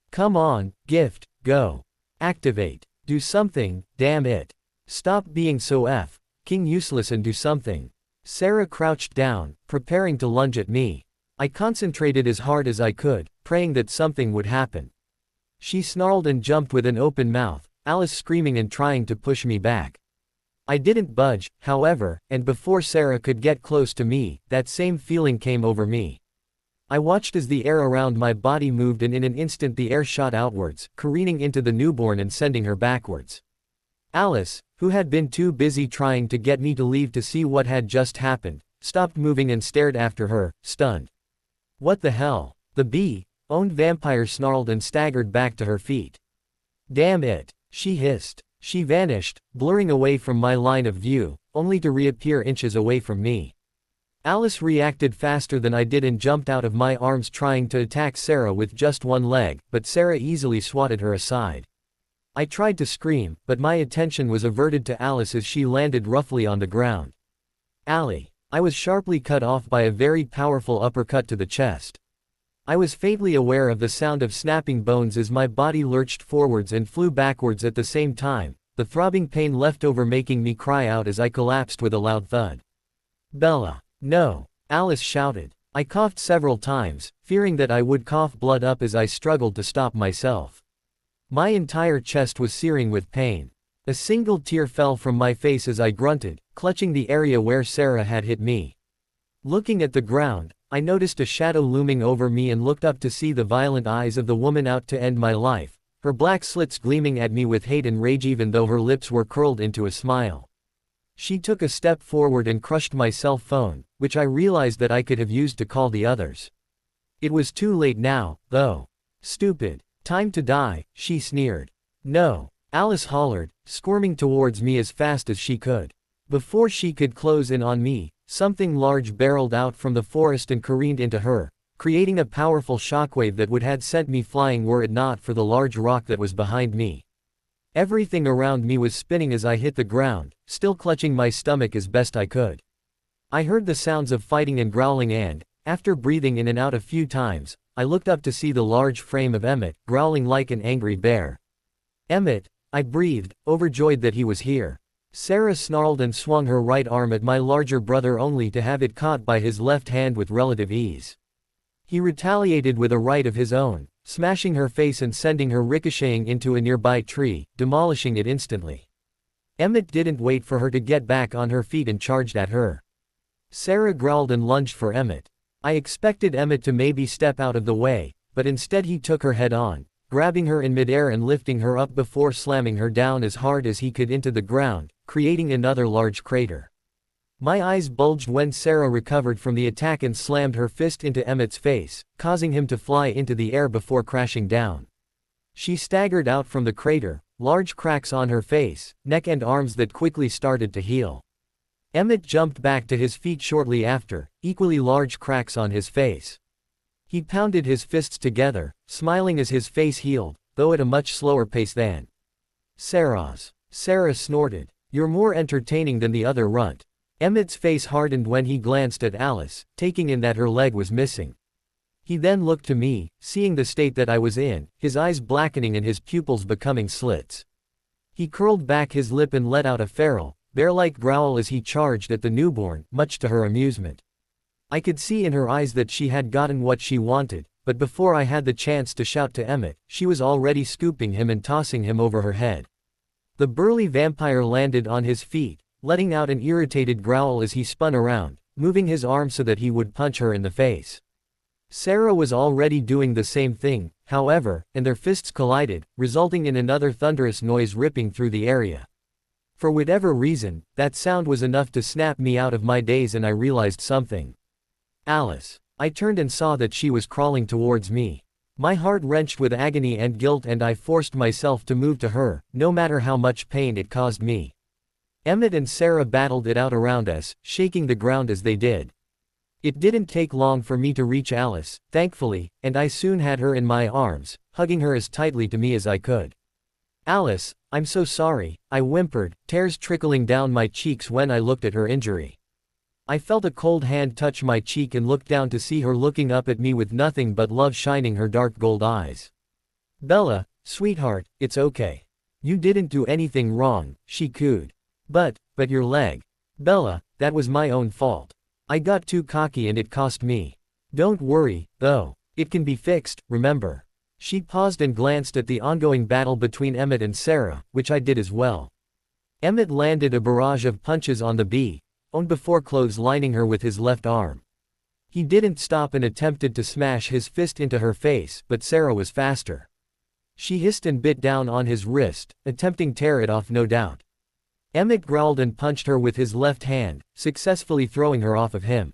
Come on, gift, go. Activate. Do something, damn it. Stop being so f***ing useless and do something. Sarah crouched down, preparing to lunge at me. I concentrated as hard as I could, praying that something would happen. She snarled and jumped with an open mouth, Alice screaming and trying to push me back. I didn't budge, however, and before Sarah could get close to me, that same feeling came over me. I watched as the air around my body moved, and in an instant the air shot outwards, careening into the newborn and sending her backwards. Alice, who had been too busy trying to get me to leave to see what had just happened, stopped moving and stared after her, stunned. What the hell? The bee-owned vampire snarled and staggered back to her feet. Damn it, she hissed. She vanished, blurring away from my line of view, only to reappear inches away from me. Alice reacted faster than I did and jumped out of my arms, trying to attack Sarah with just one leg, but Sarah easily swatted her aside. I tried to scream, but my attention was averted to Alice as she landed roughly on the ground. Allie. I was sharply cut off by a very powerful uppercut to the chest. I was faintly aware of the sound of snapping bones as my body lurched forwards and flew backwards at the same time, the throbbing pain left over making me cry out as I collapsed with a loud thud. Bella. No. Alice shouted. I coughed several times, fearing that I would cough blood up as I struggled to stop myself. My entire chest was searing with pain. A single tear fell from my face as I grunted, clutching the area where Sarah had hit me. Looking at the ground, I noticed a shadow looming over me and looked up to see the violent eyes of the woman out to end my life, her black slits gleaming at me with hate and rage even though her lips were curled into a smile. She took a step forward and crushed my cell phone, which I realized that I could have used to call the others. It was too late now, though. Stupid. Time to die, she sneered. No. Alice hollered, squirming towards me as fast as she could. Before she could close in on me, something large barreled out from the forest and careened into her, creating a powerful shockwave that would have sent me flying were it not for the large rock that was behind me. Everything around me was spinning as I hit the ground, still clutching my stomach as best I could. I heard the sounds of fighting and growling and, after breathing in and out a few times, I looked up to see the large frame of Emmett, growling like an angry bear. Emmett, I breathed, overjoyed that he was here. Sarah snarled and swung her right arm at my larger brother only to have it caught by his left hand with relative ease. He retaliated with a right of his own, smashing her face and sending her ricocheting into a nearby tree, demolishing it instantly. Emmett didn't wait for her to get back on her feet and charged at her. Sarah growled and lunged for Emmett. I expected Emmett to maybe step out of the way, but instead he took her head on, grabbing her in midair and lifting her up before slamming her down as hard as he could into the ground, creating another large crater. My eyes bulged when Sarah recovered from the attack and slammed her fist into Emmett's face, causing him to fly into the air before crashing down. She staggered out from the crater, large cracks on her face, neck and arms that quickly started to heal. Emmett jumped back to his feet shortly after, equally large cracks on his face. He pounded his fists together, smiling as his face healed, though at a much slower pace than Sarah's. Sarah snorted. You're more entertaining than the other runt. Emmett's face hardened when he glanced at Alice, taking in that her leg was missing. He then looked to me, seeing the state that I was in, his eyes blackening and his pupils becoming slits. He curled back his lip and let out a feral, bear-like growl as he charged at the newborn, much to her amusement. I could see in her eyes that she had gotten what she wanted, but before I had the chance to shout to Emmett, she was already scooping him and tossing him over her head. The burly vampire landed on his feet, letting out an irritated growl as he spun around, moving his arm so that he would punch her in the face. Sarah was already doing the same thing, however, and their fists collided, resulting in another thunderous noise ripping through the area. For whatever reason, that sound was enough to snap me out of my daze and I realized something. Alice. I turned and saw that she was crawling towards me. My heart wrenched with agony and guilt and I forced myself to move to her, no matter how much pain it caused me. Emmett and Sarah battled it out around us, shaking the ground as they did. It didn't take long for me to reach Alice, thankfully, and I soon had her in my arms, hugging her as tightly to me as I could. Alice, I'm so sorry, I whimpered, tears trickling down my cheeks when I looked at her injury. I felt a cold hand touch my cheek and looked down to see her looking up at me with nothing but love shining her dark gold eyes. Bella, sweetheart, it's okay. You didn't do anything wrong, she cooed. But your leg. Bella, that was my own fault. I got too cocky and it cost me. Don't worry, though. It can be fixed, remember. She paused and glanced at the ongoing battle between Emmett and Sarah, which I did as well. Emmett landed a barrage of punches on the bee, owned before clotheslining her with his left arm. He didn't stop and attempted to smash his fist into her face, but Sarah was faster. She hissed and bit down on his wrist, attempting to tear it off no doubt. Emmett growled and punched her with his left hand, successfully throwing her off of him.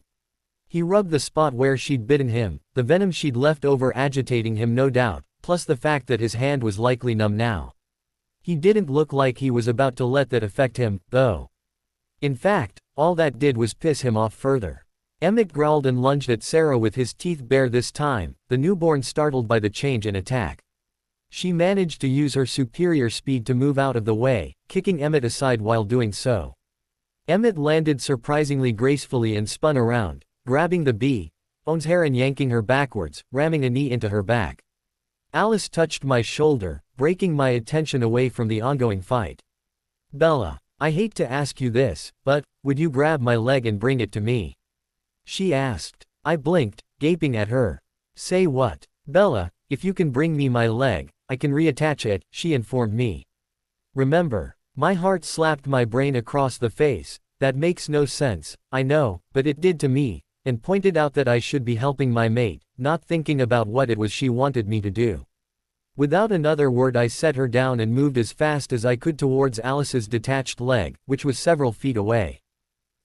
He rubbed the spot where she'd bitten him, the venom she'd left over agitating him no doubt, plus the fact that his hand was likely numb now. He didn't look like he was about to let that affect him, though. In fact, all that did was piss him off further. Emmett growled and lunged at Sarah with his teeth bare this time, the newborn startled by the change in attack. She managed to use her superior speed to move out of the way, kicking Emmett aside while doing so. Emmett landed surprisingly gracefully and spun around, grabbing the bee's hair and yanking her backwards, ramming a knee into her back. Alice touched my shoulder, breaking my attention away from the ongoing fight. Bella, I hate to ask you this, but would you grab my leg and bring it to me? She asked. I blinked, gaping at her. Say what? Bella, if you can bring me my leg, I can reattach it, she informed me. Remember. My heart slapped my brain across the face. That makes no sense, I know, but it did to me, and pointed out that I should be helping my mate, not thinking about what it was she wanted me to do. Without another word I set her down and moved as fast as I could towards Alice's detached leg, which was several feet away.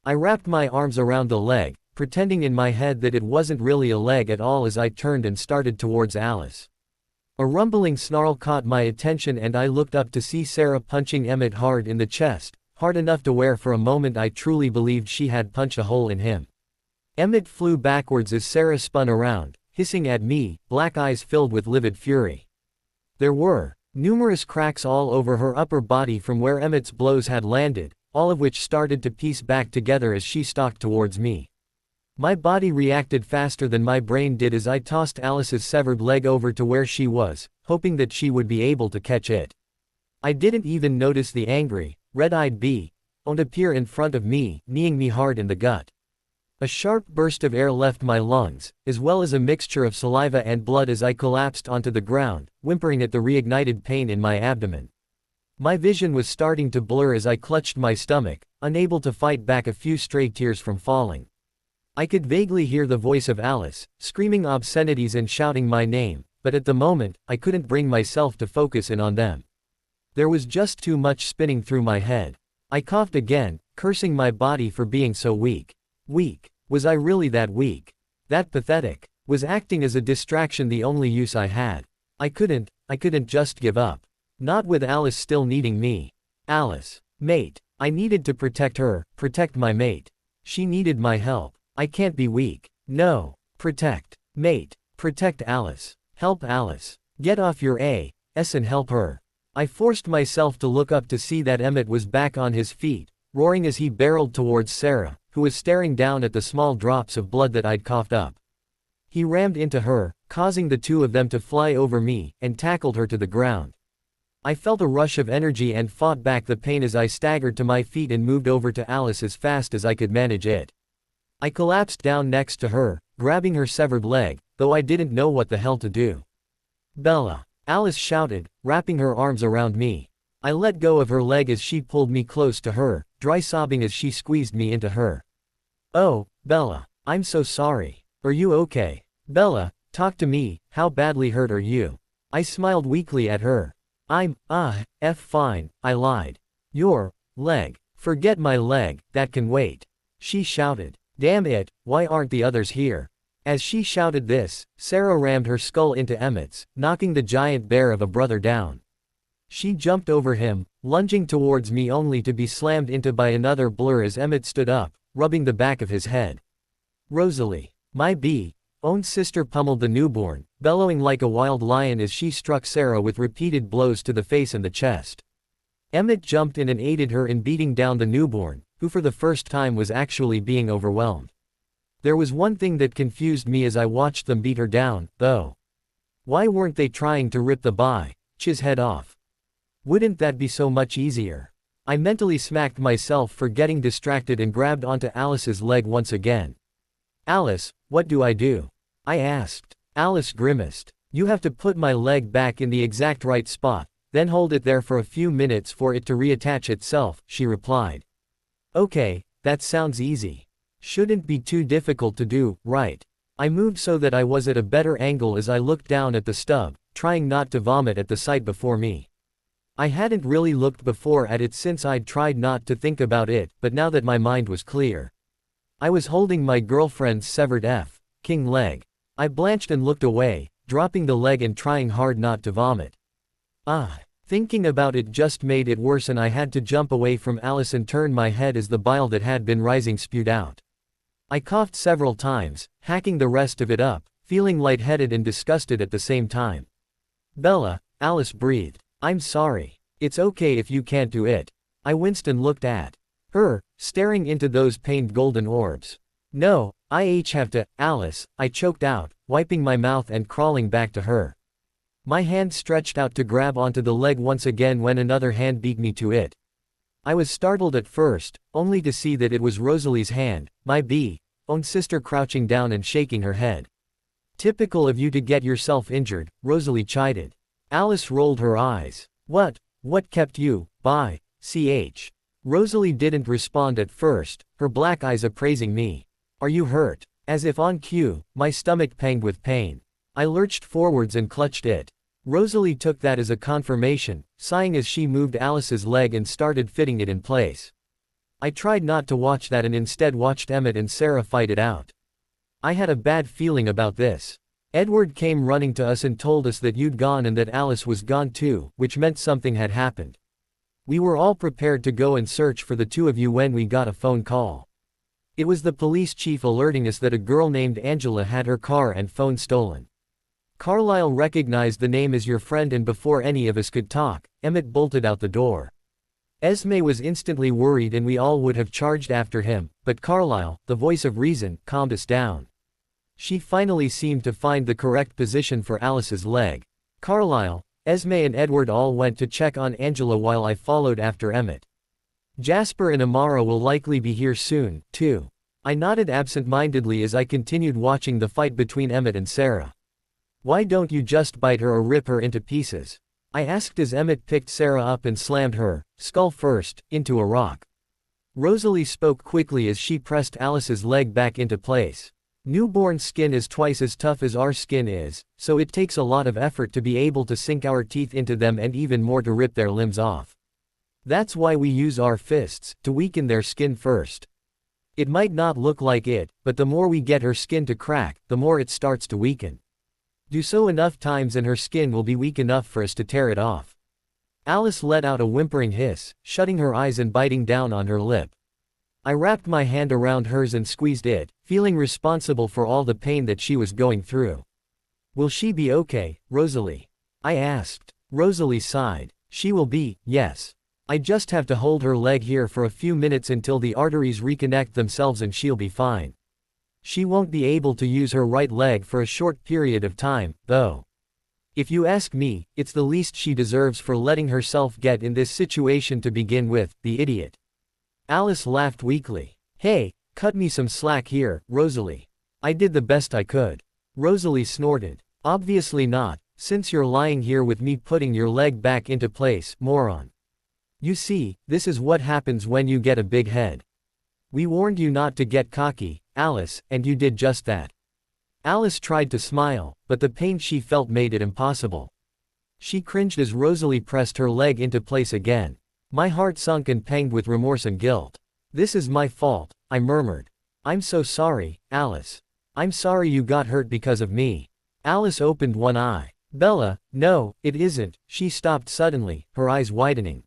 I wrapped my arms around the leg, pretending in my head that it wasn't really a leg at all as I turned and started towards Alice. A rumbling snarl caught my attention and I looked up to see Sarah punching Emmett hard in the chest, hard enough to where for a moment I truly believed she had punched a hole in him. Emmett flew backwards as Sarah spun around, hissing at me, black eyes filled with livid fury. There were numerous cracks all over her upper body from where Emmett's blows had landed, all of which started to piece back together as she stalked towards me. My body reacted faster than my brain did as I tossed Alice's severed leg over to where she was, hoping that she would be able to catch it. I didn't even notice the angry, red-eyed bee appear in front of me, kneeing me hard in the gut. A sharp burst of air left my lungs, as well as a mixture of saliva and blood as I collapsed onto the ground, whimpering at the reignited pain in my abdomen. My vision was starting to blur as I clutched my stomach, unable to fight back a few stray tears from falling. I could vaguely hear the voice of Alice, screaming obscenities and shouting my name, but at the moment, I couldn't bring myself to focus in on them. There was just too much spinning through my head. I coughed again, cursing my body for being so weak. Weak. Was I really that weak? That pathetic? Was acting as a distraction the only use I had? I couldn't just give up. Not with Alice still needing me. Alice. Mate. I needed to protect her, protect my mate. She needed my help. I can't be weak. No. Protect. Mate. Protect Alice. Help Alice. Get off your ass and help her. I forced myself to look up to see that Emmett was back on his feet, roaring as he barreled towards Sarah, who was staring down at the small drops of blood that I'd coughed up. He rammed into her, causing the two of them to fly over me, and tackled her to the ground. I felt a rush of energy and fought back the pain as I staggered to my feet and moved over to Alice as fast as I could manage it. I collapsed down next to her, grabbing her severed leg, though I didn't know what the hell to do. Bella. Alice shouted, wrapping her arms around me. I let go of her leg as she pulled me close to her, dry sobbing as she squeezed me into her. Oh, Bella. I'm so sorry. Are you okay? Bella, talk to me, how badly hurt are you? I smiled weakly at her. I'm fine, I lied. Your leg. Forget my leg, that can wait. She shouted. Damn it, why aren't the others here? As she shouted this, Sarah rammed her skull into Emmett's, knocking the giant bear of a brother down. She jumped over him, lunging towards me only to be slammed into by another blur as Emmett stood up, rubbing the back of his head. Rosalie. My bee. own sister pummeled the newborn, bellowing like a wild lion as she struck Sarah with repeated blows to the face and the chest. Emmett jumped in and aided her in beating down the newborn, who for the first time was actually being overwhelmed. There was one thing that confused me as I watched them beat her down, though. Why weren't they trying to rip the bitch's head off? Wouldn't that be so much easier? I mentally smacked myself for getting distracted and grabbed onto Alice's leg once again. Alice, what do I do? I asked. Alice grimaced. You have to put my leg back in the exact right spot, then hold it there for a few minutes for it to reattach itself, she replied. Okay, that sounds easy. Shouldn't be too difficult to do, right? I moved so that I was at a better angle as I looked down at the stub, trying not to vomit at the sight before me. I hadn't really looked before at it since I'd tried not to think about it, but now that my mind was clear. I was holding my girlfriend's severed king leg. I blanched and looked away, dropping the leg and trying hard not to vomit. Thinking about it just made it worse and I had to jump away from Alice and turn my head as the bile that had been rising spewed out. I coughed several times, hacking the rest of it up, feeling lightheaded and disgusted at the same time. Bella, Alice breathed. I'm sorry. It's okay if you can't do it. I winced and looked at her, staring into those pained golden orbs. No, I have to, Alice, I choked out, wiping my mouth and crawling back to her. My hand stretched out to grab onto the leg once again when another hand beat me to it. I was startled at first, only to see that it was Rosalie's hand, my own sister crouching down and shaking her head. Typical of you to get yourself injured, Rosalie chided. Alice rolled her eyes. What kept you, ch? Rosalie didn't respond at first, her black eyes appraising me. Are you hurt? As if on cue, my stomach panged with pain. I lurched forwards and clutched it. Rosalie took that as a confirmation, sighing as she moved Alice's leg and started fitting it in place. I tried not to watch that and instead watched Emmett and Sarah fight it out. I had a bad feeling about this. Edward came running to us and told us that you'd gone and that Alice was gone too, which meant something had happened. We were all prepared to go and search for the two of you when we got a phone call. It was the police chief alerting us that a girl named Angela had her car and phone stolen. Carlisle recognized the name as your friend and before any of us could talk, Emmett bolted out the door. Esme was instantly worried and we all would have charged after him, but Carlisle, the voice of reason, calmed us down. She finally seemed to find the correct position for Alice's leg. Carlisle, Esme and Edward all went to check on Angela while I followed after Emmett. Jasper and Amara will likely be here soon, too. I nodded absent-mindedly as I continued watching the fight between Emmett and Sarah. Why don't you just bite her or rip her into pieces? I asked as Emmett picked Sarah up and slammed her, skull first, into a rock. Rosalie spoke quickly as she pressed Alice's leg back into place. Newborn skin is twice as tough as our skin is, so it takes a lot of effort to be able to sink our teeth into them and even more to rip their limbs off. That's why we use our fists, to weaken their skin first. It might not look like it, but the more we get her skin to crack, the more it starts to weaken. Do so enough times and her skin will be weak enough for us to tear it off. Alice let out a whimpering hiss, shutting her eyes and biting down on her lip. I wrapped my hand around hers and squeezed it, feeling responsible for all the pain that she was going through. Will she be okay, Rosalie? I asked. Rosalie sighed. She will be, yes. I just have to hold her leg here for a few minutes until the arteries reconnect themselves and she'll be fine. She won't be able to use her right leg for a short period of time, though. If you ask me, it's the least she deserves for letting herself get in this situation to begin with, the idiot. Alice laughed weakly. Hey, cut me some slack here, Rosalie. I did the best I could. Rosalie snorted. Obviously not, since you're lying here with me putting your leg back into place, moron. You see, this is what happens when you get a big head. We warned you not to get cocky, Alice, and you did just that. Alice tried to smile, but the pain she felt made it impossible. She cringed as Rosalie pressed her leg into place again. My heart sunk and panged with remorse and guilt. This is my fault, I murmured. I'm so sorry, Alice. I'm sorry you got hurt because of me. Alice opened one eye. Bella, no, it isn't, she stopped suddenly, her eyes widening.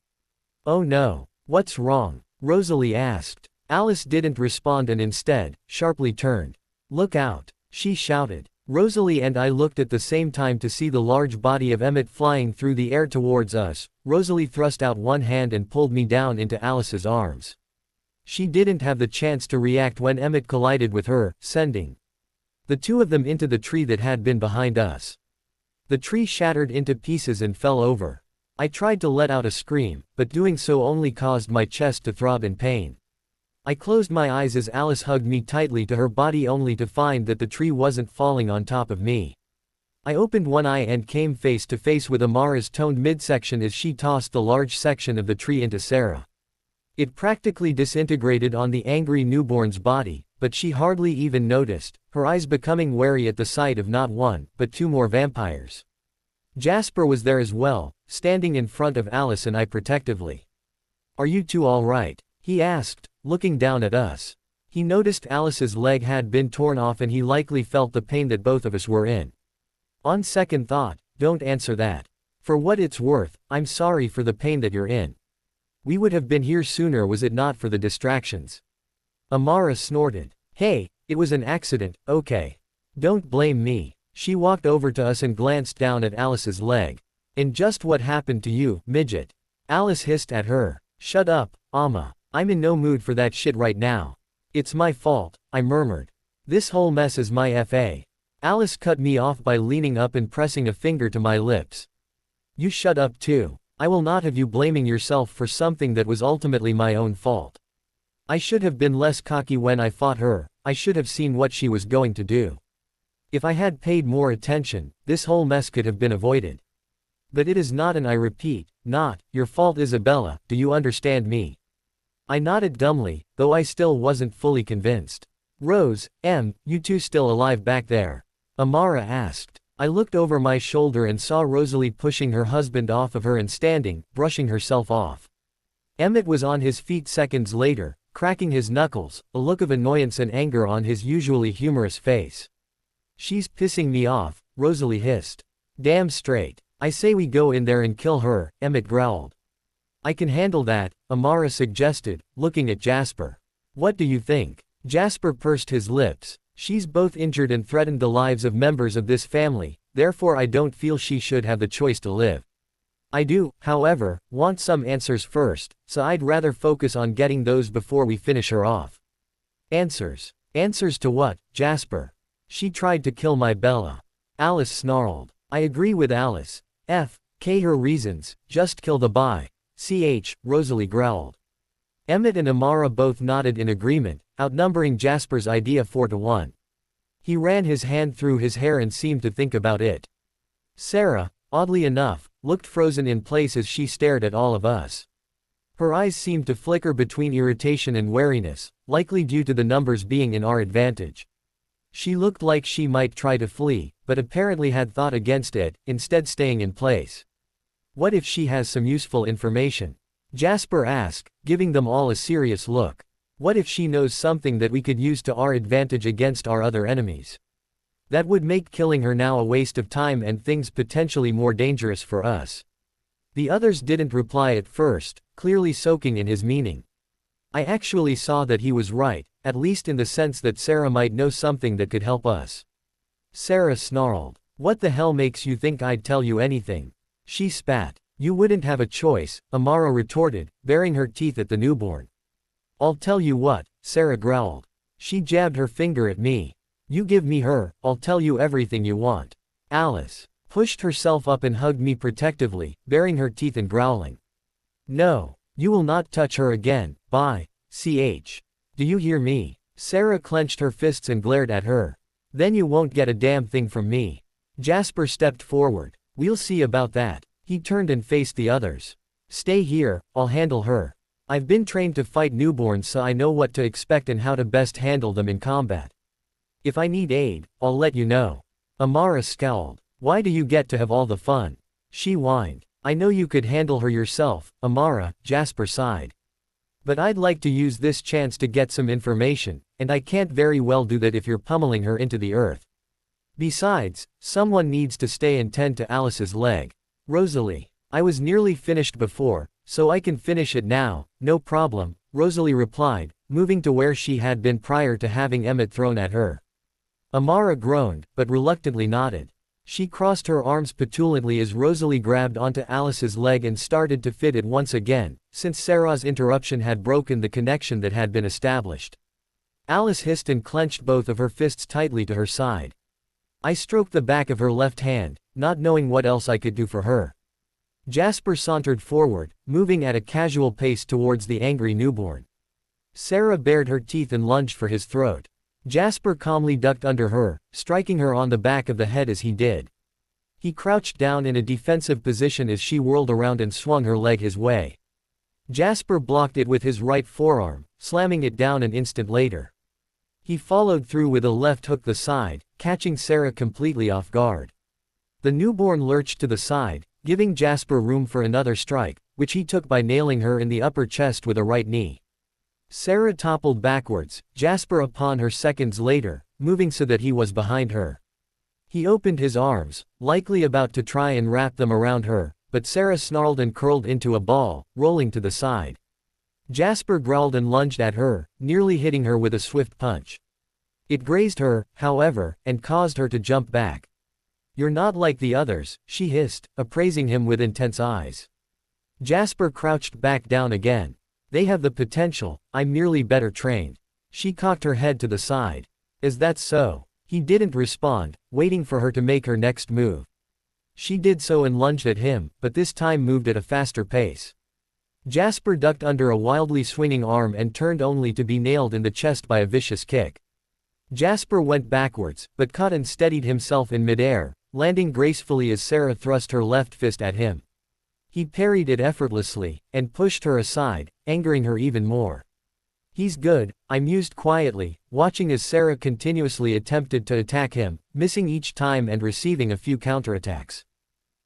Oh no, what's wrong? Rosalie asked. Alice didn't respond and instead, sharply turned. Look out. she shouted. Rosalie and I looked at the same time to see the large body of Emmett flying through the air towards us. Rosalie thrust out one hand and pulled me down into Alice's arms. She didn't have the chance to react when Emmett collided with her, sending the two of them into the tree that had been behind us. The tree shattered into pieces and fell over. I tried to let out a scream, but doing so only caused my chest to throb in pain. I closed my eyes as Alice hugged me tightly to her body only to find that the tree wasn't falling on top of me. I opened one eye and came face to face with Amara's toned midsection as she tossed the large section of the tree into Sarah. It practically disintegrated on the angry newborn's body, but she hardly even noticed, her eyes becoming wary at the sight of not one, but two more vampires. Jasper was there as well, standing in front of Alice and I protectively. "Are you two all right?" he asked, looking down at us. He noticed Alice's leg had been torn off and he likely felt the pain that both of us were in. On second thought, don't answer that. For what it's worth, I'm sorry for the pain that you're in. We would have been here sooner was it not for the distractions. Amara snorted. Hey, it was an accident, okay. Don't blame me. She walked over to us and glanced down at Alice's leg. And just what happened to you, midget? Alice hissed at her. Shut up, Amma. I'm in no mood for that shit right now. It's my fault, I murmured. This whole mess is my FA. Alice cut me off by leaning up and pressing a finger to my lips. You shut up too. I will not have you blaming yourself for something that was ultimately my own fault. I should have been less cocky when I fought her, I should have seen what she was going to do. If I had paid more attention, this whole mess could have been avoided. But it is not, and I repeat, not, your fault, Isabella, do you understand me? I nodded dumbly, though I still wasn't fully convinced. Rose, you two still alive back there? Amara asked. I looked over my shoulder and saw Rosalie pushing her husband off of her and standing, brushing herself off. Emmett was on his feet seconds later, cracking his knuckles, a look of annoyance and anger on his usually humorous face. She's pissing me off, Rosalie hissed. Damn straight. I say we go in there and kill her, Emmett growled. I can handle that, Amara suggested, looking at Jasper. What do you think? Jasper pursed his lips. She's both injured and threatened the lives of members of this family, therefore I don't feel she should have the choice to live. I do, however, want some answers first, so I'd rather focus on getting those before we finish her off. Answers? Answers to what, Jasper? She tried to kill my Bella. Alice snarled. I agree with Alice. Her reasons, just kill the boy. Rosalie growled. Emmett and Amara both nodded in agreement, outnumbering Jasper's idea 4-1. He ran his hand through his hair and seemed to think about it. Sarah, oddly enough, looked frozen in place as she stared at all of us. Her eyes seemed to flicker between irritation and wariness, likely due to the numbers being in our advantage. She looked like she might try to flee, but apparently had thought against it, instead staying in place. What if she has some useful information? Jasper asked, giving them all a serious look. What if she knows something that we could use to our advantage against our other enemies? That would make killing her now a waste of time and things potentially more dangerous for us. The others didn't reply at first, clearly soaking in his meaning. I actually saw that he was right, at least in the sense that Sarah might know something that could help us. Sarah snarled. What the hell makes you think I'd tell you anything? She spat. You wouldn't have a choice, Amara retorted, baring her teeth at the newborn. I'll tell you what, Sarah growled. She jabbed her finger at me. You give me her, I'll tell you everything you want. Alice pushed herself up and hugged me protectively, baring her teeth and growling. No, you will not touch her again, bye, Do you hear me? Sarah clenched her fists and glared at her. Then you won't get a damn thing from me. Jasper stepped forward. We'll see about that. He turned and faced the others. Stay here, I'll handle her. I've been trained to fight newborns so I know what to expect and how to best handle them in combat. If I need aid, I'll let you know. Amara scowled. Why do you get to have all the fun? She whined. I know you could handle her yourself, Amara, Jasper sighed. But I'd like to use this chance to get some information, and I can't very well do that if you're pummeling her into the earth. Besides, someone needs to stay and tend to Alice's leg. Rosalie. I was nearly finished before, so I can finish it now, no problem, Rosalie replied, moving to where she had been prior to having Emmett thrown at her. Amara groaned, but reluctantly nodded. She crossed her arms petulantly as Rosalie grabbed onto Alice's leg and started to fit it once again, since Sarah's interruption had broken the connection that had been established. Alice hissed and clenched both of her fists tightly to her side. I stroked the back of her left hand, not knowing what else I could do for her. Jasper sauntered forward, moving at a casual pace towards the angry newborn. Sarah bared her teeth and lunged for his throat. Jasper calmly ducked under her, striking her on the back of the head as he did. He crouched down in a defensive position as she whirled around and swung her leg his way. Jasper blocked it with his right forearm, slamming it down an instant later. He followed through with a left hook to the side, catching Sarah completely off guard. The newborn lurched to the side, giving Jasper room for another strike, which he took by nailing her in the upper chest with a right knee. Sarah toppled backwards, Jasper upon her seconds later, moving so that he was behind her. He opened his arms, likely about to try and wrap them around her, but Sarah snarled and curled into a ball, rolling to the side. Jasper growled and lunged at her, nearly hitting her with a swift punch. It grazed her, however, and caused her to jump back. "You're not like the others," she hissed, appraising him with intense eyes. Jasper crouched back down again. "They have the potential, I'm merely better trained." She cocked her head to the side. "Is that so?" He didn't respond, waiting for her to make her next move. She did so and lunged at him, but this time moved at a faster pace. Jasper ducked under a wildly swinging arm and turned only to be nailed in the chest by a vicious kick. Jasper went backwards, but caught and steadied himself in midair, landing gracefully as Sarah thrust her left fist at him. He parried it effortlessly, and pushed her aside, angering her even more. "He's good," I mused quietly, watching as Sarah continuously attempted to attack him, missing each time and receiving a few counterattacks.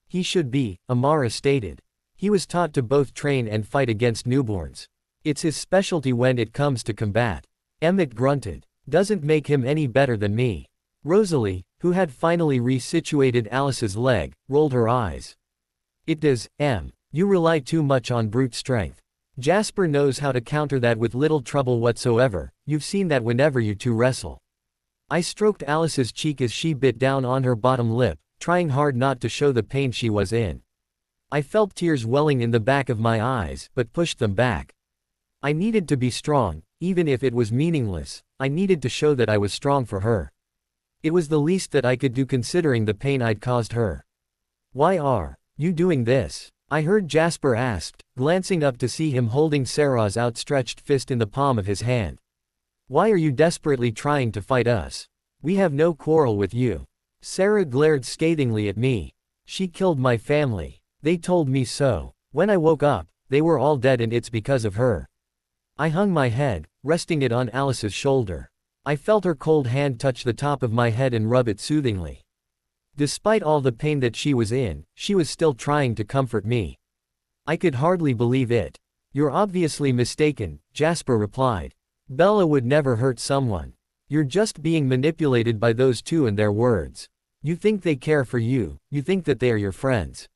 "He should be," Amara stated. "He was taught to both train and fight against newborns. It's his specialty when it comes to combat." Emmett grunted. "Doesn't make him any better than me." Rosalie, who had finally resituated Alice's leg, rolled her eyes. "It does, You rely too much on brute strength. Jasper knows how to counter that with little trouble whatsoever, you've seen that whenever you two wrestle." I stroked Alice's cheek as she bit down on her bottom lip, trying hard not to show the pain she was in. I felt tears welling in the back of my eyes, but pushed them back. I needed to be strong, even if it was meaningless. I needed to show that I was strong for her. It was the least that I could do considering the pain I'd caused her. "Why are you doing this?" I heard Jasper ask, glancing up to see him holding Sarah's outstretched fist in the palm of his hand. "Why are you desperately trying to fight us? We have no quarrel with you." Sarah glared scathingly at me. "She killed my family. They told me so. When I woke up, they were all dead and it's because of her." I hung my head, resting it on Alice's shoulder. I felt her cold hand touch the top of my head and rub it soothingly. Despite all the pain that she was in, she was still trying to comfort me. I could hardly believe it. "You're obviously mistaken," Jasper replied. "Bella would never hurt someone. You're just being manipulated by those two and their words. You think they care for you, you think that they are your friends.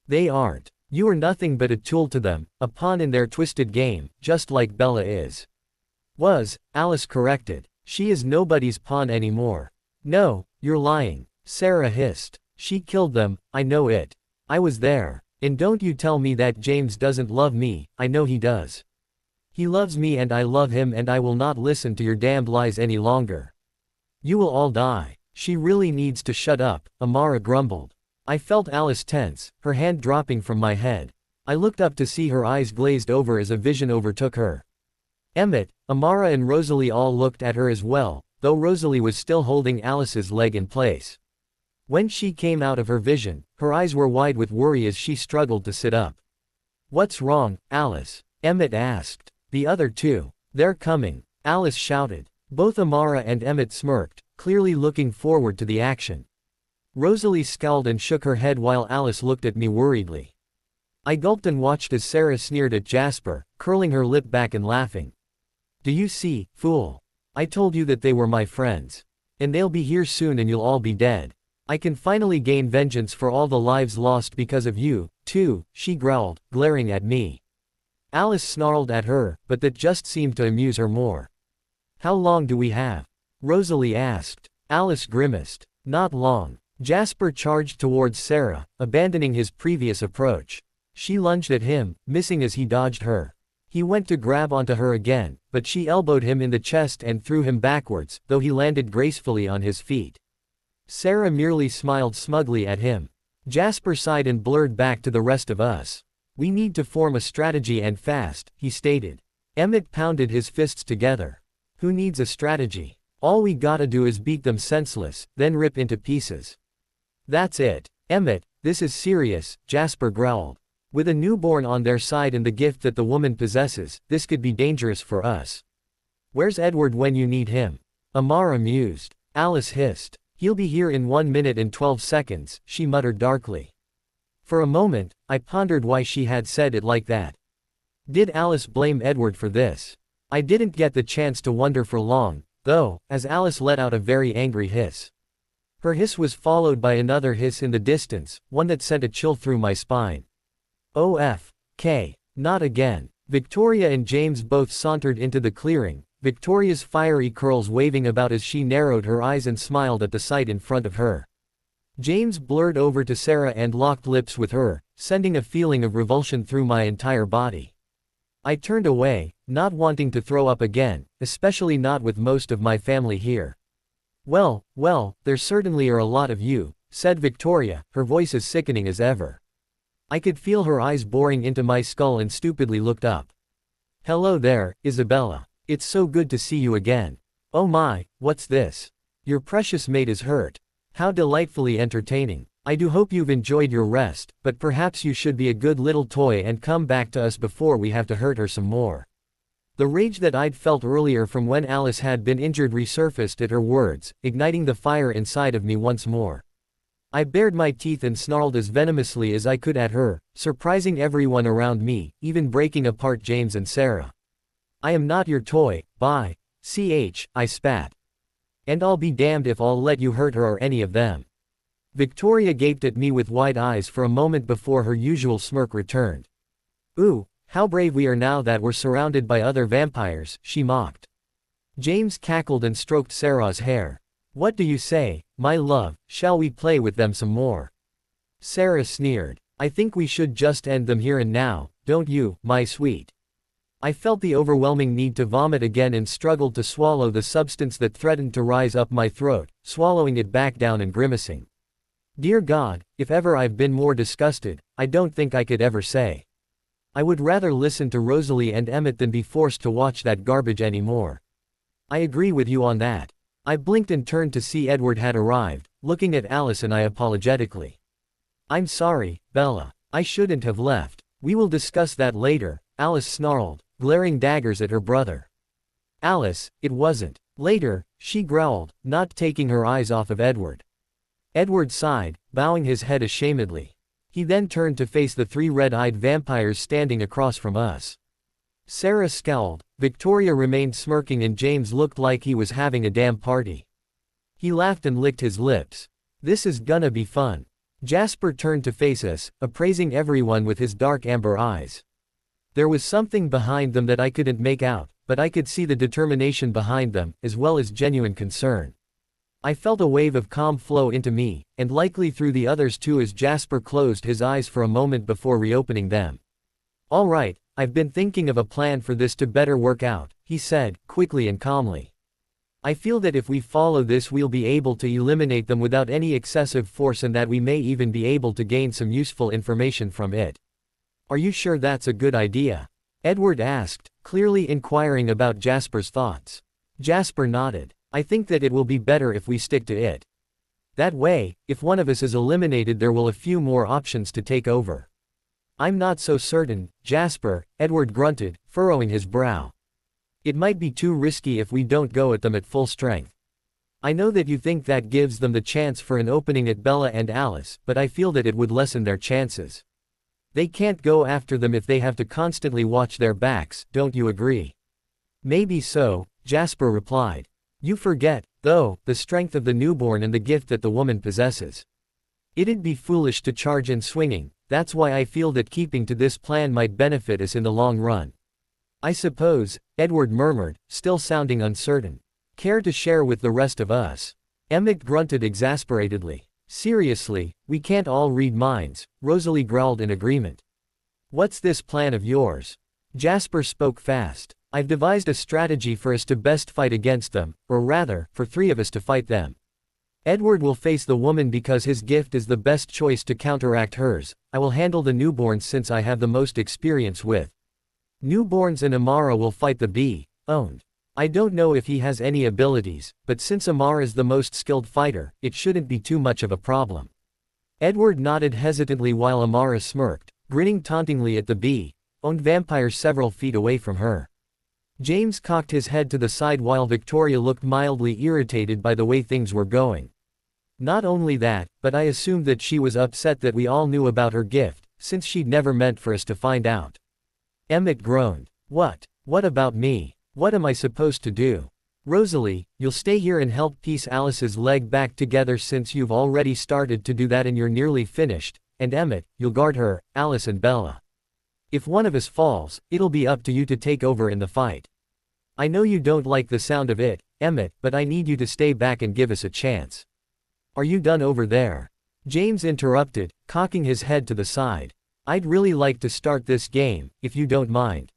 They aren't. You are nothing but a tool to them, a pawn in their twisted game, just like Bella is." Alice corrected. "She is nobody's pawn anymore." "No, you're lying," Sarah hissed. "She killed them, I know it. I was there. And don't you tell me that James doesn't love me, I know he does. He loves me and I love him and I will not listen to your damned lies any longer. You will all die." "She really needs to shut up," Amara grumbled. I felt Alice tense, her hand dropping from my head. I looked up to see her eyes glazed over as a vision overtook her. Emmett, Amara and Rosalie all looked at her as well, though Rosalie was still holding Alice's leg in place. When she came out of her vision, her eyes were wide with worry as she struggled to sit up. "What's wrong, Alice?" Emmett asked. "The other two. They're coming," Alice shouted. Both Amara and Emmett smirked, clearly looking forward to the action. Rosalie scowled and shook her head while Alice looked at me worriedly. I gulped and watched as Sarah sneered at Jasper, curling her lip back and laughing. "Do you see, fool? I told you that they were my friends. And they'll be here soon and you'll all be dead. I can finally gain vengeance for all the lives lost because of you, too," she growled, glaring at me. Alice snarled at her, but that just seemed to amuse her more. "How long do we have?" Rosalie asked. Alice grimaced. Not long. Jasper charged towards Sarah, abandoning his previous approach. She lunged at him, missing as he dodged her. He went to grab onto her again, but she elbowed him in the chest and threw him backwards, though he landed gracefully on his feet. Sarah merely smiled smugly at him. Jasper sighed and blurred back to the rest of us. We need to form a strategy and fast, he stated. Emmett pounded his fists together. Who needs a strategy? All we gotta do is beat them senseless, then rip into pieces. That's it. Emmett, this is serious, Jasper growled. With a newborn on their side and the gift that the woman possesses, this could be dangerous for us. Where's Edward when you need him? Amara mused. Alice hissed. He'll be here in 1 minute and 12 seconds, she muttered darkly. For a moment, I pondered why she had said it like that. Did Alice blame Edward for this? I didn't get the chance to wonder for long, though, as Alice let out a very angry hiss. Her hiss was followed by another hiss in the distance, one that sent a chill through my spine. OFK. Not again. Victoria and James both sauntered into the clearing, Victoria's fiery curls waving about as she narrowed her eyes and smiled at the sight in front of her. James blurred over to Sarah and locked lips with her, sending a feeling of revulsion through my entire body. I turned away, not wanting to throw up again, especially not with most of my family here. Well, there certainly are a lot of you, said Victoria, her voice as sickening as ever. I could feel her eyes boring into my skull and stupidly looked up. Hello there, Isabella. It's so good to see you again. Oh my, what's this? Your precious mate is hurt. How delightfully entertaining. I do hope you've enjoyed your rest, but perhaps you should be a good little toy and come back to us before we have to hurt her some more. The rage that I'd felt earlier from when Alice had been injured resurfaced at her words, igniting the fire inside of me once more. I bared my teeth and snarled as venomously as I could at her, surprising everyone around me, even breaking apart James and Sarah. I am not your toy, bye. I spat. And I'll be damned if I'll let you hurt her or any of them. Victoria gaped at me with wide eyes for a moment before her usual smirk returned. Ooh, how brave we are now that we're surrounded by other vampires, she mocked. James cackled and stroked Sarah's hair. What do you say, my love, shall we play with them some more? Sarah sneered. I think we should just end them here and now, don't you, my sweet? I felt the overwhelming need to vomit again and struggled to swallow the substance that threatened to rise up my throat, swallowing it back down and grimacing. Dear God, if ever I've been more disgusted, I don't think I could ever say. I would rather listen to Rosalie and Emmett than be forced to watch that garbage anymore. I agree with you on that. I blinked and turned to see Edward had arrived, looking at Alice and I apologetically. I'm sorry, Bella. I shouldn't have left. We will discuss that later, Alice snarled, glaring daggers at her brother. Alice, it wasn't. Later, she growled, not taking her eyes off of Edward. Edward sighed, bowing his head ashamedly. He then turned to face the 3 red-eyed vampires standing across from us. Sarah scowled, Victoria remained smirking and James looked like he was having a damn party. He laughed and licked his lips. This is gonna be fun. Jasper turned to face us, appraising everyone with his dark amber eyes. There was something behind them that I couldn't make out, but I could see the determination behind them, as well as genuine concern. I felt a wave of calm flow into me, and likely through the others too as Jasper closed his eyes for a moment before reopening them. All right, I've been thinking of a plan for this to better work out, he said, quickly and calmly. I feel that if we follow this we'll be able to eliminate them without any excessive force and that we may even be able to gain some useful information from it. Are you sure that's a good idea? Edward asked, clearly inquiring about Jasper's thoughts. Jasper nodded. I think that it will be better if we stick to it. That way, if one of us is eliminated there will a few more options to take over. I'm not so certain, Jasper, Edward grunted, furrowing his brow. It might be too risky if we don't go at them at full strength. I know that you think that gives them the chance for an opening at Bella and Alice, but I feel that it would lessen their chances. They can't go after them if they have to constantly watch their backs, don't you agree? Maybe so, Jasper replied. You forget, though, the strength of the newborn and the gift that the woman possesses. It'd be foolish to charge in swinging, that's why I feel that keeping to this plan might benefit us in the long run. I suppose, Edward murmured, still sounding uncertain. Care to share with the rest of us? Emmett grunted exasperatedly. Seriously, we can't all read minds, Rosalie growled in agreement. What's this plan of yours? Jasper spoke fast. I've devised a strategy for us to best fight against them, or rather, for three of us to fight them. Edward will face the woman because his gift is the best choice to counteract hers. I will handle the newborns since I have the most experience with newborns, and Amara will fight the bee. Owned. I don't know if he has any abilities, but since Amara is the most skilled fighter, it shouldn't be too much of a problem. Edward nodded hesitantly while Amara smirked, grinning tauntingly at the bee-owned vampire several feet away from her. James cocked his head to the side while Victoria looked mildly irritated by the way things were going. Not only that, but I assumed that she was upset that we all knew about her gift, since she'd never meant for us to find out. Emmett groaned. What about me? What am I supposed to do? Rosalie, you'll stay here and help piece Alice's leg back together since you've already started to do that and you're nearly finished, and Emmett, you'll guard her, Alice and Bella. If one of us falls, it'll be up to you to take over in the fight. I know you don't like the sound of it, Emmett, but I need you to stay back and give us a chance. Are you done over there? James interrupted, cocking his head to the side. I'd really like to start this game, if you don't mind.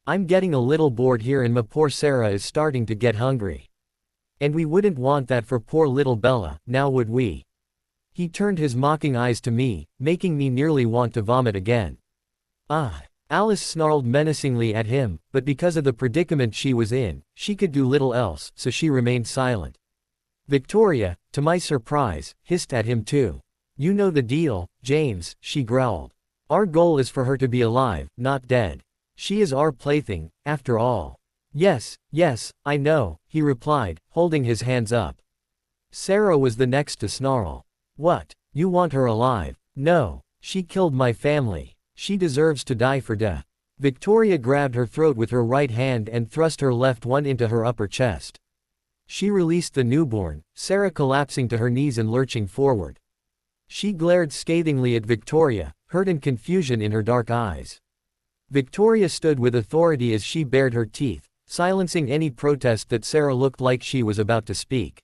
I'm getting a little bored here and my poor Sarah is starting to get hungry. And we wouldn't want that for poor little Bella, now would we? He turned his mocking eyes to me, making me nearly want to vomit again. Ah! Alice snarled menacingly at him, but because of the predicament she was in, she could do little else, so she remained silent. Victoria, to my surprise, hissed at him too. You know the deal, James, she growled. Our goal is for her to be alive, not dead. She is our plaything, after all. Yes, I know, he replied, holding his hands up. Sarah was the next to snarl. What? You want her alive? No. She killed my family. She deserves to die for death. Victoria grabbed her throat with her right hand and thrust her left one into her upper chest. She released the newborn, Sarah collapsing to her knees and lurching forward. She glared scathingly at Victoria, hurt and confusion in her dark eyes. Victoria stood with authority as she bared her teeth, silencing any protest that Sarah looked like she was about to speak.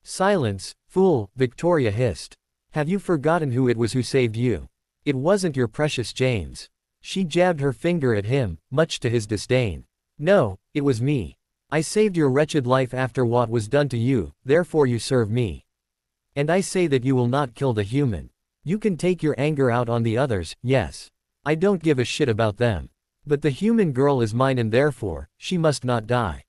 Silence, fool, Victoria hissed. Have you forgotten who it was who saved you? It wasn't your precious James. She jabbed her finger at him, much to his disdain. No, it was me. I saved your wretched life after what was done to you, therefore you serve me. And I say that you will not kill the human. You can take your anger out on the others, yes. I don't give a shit about them. But the human girl is mine and therefore, she must not die.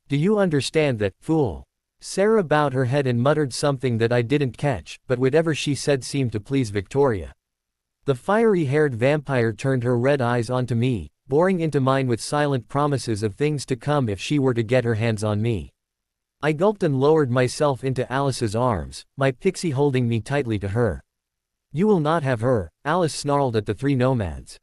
Do you understand that, fool? Sarah bowed her head and muttered something that I didn't catch, but whatever she said seemed to please Victoria. The fiery-haired vampire turned her red eyes onto me, boring into mine with silent promises of things to come if she were to get her hands on me. I gulped and lowered myself into Alice's arms, my pixie holding me tightly to her. You will not have her, Alice snarled at the three nomads.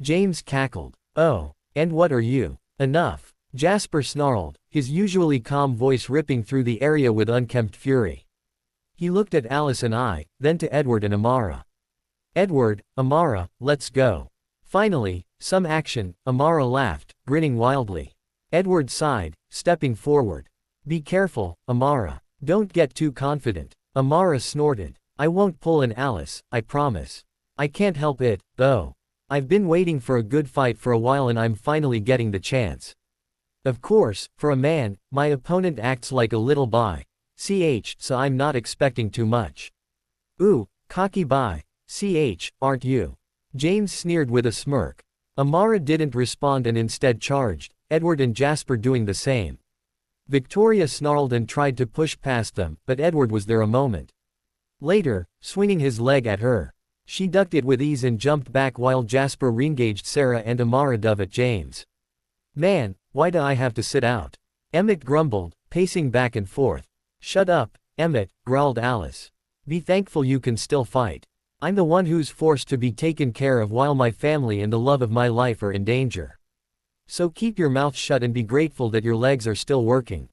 James cackled. Oh, and what are you? Enough. Jasper snarled, his usually calm voice ripping through the area with unkempt fury. He looked at Alice and I, then to Edward and Amara. Edward, Amara, let's go. Finally, some action, Amara laughed, grinning wildly. Edward sighed, stepping forward. Be careful, Amara. Don't get too confident. Amara snorted. I won't pull an Alice, I promise. I can't help it, though. I've been waiting for a good fight for a while and I'm finally getting the chance. Of course, for a man, my opponent acts like a little so I'm not expecting too much. Ooh, cocky aren't you? James sneered with a smirk. Amara didn't respond and instead charged, Edward and Jasper doing the same. Victoria snarled and tried to push past them, but Edward was there a moment later, swinging his leg at her. She ducked it with ease and jumped back while Jasper re-engaged Sarah and Amara dove at James. Man, why do I have to sit out? Emmett grumbled, pacing back and forth. Shut up, Emmett, growled Alice. Be thankful you can still fight. I'm the one who's forced to be taken care of while my family and the love of my life are in danger. So keep your mouth shut and be grateful that your legs are still working.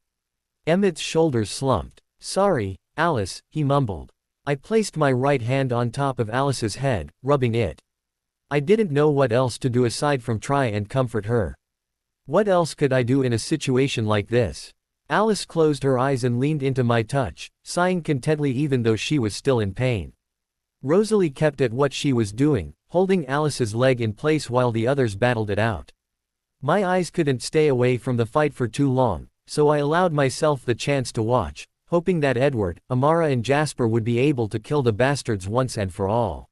Emmett's shoulders slumped. Sorry, Alice, he mumbled. I placed my right hand on top of Alice's head, rubbing it. I didn't know what else to do aside from try and comfort her. What else could I do in a situation like this? Alice closed her eyes and leaned into my touch, sighing contentedly even though she was still in pain. Rosalie kept at what she was doing, holding Alice's leg in place while the others battled it out. My eyes couldn't stay away from the fight for too long, so I allowed myself the chance to watch, hoping that Edward, Amara and Jasper would be able to kill the bastards once and for all.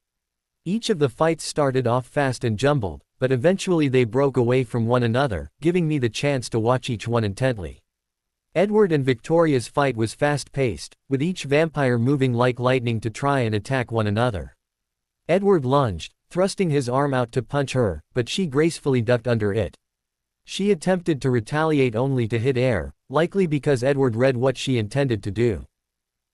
Each of the fights started off fast and jumbled, but eventually they broke away from one another, giving me the chance to watch each one intently. Edward and Victoria's fight was fast-paced, with each vampire moving like lightning to try and attack one another. Edward lunged, thrusting his arm out to punch her, but she gracefully ducked under it. She attempted to retaliate only to hit air, likely because Edward read what she intended to do.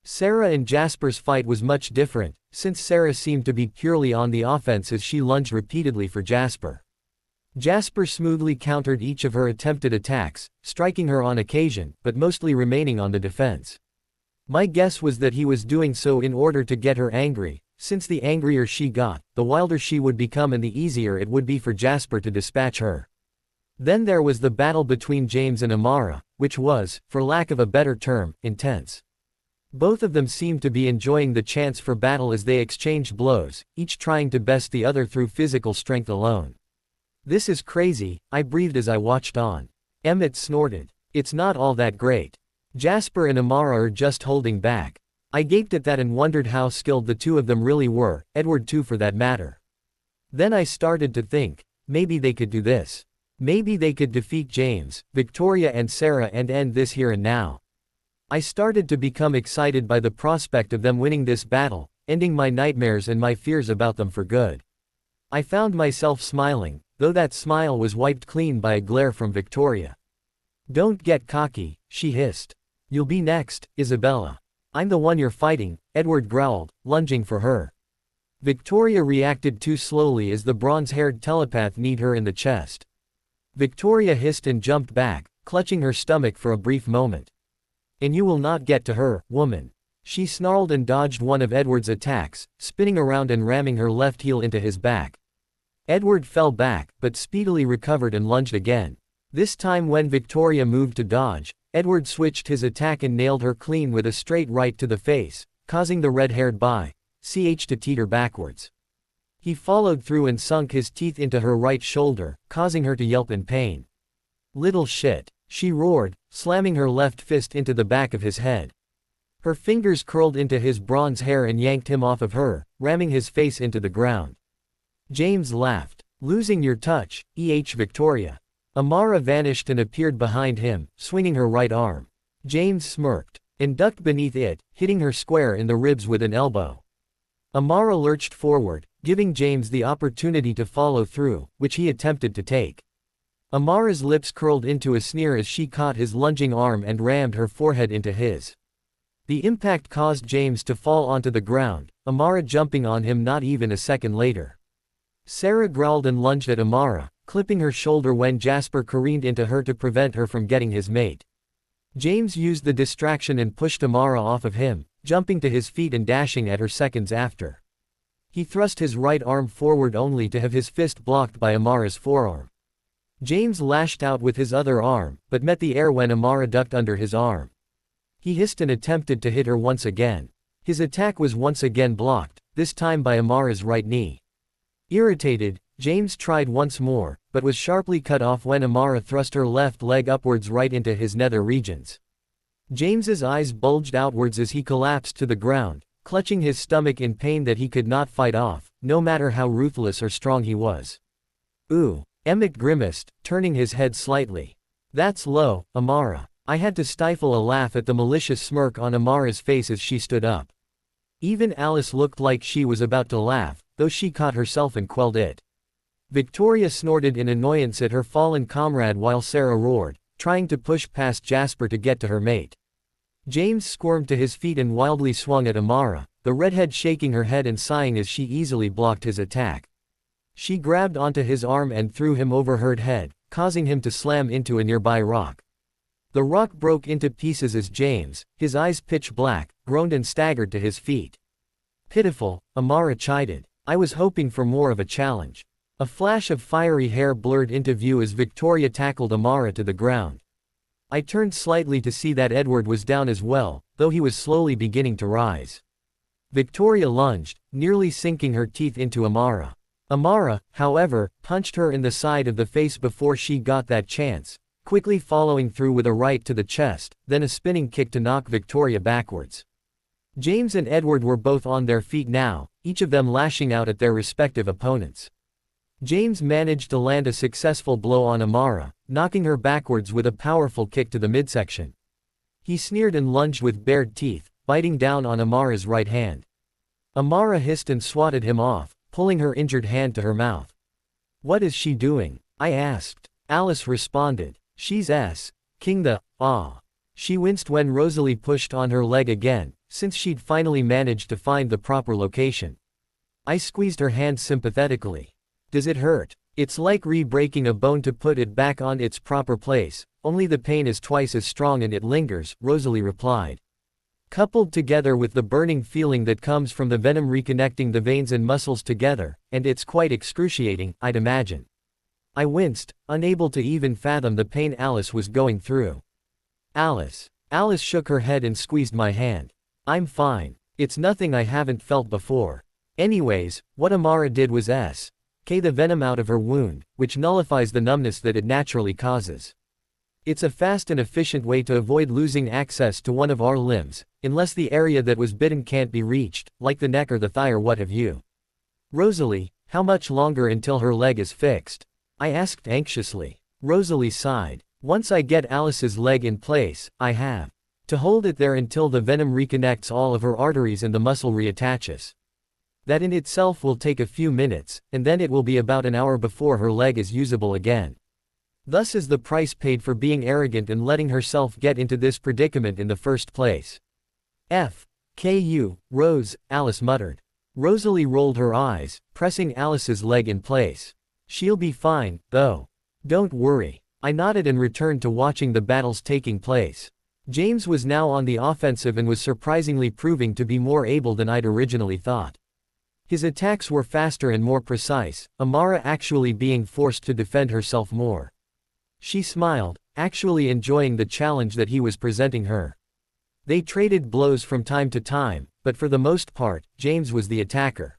Sarah and Jasper's fight was much different, since Sarah seemed to be purely on the offense as she lunged repeatedly for Jasper. Jasper smoothly countered each of her attempted attacks, striking her on occasion, but mostly remaining on the defense. My guess was that he was doing so in order to get her angry, since the angrier she got, the wilder she would become and the easier it would be for Jasper to dispatch her. Then there was the battle between James and Amara, which was, for lack of a better term, intense. Both of them seemed to be enjoying the chance for battle as they exchanged blows, each trying to best the other through physical strength alone. "This is crazy," I breathed as I watched on. Emmett snorted. "It's not all that great. Jasper and Amara are just holding back." I gaped at that and wondered how skilled the two of them really were, Edward too for that matter. Then I started to think, maybe they could do this. Maybe they could defeat James, Victoria and Sarah and end this here and now. I started to become excited by the prospect of them winning this battle, ending my nightmares and my fears about them for good. I found myself smiling, though that smile was wiped clean by a glare from Victoria. "Don't get cocky," she hissed. "You'll be next, Isabella." "I'm the one you're fighting," Edward growled, lunging for her. Victoria reacted too slowly as the bronze-haired telepath kneed her in the chest. Victoria hissed and jumped back, clutching her stomach for a brief moment. "And you will not get to her, woman." She snarled and dodged one of Edward's attacks, spinning around and ramming her left heel into his back. Edward fell back, but speedily recovered and lunged again. This time when Victoria moved to dodge, Edward switched his attack and nailed her clean with a straight right to the face, causing the red-haired ch to teeter backwards. He followed through and sunk his teeth into her right shoulder, causing her to yelp in pain. "Little shit," she roared, slamming her left fist into the back of his head. Her fingers curled into his bronze hair and yanked him off of her, ramming his face into the ground. James laughed. "Losing your touch, Victoria." Amara vanished and appeared behind him, swinging her right arm. James smirked and ducked beneath it, hitting her square in the ribs with an elbow. Amara lurched forward, giving James the opportunity to follow through, which he attempted to take. Amara's lips curled into a sneer as she caught his lunging arm and rammed her forehead into his. The impact caused James to fall onto the ground, Amara jumping on him not even a second later. Sarah growled and lunged at Amara, clipping her shoulder when Jasper careened into her to prevent her from getting his mate. James used the distraction and pushed Amara off of him, jumping to his feet and dashing at her seconds after. He thrust his right arm forward only to have his fist blocked by Amara's forearm. James lashed out with his other arm, but met the air when Amara ducked under his arm. He hissed and attempted to hit her once again. His attack was once again blocked, this time by Amara's right knee. Irritated, James tried once more, but was sharply cut off when Amara thrust her left leg upwards right into his nether regions. James's eyes bulged outwards as he collapsed to the ground, clutching his stomach in pain that he could not fight off, no matter how ruthless or strong he was. "Ooh," Emmett grimaced, turning his head slightly. "That's low, Amara." I had to stifle a laugh at the malicious smirk on Amara's face as she stood up. Even Alice looked like she was about to laugh, though she caught herself and quelled it. Victoria snorted in annoyance at her fallen comrade while Sarah roared, trying to push past Jasper to get to her mate. James squirmed to his feet and wildly swung at Amara, the redhead shaking her head and sighing as she easily blocked his attack. She grabbed onto his arm and threw him over her head, causing him to slam into a nearby rock. The rock broke into pieces as James, his eyes pitch black, groaned and staggered to his feet. "Pitiful," Amara chided. "I was hoping for more of a challenge." A flash of fiery hair blurred into view as Victoria tackled Amara to the ground. I turned slightly to see that Edward was down as well, though he was slowly beginning to rise. Victoria lunged, nearly sinking her teeth into Amara. Amara, however, punched her in the side of the face before she got that chance, quickly following through with a right to the chest, then a spinning kick to knock Victoria backwards. James and Edward were both on their feet now, each of them lashing out at their respective opponents. James managed to land a successful blow on Amara, knocking her backwards with a powerful kick to the midsection. He sneered and lunged with bared teeth, biting down on Amara's right hand. Amara hissed and swatted him off, pulling her injured hand to her mouth. "What is she doing?" I asked. Alice responded. "She's king the, ah." She winced when Rosalie pushed on her leg again, since she'd finally managed to find the proper location. I squeezed her hand sympathetically. "Does it hurt?" "It's like re-breaking a bone to put it back on its proper place, only the pain is twice as strong and it lingers," Rosalie replied. "Coupled together with the burning feeling that comes from the venom reconnecting the veins and muscles together, and it's quite excruciating, I'd imagine." I winced, unable to even fathom the pain Alice was going through. "Alice." Alice shook her head and squeezed my hand. "I'm fine. It's nothing I haven't felt before. Anyways, what Amara did was the venom out of her wound, which nullifies the numbness that it naturally causes. It's a fast and efficient way to avoid losing access to one of our limbs, unless the area that was bitten can't be reached, like the neck or the thigh or what have you." "Rosalie, how much longer until her leg is fixed?" I asked anxiously. Rosalie sighed. "Once I get Alice's leg in place, I have to hold it there until the venom reconnects all of her arteries and the muscle reattaches. That in itself will take a few minutes, and then it will be about an hour before her leg is usable again. Thus is the price paid for being arrogant and letting herself get into this predicament in the first place." Rose," Alice muttered. Rosalie rolled her eyes, pressing Alice's leg in place. "She'll be fine, though. Don't worry." I nodded and returned to watching the battles taking place. James was now on the offensive and was surprisingly proving to be more able than I'd originally thought. His attacks were faster and more precise, Amara actually being forced to defend herself more. She smiled, actually enjoying the challenge that he was presenting her. They traded blows from time to time, but for the most part, James was the attacker.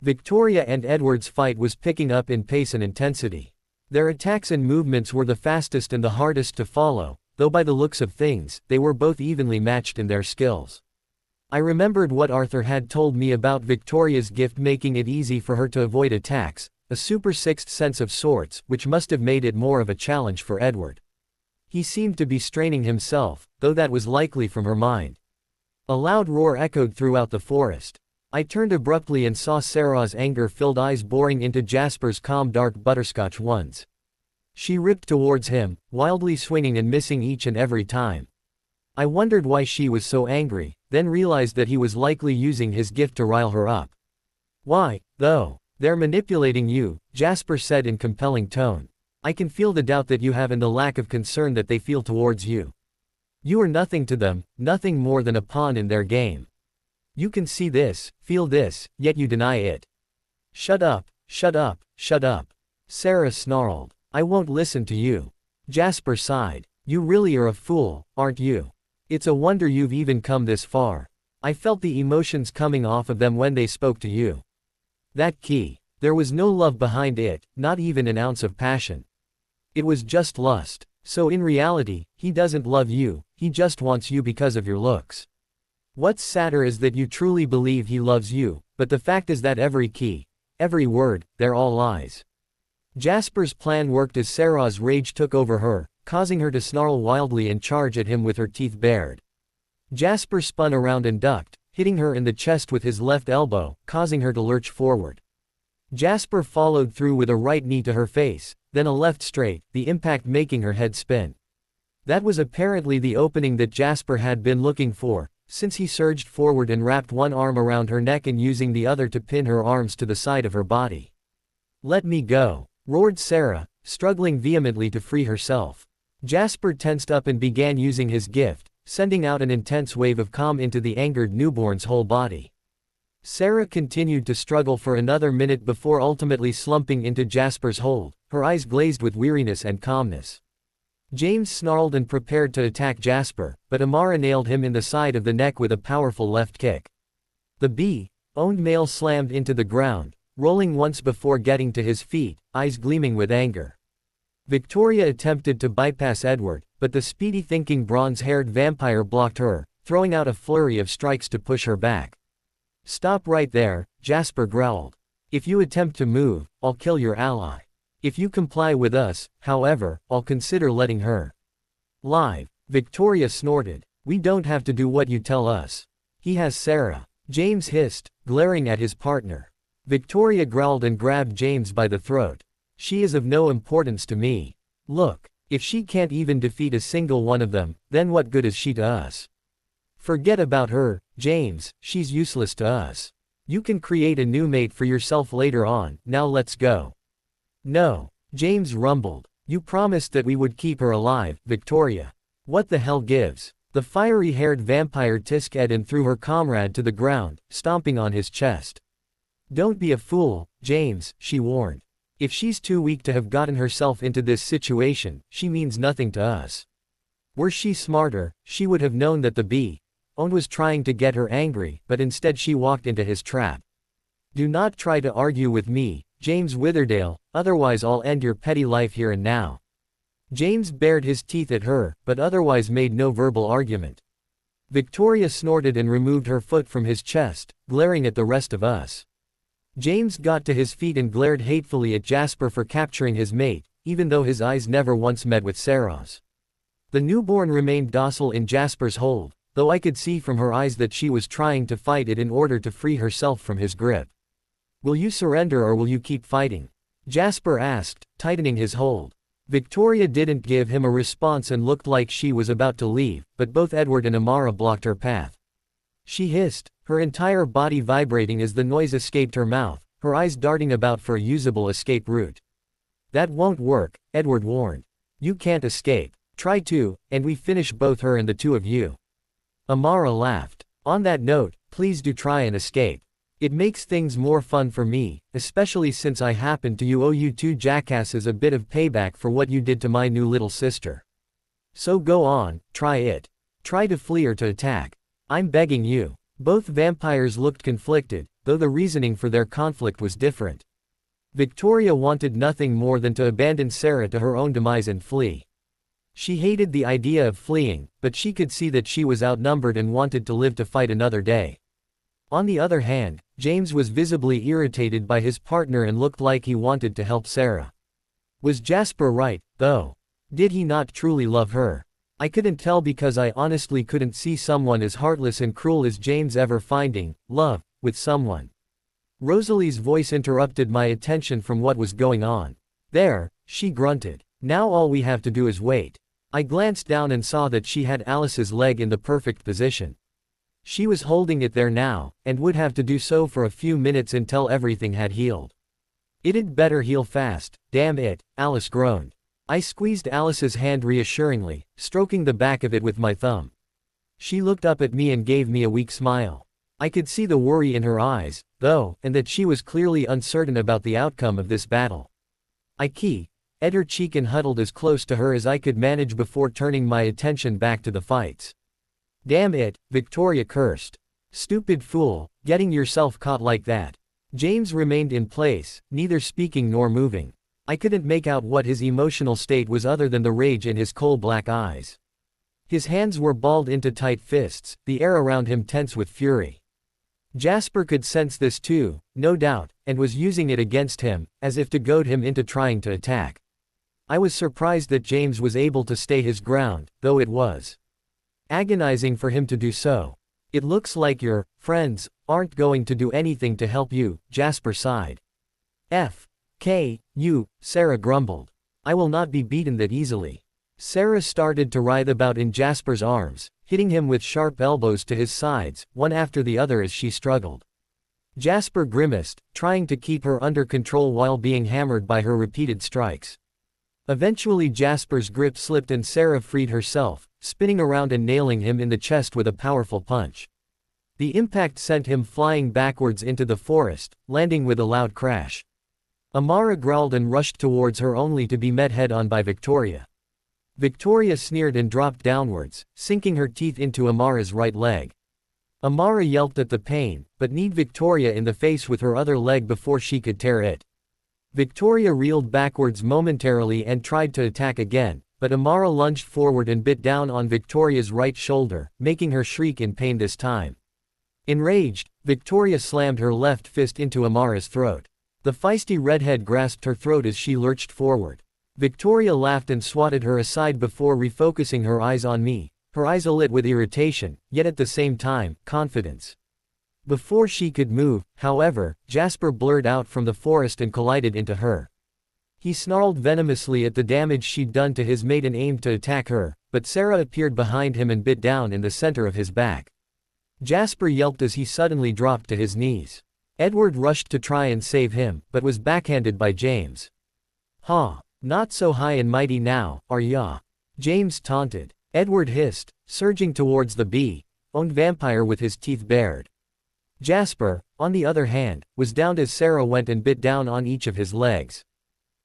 Victoria and Edward's fight was picking up in pace and intensity. Their attacks and movements were the fastest and the hardest to follow, though by the looks of things, they were both evenly matched in their skills. I remembered what Arthur had told me about Victoria's gift making it easy for her to avoid attacks, a super sixth sense of sorts, which must have made it more of a challenge for Edward. He seemed to be straining himself, though that was likely from her mind. A loud roar echoed throughout the forest. I turned abruptly and saw Sarah's anger-filled eyes boring into Jasper's calm dark butterscotch ones. She ripped towards him, wildly swinging and missing each and every time. I wondered why she was so angry, then realized that he was likely using his gift to rile her up. "Why, though? They're manipulating you," Jasper said in compelling tone. "I can feel the doubt that you have and the lack of concern that they feel towards you. You are nothing to them, nothing more than a pawn in their game. You can see this, feel this, yet you deny it." "Shut up, shut up, shut up," Sarah snarled. "I won't listen to you." Jasper sighed. "You really are a fool, aren't you? It's a wonder you've even come this far. I felt the emotions coming off of them when they spoke to you. That key. There was no love behind it, not even an ounce of passion. It was just lust. So in reality, he doesn't love you, he just wants you because of your looks. What's sadder is that you truly believe he loves you, but the fact is that every key, every word, they're all lies." Jasper's plan worked as Sarah's rage took over her, causing her to snarl wildly and charge at him with her teeth bared. Jasper spun around and ducked, hitting her in the chest with his left elbow, causing her to lurch forward. Jasper followed through with a right knee to her face, then a left straight, the impact making her head spin. That was apparently the opening that Jasper had been looking for, since he surged forward and wrapped one arm around her neck and using the other to pin her arms to the side of her body. "Let me go," roared Sarah, struggling vehemently to free herself. Jasper tensed up and began using his gift, sending out an intense wave of calm into the angered newborn's whole body. Sarah continued to struggle for another minute before ultimately slumping into Jasper's hold, her eyes glazed with weariness and calmness. James snarled and prepared to attack Jasper, but Amara nailed him in the side of the neck with a powerful left kick. The bee-owned male slammed into the ground, rolling once before getting to his feet, eyes gleaming with anger. Victoria attempted to bypass Edward, but the speedy-thinking bronze-haired vampire blocked her, throwing out a flurry of strikes to push her back. "Stop right there," Jasper growled. "If you attempt to move, I'll kill your ally. If you comply with us, however, I'll consider letting her live." Victoria snorted. "We don't have to do what you tell us. He has Sarah," James hissed, glaring at his partner. Victoria growled and grabbed James by the throat. "She is of no importance to me. Look, if she can't even defeat a single one of them, then what good is she to us? Forget about her, James, she's useless to us. You can create a new mate for yourself later on, now let's go." "No," James rumbled. "You promised that we would keep her alive, Victoria. What the hell gives?" The fiery-haired vampire tisked and threw her comrade to the ground, stomping on his chest. "Don't be a fool, James," she warned. "If she's too weak to have gotten herself into this situation, she means nothing to us. Were she smarter, she would have known that the bee-owned was trying to get her angry, but instead she walked into his trap. Do not try to argue with me, James Witherdale, otherwise I'll end your petty life here and now." James bared his teeth at her, but otherwise made no verbal argument. Victoria snorted and removed her foot from his chest, glaring at the rest of us. James got to his feet and glared hatefully at Jasper for capturing his mate, even though his eyes never once met with Sarah's. The newborn remained docile in Jasper's hold, though I could see from her eyes that she was trying to fight it in order to free herself from his grip. "Will you surrender or will you keep fighting?" Jasper asked, tightening his hold. Victoria didn't give him a response and looked like she was about to leave, but both Edward and Amara blocked her path. She hissed, her entire body vibrating as the noise escaped her mouth, her eyes darting about for a usable escape route. "That won't work," Edward warned. "You can't escape. Try to, and we finish both her and the two of you." Amara laughed. "On that note, please do try and escape. It makes things more fun for me, especially since I happen to owe you two jackasses a bit of payback for what you did to my new little sister. So go on, try it. Try to flee or to attack. I'm begging you." Both vampires looked conflicted, though the reasoning for their conflict was different. Victoria wanted nothing more than to abandon Sarah to her own demise and flee. She hated the idea of fleeing, but she could see that she was outnumbered and wanted to live to fight another day. On the other hand, James was visibly irritated by his partner and looked like he wanted to help Sarah. Was Jasper right, though? Did he not truly love her? I couldn't tell because I honestly couldn't see someone as heartless and cruel as James ever finding love with someone. Rosalie's voice interrupted my attention from what was going on. "There," she grunted. "Now all we have to do is wait." I glanced down and saw that she had Alice's leg in the perfect position. She was holding it there now, and would have to do so for a few minutes until everything had healed. "It'd better heal fast, damn it," Alice groaned. I squeezed Alice's hand reassuringly, stroking the back of it with my thumb. She looked up at me and gave me a weak smile. I could see the worry in her eyes, though, and that she was clearly uncertain about the outcome of this battle. I keyed her cheek and huddled as close to her as I could manage before turning my attention back to the fights. "Damn it," Victoria cursed. "Stupid fool, getting yourself caught like that." James remained in place, neither speaking nor moving. I couldn't make out what his emotional state was other than the rage in his coal-black eyes. His hands were balled into tight fists, the air around him tense with fury. Jasper could sense this too, no doubt, and was using it against him, as if to goad him into trying to attack. I was surprised that James was able to stay his ground, though it was agonizing for him to do so. "It looks like your friends aren't going to do anything to help you," Jasper sighed. "You," Sarah grumbled. "I will not be beaten that easily." Sarah started to writhe about in Jasper's arms, hitting him with sharp elbows to his sides, one after the other as she struggled. Jasper grimaced, trying to keep her under control while being hammered by her repeated strikes. Eventually Jasper's grip slipped and Sarah freed herself, spinning around and nailing him in the chest with a powerful punch. The impact sent him flying backwards into the forest, landing with a loud crash. Amara growled and rushed towards her only to be met head-on by Victoria. Victoria sneered and dropped downwards, sinking her teeth into Amara's right leg. Amara yelped at the pain, but kneed Victoria in the face with her other leg before she could tear it. Victoria reeled backwards momentarily and tried to attack again, but Amara lunged forward and bit down on Victoria's right shoulder, making her shriek in pain this time. Enraged, Victoria slammed her left fist into Amara's throat. The feisty redhead grasped her throat as she lurched forward. Victoria laughed and swatted her aside before refocusing her eyes on me, her eyes alit with irritation, yet at the same time, confidence. Before she could move, however, Jasper blurred out from the forest and collided into her. He snarled venomously at the damage she'd done to his mate and aimed to attack her, but Sarah appeared behind him and bit down in the center of his back. Jasper yelped as he suddenly dropped to his knees. Edward rushed to try and save him, but was backhanded by James. "Ha! Not so high and mighty now, are ya?" James taunted. Edward hissed, surging towards the bee-owned vampire with his teeth bared. Jasper, on the other hand, was downed as Sarah went and bit down on each of his legs.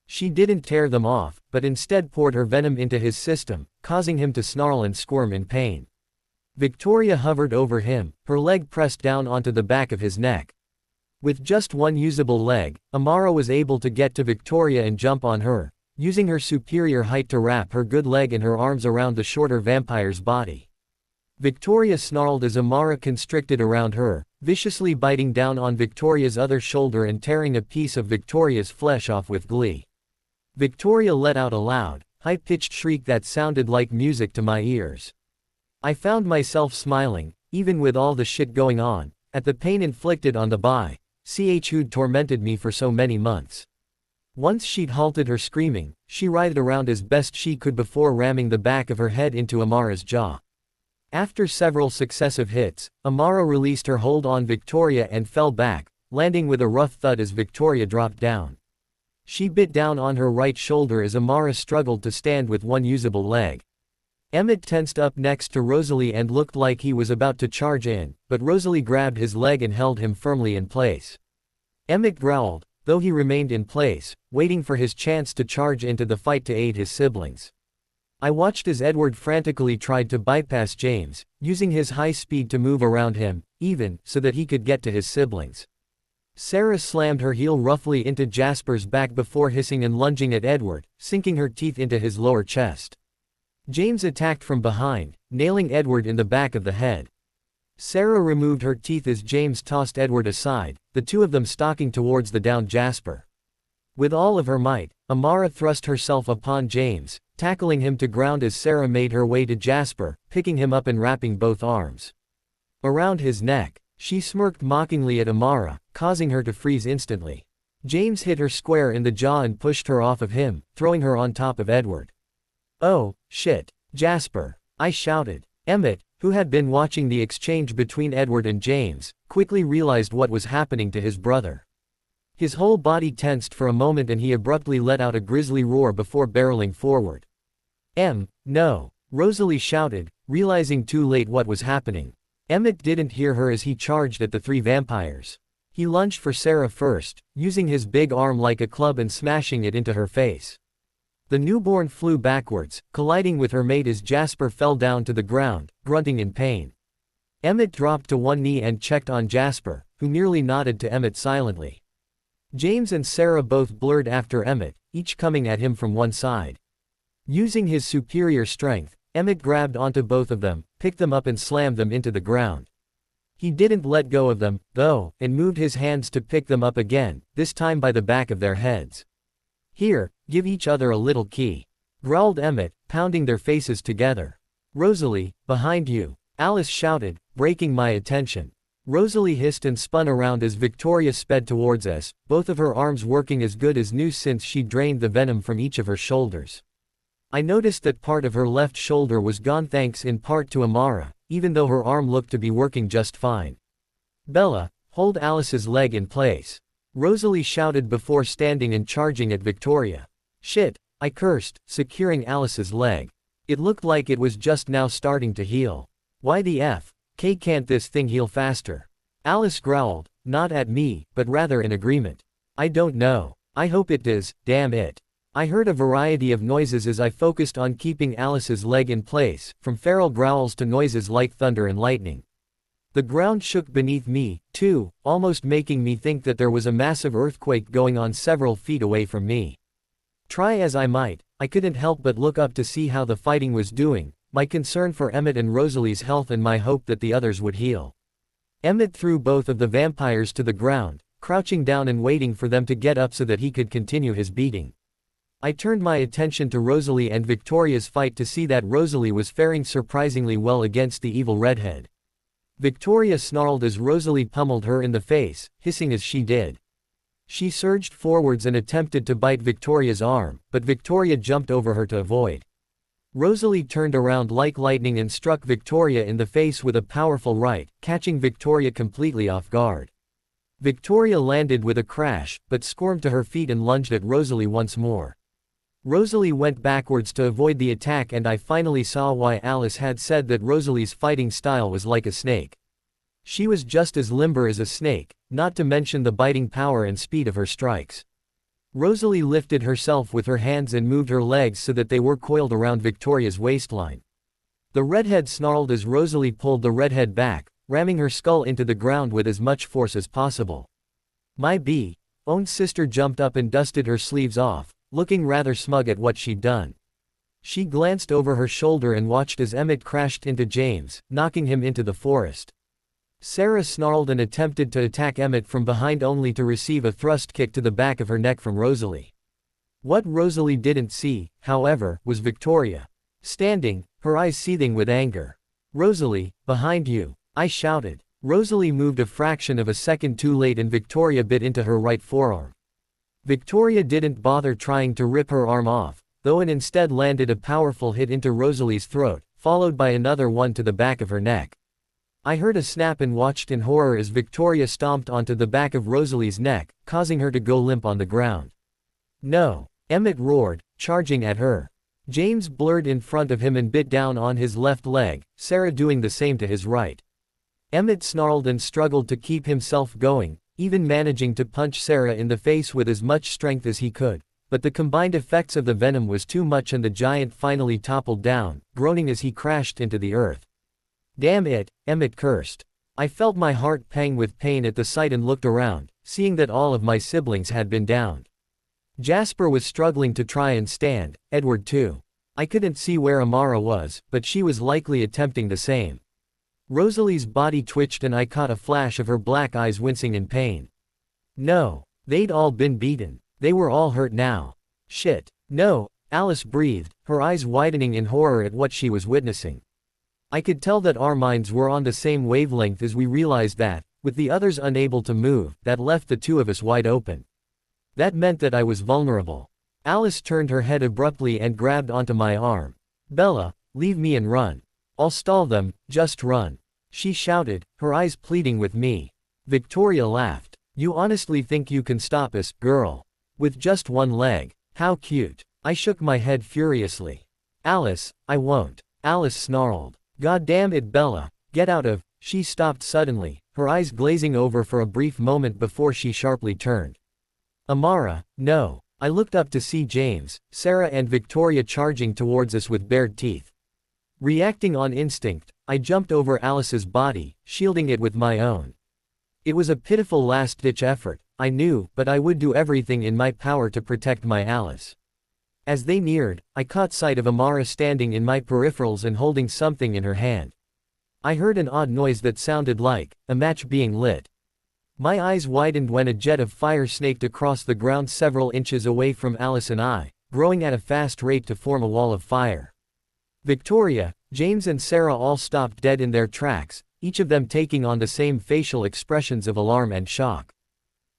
She didn't tear them off, but instead poured her venom into his system, causing him to snarl and squirm in pain. Victoria hovered over him, her leg pressed down onto the back of his neck. With just one usable leg, Amara was able to get to Victoria and jump on her, using her superior height to wrap her good leg and her arms around the shorter vampire's body. Victoria snarled as Amara constricted around her, viciously biting down on Victoria's other shoulder and tearing a piece of Victoria's flesh off with glee. Victoria let out a loud, high-pitched shriek that sounded like music to my ears. I found myself smiling, even with all the shit going on, at the pain inflicted on the bi-ch who'd tormented me for so many months. Once she'd halted her screaming, she writhed around as best she could before ramming the back of her head into Amara's jaw. After several successive hits, Amara released her hold on Victoria and fell back, landing with a rough thud as Victoria dropped down. She bit down on her right shoulder as Amara struggled to stand with one usable leg. Emmett tensed up next to Rosalie and looked like he was about to charge in, but Rosalie grabbed his leg and held him firmly in place. Emmett growled, though he remained in place, waiting for his chance to charge into the fight to aid his siblings. I watched as Edward frantically tried to bypass James, using his high speed to move around him, even so that he could get to his siblings. Sarah slammed her heel roughly into Jasper's back before hissing and lunging at Edward, sinking her teeth into his lower chest. James attacked from behind, nailing Edward in the back of the head. Sarah removed her teeth as James tossed Edward aside, the two of them stalking towards the downed Jasper. With all of her might, Amara thrust herself upon James, tackling him to ground as Sarah made her way to Jasper, picking him up and wrapping both arms around his neck. She smirked mockingly at Amara, causing her to freeze instantly. James hit her square in the jaw and pushed her off of him, throwing her on top of Edward. "Oh, shit, Jasper," I shouted. Emmett, who had been watching the exchange between Edward and James, quickly realized what was happening to his brother. His whole body tensed for a moment and he abruptly let out a grisly roar before barreling forward. No," Rosalie shouted, realizing too late what was happening. Emmett didn't hear her as he charged at the three vampires. He lunged for Sarah first, using his big arm like a club and smashing it into her face. The newborn flew backwards, colliding with her mate as Jasper fell down to the ground, grunting in pain. Emmett dropped to one knee and checked on Jasper, who merely nodded to Emmett silently. James and Sarah both blurred after Emmett, each coming at him from one side. Using his superior strength, Emmett grabbed onto both of them, picked them up and slammed them into the ground. He didn't let go of them, though, and moved his hands to pick them up again, this time by the back of their heads. "Here, give each other a little key," growled Emmett, pounding their faces together. "Rosalie, behind you," Alice shouted, breaking my attention. Rosalie hissed and spun around as Victoria sped towards us, both of her arms working as good as new since she drained the venom from each of her shoulders. I noticed that part of her left shoulder was gone thanks in part to Amara, even though her arm looked to be working just fine. "Bella, hold Alice's leg in place," Rosalie shouted before standing and charging at Victoria. "Shit," I cursed, securing Alice's leg. It looked like it was just now starting to heal. "Why the F? Can't this thing heal faster?" Alice growled, not at me, but rather in agreement. "I don't know. I hope it does, damn it." I heard a variety of noises as I focused on keeping Alice's leg in place, from feral growls to noises like thunder and lightning. The ground shook beneath me, too, almost making me think that there was a massive earthquake going on several feet away from me. Try as I might, I couldn't help but look up to see how the fighting was doing, my concern for Emmett and Rosalie's health and my hope that the others would heal. Emmett threw both of the vampires to the ground, crouching down and waiting for them to get up so that he could continue his beating. I turned my attention to Rosalie and Victoria's fight to see that Rosalie was faring surprisingly well against the evil redhead. Victoria snarled as Rosalie pummeled her in the face, hissing as she did. She surged forwards and attempted to bite Victoria's arm, but Victoria jumped over her to avoid. Rosalie turned around like lightning and struck Victoria in the face with a powerful right, catching Victoria completely off guard. Victoria landed with a crash, but squirmed to her feet and lunged at Rosalie once more. Rosalie went backwards to avoid the attack, and I finally saw why Alice had said that Rosalie's fighting style was like a snake. She was just as limber as a snake, not to mention the biting power and speed of her strikes. Rosalie lifted herself with her hands and moved her legs so that they were coiled around Victoria's waistline. The redhead snarled as Rosalie pulled the redhead back, ramming her skull into the ground with as much force as possible. My own sister jumped up and dusted her sleeves off, looking rather smug at what she'd done. She glanced over her shoulder and watched as Emmett crashed into James, knocking him into the forest. Sarah snarled and attempted to attack Emmett from behind only to receive a thrust kick to the back of her neck from Rosalie. What Rosalie didn't see, however, was Victoria. Standing, her eyes seething with anger. "Rosalie, behind you!" I shouted. Rosalie moved a fraction of a second too late and Victoria bit into her right forearm. Victoria didn't bother trying to rip her arm off, though, and instead landed a powerful hit into Rosalie's throat, followed by another one to the back of her neck. I heard a snap and watched in horror as Victoria stomped onto the back of Rosalie's neck, causing her to go limp on the ground. "No!" Emmett roared, charging at her. James blurred in front of him and bit down on his left leg, Sarah doing the same to his right. Emmett snarled and struggled to keep himself going, even managing to punch Sarah in the face with as much strength as he could, but the combined effects of the venom was too much and the giant finally toppled down, groaning as he crashed into the earth. "Damn it," Emmett cursed. I felt my heart pang with pain at the sight and looked around, seeing that all of my siblings had been downed. Jasper was struggling to try and stand, Edward too. I couldn't see where Amara was, but she was likely attempting the same. Rosalie's body twitched and I caught a flash of her black eyes wincing in pain. No, they'd all been beaten. They were all hurt now. Shit. No, Alice breathed, her eyes widening in horror at what she was witnessing. I could tell that our minds were on the same wavelength as we realized that, with the others unable to move, that left the two of us wide open. That meant that I was vulnerable. Alice turned her head abruptly and grabbed onto my arm. "Bella, leave me and run. I'll stall them, just run," she shouted, her eyes pleading with me. Victoria laughed. "You honestly think you can stop us, girl? With just one leg? How cute." I shook my head furiously. "Alice, I won't." Alice snarled. "God damn it, Bella, get out of..." She stopped suddenly, her eyes glazing over for a brief moment before she sharply turned. "Amara, no." I looked up to see James, Sarah and Victoria charging towards us with bared teeth. Reacting on instinct, I jumped over Alice's body, shielding it with my own. It was a pitiful last-ditch effort, I knew, but I would do everything in my power to protect my Alice. As they neared, I caught sight of Amara standing in my peripherals and holding something in her hand. I heard an odd noise that sounded like a match being lit. My eyes widened when a jet of fire snaked across the ground several inches away from Alice and I, growing at a fast rate to form a wall of fire. Victoria, James and Sarah all stopped dead in their tracks, each of them taking on the same facial expressions of alarm and shock.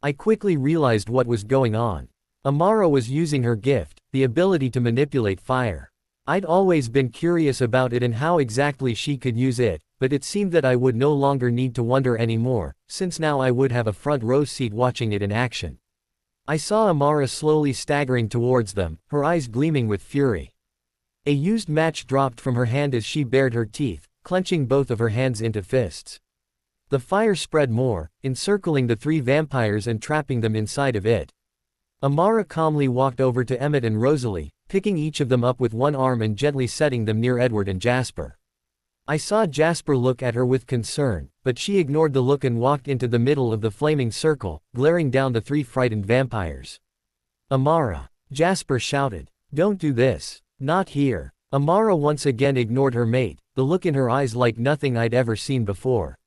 I quickly realized what was going on. Amara was using her gift, the ability to manipulate fire. I'd always been curious about it and how exactly she could use it, but it seemed that I would no longer need to wonder anymore, since now I would have a front row seat watching it in action. I saw Amara slowly staggering towards them, her eyes gleaming with fury. A used match dropped from her hand as she bared her teeth, clenching both of her hands into fists. The fire spread more, encircling the three vampires and trapping them inside of it. Amara calmly walked over to Emmett and Rosalie, picking each of them up with one arm and gently setting them near Edward and Jasper. I saw Jasper look at her with concern, but she ignored the look and walked into the middle of the flaming circle, glaring down the three frightened vampires. "Amara!" Jasper shouted. "Don't do this. Not here." Amara once again ignored her mate, the look in her eyes like nothing I'd ever seen before.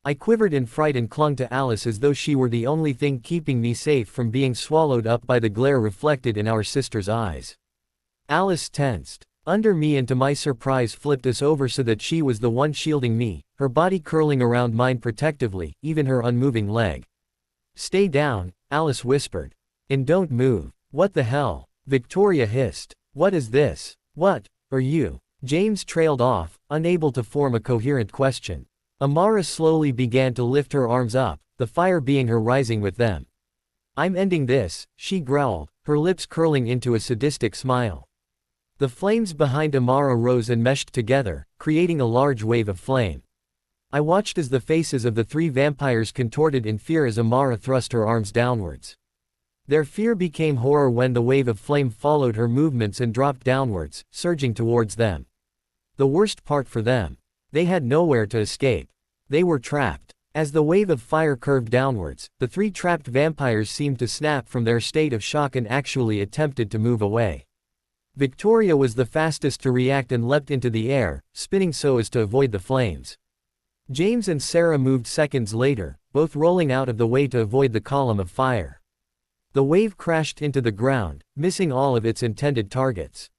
I quivered in fright and clung to Alice as though she were the only thing keeping me safe from being swallowed up by the glare reflected in our sister's eyes. Alice tensed. Under me and to my surprise flipped us over so that she was the one shielding me, her body curling around mine protectively, even her unmoving leg. "Stay down," Alice whispered. "And don't move." "What the hell?" Victoria hissed. "What is this?" "What are you?" James trailed off, unable to form a coherent question. Amara slowly began to lift her arms up, the fire being her rising with them. "I'm ending this," she growled, her lips curling into a sadistic smile. The flames behind Amara rose and meshed together, creating a large wave of flame. I watched as the faces of the three vampires contorted in fear as Amara thrust her arms downwards. Their fear became horror when the wave of flame followed her movements and dropped downwards, surging towards them. The worst part for them. They had nowhere to escape. They were trapped. As the wave of fire curved downwards, the three trapped vampires seemed to snap from their state of shock and actually attempted to move away. Victoria was the fastest to react and leapt into the air, spinning so as to avoid the flames. James and Sarah moved seconds later, both rolling out of the way to avoid the column of fire. The wave crashed into the ground, missing all of its intended targets.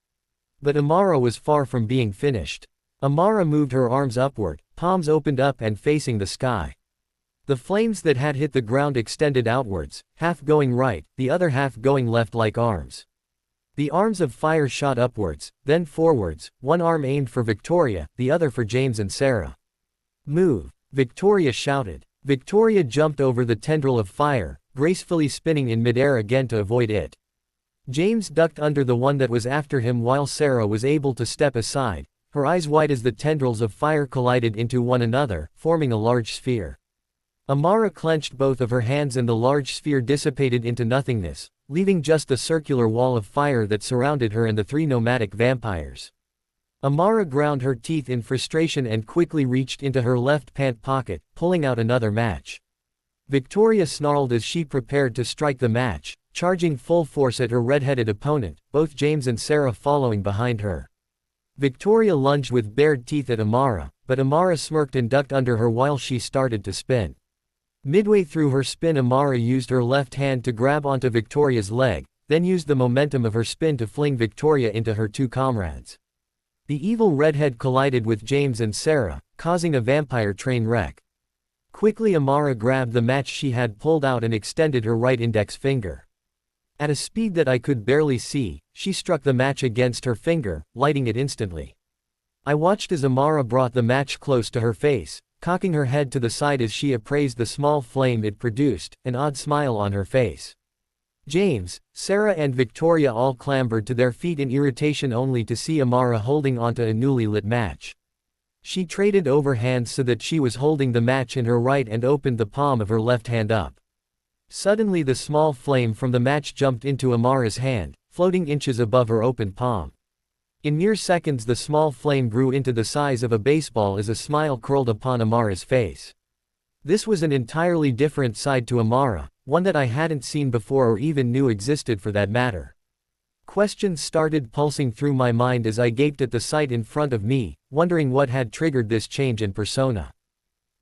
But Amara was far from being finished. Amara moved her arms upward, palms opened up and facing the sky. The flames that had hit the ground extended outwards, half going right, the other half going left like arms. The arms of fire shot upwards, then forwards, one arm aimed for Victoria, the other for James and Sarah. "Move!" Victoria shouted. Victoria jumped over the tendril of fire, gracefully spinning in midair again to avoid it. James ducked under the one that was after him while Sarah was able to step aside, her eyes wide as the tendrils of fire collided into one another, forming a large sphere. Amara clenched both of her hands and the large sphere dissipated into nothingness, leaving just a circular wall of fire that surrounded her and the three nomadic vampires. Amara ground her teeth in frustration and quickly reached into her left pant pocket, pulling out another match. Victoria snarled as she prepared to strike the match, charging full force at her red-headed opponent, both James and Sarah following behind her. Victoria lunged with bared teeth at Amara, but Amara smirked and ducked under her while she started to spin. Midway through her spin, Amara used her left hand to grab onto Victoria's leg, then used the momentum of her spin to fling Victoria into her two comrades. The evil redhead collided with James and Sarah, causing a vampire train wreck. Quickly Amara grabbed the match she had pulled out and extended her right index finger. At a speed that I could barely see, she struck the match against her finger, lighting it instantly. I watched as Amara brought the match close to her face, cocking her head to the side as she appraised the small flame it produced, an odd smile on her face. James, Sarah and Victoria all clambered to their feet in irritation only to see Amara holding onto a newly lit match. She traded over hands so that she was holding the match in her right and opened the palm of her left hand up. Suddenly the small flame from the match jumped into Amara's hand, floating inches above her open palm. In mere seconds the small flame grew into the size of a baseball as a smile curled upon Amara's face. This was an entirely different side to Amara, one that I hadn't seen before or even knew existed for that matter. Questions started pulsing through my mind as I gaped at the sight in front of me, wondering what had triggered this change in persona.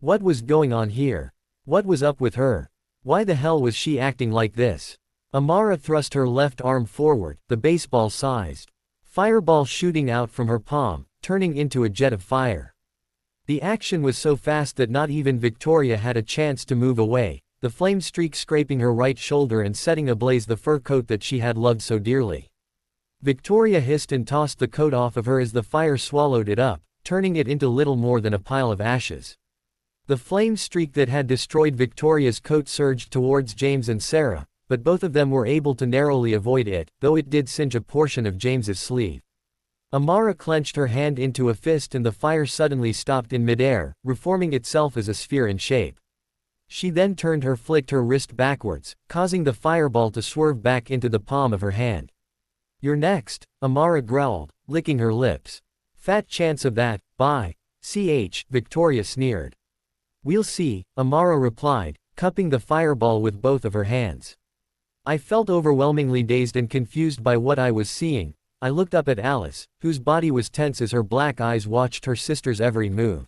What was going on here? What was up with her? Why the hell was she acting like this? Amara thrust her left arm forward, the baseball-sized fireball shooting out from her palm, turning into a jet of fire. The action was so fast that not even Victoria had a chance to move away, the flame streak scraping her right shoulder and setting ablaze the fur coat that she had loved so dearly. Victoria hissed and tossed the coat off of her as the fire swallowed it up, turning it into little more than a pile of ashes. The flame streak that had destroyed Victoria's coat surged towards James and Sarah, but both of them were able to narrowly avoid it, though it did singe a portion of James's sleeve. Amara clenched her hand into a fist and the fire suddenly stopped in midair, reforming itself as a sphere in shape. She then turned her flicked her wrist backwards, causing the fireball to swerve back into the palm of her hand. "You're next," Amara growled, licking her lips. "Fat chance of that, bye. Victoria sneered. "We'll see," Amara replied, cupping the fireball with both of her hands. I felt overwhelmingly dazed and confused by what I was seeing. I looked up at Alice, whose body was tense as her black eyes watched her sister's every move.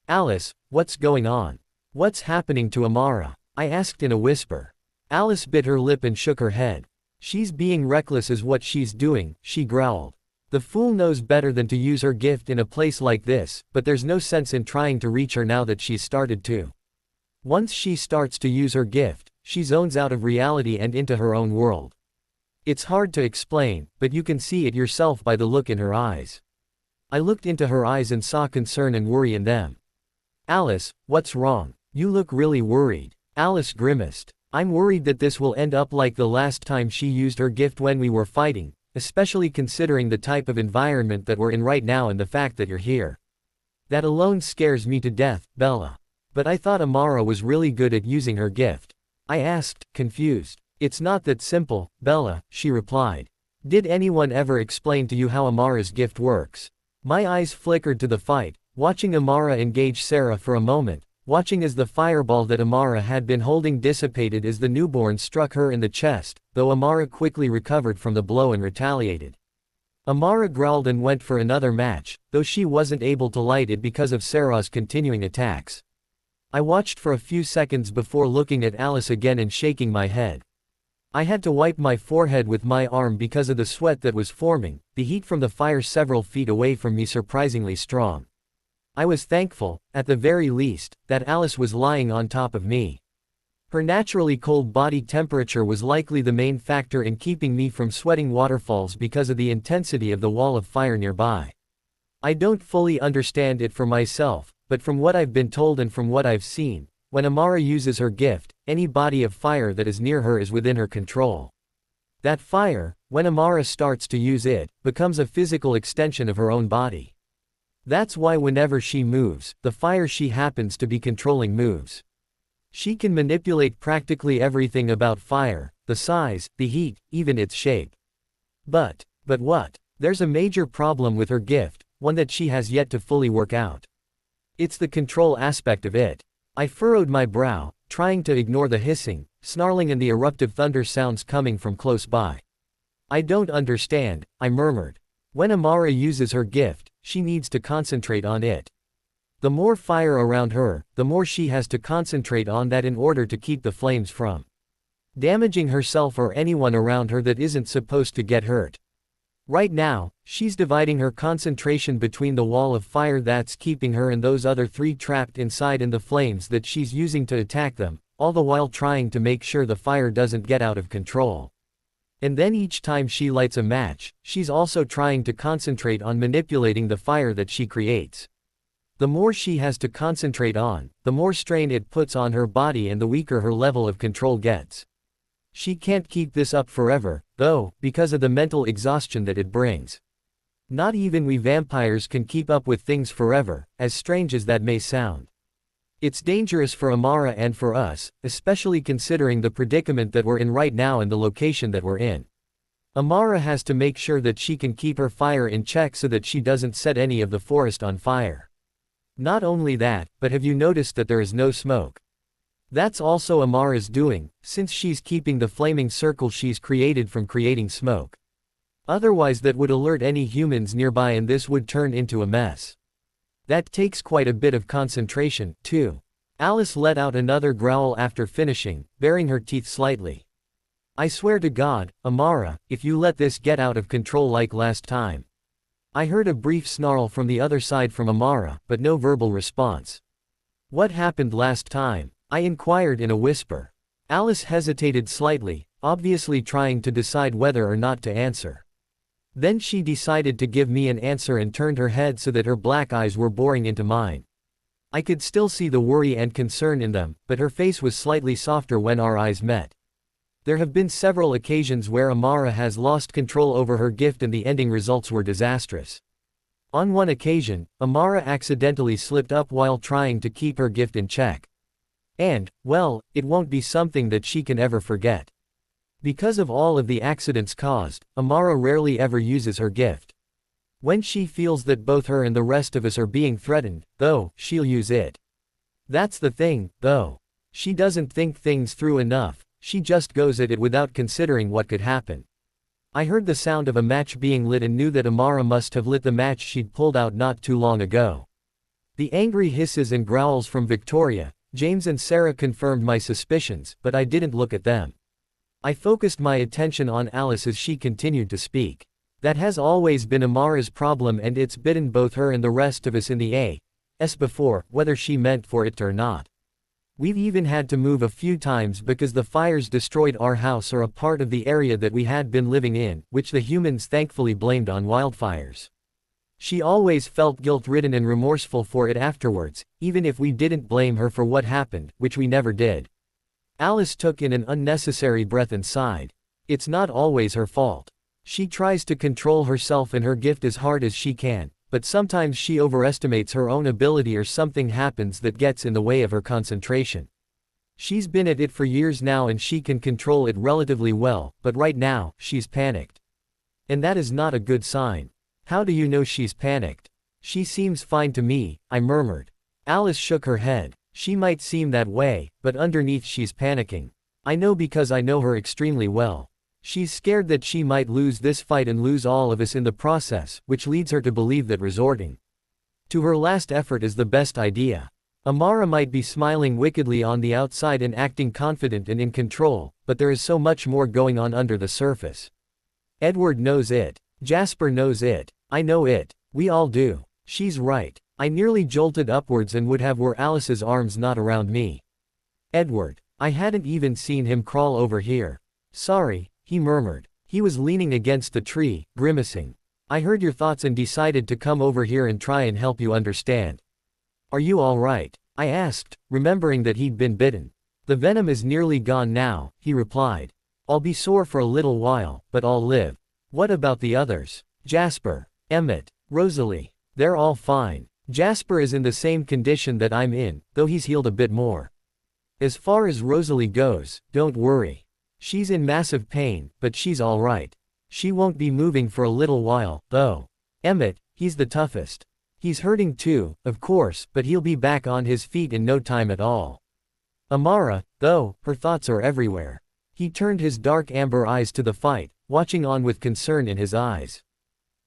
"Alice, what's going on? What's happening to Amara?" I asked in a whisper. Alice bit her lip and shook her head. "She's being reckless is what she's doing," she growled. "The fool knows better than to use her gift in a place like this, but there's no sense in trying to reach her now that she's started to. Once she starts to use her gift, she zones out of reality and into her own world. It's hard to explain, but you can see it yourself by the look in her eyes." I looked into her eyes and saw concern and worry in them. "Alice, what's wrong? You look really worried." Alice grimaced. "I'm worried that this will end up like the last time she used her gift when we were fighting, especially considering the type of environment that we're in right now and the fact that you're here. That alone scares me to death, Bella." "But I thought Amara was really good at using her gift," I asked, confused. "It's not that simple, Bella," she replied. "Did anyone ever explain to you how Amara's gift works?" My eyes flickered to the fight, watching Amara engage Sarah for a moment, watching as the fireball that Amara had been holding dissipated as the newborn struck her in the chest, though Amara quickly recovered from the blow and retaliated. Amara growled and went for another match, though she wasn't able to light it because of Sarah's continuing attacks. I watched for a few seconds before looking at Alice again and shaking my head. I had to wipe my forehead with my arm because of the sweat that was forming, the heat from the fire several feet away from me surprisingly strong. I was thankful, at the very least, that Alice was lying on top of me. Her naturally cold body temperature was likely the main factor in keeping me from sweating waterfalls because of the intensity of the wall of fire nearby. I don't fully understand it for myself, but from what I've been told and from what I've seen, when Amara uses her gift, any body of fire that is near her is within her control. That fire, when Amara starts to use it, becomes a physical extension of her own body. That's why whenever she moves, the fire she happens to be controlling moves. She can manipulate practically everything about fire, the size, the heat, even its shape. But what? There's a major problem with her gift, one that she has yet to fully work out. It's the control aspect of it. I furrowed my brow, trying to ignore the hissing, snarling and the eruptive thunder sounds coming from close by. "I don't understand," I murmured. "When Amara uses her gift, she needs to concentrate on it. The more fire around her, the more she has to concentrate on that in order to keep the flames from damaging herself or anyone around her that isn't supposed to get hurt. Right now, she's dividing her concentration between the wall of fire that's keeping her and those other three trapped inside and the flames that she's using to attack them, all the while trying to make sure the fire doesn't get out of control. And then each time she lights a match, she's also trying to concentrate on manipulating the fire that she creates. The more she has to concentrate on, the more strain it puts on her body and the weaker her level of control gets. She can't keep this up forever, though, because of the mental exhaustion that it brings. Not even we vampires can keep up with things forever, as strange as that may sound. It's dangerous for Amara and for us, especially considering the predicament that we're in right now and the location that we're in. Amara has to make sure that she can keep her fire in check so that she doesn't set any of the forest on fire. Not only that, but have you noticed that there is no smoke? That's also Amara's doing, since she's keeping the flaming circle she's created from creating smoke. Otherwise that would alert any humans nearby and this would turn into a mess. That takes quite a bit of concentration, too. Alice let out another growl after finishing, baring her teeth slightly. "I swear to God, Amara, if you let this get out of control like last time." I heard a brief snarl from the other side from Amara, but no verbal response. "What happened last time?" I inquired in a whisper. Alice hesitated slightly, obviously trying to decide whether or not to answer. Then she decided to give me an answer and turned her head so that her black eyes were boring into mine. I could still see the worry and concern in them, but her face was slightly softer when our eyes met. There have been several occasions where Amara has lost control over her gift and the ending results were disastrous. On one occasion, Amara accidentally slipped up while trying to keep her gift in check. And, well, it won't be something that she can ever forget. Because of all of the accidents caused, Amara rarely ever uses her gift. When she feels that both her and the rest of us are being threatened, though, she'll use it. That's the thing, though. She doesn't think things through enough, she just goes at it without considering what could happen. I heard the sound of a match being lit and knew that Amara must have lit the match she'd pulled out not too long ago. The angry hisses and growls from Victoria, James and Sarah confirmed my suspicions, but I didn't look at them. I focused my attention on Alice as she continued to speak. That has always been Amara's problem, and it's bitten both her and the rest of us in the ass before, whether she meant for it or not. We've even had to move a few times because the fires destroyed our house or a part of the area that we had been living in, which the humans thankfully blamed on wildfires. She always felt guilt-ridden and remorseful for it afterwards, even if we didn't blame her for what happened, which we never did. Alice took in an unnecessary breath and sighed. It's not always her fault. She tries to control herself and her gift as hard as she can, but sometimes she overestimates her own ability or something happens that gets in the way of her concentration. She's been at it for years now and she can control it relatively well, but right now, she's panicked. And that is not a good sign. How do you know she's panicked? She seems fine to me, I murmured. Alice shook her head. She might seem that way, but underneath she's panicking. I know because I know her extremely well. She's scared that she might lose this fight and lose all of us in the process, which leads her to believe that resorting to her last effort is the best idea. Amara might be smiling wickedly on the outside and acting confident and in control, but there is so much more going on under the surface. Edward knows it. Jasper knows it. I know it. We all do. She's right. I nearly jolted upwards and would have were Alice's arms not around me. Edward. I hadn't even seen him crawl over here. Sorry, he murmured. He was leaning against the tree, grimacing. I heard your thoughts and decided to come over here and try and help you understand. Are you all right? I asked, remembering that he'd been bitten. The venom is nearly gone now, he replied. I'll be sore for a little while, but I'll live. What about the others? Jasper, Emmett, Rosalie. They're all fine. Jasper is in the same condition that I'm in, though he's healed a bit more. As far as Rosalie goes, don't worry. She's in massive pain, but she's all right. She won't be moving for a little while, though. Emmett, he's the toughest. He's hurting too, of course, but he'll be back on his feet in no time at all. Amara, though, her thoughts are everywhere. He turned his dark amber eyes to the fight, watching on with concern in his eyes.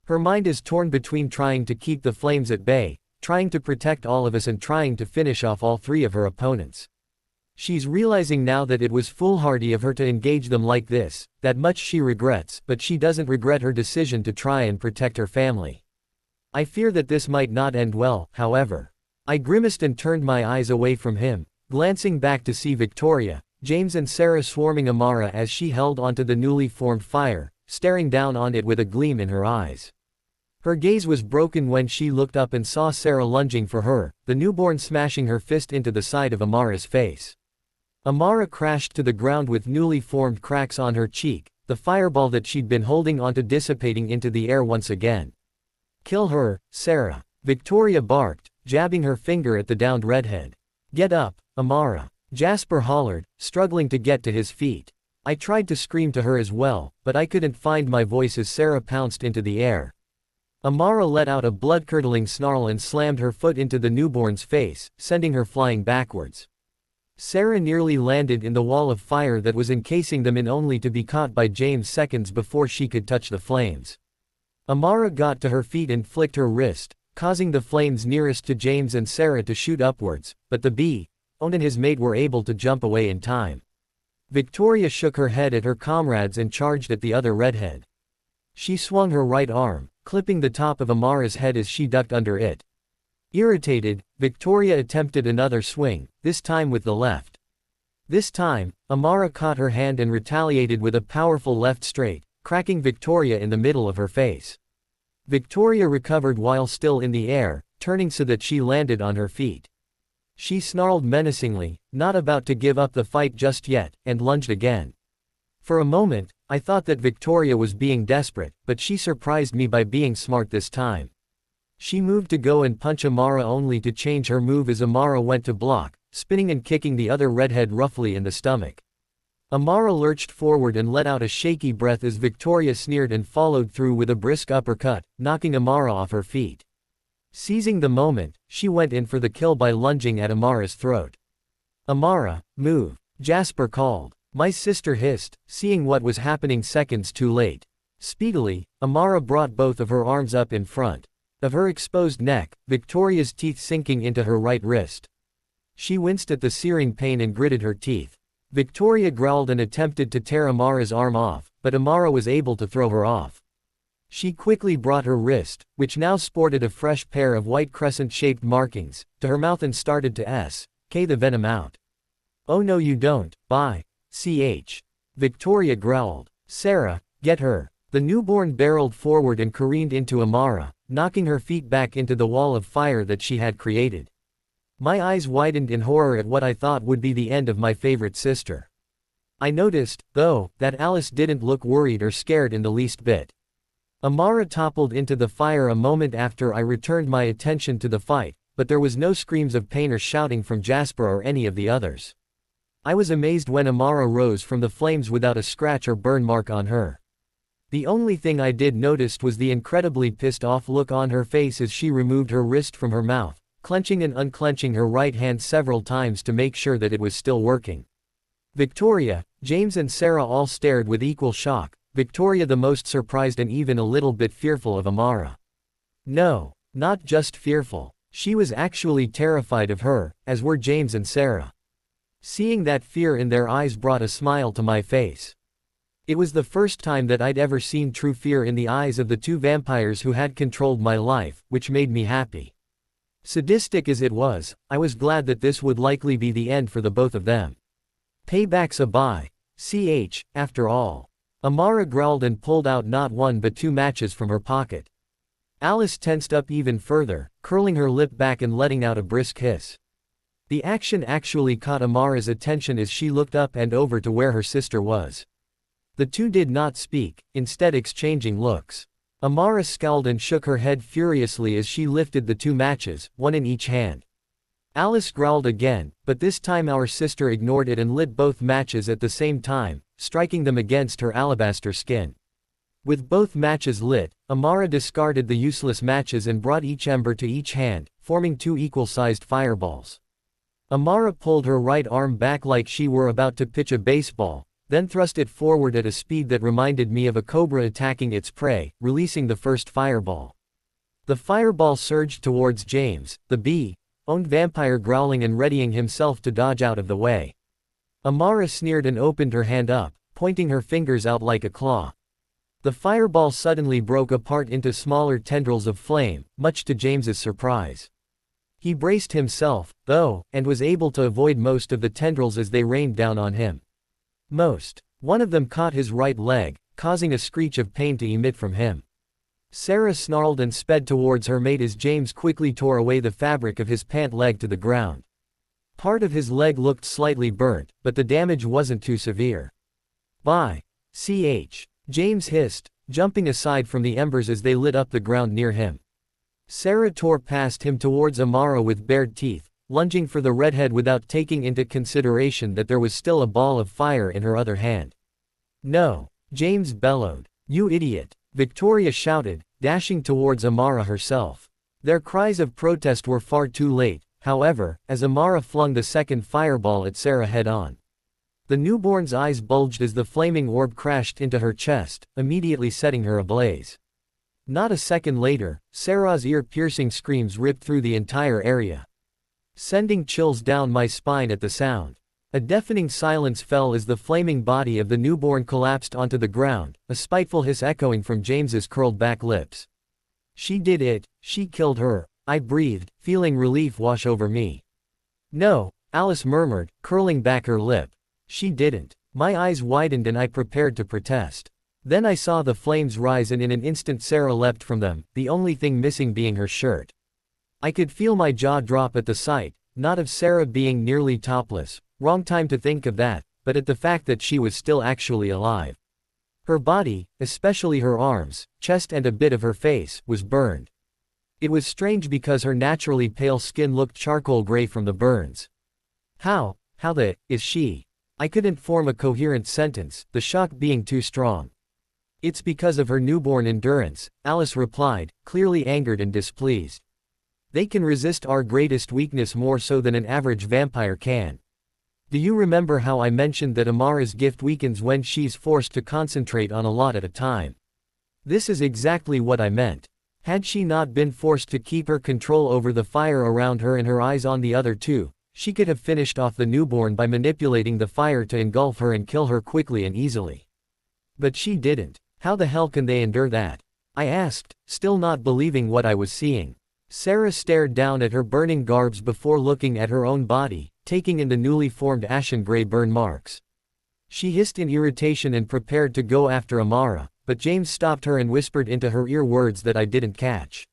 Her mind is torn between trying to keep the flames at bay, trying to protect all of us and trying to finish off all three of her opponents. She's realizing now that it was foolhardy of her to engage them like this, that much she regrets, but she doesn't regret her decision to try and protect her family. I fear that this might not end well, however. I grimaced and turned my eyes away from him, glancing back to see Victoria, James and Sarah swarming Amara as she held onto the newly formed fire, staring down on it with a gleam in her eyes. Her gaze was broken when she looked up and saw Sarah lunging for her, the newborn smashing her fist into the side of Amara's face. Amara crashed to the ground with newly formed cracks on her cheek, the fireball that she'd been holding onto dissipating into the air once again. Kill her, Sarah. Victoria barked, jabbing her finger at the downed redhead. Get up, Amara. Jasper hollered, struggling to get to his feet. I tried to scream to her as well, but I couldn't find my voice as Sarah pounced into the air. Amara let out a blood-curdling snarl and slammed her foot into the newborn's face, sending her flying backwards. Sarah nearly landed in the wall of fire that was encasing them in, only to be caught by James seconds before she could touch the flames. Amara got to her feet and flicked her wrist, causing the flames nearest to James and Sarah to shoot upwards, but the bee, Owen and his mate were able to jump away in time. Victoria shook her head at her comrades and charged at the other redhead. She swung her right arm, clipping the top of Amara's head as she ducked under it. Irritated, Victoria attempted another swing, this time with the left. This time, Amara caught her hand and retaliated with a powerful left straight, cracking Victoria in the middle of her face. Victoria recovered while still in the air, turning so that she landed on her feet. She snarled menacingly, not about to give up the fight just yet, and lunged again. For a moment, I thought that Victoria was being desperate, but she surprised me by being smart this time. She moved to go and punch Amara only to change her move as Amara went to block, spinning and kicking the other redhead roughly in the stomach. Amara lurched forward and let out a shaky breath as Victoria sneered and followed through with a brisk uppercut, knocking Amara off her feet. Seizing the moment, she went in for the kill by lunging at Amara's throat. "Amara, move," Jasper called. My sister hissed, seeing what was happening seconds too late. Speedily, Amara brought both of her arms up in front of her exposed neck, Victoria's teeth sinking into her right wrist. She winced at the searing pain and gritted her teeth. Victoria growled and attempted to tear Amara's arm off, but Amara was able to throw her off. She quickly brought her wrist, which now sported a fresh pair of white crescent-shaped markings, to her mouth and started to s.k. the venom out. "Oh no you don't, bye. Ch." Victoria growled. "Sarah, get her." The newborn barreled forward and careened into Amara, knocking her feet back into the wall of fire that she had created. My eyes widened in horror at what I thought would be the end of my favorite sister. I noticed, though, that Alice didn't look worried or scared in the least bit. Amara toppled into the fire a moment after I returned my attention to the fight, but there was no screams of pain or shouting from Jasper or any of the others. I was amazed when Amara rose from the flames without a scratch or burn mark on her. The only thing I did notice was the incredibly pissed off look on her face as she removed her wrist from her mouth, clenching and unclenching her right hand several times to make sure that it was still working. Victoria, James and Sarah all stared with equal shock, Victoria the most surprised and even a little bit fearful of Amara. No, not just fearful. She was actually terrified of her, as were James and Sarah. Seeing that fear in their eyes brought a smile to my face. It was the first time that I'd ever seen true fear in the eyes of the two vampires who had controlled my life, which made me happy. Sadistic as it was, I was glad that this would likely be the end for the both of them. Payback's a bye. After all. Amara growled and pulled out not one but two matches from her pocket. Alice tensed up even further, curling her lip back and letting out a brisk hiss. The action actually caught Amara's attention as she looked up and over to where her sister was. The two did not speak, instead exchanging looks. Amara scowled and shook her head furiously as she lifted the two matches, one in each hand. Alice growled again, but this time our sister ignored it and lit both matches at the same time, striking them against her alabaster skin. With both matches lit, Amara discarded the useless matches and brought each ember to each hand, forming two equal-sized fireballs. Amara pulled her right arm back like she were about to pitch a baseball, then thrust it forward at a speed that reminded me of a cobra attacking its prey, releasing the first fireball. The fireball surged towards James, the bee-owned vampire, growling and readying himself to dodge out of the way. Amara sneered and opened her hand up, pointing her fingers out like a claw. The fireball suddenly broke apart into smaller tendrils of flame, much to James's surprise. He braced himself, though, and was able to avoid most of the tendrils as they rained down on him. One of them caught his right leg, causing a screech of pain to emit from him. Sarah snarled and sped towards her mate as James quickly tore away the fabric of his pant leg to the ground. Part of his leg looked slightly burnt, but the damage wasn't too severe. "Bye. James hissed, jumping aside from the embers as they lit up the ground near him. Sarah tore past him towards Amara with bared teeth, lunging for the redhead without taking into consideration that there was still a ball of fire in her other hand. "No!" James bellowed. "You idiot!" Victoria shouted, dashing towards Amara herself. Their cries of protest were far too late, however, as Amara flung the second fireball at Sarah head-on. The newborn's eyes bulged as the flaming orb crashed into her chest, immediately setting her ablaze. Not a second later, Sarah's ear-piercing screams ripped through the entire area, sending chills down my spine at the sound. A deafening silence fell as the flaming body of the newborn collapsed onto the ground, a spiteful hiss echoing from James's curled-back lips. "She did it, she killed her," I breathed, feeling relief wash over me. "No," Alice murmured, curling back her lip. "She didn't." My eyes widened and I prepared to protest. Then I saw the flames rise and in an instant Sarah leapt from them, the only thing missing being her shirt. I could feel my jaw drop at the sight, not of Sarah being nearly topless, wrong time to think of that, but at the fact that she was still actually alive. Her body, especially her arms, chest and a bit of her face, was burned. It was strange because her naturally pale skin looked charcoal gray from the burns. How the, is she? I couldn't form a coherent sentence, the shock being too strong. It's because of her newborn endurance, Alice replied, clearly angered and displeased. They can resist our greatest weakness more so than an average vampire can. Do you remember how I mentioned that Amara's gift weakens when she's forced to concentrate on a lot at a time? This is exactly what I meant. Had she not been forced to keep her control over the fire around her and her eyes on the other two, she could have finished off the newborn by manipulating the fire to engulf her and kill her quickly and easily. But she didn't. How the hell can they endure that? I asked, still not believing what I was seeing. Sarah stared down at her burning garbs before looking at her own body, taking in the newly formed ashen gray burn marks. She hissed in irritation and prepared to go after Amara, but James stopped her and whispered into her ear words that I didn't catch.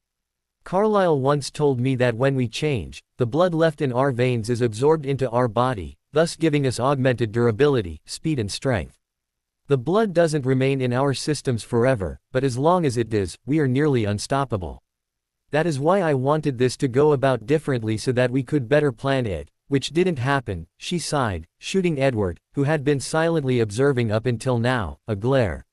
Carlyle once told me that when we change, the blood left in our veins is absorbed into our body, thus giving us augmented durability, speed and strength. The blood doesn't remain in our systems forever, but as long as it does, we are nearly unstoppable. That is why I wanted this to go about differently so that we could better plan it, which didn't happen, she sighed, shooting Edward, who had been silently observing up until now, a glare.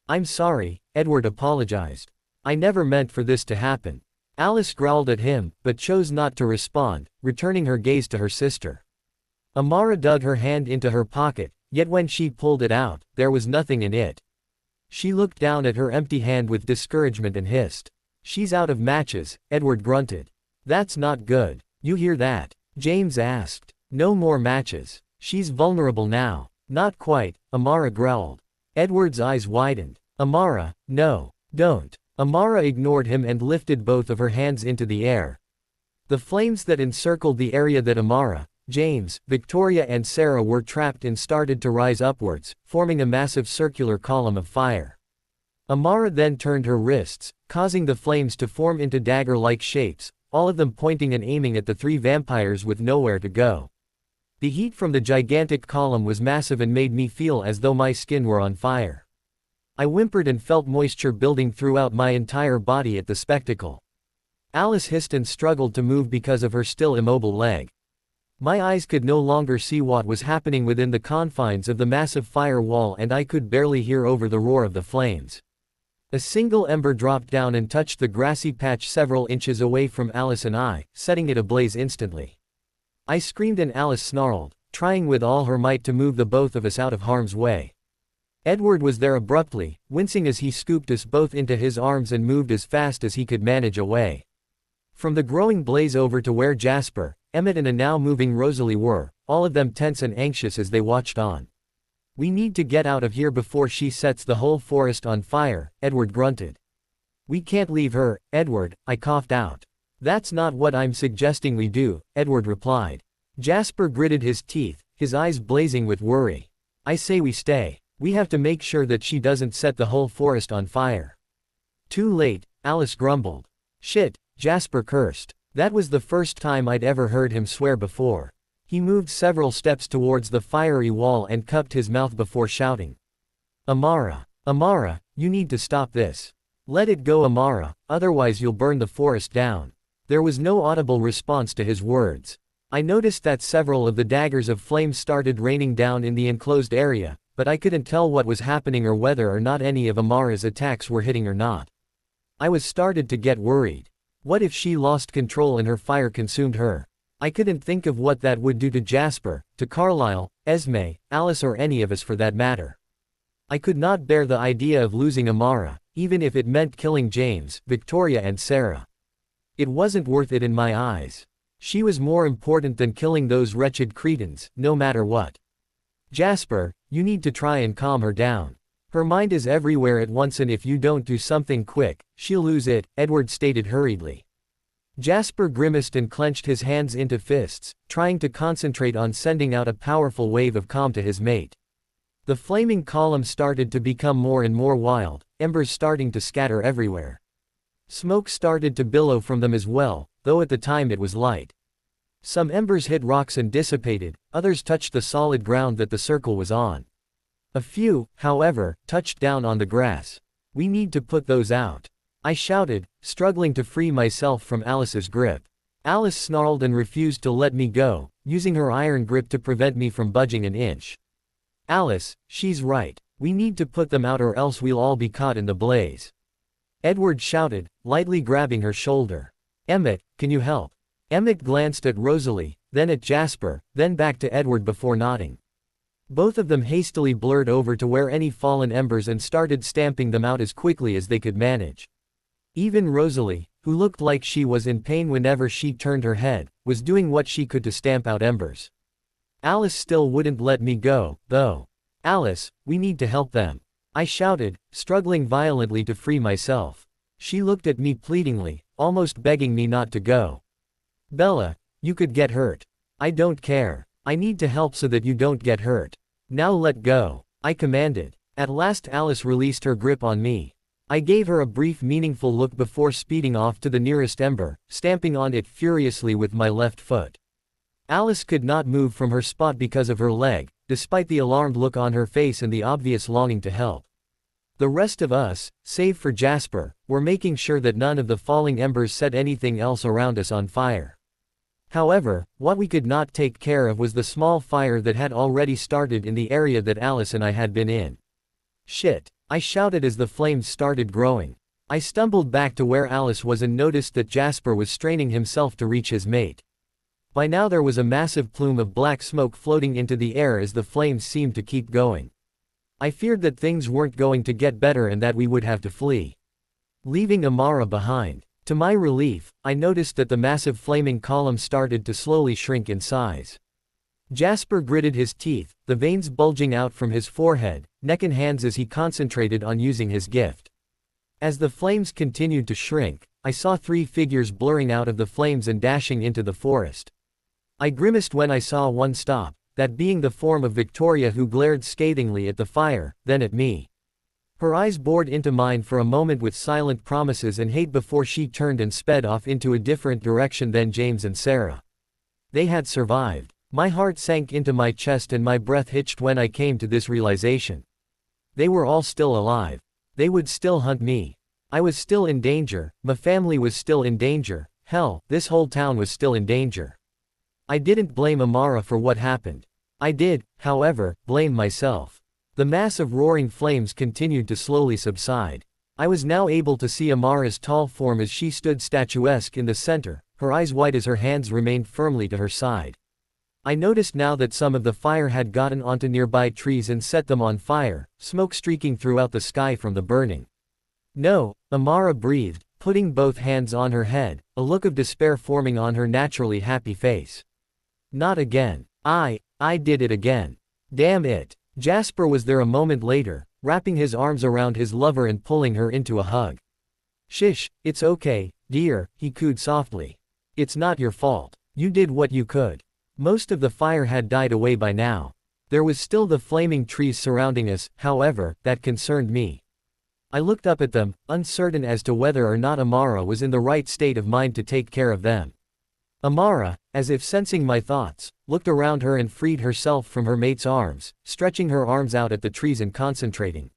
I'm sorry, Edward apologized. I never meant for this to happen. Alice growled at him, but chose not to respond, returning her gaze to her sister. Amara dug her hand into her pocket, yet when she pulled it out, there was nothing in it. She looked down at her empty hand with discouragement and hissed. She's out of matches, Edward grunted. That's not good. You hear that? James asked. No more matches. She's vulnerable now. Not quite, Amara growled. Edward's eyes widened. Amara, no, don't. Amara ignored him and lifted both of her hands into the air. The flames that encircled the area that Amara, James, Victoria and Sarah were trapped in started to rise upwards, forming a massive circular column of fire. Amara then turned her wrists, causing the flames to form into dagger-like shapes, all of them pointing and aiming at the three vampires with nowhere to go. The heat from the gigantic column was massive and made me feel as though my skin were on fire. I whimpered and felt moisture building throughout my entire body at the spectacle. Alice hissed and struggled to move because of her still immobile leg. My eyes could no longer see what was happening within the confines of the massive fire wall, and I could barely hear over the roar of the flames. A single ember dropped down and touched the grassy patch several inches away from Alice and I, setting it ablaze instantly. I screamed and Alice snarled, trying with all her might to move the both of us out of harm's way. Edward was there abruptly, wincing as he scooped us both into his arms and moved as fast as he could manage away. From the growing blaze over to where Jasper, Emmett and a now moving Rosalie were, all of them tense and anxious as they watched on. We need to get out of here before she sets the whole forest on fire, Edward grunted. We can't leave her, Edward, I coughed out. That's not what I'm suggesting we do, Edward replied. Jasper gritted his teeth, his eyes blazing with worry. I say we stay. We have to make sure that she doesn't set the whole forest on fire. Too late, Alice grumbled. Shit, Jasper cursed. That was the first time I'd ever heard him swear before. He moved several steps towards the fiery wall and cupped his mouth before shouting. Amara, you need to stop this. Let it go, Amara, otherwise you'll burn the forest down. There was no audible response to his words. I noticed that several of the daggers of flames started raining down in the enclosed area, but I couldn't tell what was happening or whether or not any of Amara's attacks were hitting or not. I was started to get worried. What if she lost control and her fire consumed her? I couldn't think of what that would do to Jasper, to Carlyle, Esme, Alice or any of us for that matter. I could not bear the idea of losing Amara, even if it meant killing James, Victoria and Sarah. It wasn't worth it in my eyes. She was more important than killing those wretched cretins, no matter what. Jasper, you need to try and calm her down. Her mind is everywhere at once and if you don't do something quick, she'll lose it, Edward stated hurriedly. Jasper grimaced and clenched his hands into fists, trying to concentrate on sending out a powerful wave of calm to his mate. The flaming column started to become more and more wild, embers starting to scatter everywhere. Smoke started to billow from them as well, though at the time it was light. Some embers hit rocks and dissipated, others touched the solid ground that the circle was on. A few, however, touched down on the grass. We need to put those out. I shouted, struggling to free myself from Alice's grip. Alice snarled and refused to let me go, using her iron grip to prevent me from budging an inch. Alice, she's right. We need to put them out or else we'll all be caught in the blaze. Edward shouted, lightly grabbing her shoulder. Emmett, can you help? Emmett glanced at Rosalie, then at Jasper, then back to Edward before nodding. Both of them hastily blurred over to where any fallen embers and started stamping them out as quickly as they could manage. Even Rosalie, who looked like she was in pain whenever she turned her head, was doing what she could to stamp out embers. Alice still wouldn't let me go, though. Alice, we need to help them. I shouted, struggling violently to free myself. She looked at me pleadingly, almost begging me not to go. Bella, you could get hurt. I don't care. I need to help so that you don't get hurt. Now let go, I commanded. At last Alice released her grip on me. I gave her a brief meaningful look before speeding off to the nearest ember, stamping on it furiously with my left foot. Alice could not move from her spot because of her leg, despite the alarmed look on her face and the obvious longing to help. The rest of us, save for Jasper, were making sure that none of the falling embers set anything else around us on fire. However, what we could not take care of was the small fire that had already started in the area that Alice and I had been in. Shit, I shouted as the flames started growing. I stumbled back to where Alice was and noticed that Jasper was straining himself to reach his mate. By now there was a massive plume of black smoke floating into the air as the flames seemed to keep going. I feared that things weren't going to get better and that we would have to flee, leaving Amara behind. To my relief, I noticed that the massive flaming column started to slowly shrink in size. Jasper gritted his teeth, the veins bulging out from his forehead, neck and hands as he concentrated on using his gift. As the flames continued to shrink, I saw 3 figures blurring out of the flames and dashing into the forest. I grimaced when I saw one stop, that being the form of Victoria, who glared scathingly at the fire, then at me. Her eyes bored into mine for a moment with silent promises and hate before she turned and sped off into a different direction than James and Sarah. They had survived. My heart sank into my chest and my breath hitched when I came to this realization. They were all still alive. They would still hunt me. I was still in danger, my family was still in danger, hell, this whole town was still in danger. I didn't blame Amara for what happened. I did, however, blame myself. The mass of roaring flames continued to slowly subside. I was now able to see Amara's tall form as she stood statuesque in the center, her eyes white as her hands remained firmly to her side. I noticed now that some of the fire had gotten onto nearby trees and set them on fire, smoke streaking throughout the sky from the burning. No, Amara breathed, putting both hands on her head, a look of despair forming on her naturally happy face. Not again. I did it again. Damn it. Jasper was there a moment later, wrapping his arms around his lover and pulling her into a hug. Shish, it's okay, dear, he cooed softly. It's not your fault. You did what you could. Most of the fire had died away by now. There was still the flaming trees surrounding us, however, that concerned me. I looked up at them, uncertain as to whether or not Amara was in the right state of mind to take care of them. Amara, as if sensing my thoughts, looked around her and freed herself from her mate's arms, stretching her arms out at the trees and concentrating.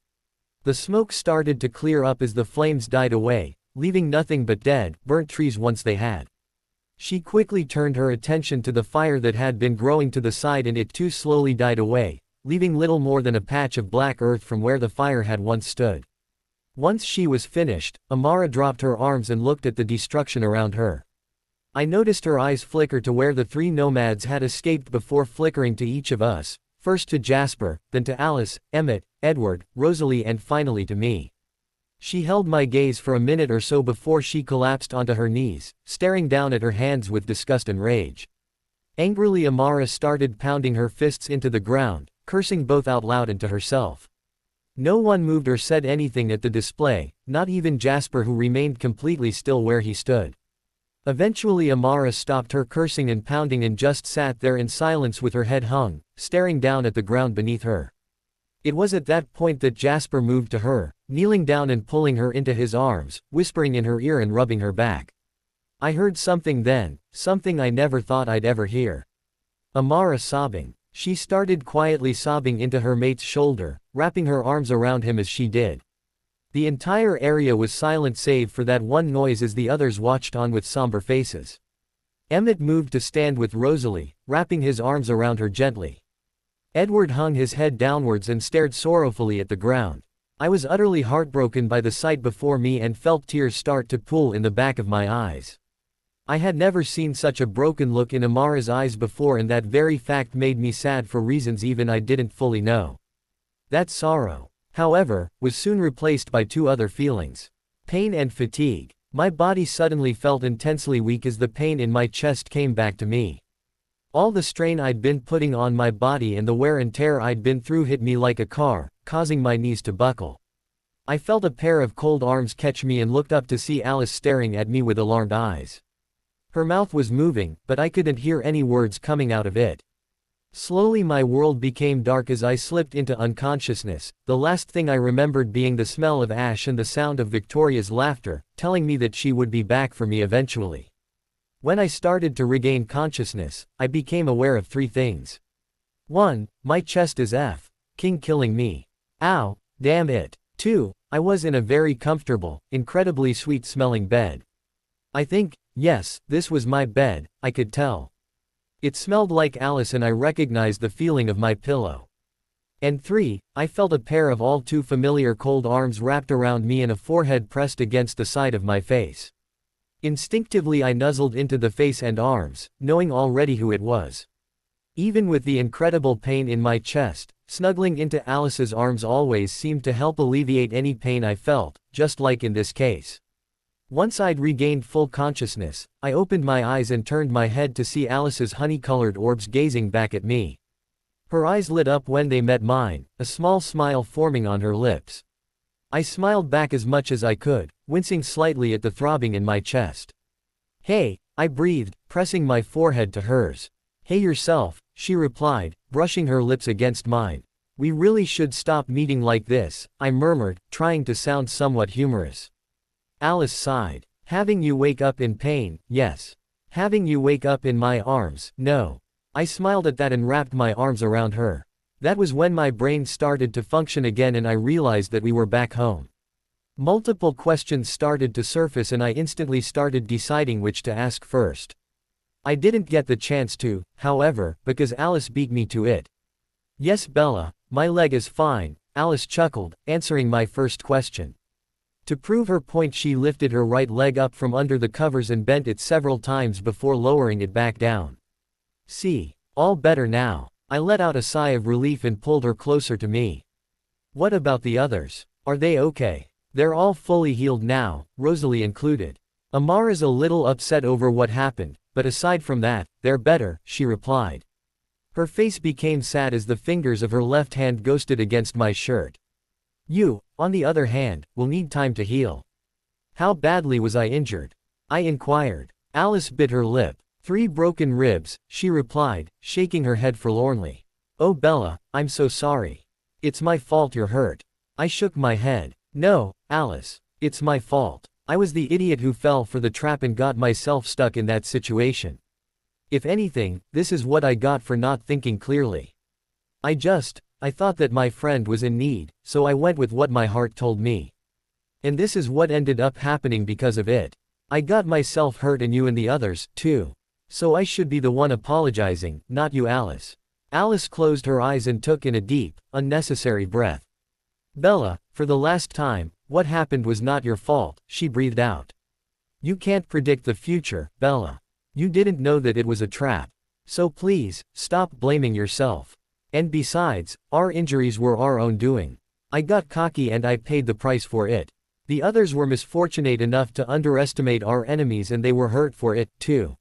The smoke started to clear up as the flames died away, leaving nothing but dead, burnt trees once they had. She quickly turned her attention to the fire that had been growing to the side and it too slowly died away, leaving little more than a patch of black earth from where the fire had once stood. Once she was finished, Amara dropped her arms and looked at the destruction around her. I noticed her eyes flicker to where the 3 nomads had escaped before flickering to each of us, first to Jasper, then to Alice, Emmett, Edward, Rosalie and finally to me. She held my gaze for a minute or so before she collapsed onto her knees, staring down at her hands with disgust and rage. Angrily Amara started pounding her fists into the ground, cursing both out loud and to herself. No one moved or said anything at the display, not even Jasper, who remained completely still where he stood. Eventually Amara stopped her cursing and pounding and just sat there in silence with her head hung, staring down at the ground beneath her. It was at that point that Jasper moved to her, kneeling down and pulling her into his arms, whispering in her ear and rubbing her back. I heard something then, something I never thought I'd ever hear. Amara sobbing. She started quietly sobbing into her mate's shoulder, wrapping her arms around him as she did. The entire area was silent save for that one noise as the others watched on with somber faces. Emmett moved to stand with Rosalie, wrapping his arms around her gently. Edward hung his head downwards and stared sorrowfully at the ground. I was utterly heartbroken by the sight before me and felt tears start to pool in the back of my eyes. I had never seen such a broken look in Amara's eyes before, and that very fact made me sad for reasons even I didn't fully know. That sorrow, however, was soon replaced by two other feelings: pain and fatigue. My body suddenly felt intensely weak as the pain in my chest came back to me. All the strain I'd been putting on my body and the wear and tear I'd been through hit me like a car, causing my knees to buckle. I felt a pair of cold arms catch me and looked up to see Alice staring at me with alarmed eyes. Her mouth was moving, but I couldn't hear any words coming out of it. Slowly my world became dark as I slipped into unconsciousness, the last thing I remembered being the smell of ash and the sound of Victoria's laughter, telling me that she would be back for me eventually. When I started to regain consciousness, I became aware of three things. 1. My chest is f***ing killing me. Ow, damn it. 2. I was in a very comfortable, incredibly sweet-smelling bed. I think, yes, this was my bed, I could tell. It smelled like Alice and I recognized the feeling of my pillow. And 3, I felt a pair of all too familiar cold arms wrapped around me and a forehead pressed against the side of my face. Instinctively I nuzzled into the face and arms, knowing already who it was. Even with the incredible pain in my chest, snuggling into Alice's arms always seemed to help alleviate any pain I felt, just like in this case. Once I'd regained full consciousness, I opened my eyes and turned my head to see Alice's honey-colored orbs gazing back at me. Her eyes lit up when they met mine, a small smile forming on her lips. I smiled back as much as I could, wincing slightly at the throbbing in my chest. "Hey," I breathed, pressing my forehead to hers. "Hey yourself," she replied, brushing her lips against mine. "We really should stop meeting like this," I murmured, trying to sound somewhat humorous. Alice sighed. "Having you wake up in pain, yes. Having you wake up in my arms, no." I smiled at that and wrapped my arms around her. That was when my brain started to function again and I realized that we were back home. Multiple questions started to surface and I instantly started deciding which to ask first. I didn't get the chance to, however, because Alice beat me to it. "Yes, Bella, my leg is fine," Alice chuckled, answering my first question. To prove her point, she lifted her right leg up from under the covers and bent it several times before lowering it back down. "See, all better now." I let out a sigh of relief and pulled her closer to me. "What about the others? Are they okay?" "They're all fully healed now, Rosalie included. Amara's a little upset over what happened, but aside from that, they're better," she replied. Her face became sad as the fingers of her left hand ghosted against my shirt. "You, on the other hand, will need time to heal." "How badly was I injured?" I inquired. Alice bit her lip. "3 broken ribs," she replied, shaking her head forlornly. "Oh Bella, I'm so sorry. It's my fault you're hurt." I shook my head. "No, Alice. It's my fault. I was the idiot who fell for the trap and got myself stuck in that situation. If anything, this is what I got for not thinking clearly. I thought that my friend was in need, so I went with what my heart told me. And this is what ended up happening because of it. I got myself hurt and you and the others, too. So I should be the one apologizing, not you, Alice." Alice closed her eyes and took in a deep, unnecessary breath. "Bella, for the last time, what happened was not your fault," she breathed out. "You can't predict the future, Bella. You didn't know that it was a trap. So please, stop blaming yourself. And besides, our injuries were our own doing. I got cocky and I paid the price for it. The others were misfortunate enough to underestimate our enemies and they were hurt for it, too.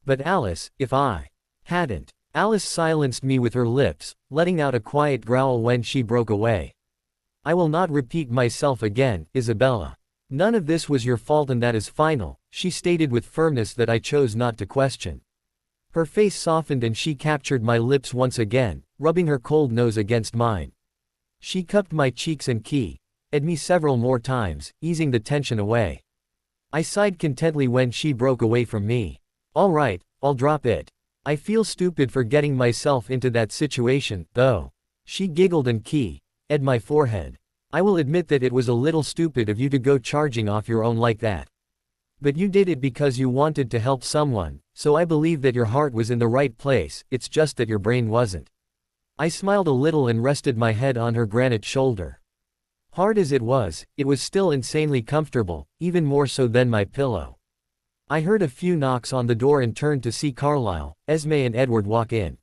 But Alice, if I hadn't..." Alice silenced me with her lips, letting out a quiet growl when she broke away. "I will not repeat myself again, Isabella. None of this was your fault and that is final," she stated with firmness that I chose not to question. Her face softened and she captured my lips once again, rubbing her cold nose against mine. She cupped my cheeks and kissed me several more times, easing the tension away. I sighed contentedly when she broke away from me. "All right, I'll drop it. I feel stupid for getting myself into that situation, though." She giggled and kissed my forehead. "I will admit that it was a little stupid of you to go charging off your own like that. But you did it because you wanted to help someone, so I believe that your heart was in the right place, it's just that your brain wasn't. I smiled a little and rested my head on her granite shoulder. Hard as it was still insanely comfortable, even more so than my pillow. I heard a few knocks on the door and turned to see Carlisle, Esme and Edward walk in.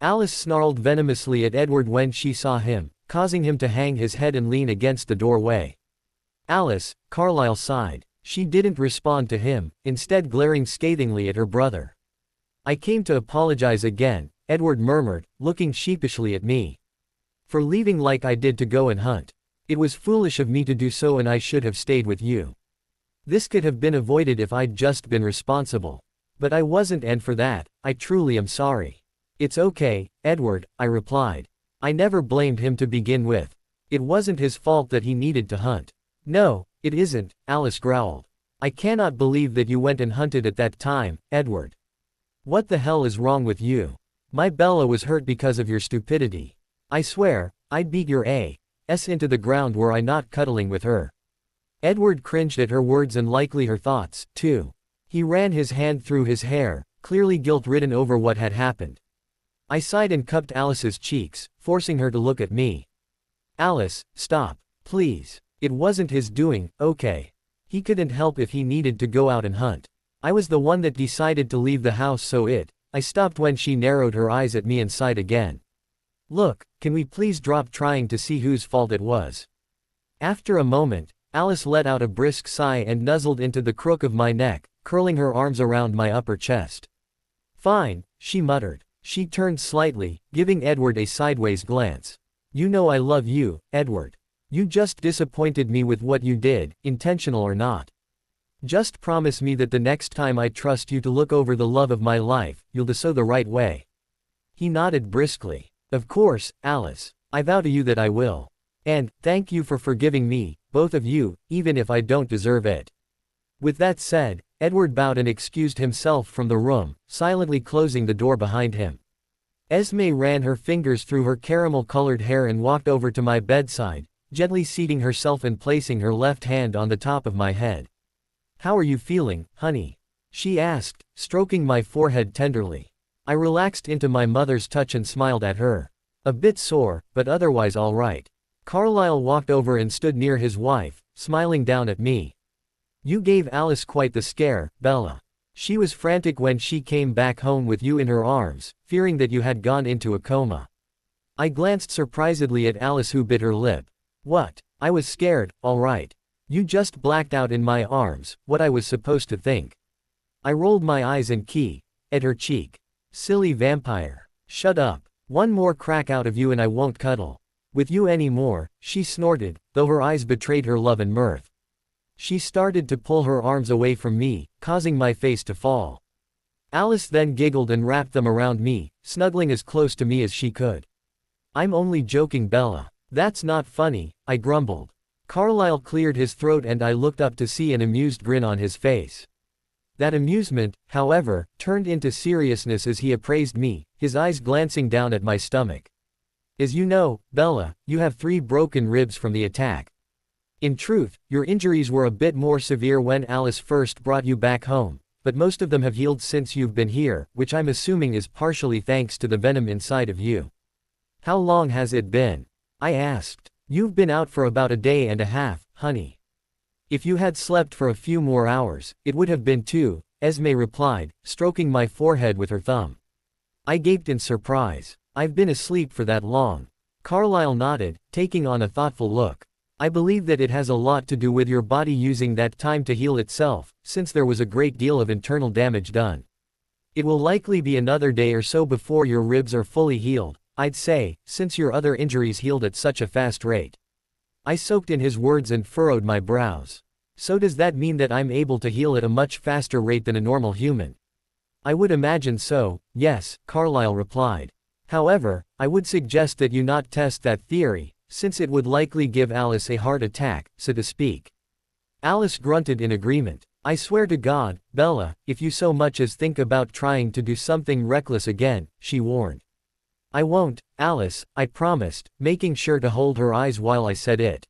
Alice snarled venomously at Edward when she saw him, causing him to hang his head and lean against the doorway. Alice, Carlisle sighed. She didn't respond to him, instead glaring scathingly at her brother. I came to apologize again, Edward murmured, looking sheepishly at me. For leaving like I did to go and hunt. It was foolish of me to do so and I should have stayed with you. This could have been avoided if I'd just been responsible. But I wasn't, and for that, I truly am sorry. It's okay, Edward, I replied. I never blamed him to begin with. It wasn't his fault that he needed to hunt. No, it isn't, Alice growled. I cannot believe that you went and hunted at that time, Edward. What the hell is wrong with you? My Bella was hurt because of your stupidity. I swear, I'd beat your ass into the ground were I not cuddling with her. Edward cringed at her words and likely her thoughts, too. He ran his hand through his hair, clearly guilt-ridden over what had happened. I sighed and cupped Alice's cheeks, forcing her to look at me. Alice, stop, please. It wasn't his doing, okay? He couldn't help if he needed to go out and hunt. I was the one that decided to leave the house, so I stopped when she narrowed her eyes at me and sighed again. Look, can we please drop trying to see whose fault it was? After a moment, Alice let out a brisk sigh and nuzzled into the crook of my neck, curling her arms around my upper chest. Fine, she muttered. She turned slightly, giving Edward a sideways glance. You know I love you, Edward. You just disappointed me with what you did, intentional or not. Just promise me that the next time I trust you to look over the love of my life, you'll do so the right way. He nodded briskly. Of course, Alice. I vow to you that I will. And, thank you for forgiving me, both of you, even if I don't deserve it. With that said, Edward bowed and excused himself from the room, silently closing the door behind him. Esme ran her fingers through her caramel-colored hair and walked over to my bedside, gently seating herself and placing her left hand on the top of my head. How are you feeling, honey? She asked, stroking my forehead tenderly. I relaxed into my mother's touch and smiled at her. A bit sore, but otherwise all right. Carlisle walked over and stood near his wife, smiling down at me. You gave Alice quite the scare, Bella. She was frantic when she came back home with you in her arms, fearing that you had gone into a coma. I glanced surprisedly at Alice, who bit her lip. What? I was scared, all right. You just blacked out in my arms, what I was supposed to think. I rolled my eyes and at her cheek. Silly vampire. Shut up. One more crack out of you and I won't cuddle with you anymore, she snorted, though her eyes betrayed her love and mirth. She started to pull her arms away from me, causing my face to fall. Alice then giggled and wrapped them around me, snuggling as close to me as she could. I'm only joking, Bella. That's not funny, I grumbled. Carlisle cleared his throat and I looked up to see an amused grin on his face. That amusement, however, turned into seriousness as he appraised me, his eyes glancing down at my stomach. As you know, Bella, you have 3 broken ribs from the attack. In truth, your injuries were a bit more severe when Alice first brought you back home, but most of them have healed since you've been here, which I'm assuming is partially thanks to the venom inside of you. How long has it been? I asked. You've been out for about a day and a half, honey. If you had slept for a few more hours, it would have been 2, Esme replied, stroking my forehead with her thumb. I gaped in surprise. I've been asleep for that long. Carlisle nodded, taking on a thoughtful look. I believe that it has a lot to do with your body using that time to heal itself, since there was a great deal of internal damage done. It will likely be another day or so before your ribs are fully healed, I'd say, since your other injuries healed at such a fast rate. I soaked in his words and furrowed my brows. So does that mean that I'm able to heal at a much faster rate than a normal human? I would imagine so, yes, Carlisle replied. However, I would suggest that you not test that theory, since it would likely give Alice a heart attack, so to speak. Alice grunted in agreement. I swear to God, Bella, if you so much as think about trying to do something reckless again, she warned. I won't, Alice, I promised, making sure to hold her eyes while I said it.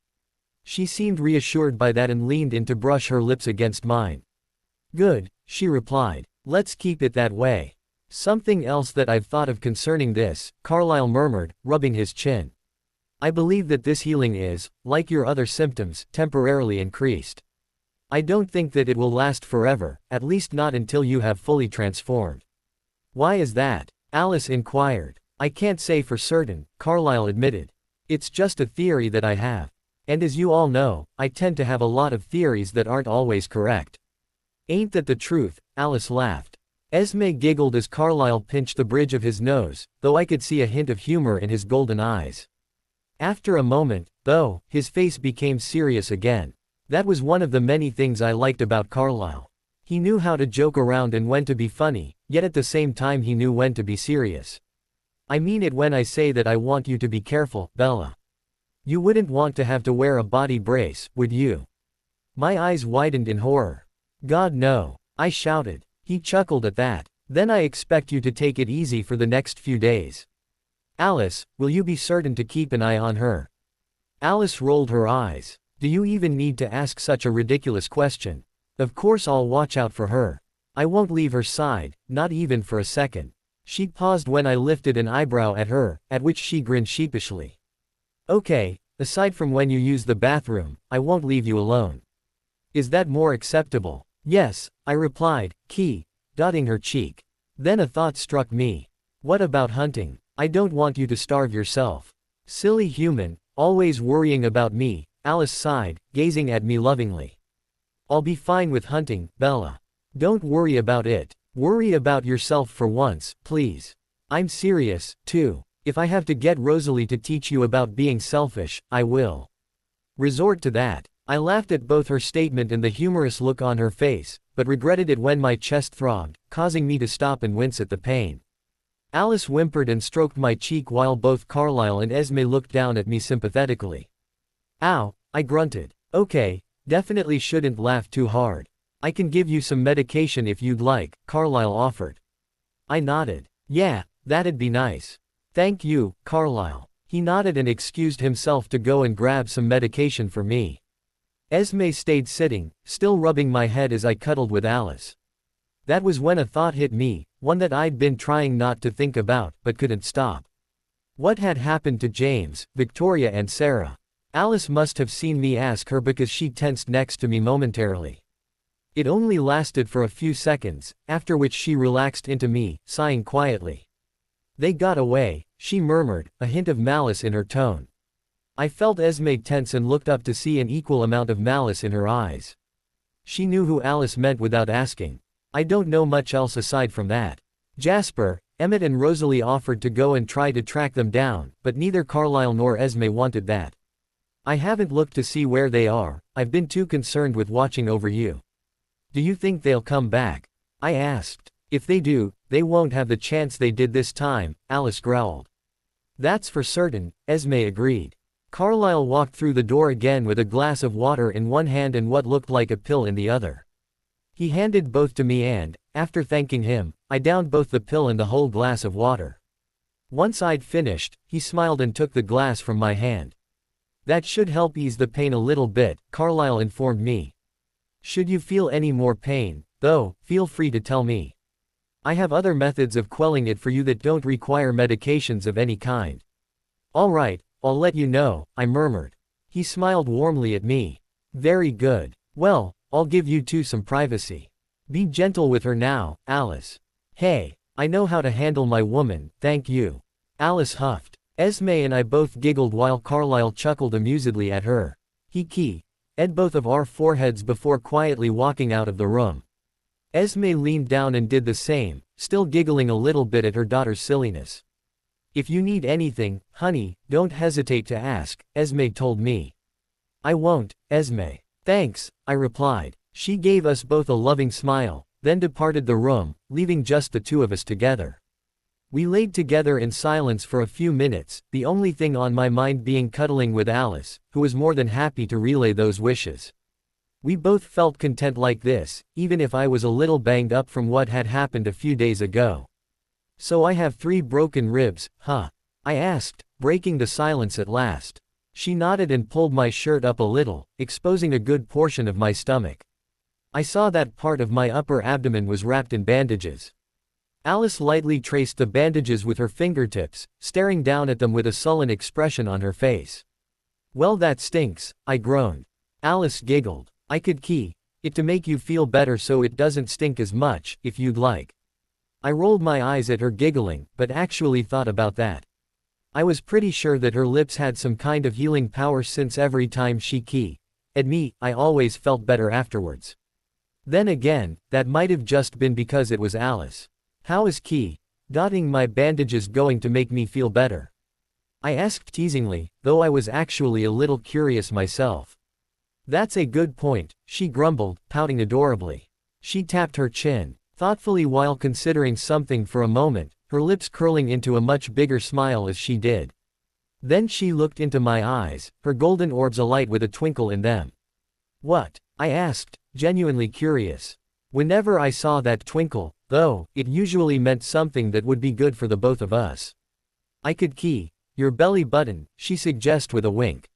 She seemed reassured by that and leaned in to brush her lips against mine. Good, she replied. Let's keep it that way. Something else that I've thought of concerning this, Carlyle murmured, rubbing his chin. I believe that this healing is, like your other symptoms, temporarily increased. I don't think that it will last forever, at least not until you have fully transformed. Why is that? Alice inquired. I can't say for certain, Carlyle admitted. It's just a theory that I have. And as you all know, I tend to have a lot of theories that aren't always correct. Ain't that the truth? Alice laughed. Esme giggled as Carlyle pinched the bridge of his nose, though I could see a hint of humor in his golden eyes. After a moment, though, his face became serious again. That was one of the many things I liked about Carlyle. He knew how to joke around and when to be funny, yet at the same time he knew when to be serious. I mean it when I say that I want you to be careful, Bella. You wouldn't want to have to wear a body brace, would you? My eyes widened in horror. God no, I shouted. He chuckled at that. Then I expect you to take it easy for the next few days. Alice, will you be certain to keep an eye on her? Alice rolled her eyes. Do you even need to ask such a ridiculous question? Of course I'll watch out for her. I won't leave her side, not even for a second. She paused when I lifted an eyebrow at her, at which she grinned sheepishly. Okay, aside from when you use the bathroom, I won't leave you alone. Is that more acceptable? Yes, I replied, dotting her cheek. Then a thought struck me. What about hunting? I don't want you to starve yourself. Silly human, always worrying about me, Alice sighed, gazing at me lovingly. I'll be fine with hunting, Bella. Don't worry about it. Worry about yourself for once, please. I'm serious, too. If I have to get Rosalie to teach you about being selfish, I will. Resort to that. I laughed at both her statement and the humorous look on her face, but regretted it when my chest throbbed, causing me to stop and wince at the pain. Alice whimpered and stroked my cheek while both Carlyle and Esme looked down at me sympathetically. Ow, I grunted. Okay, definitely shouldn't laugh too hard. I can give you some medication if you'd like, Carlyle offered. I nodded. Yeah, that'd be nice. Thank you, Carlyle. He nodded and excused himself to go and grab some medication for me. Esme stayed sitting, still rubbing my head as I cuddled with Alice. That was when a thought hit me, one that I'd been trying not to think about, but couldn't stop. What had happened to James, Victoria and Sarah? Alice must have seen me ask her because she tensed next to me momentarily. It only lasted for a few seconds, after which she relaxed into me, sighing quietly. They got away, she murmured, a hint of malice in her tone. I felt Esme tense and looked up to see an equal amount of malice in her eyes. She knew who Alice meant without asking. I don't know much else aside from that. Jasper, Emmett and Rosalie offered to go and try to track them down, but neither Carlyle nor Esme wanted that. I haven't looked to see where they are, I've been too concerned with watching over you. Do you think they'll come back? I asked. If they do, they won't have the chance they did this time, Alice growled. That's for certain, Esme agreed. Carlyle walked through the door again with a glass of water in one hand and what looked like a pill in the other. He handed both to me and, after thanking him, I downed both the pill and the whole glass of water. Once I'd finished, he smiled and took the glass from my hand. That should help ease the pain a little bit, Carlyle informed me. Should you feel any more pain, though, feel free to tell me. I have other methods of quelling it for you that don't require medications of any kind. All right, I'll let you know, I murmured. He smiled warmly at me. Very good. Well, I'll give you two some privacy. Be gentle with her now, Alice. Hey, I know how to handle my woman, thank you. Alice huffed. Esme and I both giggled while Carlyle chuckled amusedly at her. He ed both of our foreheads before quietly walking out of the room. Esme leaned down and did the same, still giggling a little bit at her daughter's silliness. If you need anything, honey, don't hesitate to ask, Esme told me. I won't, Esme. Thanks, I replied. She gave us both a loving smile, then departed the room, leaving just the two of us together. We laid together in silence for a few minutes, the only thing on my mind being cuddling with Alice, who was more than happy to relay those wishes. We both felt content like this, even if I was a little banged up from what had happened a few days ago. So I have 3 broken ribs, huh? I asked, breaking the silence at last. She nodded and pulled my shirt up a little, exposing a good portion of my stomach. I saw that part of my upper abdomen was wrapped in bandages. Alice lightly traced the bandages with her fingertips, staring down at them with a sullen expression on her face. "Well, that stinks," I groaned. Alice giggled. "I could key it to make you feel better so it doesn't stink as much, if you'd like." I rolled my eyes at her giggling, but actually thought about that. I was pretty sure that her lips had some kind of healing power since every time she keyed at me, I always felt better afterwards. Then again, that might have just been because it was Alice. "How is dotting my bandages going to make me feel better?" I asked teasingly, though I was actually a little curious myself. "That's a good point," she grumbled, pouting adorably. She tapped her chin thoughtfully while considering something for a moment, her lips curling into a much bigger smile as she did. Then she looked into my eyes, her golden orbs alight with a twinkle in them. "What?" I asked, genuinely curious. Whenever I saw that twinkle, though, it usually meant something that would be good for the both of us. "I could key your belly button," she suggested with a wink.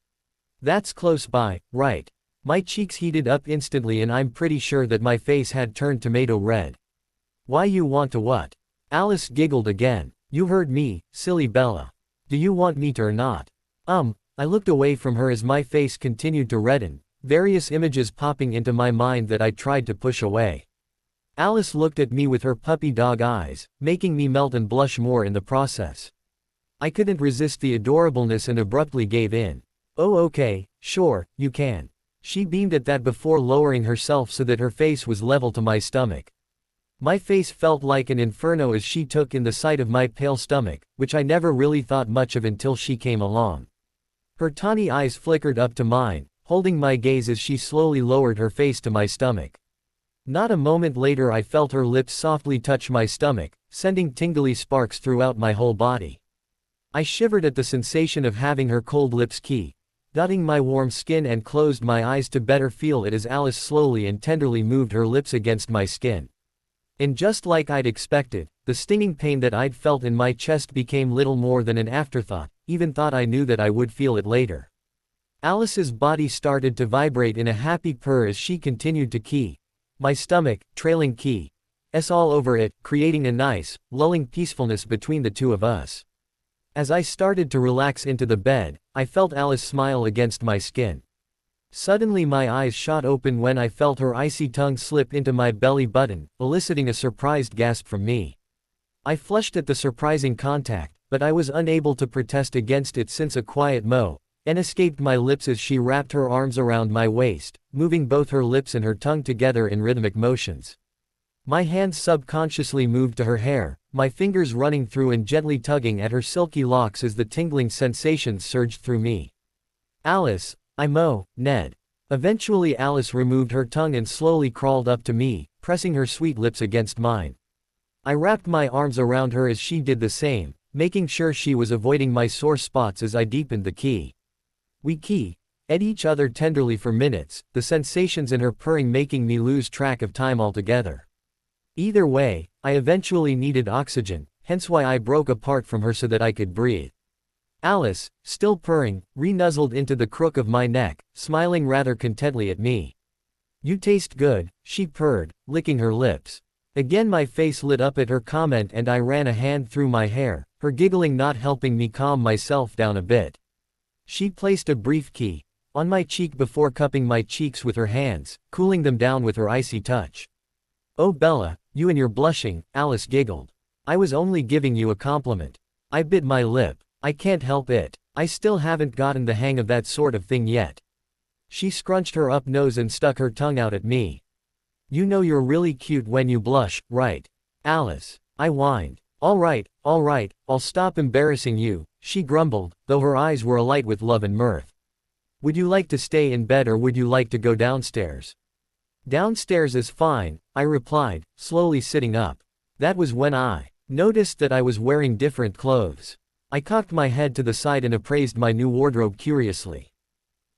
"That's close by, right?" My cheeks heated up instantly and I'm pretty sure that my face had turned tomato red. "Why you want to what?" Alice giggled again. "You heard me, silly Bella. Do you want me to or not?" I looked away from her as my face continued to redden, various images popping into my mind that I tried to push away. Alice looked at me with her puppy dog eyes, making me melt and blush more in the process. I couldn't resist the adorableness and abruptly gave in. "Oh okay, sure, you can." She beamed at that before lowering herself so that her face was level to my stomach. My face felt like an inferno as she took in the sight of my pale stomach, which I never really thought much of until she came along. Her tawny eyes flickered up to mine, holding my gaze as she slowly lowered her face to my stomach. Not a moment later I felt her lips softly touch my stomach, sending tingly sparks throughout my whole body. I shivered at the sensation of having her cold lips dotting my warm skin and closed my eyes to better feel it as Alice slowly and tenderly moved her lips against my skin. And just like I'd expected, the stinging pain that I'd felt in my chest became little more than an afterthought, even thought I knew that I would feel it later. Alice's body started to vibrate in a happy purr as she continued to my stomach, trailing all over it, creating a nice, lulling peacefulness between the two of us. As I started to relax into the bed, I felt Alice smile against my skin. Suddenly my eyes shot open when I felt her icy tongue slip into my belly button, eliciting a surprised gasp from me. I flushed at the surprising contact, but I was unable to protest against it since a quiet and escaped my lips as she wrapped her arms around my waist, moving both her lips and her tongue together in rhythmic motions. My hands subconsciously moved to her hair, my fingers running through and gently tugging at her silky locks as the tingling sensations surged through me. "Alice," I Ned. Eventually Alice removed her tongue and slowly crawled up to me, pressing her sweet lips against mine. I wrapped my arms around her as she did the same, making sure she was avoiding my sore spots as I deepened the We at each other tenderly for minutes, the sensations in her purring making me lose track of time altogether. Either way, I eventually needed oxygen, hence why I broke apart from her so that I could breathe. Alice, still purring, re-nuzzled into the crook of my neck, smiling rather contently at me. "You taste good," she purred, licking her lips. Again my face lit up at her comment and I ran a hand through my hair, her giggling not helping me calm myself down a bit. She placed a brief on my cheek before cupping my cheeks with her hands, cooling them down with her icy touch. "Oh Bella, you and your blushing," Alice giggled. "I was only giving you a compliment." I bit my lip. I can't help it. I still haven't gotten the hang of that sort of thing yet. She scrunched her up nose and stuck her tongue out at me. "You know you're really cute when you blush, right, Alice?" I whined. All right, I'll stop embarrassing you," she grumbled, though her eyes were alight with love and mirth. "Would you like to stay in bed or would you like to go downstairs?" "Downstairs is fine," I replied, slowly sitting up. That was when I noticed that I was wearing different clothes. I cocked my head to the side and appraised my new wardrobe curiously.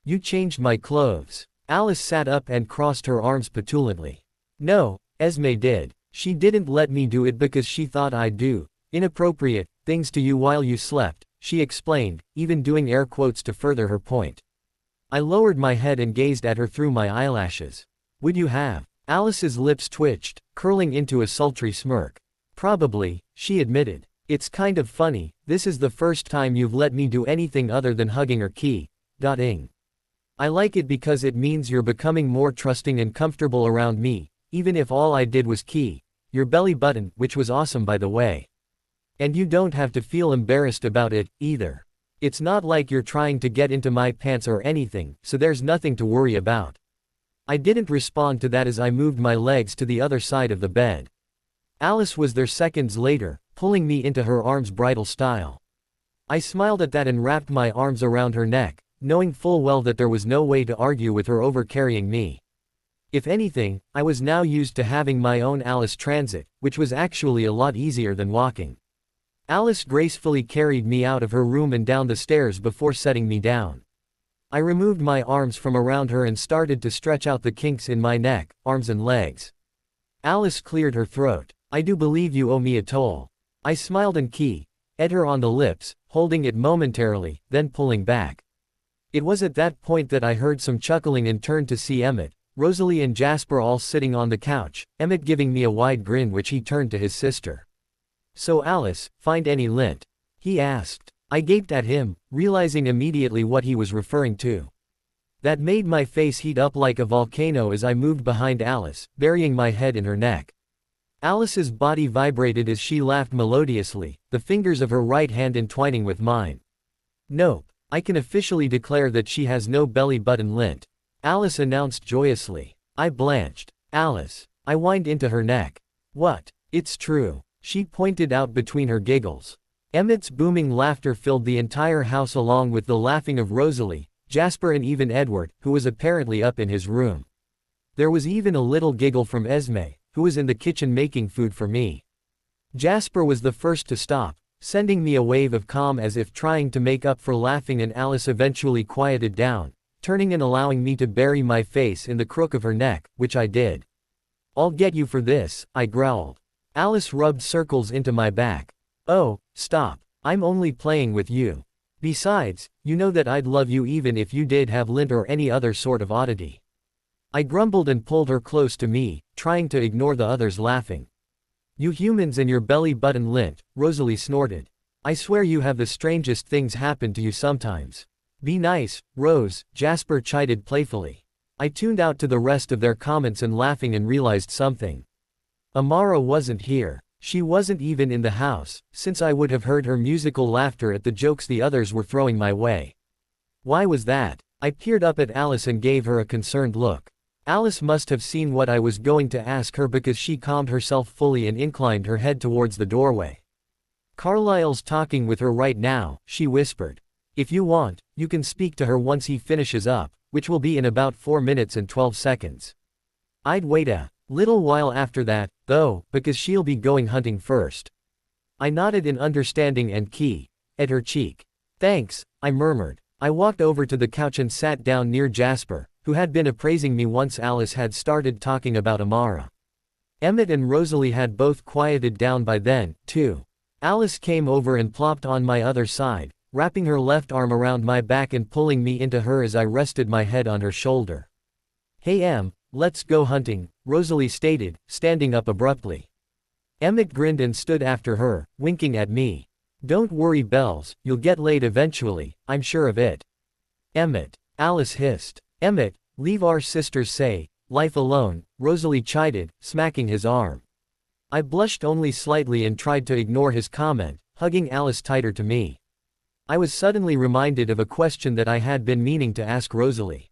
"You changed my clothes." Alice sat up and crossed her arms petulantly. "No, Esme did. She didn't let me do it because she thought I'd do inappropriate things to you while you slept," she explained, even doing air quotes to further her point. I lowered my head and gazed at her through my eyelashes. "Would you have?" Alice's lips twitched, curling into a sultry smirk. Probably, she admitted. It's kind of funny, this is the first time you've let me do anything other than hugging or key-ing. I like it because it means you're becoming more trusting and comfortable around me, even if all I did was your belly button, which was awesome by the way. And you don't have to feel embarrassed about it, either. It's not like you're trying to get into my pants or anything, so there's nothing to worry about. I didn't respond to that as I moved my legs to the other side of the bed. Alice was there seconds later, pulling me into her arms bridal style. I smiled at that and wrapped my arms around her neck, knowing full well that there was no way to argue with her over carrying me. If anything, I was now used to having my own Alice transit, which was actually a lot easier than walking. Alice gracefully carried me out of her room and down the stairs before setting me down. I removed my arms from around her and started to stretch out the kinks in my neck, arms and legs. Alice cleared her throat. I do believe you owe me a toll. I smiled and ed her on the lips, holding it momentarily, then pulling back. It was at that point that I heard some chuckling and turned to see Emmett, Rosalie and Jasper all sitting on the couch, Emmett giving me a wide grin which he turned to his sister. "So Alice, find any lint?" he asked. I gaped at him, realizing immediately what he was referring to. That made my face heat up like a volcano as I moved behind Alice, burying my head in her neck. Alice's body vibrated as she laughed melodiously, the fingers of her right hand entwining with mine. "Nope, I can officially declare that she has no belly button lint," Alice announced joyously. I blanched. "Alice." I whined into her neck. "What?" "It's true," she pointed out between her giggles. Emmett's booming laughter filled the entire house along with the laughing of Rosalie, Jasper and even Edward, who was apparently up in his room. There was even a little giggle from Esme, who was in the kitchen making food for me. Jasper was the first to stop, sending me a wave of calm as if trying to make up for laughing, and Alice eventually quieted down, turning and allowing me to bury my face in the crook of her neck, which I did. "I'll get you for this," I growled. Alice rubbed circles into my back. "Oh, stop. I'm only playing with you. Besides, you know that I'd love you even if you did have lint or any other sort of oddity." I grumbled and pulled her close to me, trying to ignore the others laughing. "You humans and your belly button lint," Rosalie snorted. "I swear you have the strangest things happen to you sometimes." "Be nice, Rose," Jasper chided playfully. I tuned out to the rest of their comments and laughing and realized something. Amara wasn't here. She wasn't even in the house, since I would have heard her musical laughter at the jokes the others were throwing my way. Why was that? I peered up at Alice and gave her a concerned look. Alice must have seen what I was going to ask her because she calmed herself fully and inclined her head towards the doorway. "Carlisle's talking with her right now," she whispered. "If you want, you can speak to her once he finishes up, which will be in about 4 minutes and 12 seconds. I'd wait a little while after that, though, because she'll be going hunting first." I nodded in understanding and at her cheek. "Thanks," I murmured. I walked over to the couch and sat down near Jasper, who had been appraising me once Alice had started talking about Amara. Emmett and Rosalie had both quieted down by then, too. Alice came over and plopped on my other side, wrapping her left arm around my back and pulling me into her as I rested my head on her shoulder. "Hey Em, let's go hunting," Rosalie stated, standing up abruptly. Emmett grinned and stood after her, winking at me. "Don't worry Bells, you'll get laid eventually, I'm sure of it." "Emmett," Alice hissed. "Emmett, leave our sisters life alone," Rosalie chided, smacking his arm. I blushed only slightly and tried to ignore his comment, hugging Alice tighter to me. I was suddenly reminded of a question that I had been meaning to ask Rosalie.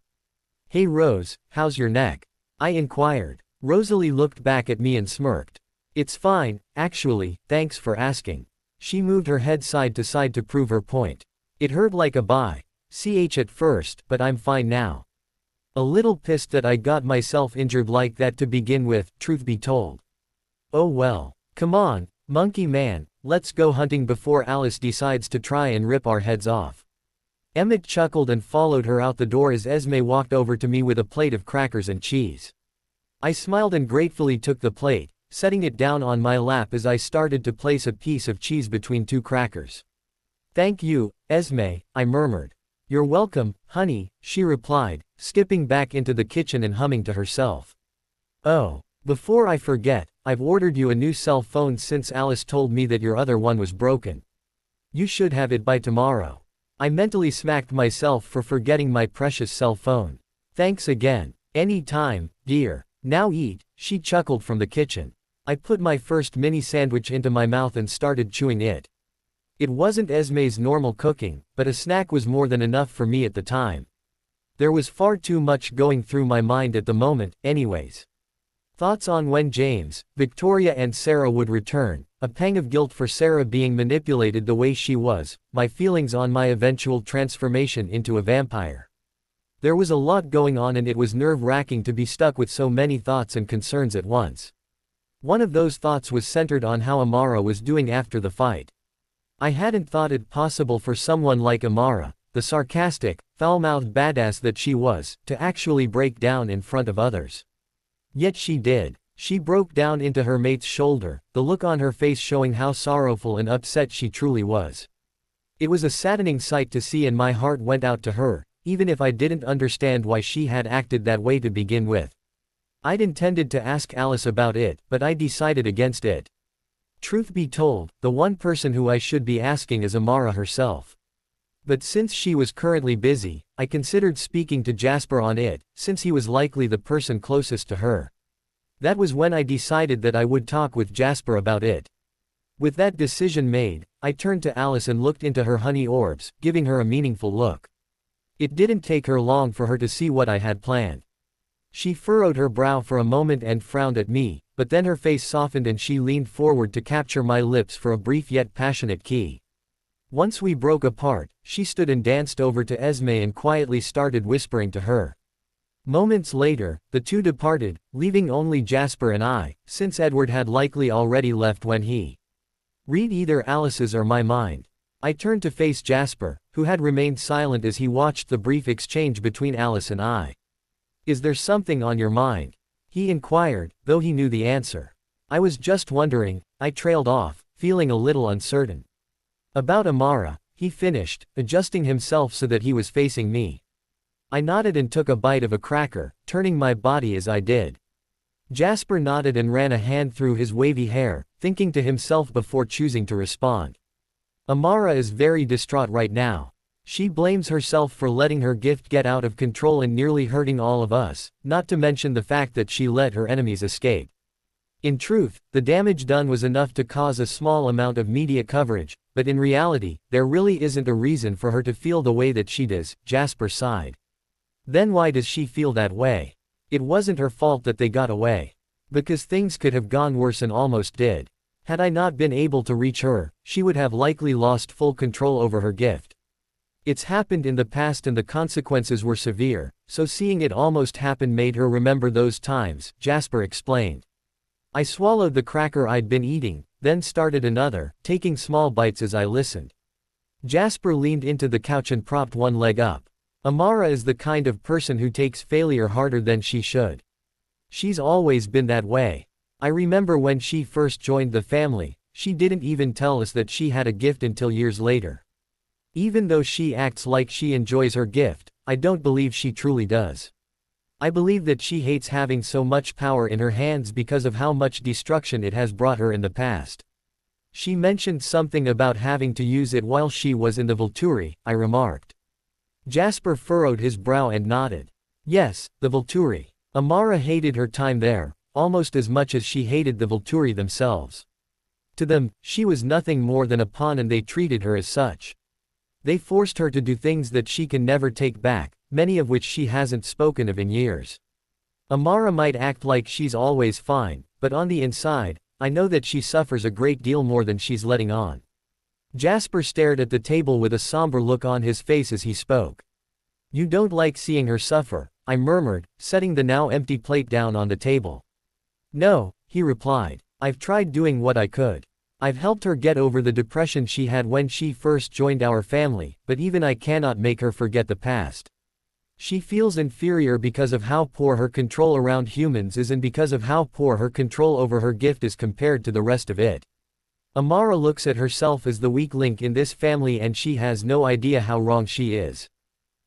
"Hey Rose, how's your neck?" I inquired. Rosalie looked back at me and smirked. "It's fine, actually, thanks for asking." She moved her head side to side to prove her point. "It hurt like a ch at first, but I'm fine now." A little pissed that I got myself injured like that to begin with, truth be told. "Oh well. Come on, monkey man, let's go hunting before Alice decides to try and rip our heads off." Emmett chuckled and followed her out the door as Esme walked over to me with a plate of crackers and cheese. I smiled and gratefully took the plate, setting it down on my lap as I started to place a piece of cheese between 2 crackers. "Thank you, Esme," I murmured. "You're welcome, honey," she replied, skipping back into the kitchen and humming to herself. Oh, before I forget, I've ordered you a new cell phone since Alice told me that your other one was broken. You should have it by tomorrow. I mentally smacked myself for forgetting my precious cell phone. Thanks again. Any time, dear. Now eat, she chuckled from the kitchen. I put my first mini sandwich into my mouth and started chewing it. It wasn't Esme's normal cooking, but a snack was more than enough for me at the time. There was far too much going through my mind at the moment, anyways. Thoughts on when James, Victoria and Sarah would return, a pang of guilt for Sarah being manipulated the way she was, my feelings on my eventual transformation into a vampire. There was a lot going on and it was nerve-wracking to be stuck with so many thoughts and concerns at once. One of those thoughts was centered on how Amara was doing after the fight. I hadn't thought it possible for someone like Amara, the sarcastic, foul-mouthed badass that she was, to actually break down in front of others. Yet she did. She broke down into her mate's shoulder, the look on her face showing how sorrowful and upset she truly was. It was a saddening sight to see and my heart went out to her, even if I didn't understand why she had acted that way to begin with. I'd intended to ask Alice about it, but I decided against it. Truth be told, the one person who I should be asking is Amara herself. But since she was currently busy, I considered speaking to Jasper on it, since he was likely the person closest to her. That was when I decided that I would talk with Jasper about it. With that decision made, I turned to Alice and looked into her honey orbs, giving her a meaningful look. It didn't take her long for her to see what I had planned. She furrowed her brow for a moment and frowned at me, but then her face softened and she leaned forward to capture my lips for a brief yet passionate kiss. Once we broke apart, she stood and danced over to Esme and quietly started whispering to her. Moments later, the two departed, leaving only Jasper and I, since Edward had likely already left when he read either Alice's or my mind. I turned to face Jasper, who had remained silent as he watched the brief exchange between Alice and I. "Is there something on your mind?" he inquired, though he knew the answer. "I was just wondering," I trailed off, feeling a little uncertain. "About Amara," he finished, adjusting himself so that he was facing me. I nodded and took a bite of a cracker, turning my body as I did. Jasper nodded and ran a hand through his wavy hair, thinking to himself before choosing to respond. "Amara is very distraught right now. She blames herself for letting her gift get out of control and nearly hurting all of us, not to mention the fact that she let her enemies escape. In truth, the damage done was enough to cause a small amount of media coverage, but in reality, there really isn't a reason for her to feel the way that she does," Jasper sighed. "Then why does she feel that way? It wasn't her fault that they got away. Because things could have gone worse and almost did. Had I not been able to reach her, she would have likely lost full control over her gift. It's happened in the past and the consequences were severe, so seeing it almost happen made her remember those times," Jasper explained. I swallowed the cracker I'd been eating, then started another, taking small bites as I listened. Jasper leaned into the couch and propped one leg up. "Amara is the kind of person who takes failure harder than she should. She's always been that way. I remember when she first joined the family, she didn't even tell us that she had a gift until years later. Even though she acts like she enjoys her gift, I don't believe she truly does. I believe that she hates having so much power in her hands because of how much destruction it has brought her in the past." "She mentioned something about having to use it while she was in the Volturi," I remarked. Jasper furrowed his brow and nodded. "Yes, the Volturi. Amara hated her time there, almost as much as she hated the Volturi themselves. To them, she was nothing more than a pawn and they treated her as such. They forced her to do things that she can never take back, many of which she hasn't spoken of in years. Amara might act like she's always fine, but on the inside, I know that she suffers a great deal more than she's letting on." Jasper stared at the table with a somber look on his face as he spoke. "You don't like seeing her suffer," I murmured, setting the now empty plate down on the table. "No," he replied. "I've tried doing what I could. I've helped her get over the depression she had when she first joined our family, but even I cannot make her forget the past. She feels inferior because of how poor her control around humans is and because of how poor her control over her gift is compared to the rest of it. Amara looks at herself as the weak link in this family and she has no idea how wrong she is."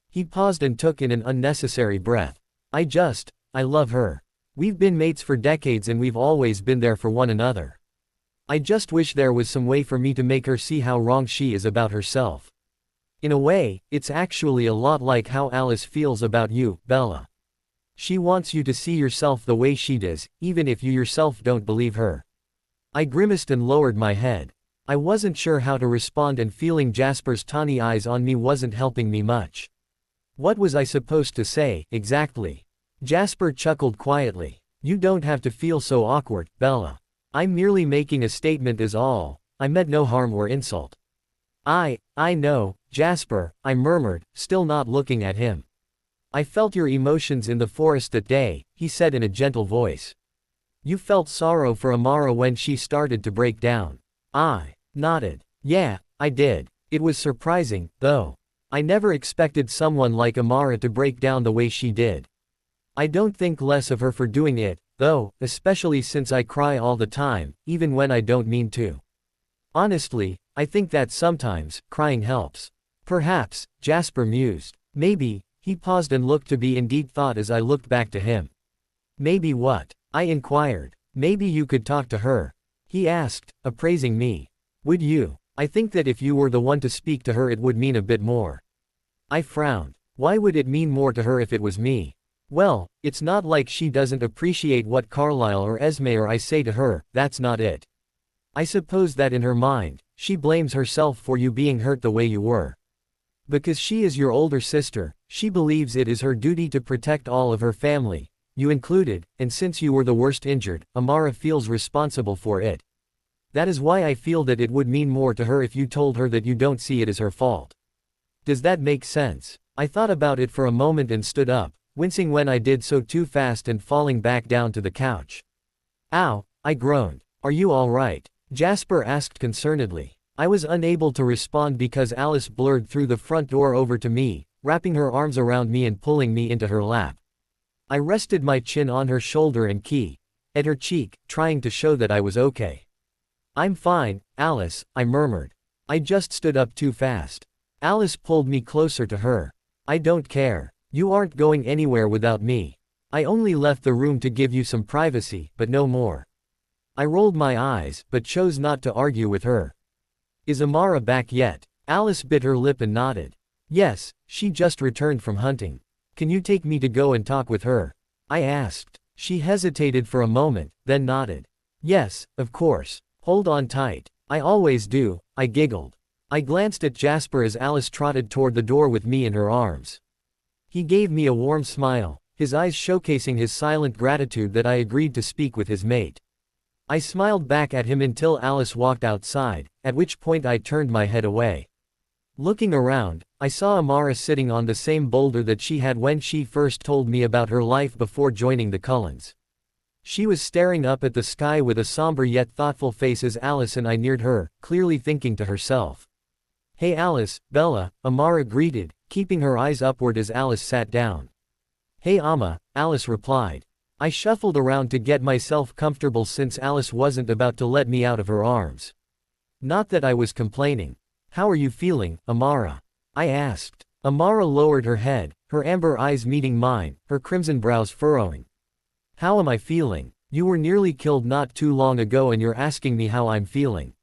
He paused and took in an unnecessary breath. I love her. We've been mates for decades and we've always been there for one another. I just wish there was some way for me to make her see how wrong she is about herself. In a way, it's actually a lot like how Alice feels about you, Bella. She wants you to see yourself the way she does, even if you yourself don't believe her. I grimaced and lowered my head. I wasn't sure how to respond, and feeling Jasper's tawny eyes on me wasn't helping me much. What was I supposed to say, exactly? Jasper chuckled quietly. You don't have to feel so awkward, Bella. I'm merely making a statement is all. I meant no harm or insult. I know, Jasper, I murmured, still not looking at him. I felt your emotions in the forest that day, he said in a gentle voice. You felt sorrow for Amara when she started to break down. I nodded. Yeah, I did. It was surprising, though. I never expected someone like Amara to break down the way she did. I don't think less of her for doing it, though, especially since I cry all the time, even when I don't mean to. Honestly, I think that sometimes, crying helps. Perhaps, Jasper mused. Maybe, he paused and looked to be in deep thought as I looked back to him. Maybe what? I inquired. Maybe you could talk to her. He asked, appraising me. Would you? I think that if you were the one to speak to her it would mean a bit more. I frowned. Why would it mean more to her if it was me? Well, it's not like she doesn't appreciate what Carlisle or Esme or I say to her, that's not it. I suppose that in her mind, she blames herself for you being hurt the way you were. Because she is your older sister, she believes it is her duty to protect all of her family, you included, and since you were the worst injured, Amara feels responsible for it. That is why I feel that it would mean more to her if you told her that you don't see it as her fault. Does that make sense? I thought about it for a moment and stood up, wincing when I did so too fast and falling back down to the couch. Ow, I groaned. Are you all right? Jasper asked concernedly. I was unable to respond because Alice blurred through the front door over to me, wrapping her arms around me and pulling me into her lap. I rested my chin on her shoulder and at her cheek, trying to show that I was okay. I'm fine, Alice, I murmured. I just stood up too fast. Alice pulled me closer to her. I don't care. You aren't going anywhere without me. I only left the room to give you some privacy, but no more. I rolled my eyes, but chose not to argue with her. Is Amara back yet? Alice bit her lip and nodded. Yes, she just returned from hunting. Can you take me to go and talk with her? I asked. She hesitated for a moment, then nodded. Yes, of course. Hold on tight. I always do, I giggled. I glanced at Jasper as Alice trotted toward the door with me in her arms. He gave me a warm smile, his eyes showcasing his silent gratitude that I agreed to speak with his mate. I smiled back at him until Alice walked outside, at which point I turned my head away. Looking around, I saw Amara sitting on the same boulder that she had when she first told me about her life before joining the Cullens. She was staring up at the sky with a somber yet thoughtful face as Alice and I neared her, clearly thinking to herself. Hey Alice, Bella, Amara greeted, keeping her eyes upward as Alice sat down. Hey Amma, Alice replied. I shuffled around to get myself comfortable since Alice wasn't about to let me out of her arms. Not that I was complaining. How are you feeling, Amara? I asked. Amara lowered her head, her amber eyes meeting mine, her crimson brows furrowing. How am I feeling? You were nearly killed not too long ago and you're asking me how I'm feeling.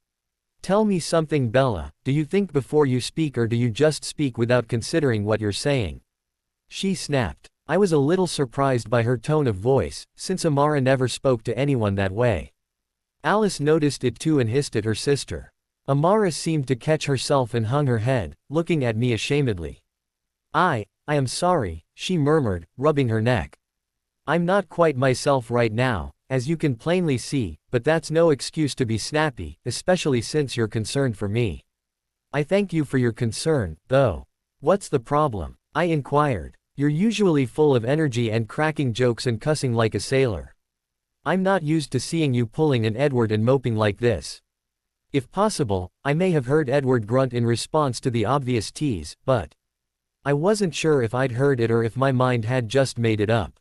Tell me something, Bella. Do you think before you speak or do you just speak without considering what you're saying? She snapped. I was a little surprised by her tone of voice, since Amara never spoke to anyone that way. Alice noticed it too and hissed at her sister. Amara seemed to catch herself and hung her head, looking at me ashamedly. I am sorry, she murmured, rubbing her neck. I'm not quite myself right now, as you can plainly see, but that's no excuse to be snappy, especially since you're concerned for me. I thank you for your concern, though. What's the problem? I inquired. You're usually full of energy and cracking jokes and cussing like a sailor. I'm not used to seeing you pulling an Edward and moping like this. If possible, I may have heard Edward grunt in response to the obvious tease, but I wasn't sure if I'd heard it or if my mind had just made it up.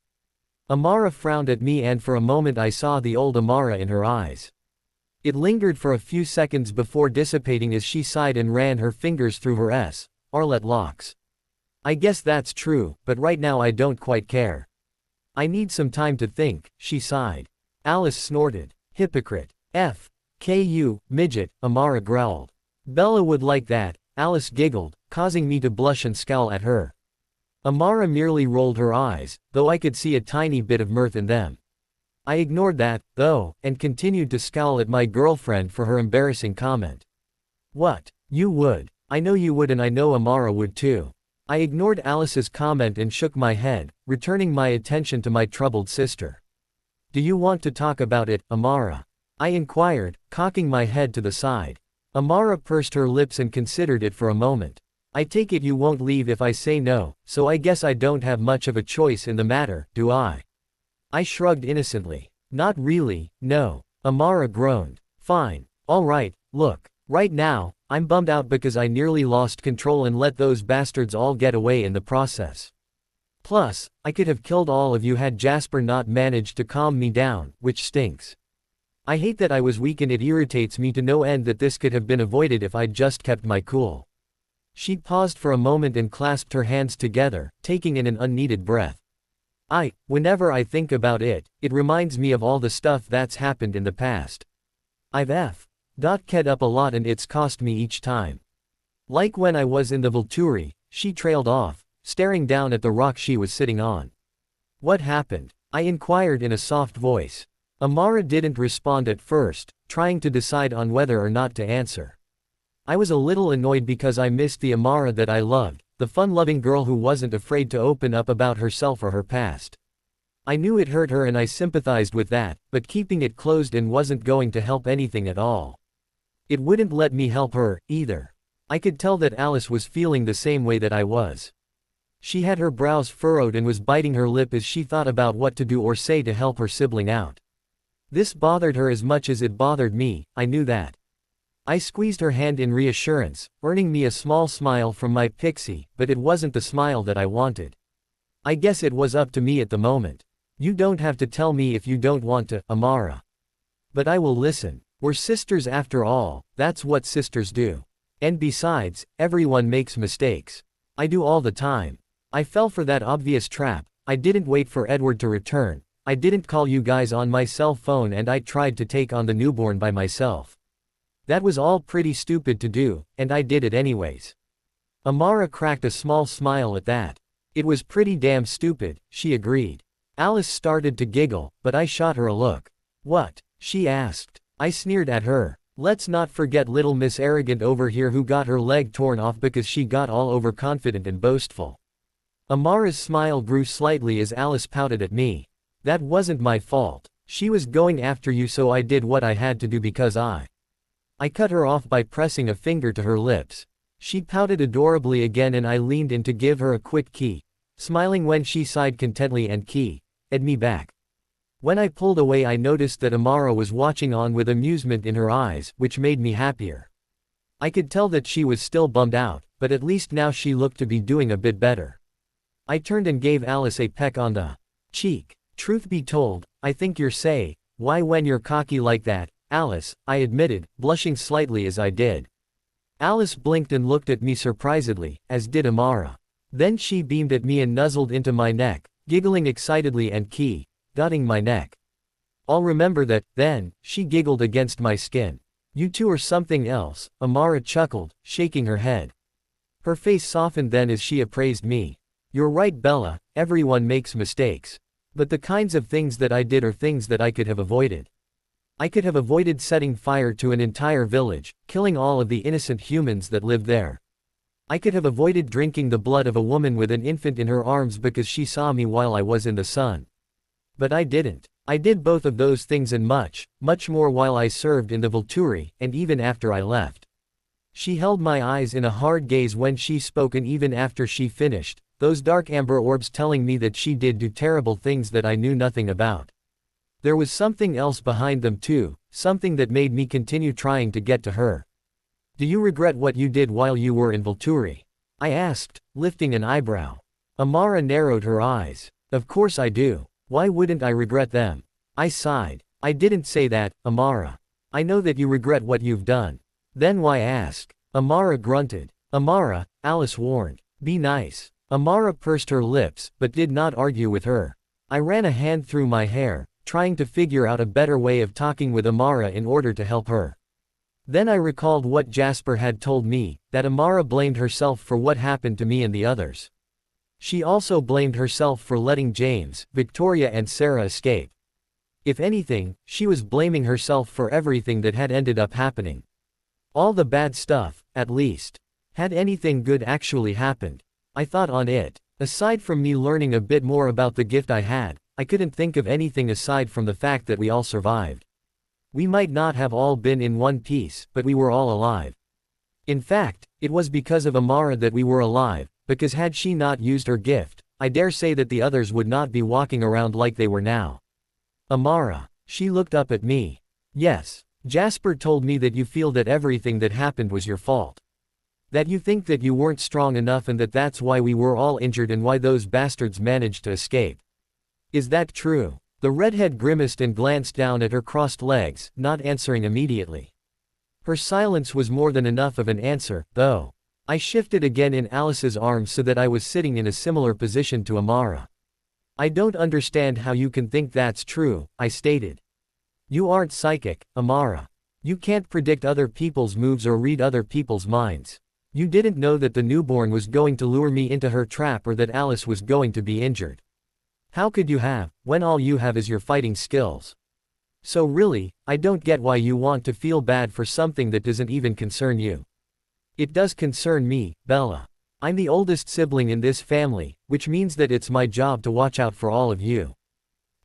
Amara frowned at me and for a moment I saw the old Amara in her eyes. It lingered for a few seconds before dissipating as she sighed and ran her fingers through her Arlette locks. I guess that's true, but right now I don't quite care. I need some time to think, she sighed. Alice snorted. Hypocrite. F.K.U. midget, Amara growled. Bella would like that, Alice giggled, causing me to blush and scowl at her. Amara merely rolled her eyes, though I could see a tiny bit of mirth in them. I ignored that, though, and continued to scowl at my girlfriend for her embarrassing comment. What? You would. I know you would, and I know Amara would too. I ignored Alice's comment and shook my head, returning my attention to my troubled sister. Do you want to talk about it, Amara? I inquired, cocking my head to the side. Amara pursed her lips and considered it for a moment. I take it you won't leave if I say no, so I guess I don't have much of a choice in the matter, do I? I shrugged innocently. Not really, no. Amara groaned. Fine. Alright, look. Right now, I'm bummed out because I nearly lost control and let those bastards all get away in the process. Plus, I could have killed all of you had Jasper not managed to calm me down, which stinks. I hate that I was weak and it irritates me to no end that this could have been avoided if I'd just kept my cool. She paused for a moment and clasped her hands together, taking in an unneeded breath. Whenever I think about it, it reminds me of all the stuff that's happened in the past. I've ked up a lot and it's cost me each time. Like when I was in the Volturi, she trailed off, staring down at the rock she was sitting on. What happened? I inquired in a soft voice. Amara didn't respond at first, trying to decide on whether or not to answer. I was a little annoyed because I missed the Amara that I loved, the fun-loving girl who wasn't afraid to open up about herself or her past. I knew it hurt her and I sympathized with that, but keeping it closed in wasn't going to help anything at all. It wouldn't let me help her, either. I could tell that Alice was feeling the same way that I was. She had her brows furrowed and was biting her lip as she thought about what to do or say to help her sibling out. This bothered her as much as it bothered me, I knew that. I squeezed her hand in reassurance, earning me a small smile from my pixie, but it wasn't the smile that I wanted. I guess it was up to me at the moment. You don't have to tell me if you don't want to, Amara. But I will listen. We're sisters after all, that's what sisters do. And besides, everyone makes mistakes. I do all the time. I fell for that obvious trap. I didn't wait for Edward to return. I didn't call you guys on my cell phone and I tried to take on the newborn by myself. That was all pretty stupid to do, and I did it anyways. Amara cracked a small smile at that. It was pretty damn stupid, she agreed. Alice started to giggle, but I shot her a look. What? She asked. I sneered at her. Let's not forget little Miss Arrogant over here who got her leg torn off because she got all overconfident and boastful. Amara's smile grew slightly as Alice pouted at me. That wasn't my fault. She was going after you, so I did what I had to do because I cut her off by pressing a finger to her lips. She pouted adorably again and I leaned in to give her a quick key, smiling when she sighed contentedly and keyed me back. When I pulled away I noticed that Amara was watching on with amusement in her eyes, which made me happier. I could tell that she was still bummed out, but at least now she looked to be doing a bit better. I turned and gave Alice a peck on the cheek. Truth be told, I think you're why when you're cocky like that, Alice, I admitted, blushing slightly as I did. Alice blinked and looked at me surprisedly, as did Amara. Then she beamed at me and nuzzled into my neck, giggling excitedly and dotting my neck. I'll remember that, then, she giggled against my skin. You two are something else, Amara chuckled, shaking her head. Her face softened then as she appraised me. You're right, Bella, everyone makes mistakes. But the kinds of things that I did are things that I could have avoided. I could have avoided setting fire to an entire village, killing all of the innocent humans that lived there. I could have avoided drinking the blood of a woman with an infant in her arms because she saw me while I was in the sun. But I didn't. I did both of those things and much, much more while I served in the Volturi, and even after I left. She held my eyes in a hard gaze when she spoke, and even after she finished, those dark amber orbs telling me that she did do terrible things that I knew nothing about. There was something else behind them too, something that made me continue trying to get to her. Do you regret what you did while you were in Volturi? I asked, lifting an eyebrow. Amara narrowed her eyes. Of course I do. Why wouldn't I regret them? I sighed. I didn't say that, Amara. I know that you regret what you've done. Then why ask? Amara grunted. Amara, Alice warned. Be nice. Amara pursed her lips, but did not argue with her. I ran a hand through my hair, trying to figure out a better way of talking with Amara in order to help her. Then I recalled what Jasper had told me, that Amara blamed herself for what happened to me and the others. She also blamed herself for letting James, Victoria and Sarah escape. If anything, she was blaming herself for everything that had ended up happening. All the bad stuff, at least. Had anything good actually happened? I thought on it. Aside from me learning a bit more about the gift I had, I couldn't think of anything aside from the fact that we all survived. We might not have all been in one piece, but we were all alive. In fact, it was because of Amara that we were alive, because had she not used her gift, I dare say that the others would not be walking around like they were now. Amara. She looked up at me. Yes. Jasper told me that you feel that everything that happened was your fault. That you think that you weren't strong enough and that that's why we were all injured and why those bastards managed to escape. Is that true? The redhead grimaced and glanced down at her crossed legs, not answering immediately. Her silence was more than enough of an answer, though. I shifted again in Alice's arms so that I was sitting in a similar position to Amara. I don't understand how you can think that's true, I stated. You aren't psychic, Amara. You can't predict other people's moves or read other people's minds. You didn't know that the newborn was going to lure me into her trap or that Alice was going to be injured. How could you have, when all you have is your fighting skills? So really, I don't get why you want to feel bad for something that doesn't even concern you. It does concern me, Bella. I'm the oldest sibling in this family, which means that it's my job to watch out for all of you.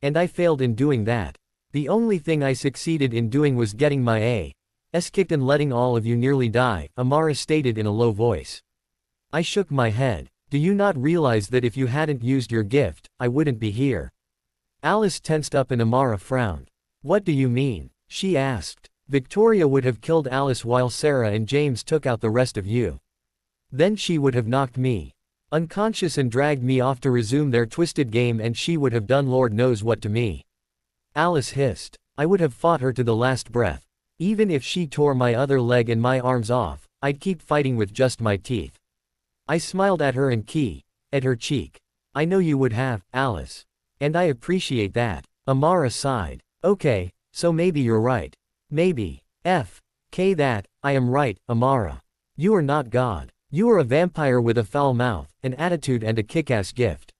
And I failed in doing that. The only thing I succeeded in doing was getting my ass kicked and letting all of you nearly die, Amara stated in a low voice. I shook my head. Do you not realize that if you hadn't used your gift, I wouldn't be here? Alice tensed up and Amara frowned. What do you mean? She asked. Victoria would have killed Alice while Sarah and James took out the rest of you. Then she would have knocked me unconscious and dragged me off to resume their twisted game, and she would have done Lord knows what to me. Alice hissed. I would have fought her to the last breath. Even if she tore my other leg and my arms off, I'd keep fighting with just my teeth. I smiled at her and at her cheek. I know you would have, Alice. And I appreciate that. Amara sighed. Okay, so maybe you're right. Maybe. That, I am right, Amara. You are not God. You are a vampire with a foul mouth, an attitude and a kick-ass gift.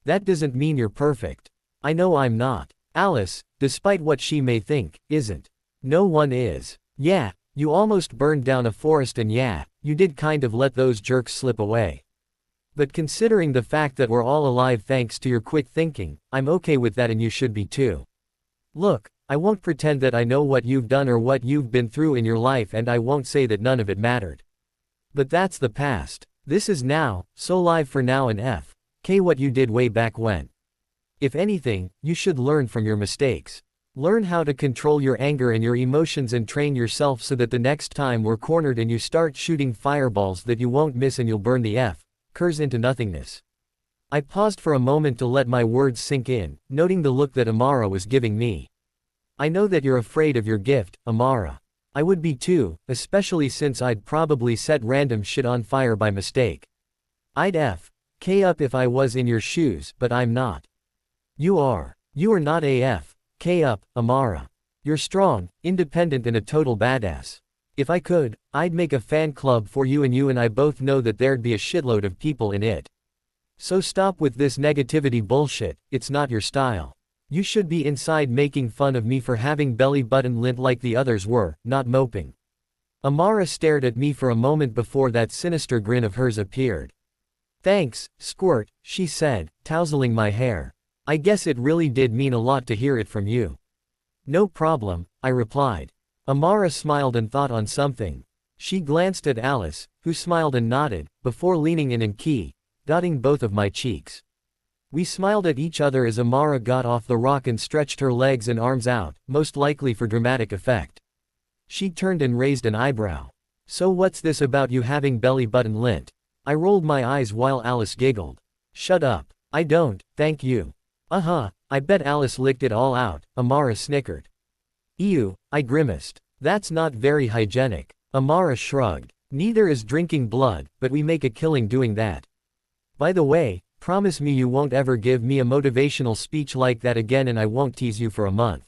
That doesn't mean you're perfect. I know I'm not. Alice, despite what she may think, isn't. No one is. Yeah, you almost burned down a forest and yeah, you did kind of let those jerks slip away. But considering the fact that we're all alive thanks to your quick thinking, I'm okay with that and you should be too. Look, I won't pretend that I know what you've done or what you've been through in your life, and I won't say that none of it mattered. But that's the past. This is now, so live for now and what you did way back when. If anything, you should learn from your mistakes. Learn how to control your anger and your emotions and train yourself so that the next time we're cornered and you start shooting fireballs that you won't miss and you'll burn the curs into nothingness. I paused for a moment to let my words sink in, noting the look that Amara was giving me. I know that you're afraid of your gift, Amara. I would be too, especially since I'd probably set random shit on fire by mistake. I'd up if I was in your shoes, but I'm not. You are. You are not up, Amara. You're strong, independent and a total badass. If I could, I'd make a fan club for you and I both know that there'd be a shitload of people in it. So stop with this negativity bullshit, it's not your style. You should be inside making fun of me for having belly button lint like the others were, not moping. Amara stared at me for a moment before that sinister grin of hers appeared. Thanks, Squirt, she said, tousling my hair. I guess it really did mean a lot to hear it from you. No problem, I replied. Amara smiled and thought on something. She glanced at Alice, who smiled and nodded, before leaning in and dotting both of my cheeks. We smiled at each other as Amara got off the rock and stretched her legs and arms out, most likely for dramatic effect. She turned and raised an eyebrow. So what's this about you having belly button lint? I rolled my eyes while Alice giggled. Shut up. I don't, thank you. I bet Alice licked it all out, Amara snickered. Ew, I grimaced. That's not very hygienic. Amara shrugged. Neither is drinking blood, but we make a killing doing that. By the way, Promise me you won't ever give me a motivational speech like that again and I won't tease you for a month.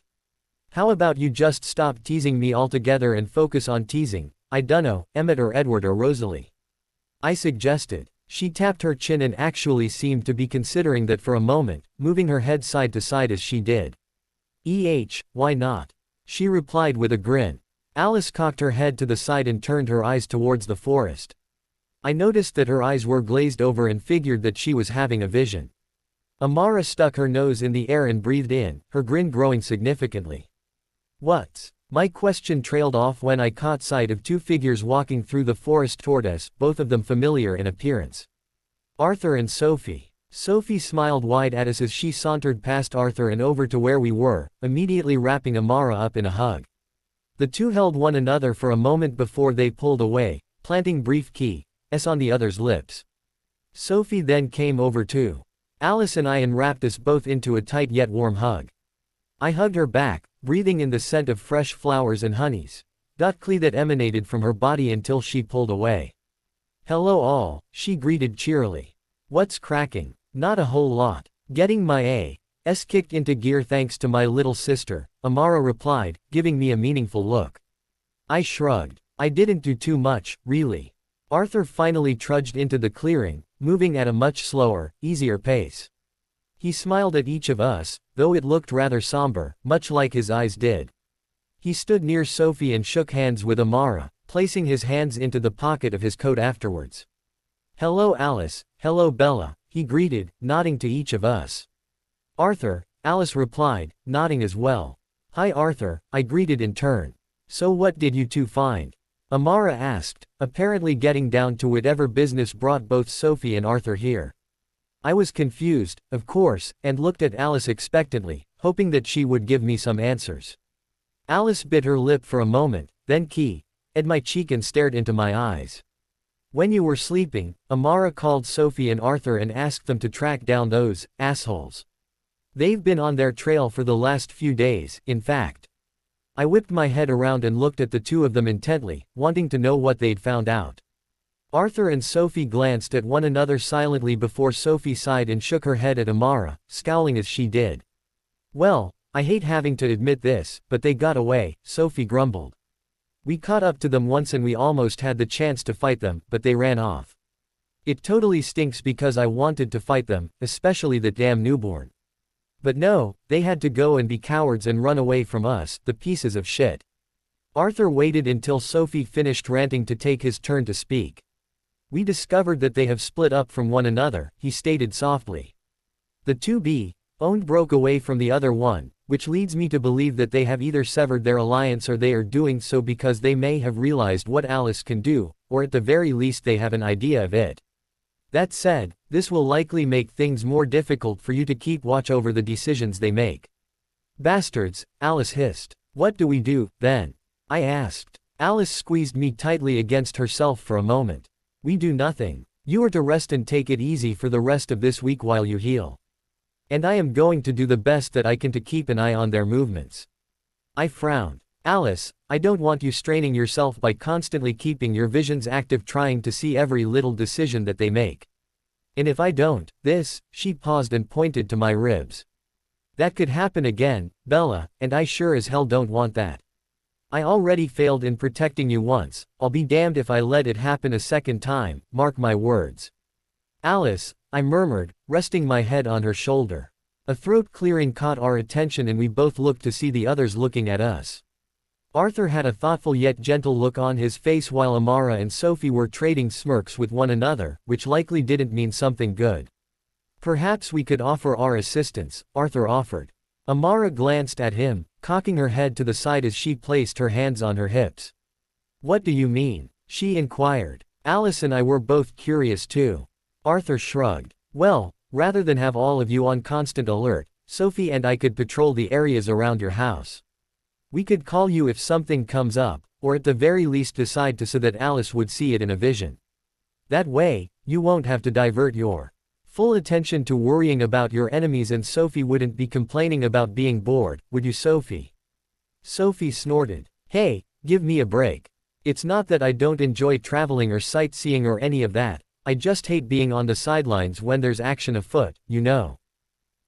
How about you just stop teasing me altogether and focus on teasing, I dunno, Emmett or Edward or Rosalie? I suggested. She tapped her chin and actually seemed to be considering that for a moment, moving her head side to side as she did. Why not? She replied with a grin. Alice cocked her head to the side and turned her eyes towards the forest. I noticed that her eyes were glazed over and figured that she was having a vision. Amara stuck her nose in the air and breathed in, her grin growing significantly. What's? My question trailed off when I caught sight of two figures walking through the forest toward us, both of them familiar in appearance. Arthur and Sophie. Sophie smiled wide at us as she sauntered past Arthur and over to where we were, immediately wrapping Amara up in a hug. The two held one another for a moment before they pulled away, planting brief kisses on the other's lips. Sophie then came over too. Alice and I enwrapped us both into a tight yet warm hug. I hugged her back, breathing in the scent of fresh flowers and honeys that emanated from her body until she pulled away. Hello all, she greeted cheerily. What's cracking? Not a whole lot. Getting my ass kicked into gear thanks to my little sister, Amara replied, giving me a meaningful look. I shrugged. I didn't do too much, really. Arthur finally trudged into the clearing, moving at a much slower, easier pace. He smiled at each of us, though it looked rather somber, much like his eyes did. He stood near Sophie and shook hands with Amara, placing his hands into the pocket of his coat afterwards. Hello Alice, hello Bella, he greeted, nodding to each of us. Arthur, Alice replied, nodding as well. Hi Arthur, I greeted in turn. So what did you two find? Amara asked, apparently getting down to whatever business brought both Sophie and Arthur here. I was confused, of course, and looked at Alice expectantly, hoping that she would give me some answers. Alice bit her lip for a moment, then kissed my cheek and stared into my eyes. When you were sleeping, Amara called Sophie and Arthur and asked them to track down those assholes. They've been on their trail for the last few days, in fact. I whipped my head around and looked at the two of them intently, wanting to know what they'd found out. Arthur and Sophie glanced at one another silently before Sophie sighed and shook her head at Amara, scowling as she did. Well, I hate having to admit this, but they got away, Sophie grumbled. We caught up to them once and we almost had the chance to fight them, but they ran off. It totally stinks because I wanted to fight them, especially that damn newborn. But no, they had to go and be cowards and run away from us, the pieces of shit. Arthur waited until Sophie finished ranting to take his turn to speak. We discovered that they have split up from one another, he stated softly. The two owned broke away from the other one, which leads me to believe that they have either severed their alliance or they are doing so because they may have realized what Alice can do, or at the very least they have an idea of it. That said, this will likely make things more difficult for you to keep watch over the decisions they make. Bastards, Alice hissed. What do we do, then? I asked. Alice squeezed me tightly against herself for a moment. We do nothing. You are to rest and take it easy for the rest of this week while you heal. And I am going to do the best that I can to keep an eye on their movements. I frowned. Alice, I don't want you straining yourself by constantly keeping your visions active trying to see every little decision that they make. And if I don't, she paused and pointed to my ribs. That could happen again, Bella, and I sure as hell don't want that. I already failed in protecting you once, I'll be damned if I let it happen a second time, mark my words. Alice, I murmured, resting my head on her shoulder. A throat clearing caught our attention and we both looked to see the others looking at us. Arthur had a thoughtful yet gentle look on his face while Amara and Sophie were trading smirks with one another, which likely didn't mean something good. Perhaps we could offer our assistance, Arthur offered. Amara glanced at him, cocking her head to the side as she placed her hands on her hips. What do you mean? She inquired. Alice and I were both curious too. Arthur shrugged. Well, rather than have all of you on constant alert, Sophie and I could patrol the areas around your house. We could call you if something comes up, or at the very least decide to so that Alice would see it in a vision. That way, you won't have to divert your full attention to worrying about your enemies and Sophie wouldn't be complaining about being bored, would you Sophie? Sophie snorted. Hey, give me a break. It's not that I don't enjoy traveling or sightseeing or any of that, I just hate being on the sidelines when there's action afoot, you know.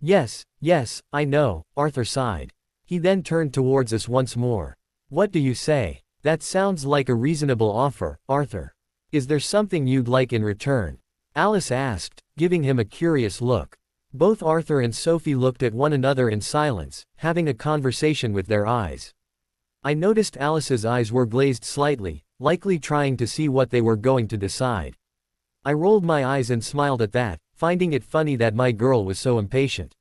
Yes, yes, I know, Arthur sighed. He then turned towards us once more. What do you say? That sounds like a reasonable offer, Arthur. Is there something you'd like in return? Alice asked, giving him a curious look. Both Arthur and Sophie looked at one another in silence, having a conversation with their eyes. I noticed Alice's eyes were glazed slightly, likely trying to see what they were going to decide. I rolled my eyes and smiled at that, finding it funny that my girl was so impatient.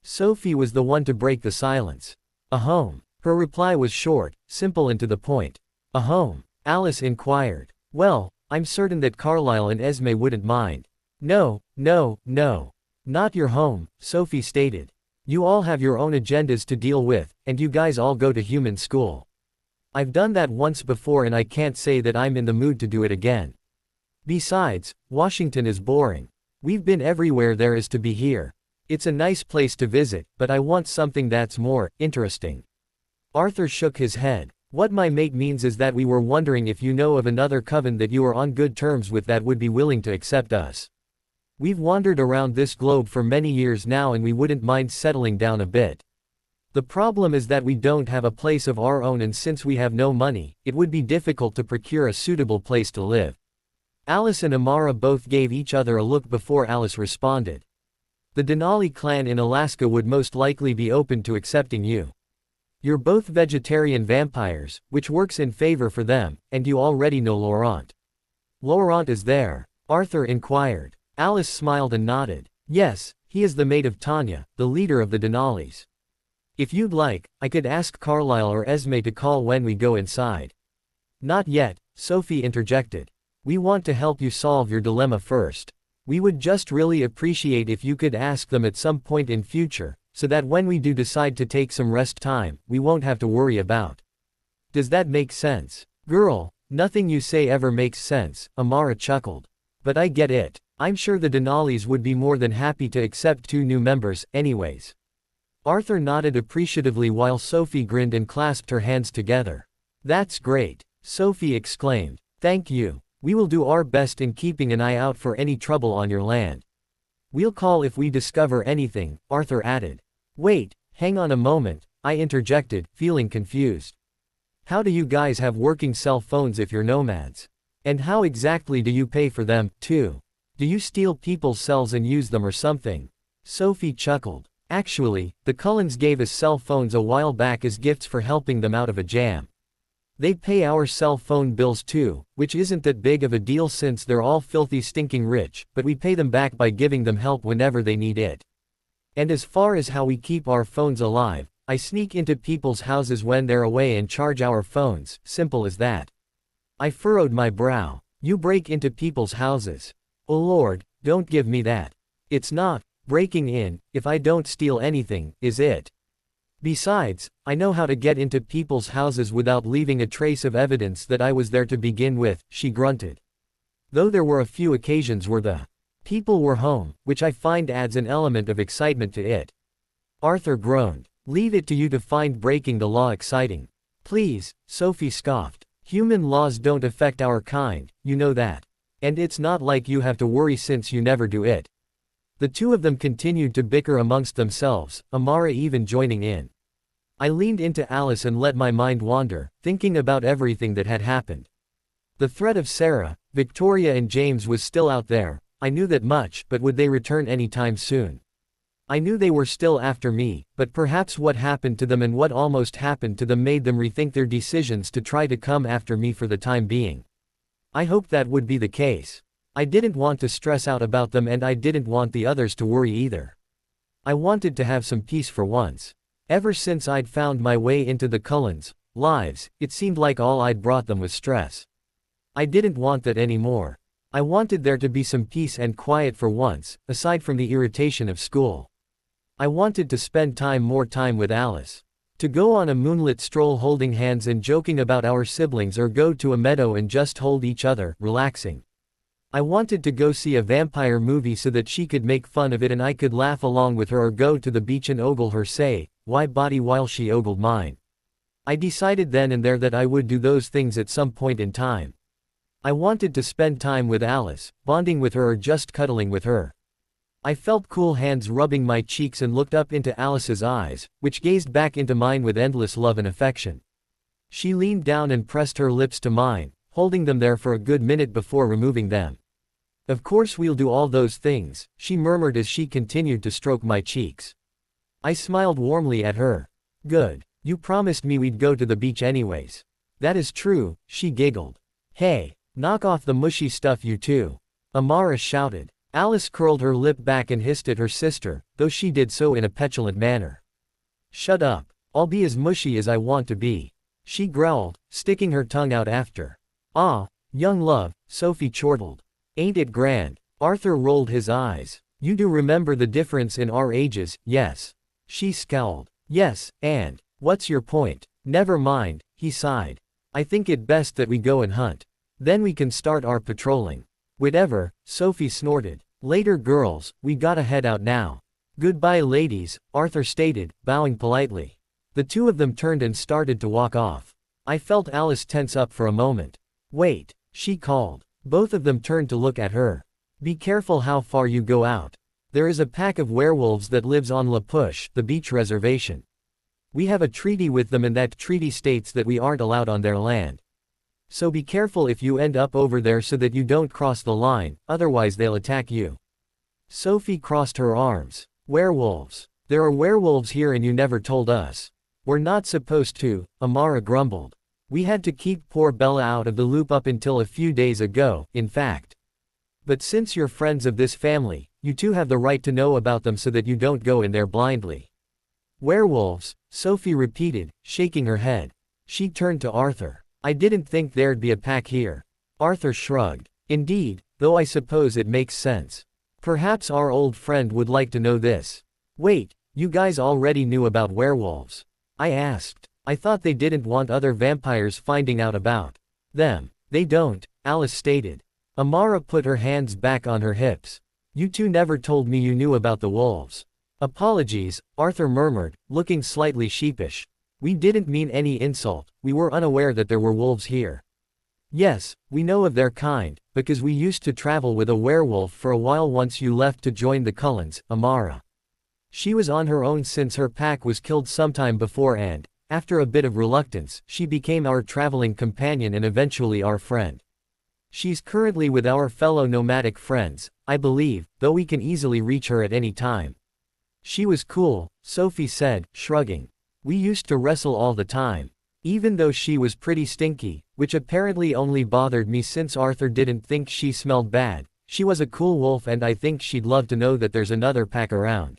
Sophie was the one to break the silence. A home. Her reply was short, simple and to the point. A home? Alice inquired. Well, I'm certain that Carlisle and Esme wouldn't mind. No, no, no. Not your home, Sophie stated. You all have your own agendas to deal with, and you guys all go to human school. I've done that once before and I can't say that I'm in the mood to do it again. Besides, Washington is boring. We've been everywhere there is to be here. It's a nice place to visit, but I want something that's more interesting. Arthur shook his head. What my mate means is that we were wondering if you know of another coven that you are on good terms with that would be willing to accept us. We've wandered around this globe for many years now and we wouldn't mind settling down a bit. The problem is that we don't have a place of our own, and since we have no money, it would be difficult to procure a suitable place to live. Alice and Amara both gave each other a look before Alice responded. The Denali clan in Alaska would most likely be open to accepting you. You're both vegetarian vampires, which works in favor for them, and you already know Laurent. Laurent is there? Arthur inquired. Alice smiled and nodded. Yes, he is the mate of Tanya, the leader of the Denalis. If you'd like, I could ask Carlisle or Esme to call when we go inside. Not yet, Sophie interjected. We want to help you solve your dilemma first. We would just really appreciate if you could ask them at some point in future, so that when we do decide to take some rest time, we won't have to worry about. Does that make sense? Girl, nothing you say ever makes sense, Amara chuckled. But I get it. I'm sure the Denalis would be more than happy to accept 2 new members, anyways. Arthur nodded appreciatively while Sophie grinned and clasped her hands together. That's great, Sophie exclaimed. Thank you. We will do our best in keeping an eye out for any trouble on your land. We'll call if we discover anything, Arthur added. Wait, hang on a moment, I interjected, feeling confused. How do you guys have working cell phones if you're nomads? And how exactly do you pay for them, too? Do you steal people's cells and use them or something? Sophie chuckled. Actually, the Cullens gave us cell phones a while back as gifts for helping them out of a jam. They pay our cell phone bills too, which isn't that big of a deal since they're all filthy stinking rich, but we pay them back by giving them help whenever they need it. And as far as how we keep our phones alive, I sneak into people's houses when they're away and charge our phones, simple as that. I furrowed my brow. You break into people's houses. Oh Lord, don't give me that. It's not breaking in, if I don't steal anything, is it? Besides, I know how to get into people's houses without leaving a trace of evidence that I was there to begin with, she grunted. Though there were a few occasions where the people were home, which I find adds an element of excitement to it. Arthur groaned. Leave it to you to find breaking the law exciting. Please, Sophie scoffed. Human laws don't affect our kind, you know that. And it's not like you have to worry since you never do it. The two of them continued to bicker amongst themselves, Amara even joining in. I leaned into Alice and let my mind wander, thinking about everything that had happened. The threat of Sarah, Victoria and James was still out there, I knew that much, but would they return anytime soon? I knew they were still after me, but perhaps what happened to them and what almost happened to them made them rethink their decisions to try to come after me for the time being. I hoped that would be the case. I didn't want to stress out about them and I didn't want the others to worry either. I wanted to have some peace for once. Ever since I'd found my way into the Cullens' lives, it seemed like all I'd brought them was stress. I didn't want that anymore. I wanted there to be some peace and quiet for once, aside from the irritation of school. I wanted to spend more time with Alice. To go on a moonlit stroll holding hands and joking about our siblings, or go to a meadow and just hold each other, relaxing. I wanted to go see a vampire movie so that she could make fun of it and I could laugh along with her, or go to the beach and ogle her, say, why body, while she ogled mine. I decided then and there that I would do those things at some point in time. I wanted to spend time with Alice, bonding with her or just cuddling with her. I felt cool hands rubbing my cheeks and looked up into Alice's eyes, which gazed back into mine with endless love and affection. She leaned down and pressed her lips to mine, holding them there for a good minute before removing them. "Of course we'll do all those things," she murmured as she continued to stroke my cheeks. I smiled warmly at her. "Good. You promised me we'd go to the beach anyways." "That is true," she giggled. "Hey, knock off the mushy stuff you two," Amara shouted. Alice curled her lip back and hissed at her sister, though she did so in a petulant manner. "Shut up. I'll be as mushy as I want to be," she growled, sticking her tongue out after. "Ah, young love," Sophie chortled. "Ain't it grand?" Arthur rolled his eyes. "You do remember the difference in our ages, yes?" She scowled. "Yes, and what's your point?" "Never mind," he sighed. "I think it best that we go and hunt. Then we can start our patrolling." "Whatever," Sophie snorted. "Later girls, we gotta head out now." "Goodbye ladies," Arthur stated, bowing politely. The two of them turned and started to walk off. I felt Alice tense up for a moment. "Wait," she called. Both of them turned to look at her. "Be careful how far you go out. There is a pack of werewolves that lives on La Push, the beach reservation. We have a treaty with them and that treaty states that we aren't allowed on their land. So be careful if you end up over there so that you don't cross the line, otherwise they'll attack you." Sophie crossed her arms. "Werewolves. There are werewolves here and you never told us." "We're not supposed to," Amara grumbled. "We had to keep poor Bella out of the loop up until a few days ago, in fact. But since you're friends of this family, you two have the right to know about them so that you don't go in there blindly." "Werewolves," Sophie repeated, shaking her head. She turned to Arthur. "I didn't think there'd be a pack here." Arthur shrugged. "Indeed, though I suppose it makes sense. Perhaps our old friend would like to know this." "Wait, you guys already knew about werewolves?" I asked. "I thought they didn't want other vampires finding out about them." "They don't," Alice stated. Amara put her hands back on her hips. "You two never told me you knew about the wolves." "Apologies," Arthur murmured, looking slightly sheepish. "We didn't mean any insult, we were unaware that there were wolves here." "Yes, we know of their kind, because we used to travel with a werewolf for a while once you left to join the Cullens, Amara. She was on her own since her pack was killed sometime before and, after a bit of reluctance, she became our traveling companion and eventually our friend. She's currently with our fellow nomadic friends, I believe, though we can easily reach her at any time." "She was cool," Sophie said, shrugging. "We used to wrestle all the time. Even though she was pretty stinky, which apparently only bothered me since Arthur didn't think she smelled bad, she was a cool wolf and I think she'd love to know that there's another pack around."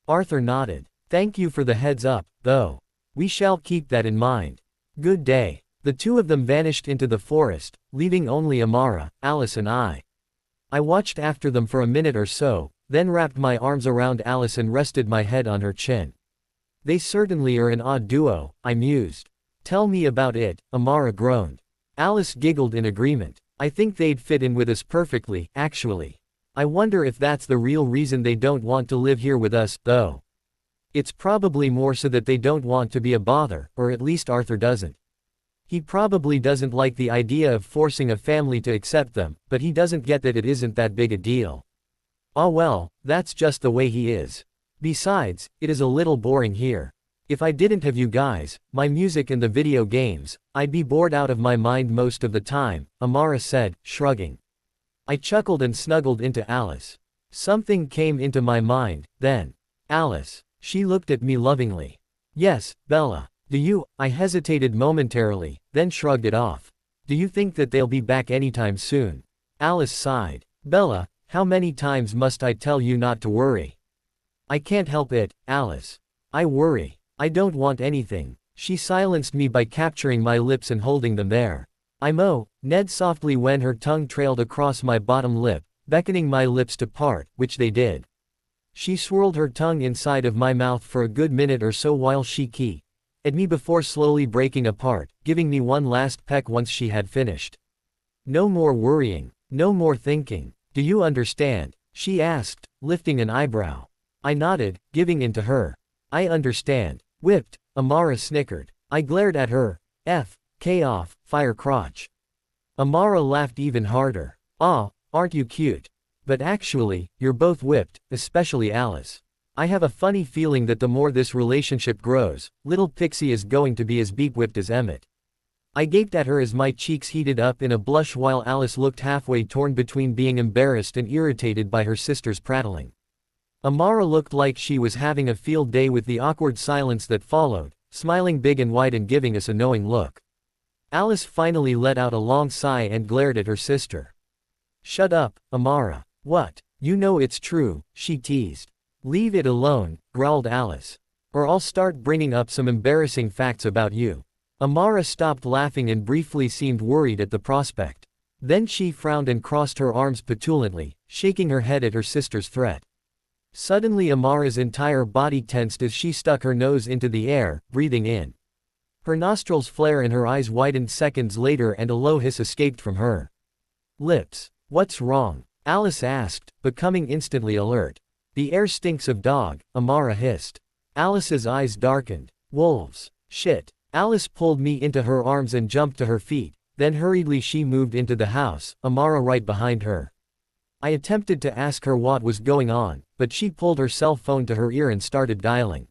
Arthur nodded. "Thank you for the heads up, though. We shall keep that in mind. Good day." The two of them vanished into the forest, leaving only Amara, Alice and I. I watched after them for a minute or so, then wrapped my arms around Alice and rested my head on her chin. "They certainly are an odd duo," I mused. "Tell me about it," Amara groaned. Alice giggled in agreement. "I think they'd fit in with us perfectly, actually. I wonder if that's the real reason they don't want to live here with us, though. It's probably more so that they don't want to be a bother, or at least Arthur doesn't. He probably doesn't like the idea of forcing a family to accept them, but he doesn't get that it isn't that big a deal. Ah well, that's just the way he is. Besides, it is a little boring here. If I didn't have you guys, my music and the video games, I'd be bored out of my mind most of the time," Amara said, shrugging. I chuckled and snuggled into Alice. Something came into my mind, then. "Alice." She looked at me lovingly. "Yes, Bella. Do you?" I hesitated momentarily, then shrugged it off. "Do you think that they'll be back anytime soon?" Alice sighed. "Bella, how many times must I tell you not to worry?" "I can't help it, Alice. I worry. I don't want anything." She silenced me by capturing my lips and holding them there. Ned softly when her tongue trailed across my bottom lip, beckoning my lips to part, which they did. She swirled her tongue inside of my mouth for a good minute or so while she keyed at me before slowly breaking apart, giving me one last peck once she had finished. "No more worrying. No more thinking. Do you understand?" she asked, lifting an eyebrow. I nodded, giving in to her. "I understand." "Whipped," Amara snickered. I glared at her. "F. K off, fire crotch." Amara laughed even harder. "Ah, aren't you cute? But actually, you're both whipped, especially Alice. I have a funny feeling that the more this relationship grows, little Pixie is going to be as beep-whipped as Emmett." I gaped at her as my cheeks heated up in a blush while Alice looked halfway torn between being embarrassed and irritated by her sister's prattling. Amara looked like she was having a field day with the awkward silence that followed, smiling big and wide and giving us a knowing look. Alice finally let out a long sigh and glared at her sister. "Shut up, Amara. What? You know it's true," she teased. "Leave it alone," growled Alice. "Or I'll start bringing up some embarrassing facts about you." Amara stopped laughing and briefly seemed worried at the prospect. Then she frowned and crossed her arms petulantly, shaking her head at her sister's threat. Suddenly Amara's entire body tensed as she stuck her nose into the air, breathing in. Her nostrils flare and her eyes widened seconds later and a low hiss escaped from her lips. "What's wrong?" Alice asked, becoming instantly alert. "The air stinks of dog," Amara hissed. Alice's eyes darkened. "Wolves. Shit." Alice pulled me into her arms and jumped to her feet, then hurriedly she moved into the house, Amara right behind her. I attempted to ask her what was going on, but she pulled her cell phone to her ear and started dialing.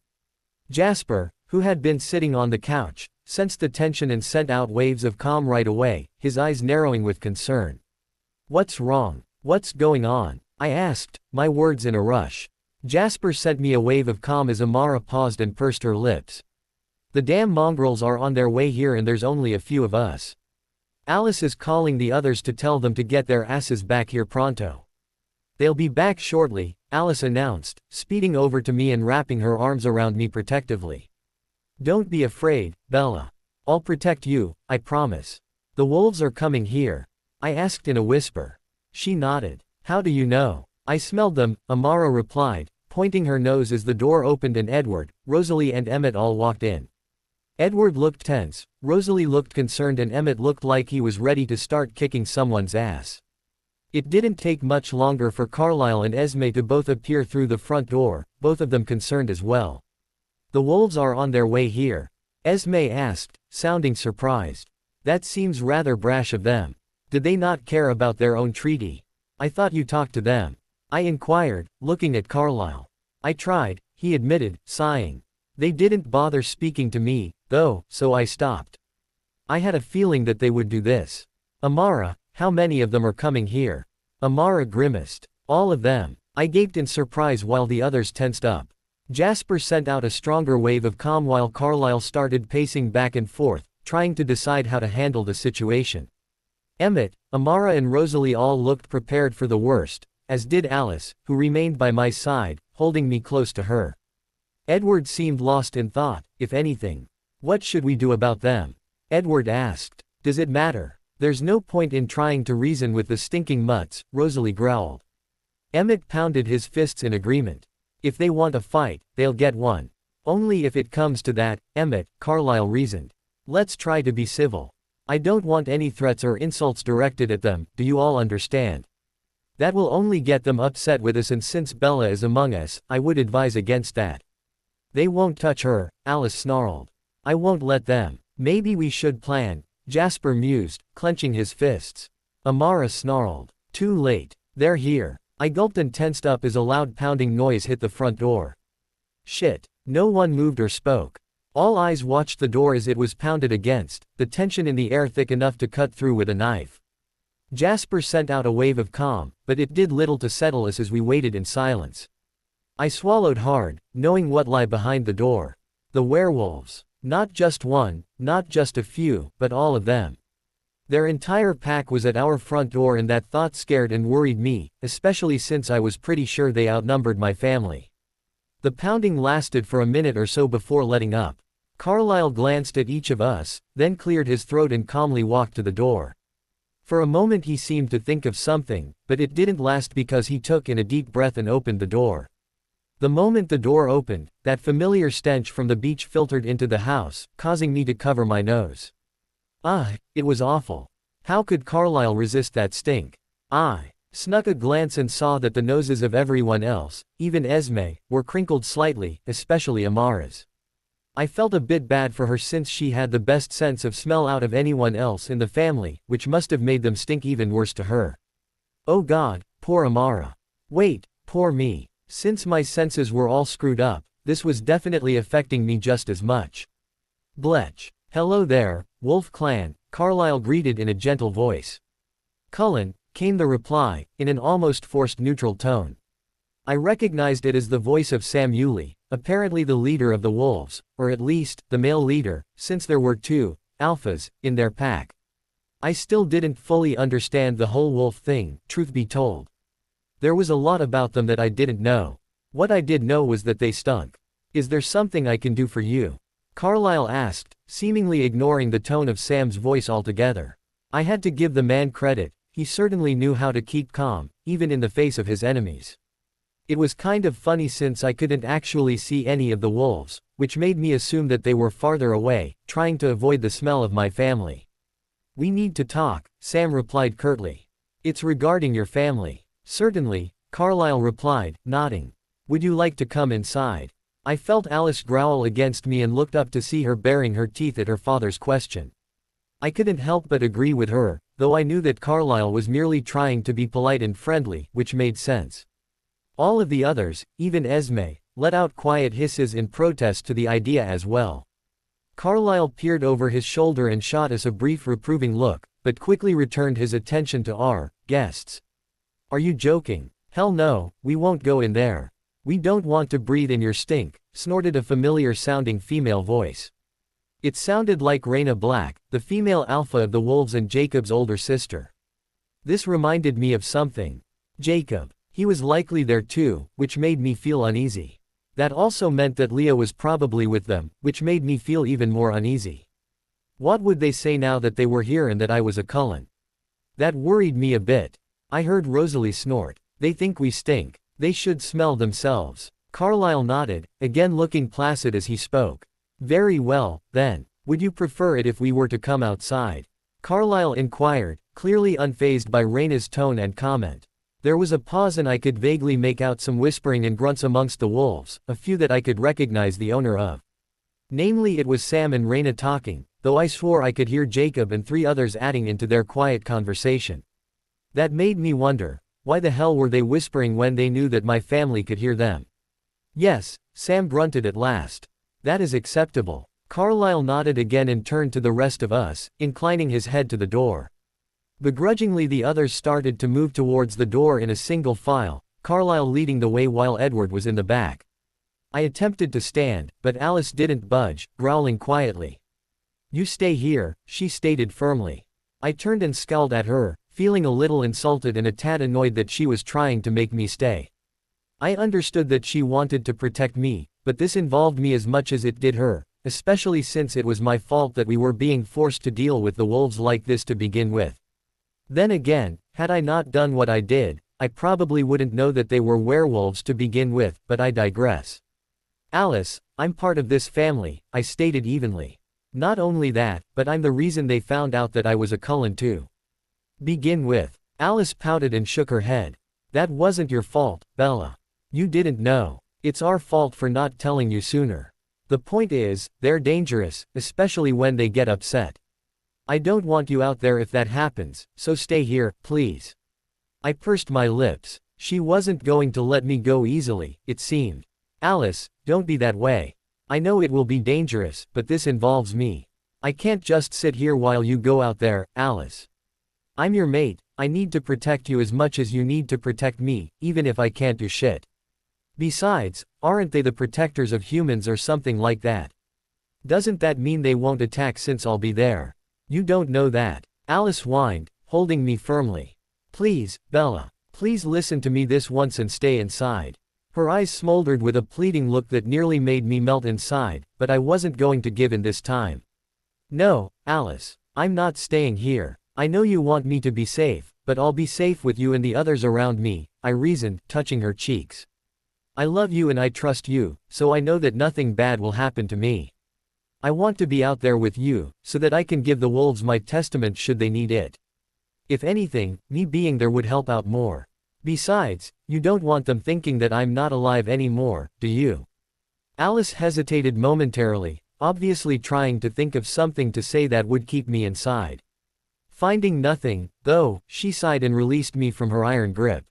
Jasper, who had been sitting on the couch, sensed the tension and sent out waves of calm right away, his eyes narrowing with concern. "What's wrong? What's going on?" I asked, my words in a rush. Jasper sent me a wave of calm as Amara paused and pursed her lips. "The damn mongrels are on their way here and there's only a few of us. Alice is calling the others to tell them to get their asses back here pronto. They'll be back shortly," Alice announced, speeding over to me and wrapping her arms around me protectively. "Don't be afraid, Bella. I'll protect you, I promise." "The wolves are coming here?" I asked in a whisper. She nodded. "How do you know?" "I smelled them," Amara replied, pointing her nose as the door opened and Edward, Rosalie and Emmett all walked in. Edward looked tense, Rosalie looked concerned and Emmett looked like he was ready to start kicking someone's ass. It didn't take much longer for Carlisle and Esme to both appear through the front door, both of them concerned as well. "The wolves are on their way here?" Esme asked, sounding surprised. "That seems rather brash of them. Did they not care about their own treaty? I thought you talked to them," I inquired, looking at Carlisle. "I tried," he admitted, sighing. "They didn't bother speaking to me, though, so I stopped. I had a feeling that they would do this." "Amara, how many of them are coming here?" Amara grimaced. "All of them." I gaped in surprise while the others tensed up. Jasper sent out a stronger wave of calm while Carlisle started pacing back and forth, trying to decide how to handle the situation. Emmett, Amara and Rosalie all looked prepared for the worst, as did Alice, who remained by my side, holding me close to her. Edward seemed lost in thought, if anything. "What should we do about them?" Edward asked. "Does it matter? There's no point in trying to reason with the stinking mutts," Rosalie growled. Emmett pounded his fists in agreement. "If they want a fight, they'll get one. Only if it comes to that, Emmett," Carlisle reasoned. "Let's try to be civil. I don't want any threats or insults directed at them, do you all understand? That will only get them upset with us and since Bella is among us, I would advise against that." "They won't touch her," Alice snarled. "I won't let them." "Maybe we should plan," Jasper mused, clenching his fists. Amara snarled. "Too late. They're here." I gulped and tensed up as a loud pounding noise hit the front door. Shit. No one moved or spoke. All eyes watched the door as it was pounded against, the tension in the air thick enough to cut through with a knife. Jasper sent out a wave of calm, but it did little to settle us as we waited in silence. I swallowed hard, knowing what lay behind the door. The werewolves. Not just one, not just a few, but all of them. Their entire pack was at our front door and that thought scared and worried me, especially since I was pretty sure they outnumbered my family. The pounding lasted for a minute or so before letting up. Carlisle glanced at each of us, then cleared his throat and calmly walked to the door. For a moment he seemed to think of something, but it didn't last because he took in a deep breath and opened the door. The moment the door opened, that familiar stench from the beach filtered into the house, causing me to cover my nose. It was awful. How could Carlisle resist that stink? I snuck a glance and saw that the noses of everyone else, even Esme, were crinkled slightly, especially Amara's. I felt a bit bad for her since she had the best sense of smell out of anyone else in the family, which must have made them stink even worse to her. Oh God, poor Amara. Wait, poor me. Since my senses were all screwed up, this was definitely affecting me just as much. Bletch. Hello there, Wolf Clan, Carlyle greeted in a gentle voice. Cullen, came the reply, in an almost forced neutral tone. I recognized it as the voice of Sam Yulee, apparently the leader of the wolves, or at least, the male leader, since there were two alphas in their pack. I still didn't fully understand the whole wolf thing, truth be told. There was a lot about them that I didn't know. What I did know was that they stunk. Is there something I can do for you? Carlyle asked, seemingly ignoring the tone of Sam's voice altogether. I had to give the man credit, he certainly knew how to keep calm, even in the face of his enemies. It was kind of funny since I couldn't actually see any of the wolves, which made me assume that they were farther away, trying to avoid the smell of my family. We need to talk, Sam replied curtly. It's regarding your family. Certainly, Carlyle replied, nodding. Would you like to come inside? I felt Alice growl against me and looked up to see her baring her teeth at her father's question. I couldn't help but agree with her, though I knew that Carlyle was merely trying to be polite and friendly, which made sense. All of the others, even Esme, let out quiet hisses in protest to the idea as well. Carlyle peered over his shoulder and shot us a brief reproving look, but quickly returned his attention to our guests. Are you joking? Hell no, we won't go in there. We don't want to breathe in your stink, snorted a familiar-sounding female voice. It sounded like Raina Black, the female alpha of the wolves and Jacob's older sister. This reminded me of something. Jacob. He was likely there too, which made me feel uneasy. That also meant that Leah was probably with them, which made me feel even more uneasy. What would they say now that they were here and that I was a Cullen? That worried me a bit. I heard Rosalie snort. They think we stink. They should smell themselves. Carlyle nodded, again looking placid as he spoke. Very well, then. Would you prefer it if we were to come outside? Carlyle inquired, clearly unfazed by Raina's tone and comment. There was a pause and I could vaguely make out some whispering and grunts amongst the wolves, a few that I could recognize the owner of. Namely, it was Sam and Raina talking, though I swore I could hear Jacob and three others adding into their quiet conversation. That made me wonder, why the hell were they whispering when they knew that my family could hear them? Yes, Sam grunted at last. That is acceptable. Carlyle nodded again and turned to the rest of us, inclining his head to the door. Begrudgingly the others started to move towards the door in a single file, Carlyle leading the way while Edward was in the back. I attempted to stand, but Alice didn't budge, growling quietly. You stay here, she stated firmly. I turned and scowled at her, feeling a little insulted and a tad annoyed that she was trying to make me stay. I understood that she wanted to protect me, but this involved me as much as it did her, especially since it was my fault that we were being forced to deal with the wolves like this to begin with. Then again, had I not done what I did, I probably wouldn't know that they were werewolves to begin with, but I digress. Alice, I'm part of this family, I stated evenly. Not only that, but I'm the reason they found out that I was a Cullen too. Begin with. Alice pouted and shook her head. That wasn't your fault, Bella. You didn't know. It's our fault for not telling you sooner. The point is, they're dangerous, especially when they get upset. I don't want you out there if that happens, so stay here, please. I pursed my lips. She wasn't going to let me go easily, it seemed. Alice, don't be that way. I know it will be dangerous, but this involves me. I can't just sit here while you go out there, Alice. I'm your mate, I need to protect you as much as you need to protect me, even if I can't do shit. Besides, aren't they the protectors of humans or something like that? Doesn't that mean they won't attack since I'll be there? You don't know that. Alice whined, holding me firmly. Please, Bella. Please listen to me this once and stay inside. Her eyes smoldered with a pleading look that nearly made me melt inside, but I wasn't going to give in this time. No, Alice. I'm not staying here. I know you want me to be safe, but I'll be safe with you and the others around me, I reasoned, touching her cheeks. I love you and I trust you, so I know that nothing bad will happen to me. I want to be out there with you, so that I can give the wolves my testament should they need it. If anything, me being there would help out more. Besides, you don't want them thinking that I'm not alive anymore, do you? Alice hesitated momentarily, obviously trying to think of something to say that would keep me inside. Finding nothing, though, she sighed and released me from her iron grip.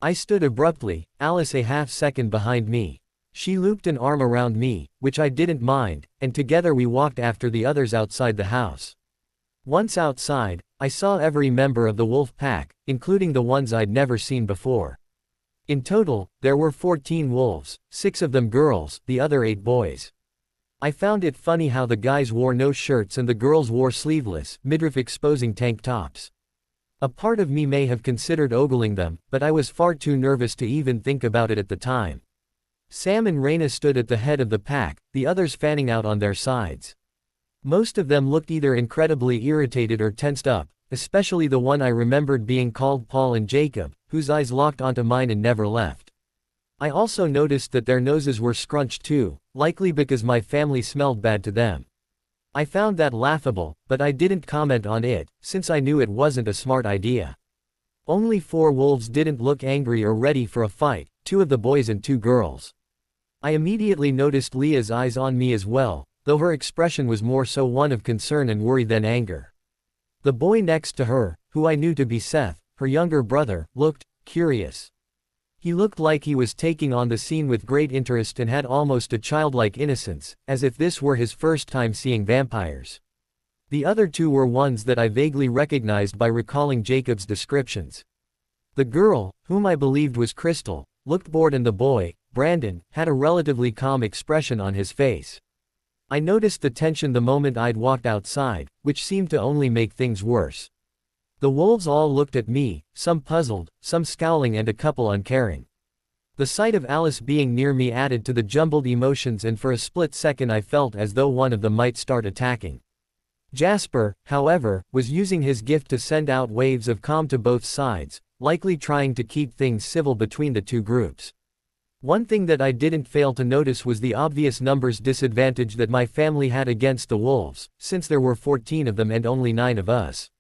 I stood abruptly, Alice a half-second behind me. She looped an arm around me, which I didn't mind, and together we walked after the others outside the house. Once outside, I saw every member of the wolf pack, including the ones I'd never seen before. In total, there were 14 wolves, 6 of them girls, the other 8 boys. I found it funny how the guys wore no shirts and the girls wore sleeveless, midriff-exposing tank tops. A part of me may have considered ogling them, but I was far too nervous to even think about it at the time. Sam and Raina stood at the head of the pack, the others fanning out on their sides. Most of them looked either incredibly irritated or tensed up, especially the one I remembered being called Paul and Jacob, whose eyes locked onto mine and never left. I also noticed that their noses were scrunched too, likely because my family smelled bad to them. I found that laughable, but I didn't comment on it, since I knew it wasn't a smart idea. Only 4 wolves didn't look angry or ready for a fight, 2 of the boys and 2 girls. I immediately noticed Leah's eyes on me as well, though her expression was more so one of concern and worry than anger. The boy next to her, who I knew to be Seth, her younger brother, looked curious. He looked like he was taking on the scene with great interest and had almost a childlike innocence, as if this were his first time seeing vampires. The other 2 were ones that I vaguely recognized by recalling Jacob's descriptions. The girl, whom I believed was Crystal, looked bored and the boy, Brandon, had a relatively calm expression on his face. I noticed the tension the moment I'd walked outside, which seemed to only make things worse. The wolves all looked at me, some puzzled, some scowling and a couple uncaring. The sight of Alice being near me added to the jumbled emotions and for a split second I felt as though one of them might start attacking. Jasper, however, was using his gift to send out waves of calm to both sides, likely trying to keep things civil between the 2 groups. One thing that I didn't fail to notice was the obvious numbers disadvantage that my family had against the wolves, since there were 14 of them and only 9 of us.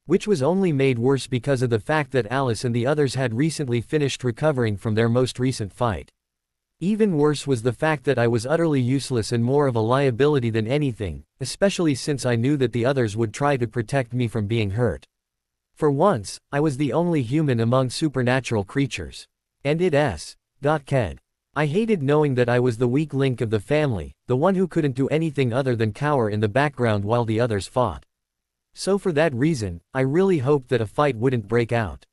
Which was only made worse because of the fact that Alice and the others had recently finished recovering from their most recent fight. Even worse was the fact that I was utterly useless and more of a liability than anything, especially since I knew that the others would try to protect me from being hurt. For once, I was the only human among supernatural creatures. And it ked. I hated knowing that I was the weak link of the family, the one who couldn't do anything other than cower in the background while the others fought. So for that reason, I really hoped that a fight wouldn't break out.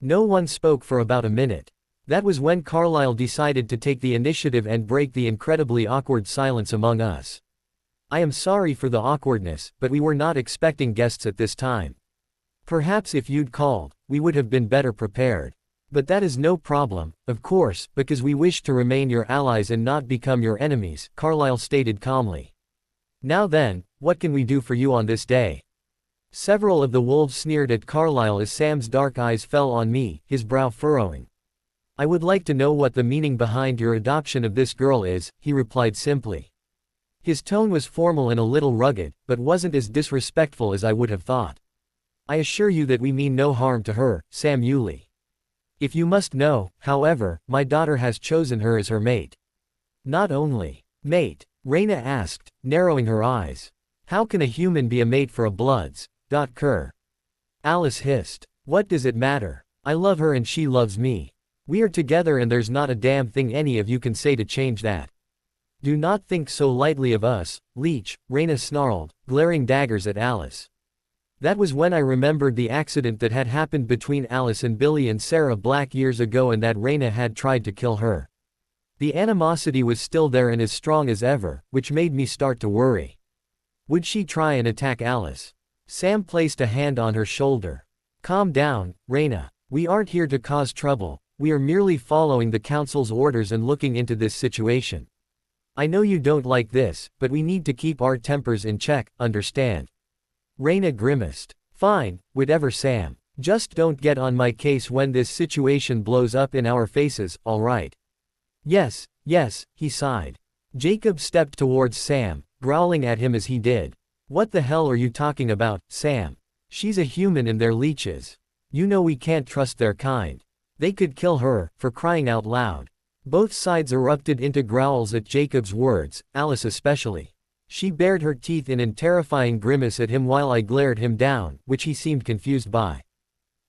No one spoke for about a minute. That was when Carlisle decided to take the initiative and break the incredibly awkward silence among us. I am sorry for the awkwardness, but we were not expecting guests at this time. Perhaps if you'd called, we would have been better prepared. But that is no problem, of course, because we wish to remain your allies and not become your enemies, Carlisle stated calmly. Now then, what can we do for you on this day? Several of the wolves sneered at Carlisle as Sam's dark eyes fell on me, his brow furrowing. I would like to know what the meaning behind your adoption of this girl is, he replied simply. His tone was formal and a little rugged, but wasn't as disrespectful as I would have thought. I assure you that we mean no harm to her, Sam Yulee. If you must know, however, my daughter has chosen her as her mate. Not only mate, Raina asked, narrowing her eyes. How can a human be a mate for a Bloods? Cur. Alice hissed. What does it matter? I love her and she loves me. We are together and there's not a damn thing any of you can say to change that. Do not think so lightly of us, Leech, Raina snarled, glaring daggers at Alice. That was when I remembered the accident that had happened between Alice and Billy and Sarah Black years ago and that Raina had tried to kill her. The animosity was still there and as strong as ever, which made me start to worry. Would she try and attack Alice? Sam placed a hand on her shoulder. Calm down, Raina. We aren't here to cause trouble, we are merely following the council's orders and looking into this situation. I know you don't like this, but we need to keep our tempers in check, understand? Raina grimaced. Fine, whatever Sam. Just don't get on my case when this situation blows up in our faces, alright? Yes, he sighed. Jacob stepped towards Sam, growling at him as he did. What the hell are you talking about, Sam? She's a human and they're leeches. You know we can't trust their kind. They could kill her, for crying out loud. Both sides erupted into growls at Jacob's words, Alice especially. She bared her teeth in a terrifying grimace at him while I glared him down, which he seemed confused by.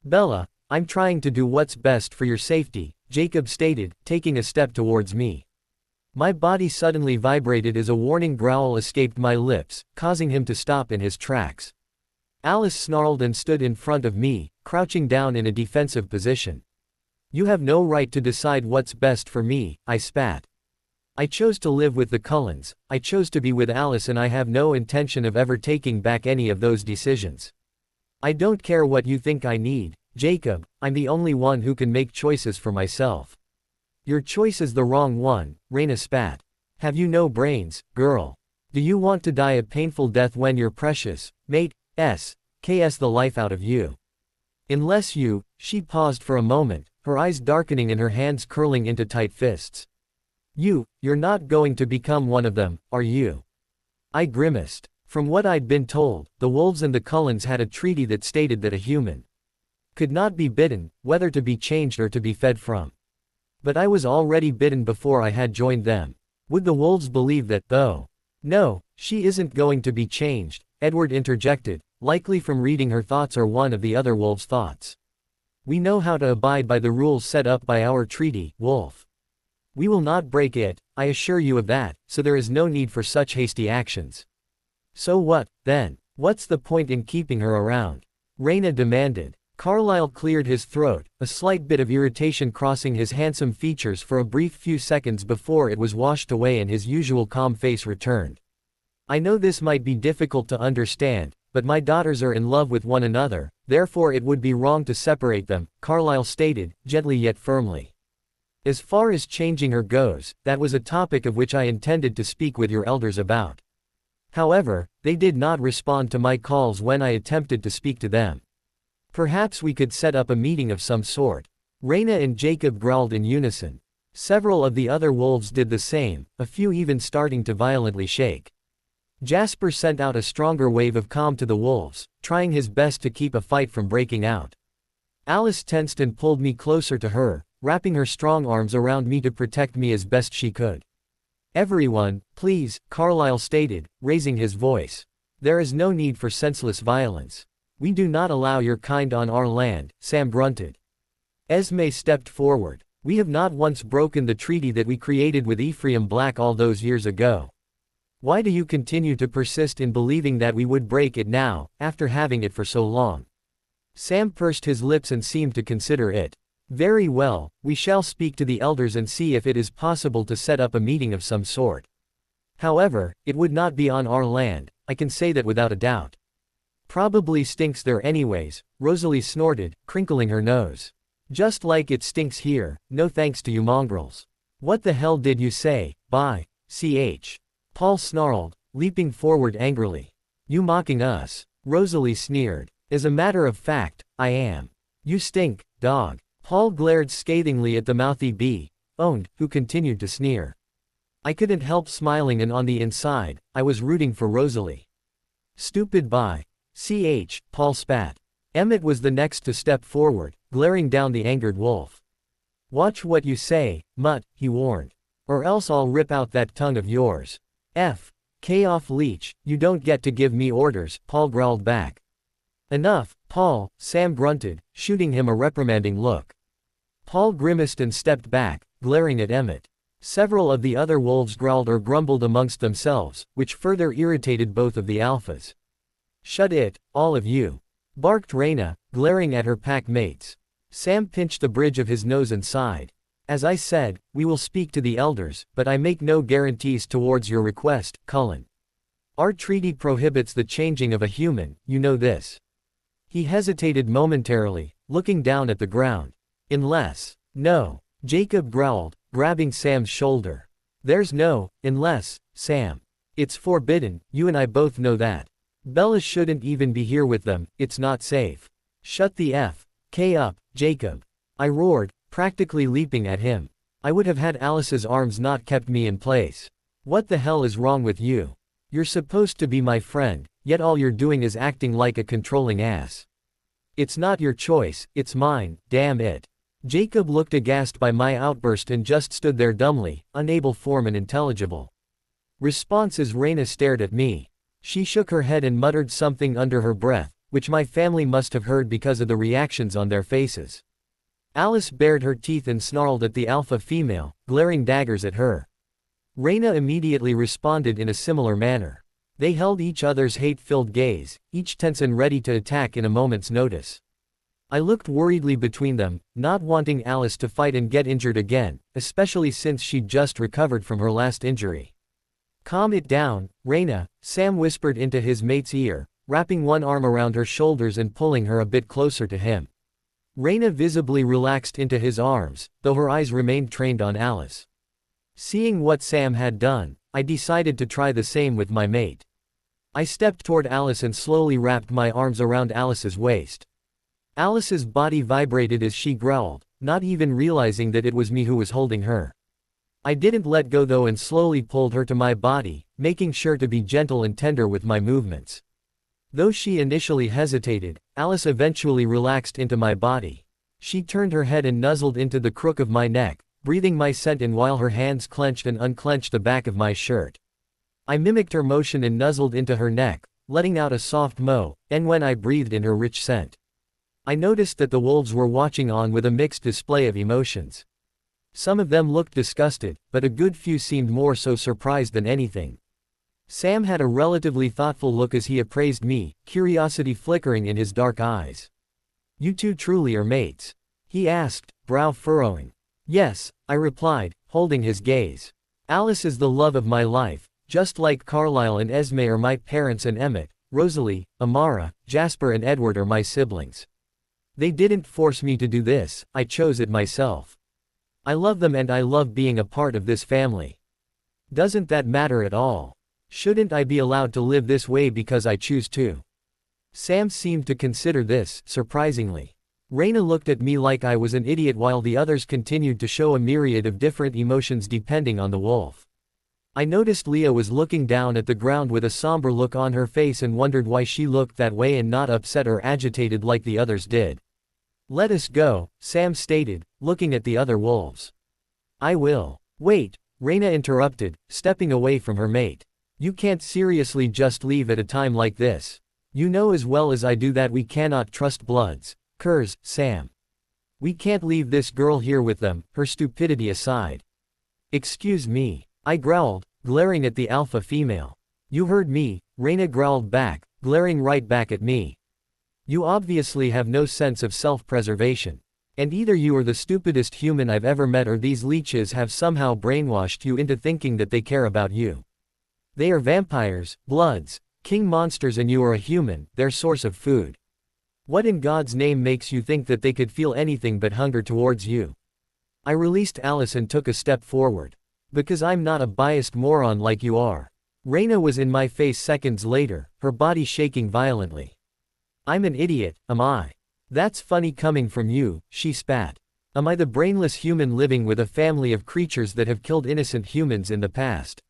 Bella, I'm trying to do what's best for your safety, Jacob stated, taking a step towards me. My body suddenly vibrated as a warning growl escaped my lips, causing him to stop in his tracks. Alice snarled and stood in front of me, crouching down in a defensive position. You have no right to decide what's best for me, I spat. I chose to live with the Cullens, I chose to be with Alice, and I have no intention of ever taking back any of those decisions. I don't care what you think I need, Jacob, I'm the only one who can make choices for myself. Your choice is the wrong one, Raina spat. Have you no brains, girl? Do you want to die a painful death when your precious mate, KS the life out of you? Unless you, she paused for a moment, her eyes darkening and her hands curling into tight fists. You're not going to become one of them, are you? I grimaced. From what I'd been told, the wolves and the Cullens had a treaty that stated that a human could not be bitten, whether to be changed or to be fed from. But I was already bitten before I had joined them. Would the wolves believe that, though? No, she isn't going to be changed, Edward interjected, likely from reading her thoughts or one of the other wolves' thoughts. We know how to abide by the rules set up by our treaty, Wolf. We will not break it, I assure you of that, so there is no need for such hasty actions. So what, then? What's the point in keeping her around? Raina demanded. Carlyle cleared his throat, a slight bit of irritation crossing his handsome features for a brief few seconds before it was washed away and his usual calm face returned. I know this might be difficult to understand, but my daughters are in love with one another, therefore it would be wrong to separate them, Carlyle stated, gently yet firmly. As far as changing her goes, that was a topic of which I intended to speak with your elders about. However, they did not respond to my calls when I attempted to speak to them. Perhaps we could set up a meeting of some sort. Raina and Jacob growled in unison. Several of the other wolves did the same, a few even starting to violently shake. Jasper sent out a stronger wave of calm to the wolves, trying his best to keep a fight from breaking out. Alice tensed and pulled me closer to her, wrapping her strong arms around me to protect me as best she could. Everyone, please, Carlyle stated, raising his voice. There is no need for senseless violence. We do not allow your kind on our land, Sam grunted. Esme stepped forward. We have not once broken the treaty that we created with Ephraim Black all those years ago. Why do you continue to persist in believing that we would break it now, after having it for so long? Sam pursed his lips and seemed to consider it. Very well, we shall speak to the elders and see if it is possible to set up a meeting of some sort. However, it would not be on our land, I can say that without a doubt. Probably stinks there anyways, Rosalie snorted, crinkling her nose. Just like it stinks here, no thanks to you mongrels. What the hell did you say, by ch? Paul snarled, leaping forward angrily. You mocking us? Rosalie sneered. As a matter of fact, I am. You stink, dog. Paul glared scathingly at the mouthy owned, who continued to sneer. I couldn't help smiling, and on the inside, I was rooting for Rosalie. Stupid by ch, Paul spat. Emmett was the next to step forward, glaring down the angered wolf. Watch what you say, Mutt, he warned. Or else I'll rip out that tongue of yours. Off leech, you don't get to give me orders, Paul growled back. Enough, Paul, Sam grunted, shooting him a reprimanding look. Paul grimaced and stepped back, glaring at Emmett. Several of the other wolves growled or grumbled amongst themselves, which further irritated both of the alphas. Shut it, all of you, barked Raina, glaring at her pack mates. Sam pinched the bridge of his nose and sighed. As I said, we will speak to the elders, but I make no guarantees towards your request, Cullen. Our treaty prohibits the changing of a human, you know this. He hesitated momentarily, looking down at the ground. Unless. No. Jacob growled, grabbing Sam's shoulder. There's no, unless, Sam. It's forbidden, you and I both know that. Bella shouldn't even be here with them, it's not safe. Shut the F.K. up, Jacob. I roared, practically leaping at him. I would have had Alice's arms not kept me in place. What the hell is wrong with you? You're supposed to be my friend, yet all you're doing is acting like a controlling ass. It's not your choice, it's mine, damn it. Jacob looked aghast by my outburst and just stood there dumbly, unable to form an intelligible Response as Raina stared at me. She shook her head and muttered something under her breath, which my family must have heard because of the reactions on their faces. Alice bared her teeth and snarled at the alpha female, glaring daggers at her. Raina immediately responded in a similar manner. They held each other's hate-filled gaze, each tense and ready to attack in a moment's notice. I looked worriedly between them, not wanting Alice to fight and get injured again, especially since she'd just recovered from her last injury. "Calm it down, Raina," Sam whispered into his mate's ear, wrapping one arm around her shoulders and pulling her a bit closer to him. Raina visibly relaxed into his arms, though her eyes remained trained on Alice. Seeing what Sam had done, I decided to try the same with my mate. I stepped toward Alice and slowly wrapped my arms around Alice's waist. Alice's body vibrated as she growled, not even realizing that it was me who was holding her. I didn't let go though and slowly pulled her to my body, making sure to be gentle and tender with my movements. Though she initially hesitated, Alice eventually relaxed into my body. She turned her head and nuzzled into the crook of my neck, breathing my scent in while her hands clenched and unclenched the back of my shirt. I mimicked her motion and nuzzled into her neck, letting out a soft moan, and when I breathed in her rich scent. I noticed that the wolves were watching on with a mixed display of emotions. Some of them looked disgusted, but a good few seemed more so surprised than anything. Sam had a relatively thoughtful look as he appraised me, curiosity flickering in his dark eyes. "You two truly are mates?" he asked, brow furrowing. "Yes," I replied, holding his gaze. "Alice is the love of my life, just like Carlisle and Esme are my parents and Emmett, Rosalie, Amara, Jasper and Edward are my siblings. They didn't force me to do this, I chose it myself. I love them and I love being a part of this family. Doesn't that matter at all? Shouldn't I be allowed to live this way because I choose to?" Sam seemed to consider this, surprisingly. Raina looked at me like I was an idiot while the others continued to show a myriad of different emotions depending on the wolf. I noticed Leah was looking down at the ground with a somber look on her face and wondered why she looked that way and not upset or agitated like the others did. "Let us go," Sam stated, looking at the other wolves. "I will." "Wait," Raina interrupted, stepping away from her mate. "You can't seriously just leave at a time like this. You know as well as I do that we cannot trust bloods, curs, Sam. We can't leave this girl here with them, her stupidity aside." "Excuse me," I growled, glaring at the alpha female. "You heard me," Raina growled back, glaring right back at me. "You obviously have no sense of self-preservation. And either you are the stupidest human I've ever met or these leeches have somehow brainwashed you into thinking that they care about you. They are vampires, bloods, king monsters and you are a human, their source of food. What in God's name makes you think that they could feel anything but hunger towards you?" I released Alice and took a step forward. "Because I'm not a biased moron like you are." Raina was in my face seconds later, her body shaking violently. "I'm an idiot, am I? That's funny coming from you," she spat. "Am I the brainless human living with a family of creatures that have killed innocent humans in the past?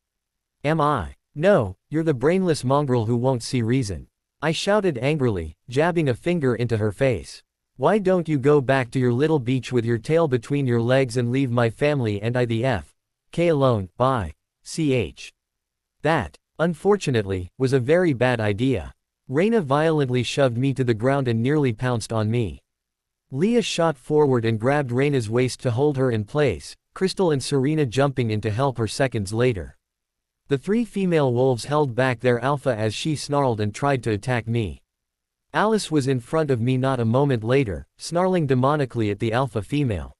Am I? No, you're the brainless mongrel who won't see reason," I shouted angrily, jabbing a finger into her face. "Why don't you go back to your little beach with your tail between your legs and leave my family and I the F.K. alone, bye. Ch. That, unfortunately, was a very bad idea." Raina violently shoved me to the ground and nearly pounced on me. Leah shot forward and grabbed Raina's waist to hold her in place, Crystal and Serena jumping in to help her seconds later. The three female wolves held back their alpha as she snarled and tried to attack me. Alice was in front of me not a moment later, snarling demonically at the alpha female.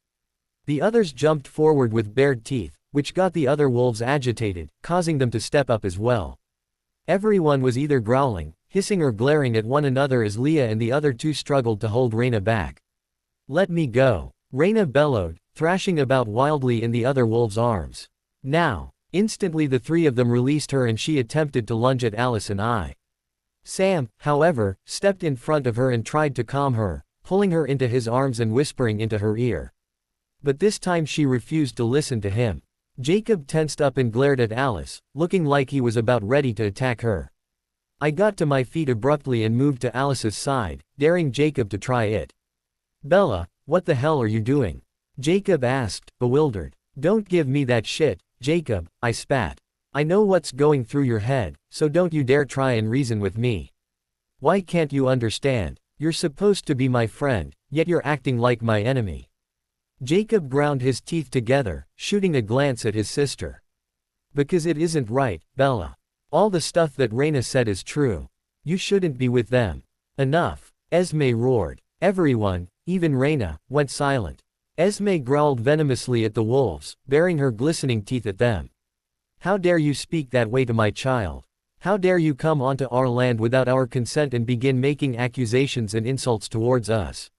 The others jumped forward with bared teeth, which got the other wolves agitated, causing them to step up as well. Everyone was either growling, hissing or glaring at one another as Leah and the other two struggled to hold Raina back. "Let me go," Raina bellowed, thrashing about wildly in the other wolves' arms. "Now!" Instantly the three of them released her and she attempted to lunge at Alice and I. Sam, however, stepped in front of her and tried to calm her, pulling her into his arms and whispering into her ear. But this time she refused to listen to him. Jacob tensed up and glared at Alice, looking like he was about ready to attack her. I got to my feet abruptly and moved to Alice's side, daring Jacob to try it. "Bella, what the hell are you doing?" Jacob asked, bewildered. "Don't give me that shit, Jacob," I spat. I know what's going through your head, so don't you dare try and reason with me. Why can't you understand? You're supposed to be my friend, yet you're acting like my enemy. Jacob ground his teeth together, shooting a glance at his sister. Because it isn't right, Bella. All the stuff that Reyna said is true. You shouldn't be with them. Enough, Esme roared. Everyone, even Reyna, went silent. Esme growled venomously at the wolves, baring her glistening teeth at them. How dare you speak that way to my child? How dare you come onto our land without our consent and begin making accusations and insults towards us?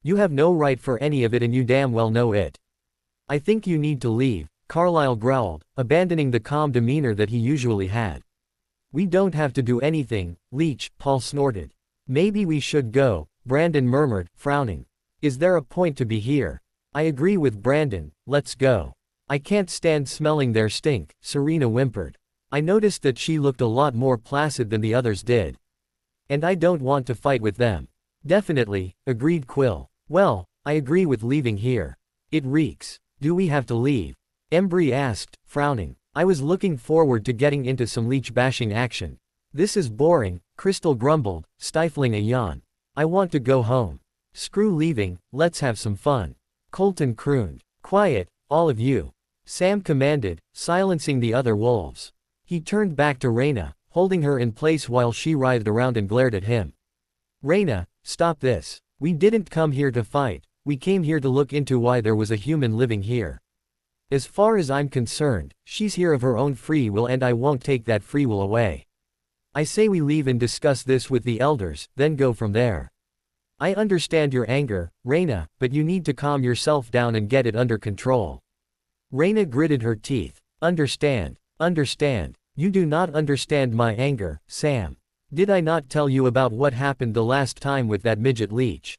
You have no right for any of it and you damn well know it. I think you need to leave, Carlisle growled, abandoning the calm demeanor that he usually had. We don't have to do anything, Leech, Paul snorted. Maybe we should go, Brandon murmured, frowning. Is there a point to be here? I agree with Brandon, let's go. I can't stand smelling their stink, Serena whimpered. I noticed that she looked a lot more placid than the others did. And I don't want to fight with them. Definitely, agreed Quill. Well, I agree with leaving here. It reeks. Do we have to leave? Embry asked, frowning. I was looking forward to getting into some leech bashing action. This is boring, Crystal grumbled, stifling a yawn. I want to go home. Screw leaving, let's have some fun. Colton crooned. Quiet, all of you. Sam commanded, silencing the other wolves. He turned back to Reyna, holding her in place while she writhed around and glared at him. Reyna, stop this. We didn't come here to fight, we came here to look into why there was a human living here. As far as I'm concerned, she's here of her own free will and I won't take that free will away. I say we leave and discuss this with the elders, then go from there. I understand your anger, Reyna, but you need to calm yourself down and get it under control. Reyna gritted her teeth. Understand. You do not understand my anger, Sam. Did I not tell you about what happened the last time with that midget leech?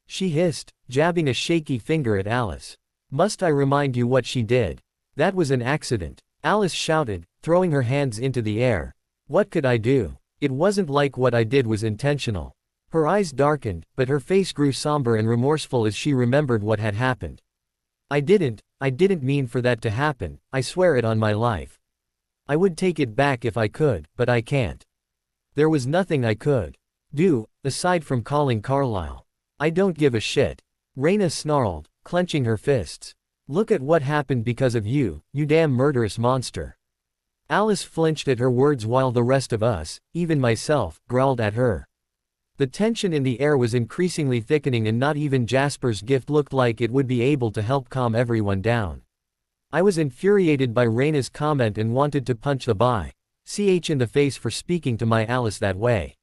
She hissed, jabbing a shaky finger at Alice. Must I remind you what she did? That was an accident, Alice shouted, throwing her hands into the air. What could I do? It wasn't like what I did was intentional. Her eyes darkened, but her face grew somber and remorseful as she remembered what had happened. I didn't mean for that to happen, I swear it on my life. I would take it back if I could, but I can't. There was nothing I could do, aside from calling Carlisle. I don't give a shit. Reyna snarled, clenching her fists. Look at what happened because of you, you damn murderous monster. Alice flinched at her words while the rest of us, even myself, growled at her. The tension in the air was increasingly thickening and not even Jasper's gift looked like it would be able to help calm everyone down. I was infuriated by Reyna's comment and wanted to punch the ch in the face for speaking to my Alice that way.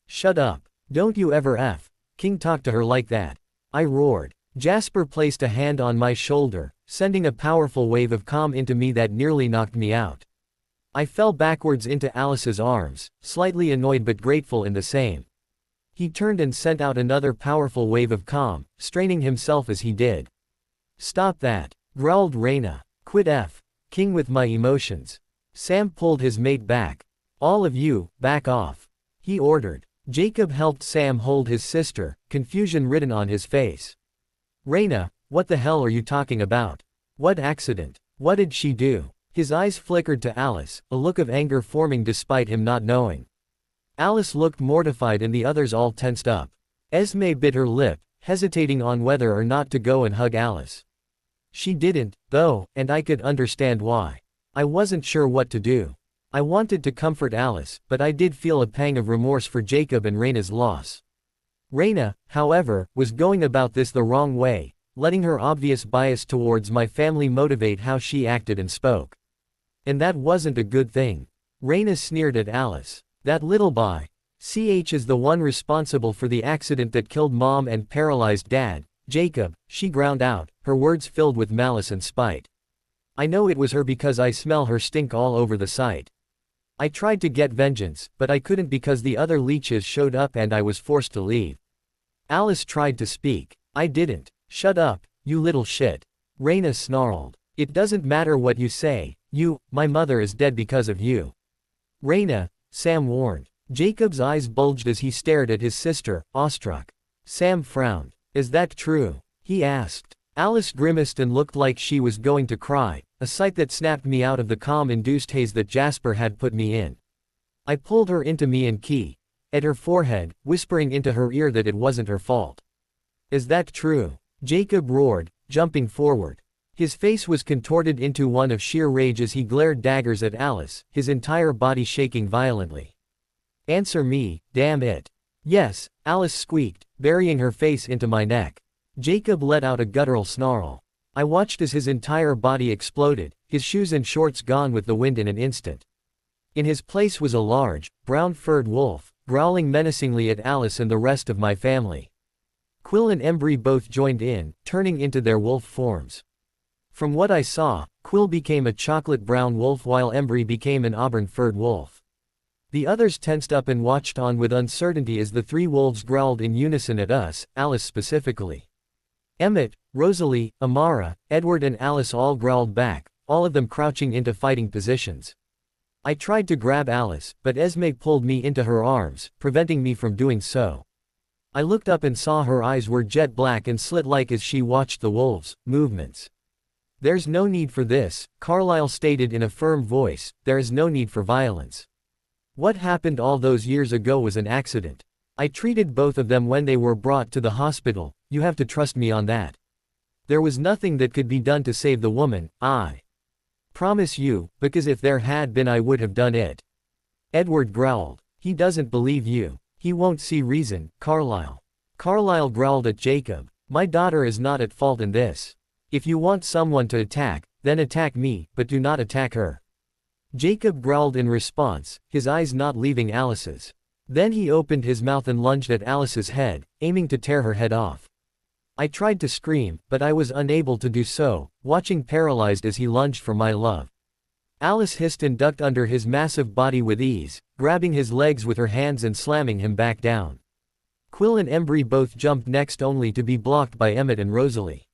Shut up. Don't you ever King talk to her like that. I roared. Jasper placed a hand on my shoulder, sending a powerful wave of calm into me that nearly knocked me out. I fell backwards into Alice's arms, slightly annoyed but grateful in the same. He turned and sent out another powerful wave of calm, straining himself as he did. Stop that, growled Reyna. Quit King with my emotions. Sam pulled his mate back. All of you, back off. He ordered. Jacob helped Sam hold his sister, confusion written on his face. Reyna, what the hell are you talking about? What accident? What did she do? His eyes flickered to Alice, a look of anger forming despite him not knowing. Alice looked mortified and the others all tensed up. Esme bit her lip, hesitating on whether or not to go and hug Alice. She didn't, though, and I could understand why. I wasn't sure what to do. I wanted to comfort Alice, but I did feel a pang of remorse for Jacob and Reyna's loss. Reyna, however, was going about this the wrong way, letting her obvious bias towards my family motivate how she acted and spoke. And that wasn't a good thing. Reyna sneered at Alice. That little ch is the one responsible for the accident that killed Mom and paralyzed Dad, Jacob, she ground out, her words filled with malice and spite. I know it was her because I smell her stink all over the site. I tried to get vengeance, but I couldn't because the other leeches showed up and I was forced to leave. Alice tried to speak. I didn't. Shut up, you little shit. Reyna snarled. It doesn't matter what you say, my mother is dead because of you. Reyna, Sam warned. Jacob's eyes bulged as he stared at his sister, awestruck. Sam frowned. Is that true? He asked. Alice grimaced and looked like she was going to cry, a sight that snapped me out of the calm-induced haze that Jasper had put me in. I pulled her into me and at her forehead, whispering into her ear that it wasn't her fault. Is that true? Jacob roared, jumping forward. His face was contorted into one of sheer rage as he glared daggers at Alice, his entire body shaking violently. Answer me, damn it. Yes, Alice squeaked, burying her face into my neck. Jacob let out a guttural snarl. I watched as his entire body exploded, his shoes and shorts gone with the wind in an instant. In his place was a large, brown-furred wolf, growling menacingly at Alice and the rest of my family. Quill and Embry both joined in, turning into their wolf forms. From what I saw, Quill became a chocolate-brown wolf while Embry became an auburn-furred wolf. The others tensed up and watched on with uncertainty as the three wolves growled in unison at us, Alice specifically. Emmett, Rosalie, Amara, Edward and Alice all growled back, all of them crouching into fighting positions. I tried to grab Alice, but Esme pulled me into her arms, preventing me from doing so. I looked up and saw her eyes were jet black and slit-like as she watched the wolves' movements. There's no need for this, Carlyle stated in a firm voice, there is no need for violence. What happened all those years ago was an accident. I treated both of them when they were brought to the hospital, you have to trust me on that. There was nothing that could be done to save the woman, I promise you, because if there had been I would have done it. Edward growled. He doesn't believe you. He won't see reason, Carlyle. Carlyle growled at Jacob. My daughter is not at fault in this. If you want someone to attack, then attack me, but do not attack her. Jacob growled in response, his eyes not leaving Alice's. Then he opened his mouth and lunged at Alice's head, aiming to tear her head off. I tried to scream, but I was unable to do so, watching paralyzed as he lunged for my love. Alice hissed and ducked under his massive body with ease, grabbing his legs with her hands and slamming him back down. Quill and Embry both jumped next only to be blocked by Emmett and Rosalie.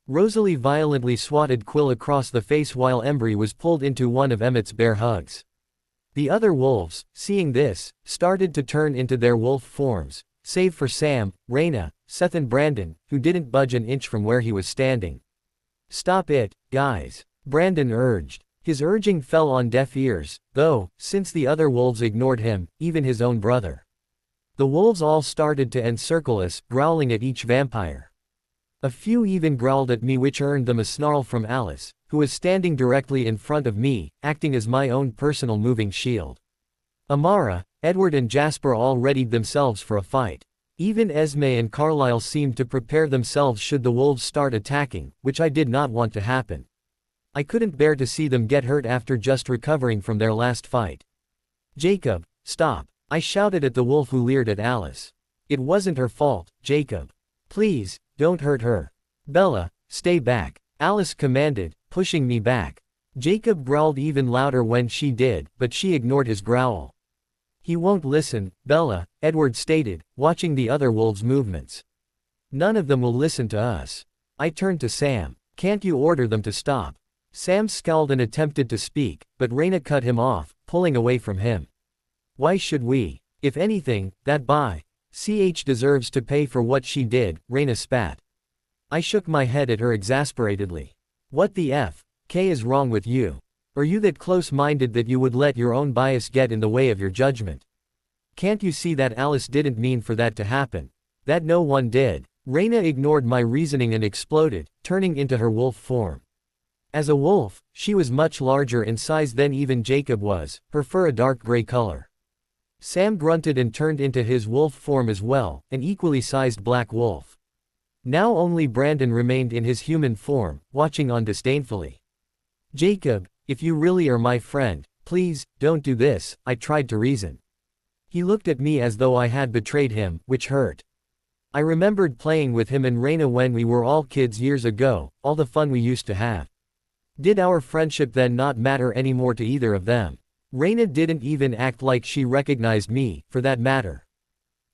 Rosalie violently swatted Quill across the face while Embry was pulled into one of Emmett's bear hugs. The other wolves, seeing this, started to turn into their wolf forms, save for Sam, Raina, Seth and Brandon, who didn't budge an inch from where he was standing. Stop it, guys, Brandon urged. His urging fell on deaf ears, though, since the other wolves ignored him, even his own brother. The wolves all started to encircle us, growling at each vampire. A few even growled at me, which earned them a snarl from Alice, who was standing directly in front of me, acting as my own personal moving shield. Amara, Edward and Jasper all readied themselves for a fight. Even Esme and Carlyle seemed to prepare themselves should the wolves start attacking, which I did not want to happen. I couldn't bear to see them get hurt after just recovering from their last fight. Jacob, stop, I shouted at the wolf who leered at Alice. It wasn't her fault, Jacob. Please, don't hurt her. Bella, stay back, Alice commanded, pushing me back. Jacob growled even louder when she did, but she ignored his growl. He won't listen, Bella, Edward stated, watching the other wolves' movements. None of them will listen to us. I turned to Sam. Can't you order them to stop? Sam scowled and attempted to speak, but Raina cut him off, pulling away from him. Why should we? If anything, that CH deserves to pay for what she did, Raina spat. I shook my head at her exasperatedly. What the K is wrong with you? Are you that close-minded that you would let your own bias get in the way of your judgment? Can't you see that Alice didn't mean for that to happen? That no one did. Raina ignored my reasoning and exploded, turning into her wolf form. As a wolf, she was much larger in size than even Jacob was, her fur a dark gray color. Sam grunted and turned into his wolf form as well, an equally sized black wolf. Now only Brandon remained in his human form, watching on disdainfully. Jacob, if you really are my friend, please, don't do this, I tried to reason. He looked at me as though I had betrayed him, which hurt. I remembered playing with him and Raina when we were all kids years ago, all the fun we used to have. Did our friendship then not matter anymore to either of them? Raina didn't even act like she recognized me, for that matter.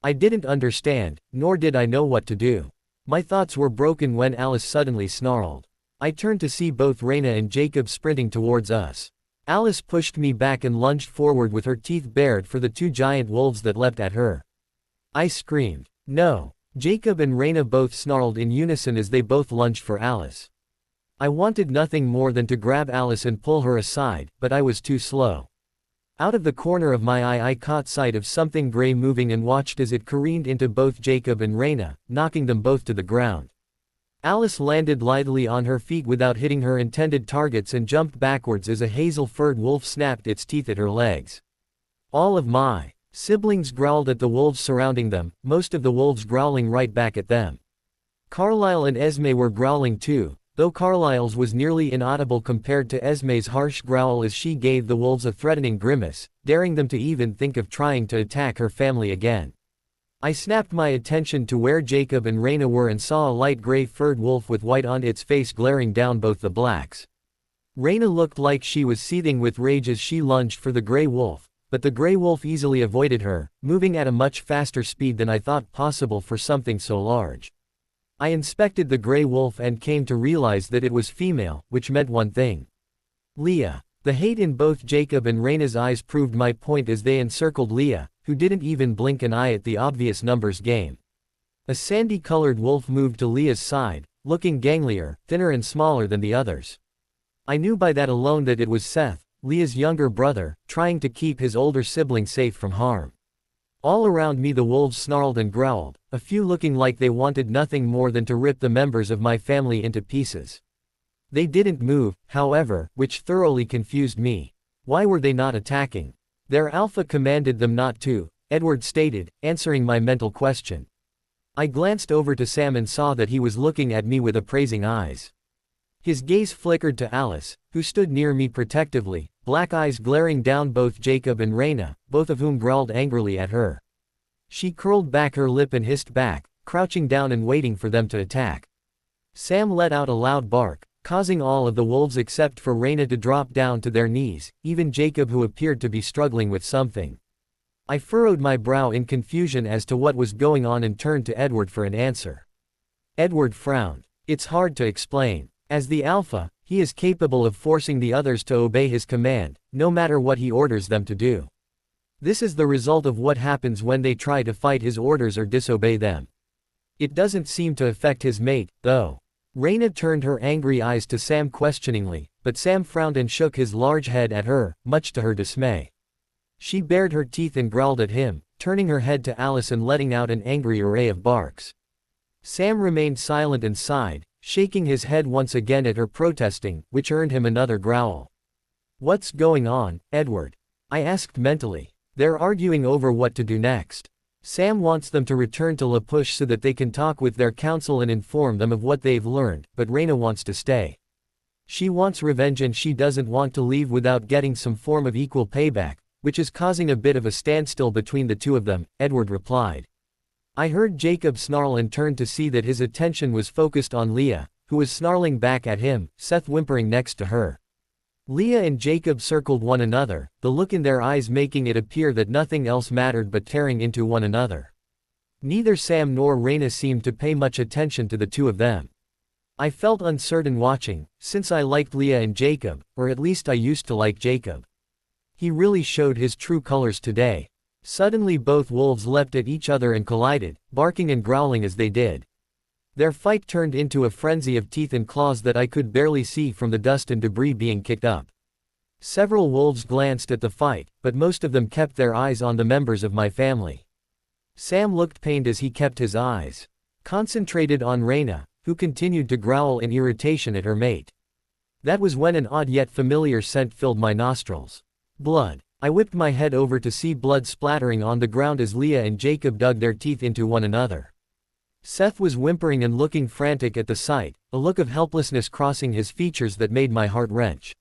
I didn't understand, nor did I know what to do. My thoughts were broken when Alice suddenly snarled. I turned to see both Raina and Jacob sprinting towards us. Alice pushed me back and lunged forward with her teeth bared for the two giant wolves that leapt at her. I screamed. No. Jacob and Raina both snarled in unison as they both lunged for Alice. I wanted nothing more than to grab Alice and pull her aside, but I was too slow. Out of the corner of my eye I caught sight of something gray moving and watched as it careened into both Jacob and Raina, knocking them both to the ground. Alice landed lithely on her feet without hitting her intended targets and jumped backwards as a hazel-furred wolf snapped its teeth at her legs. All of my siblings growled at the wolves surrounding them, most of the wolves growling right back at them. Carlisle and Esme were growling too, though Carlisle's was nearly inaudible compared to Esme's harsh growl as she gave the wolves a threatening grimace, daring them to even think of trying to attack her family again. I snapped my attention to where Jacob and Raina were and saw a light gray furred wolf with white on its face glaring down both the blacks. Raina looked like she was seething with rage as she lunged for the gray wolf, but the gray wolf easily avoided her, moving at a much faster speed than I thought possible for something so large. I inspected the gray wolf and came to realize that it was female, which meant one thing. Leah. The hate in both Jacob and Raina's eyes proved my point as they encircled Leah, who didn't even blink an eye at the obvious numbers game. A sandy-colored wolf moved to Leah's side, looking ganglier, thinner and smaller than the others. I knew by that alone that it was Seth, Leah's younger brother, trying to keep his older sibling safe from harm. All around me the wolves snarled and growled, a few looking like they wanted nothing more than to rip the members of my family into pieces. They didn't move, however, which thoroughly confused me. Why were they not attacking? Their alpha commanded them not to, Edward stated, answering my mental question. I glanced over to Sam and saw that he was looking at me with appraising eyes. His gaze flickered to Alice, who stood near me protectively, black eyes glaring down both Jacob and Raina, both of whom growled angrily at her. She curled back her lip and hissed back, crouching down and waiting for them to attack. Sam let out a loud bark, causing all of the wolves except for Raina to drop down to their knees, even Jacob who appeared to be struggling with something. I furrowed my brow in confusion as to what was going on and turned to Edward for an answer. Edward frowned. It's hard to explain. As the alpha, he is capable of forcing the others to obey his command, no matter what he orders them to do. This is the result of what happens when they try to fight his orders or disobey them. It doesn't seem to affect his mate, though. Raina turned her angry eyes to Sam questioningly, but Sam frowned and shook his large head at her, much to her dismay. She bared her teeth and growled at him, turning her head to Alice and letting out an angry array of barks. Sam remained silent and sighed, shaking his head once again at her protesting, which earned him another growl. What's going on, Edward? I asked mentally. They're arguing over what to do next. Sam wants them to return to La Push so that they can talk with their council and inform them of what they've learned, but Raina wants to stay. She wants revenge and she doesn't want to leave without getting some form of equal payback, which is causing a bit of a standstill between the two of them, Edward replied. I heard Jacob snarl and turned to see that his attention was focused on Leah, who was snarling back at him, Seth whimpering next to her. Leah and Jacob circled one another, the look in their eyes making it appear that nothing else mattered but tearing into one another. Neither Sam nor Raina seemed to pay much attention to the two of them. I felt uncertain watching, since I liked Leah and Jacob, or at least I used to like Jacob. He really showed his true colors today. Suddenly both wolves leapt at each other and collided, barking and growling as they did. Their fight turned into a frenzy of teeth and claws that I could barely see from the dust and debris being kicked up. Several wolves glanced at the fight, but most of them kept their eyes on the members of my family. Sam looked pained as he kept his eyes concentrated on Raina, who continued to growl in irritation at her mate. That was when an odd yet familiar scent filled my nostrils. Blood. I whipped my head over to see blood splattering on the ground as Leah and Jacob dug their teeth into one another. Seth was whimpering and looking frantic at the sight, a look of helplessness crossing his features that made my heart wrench.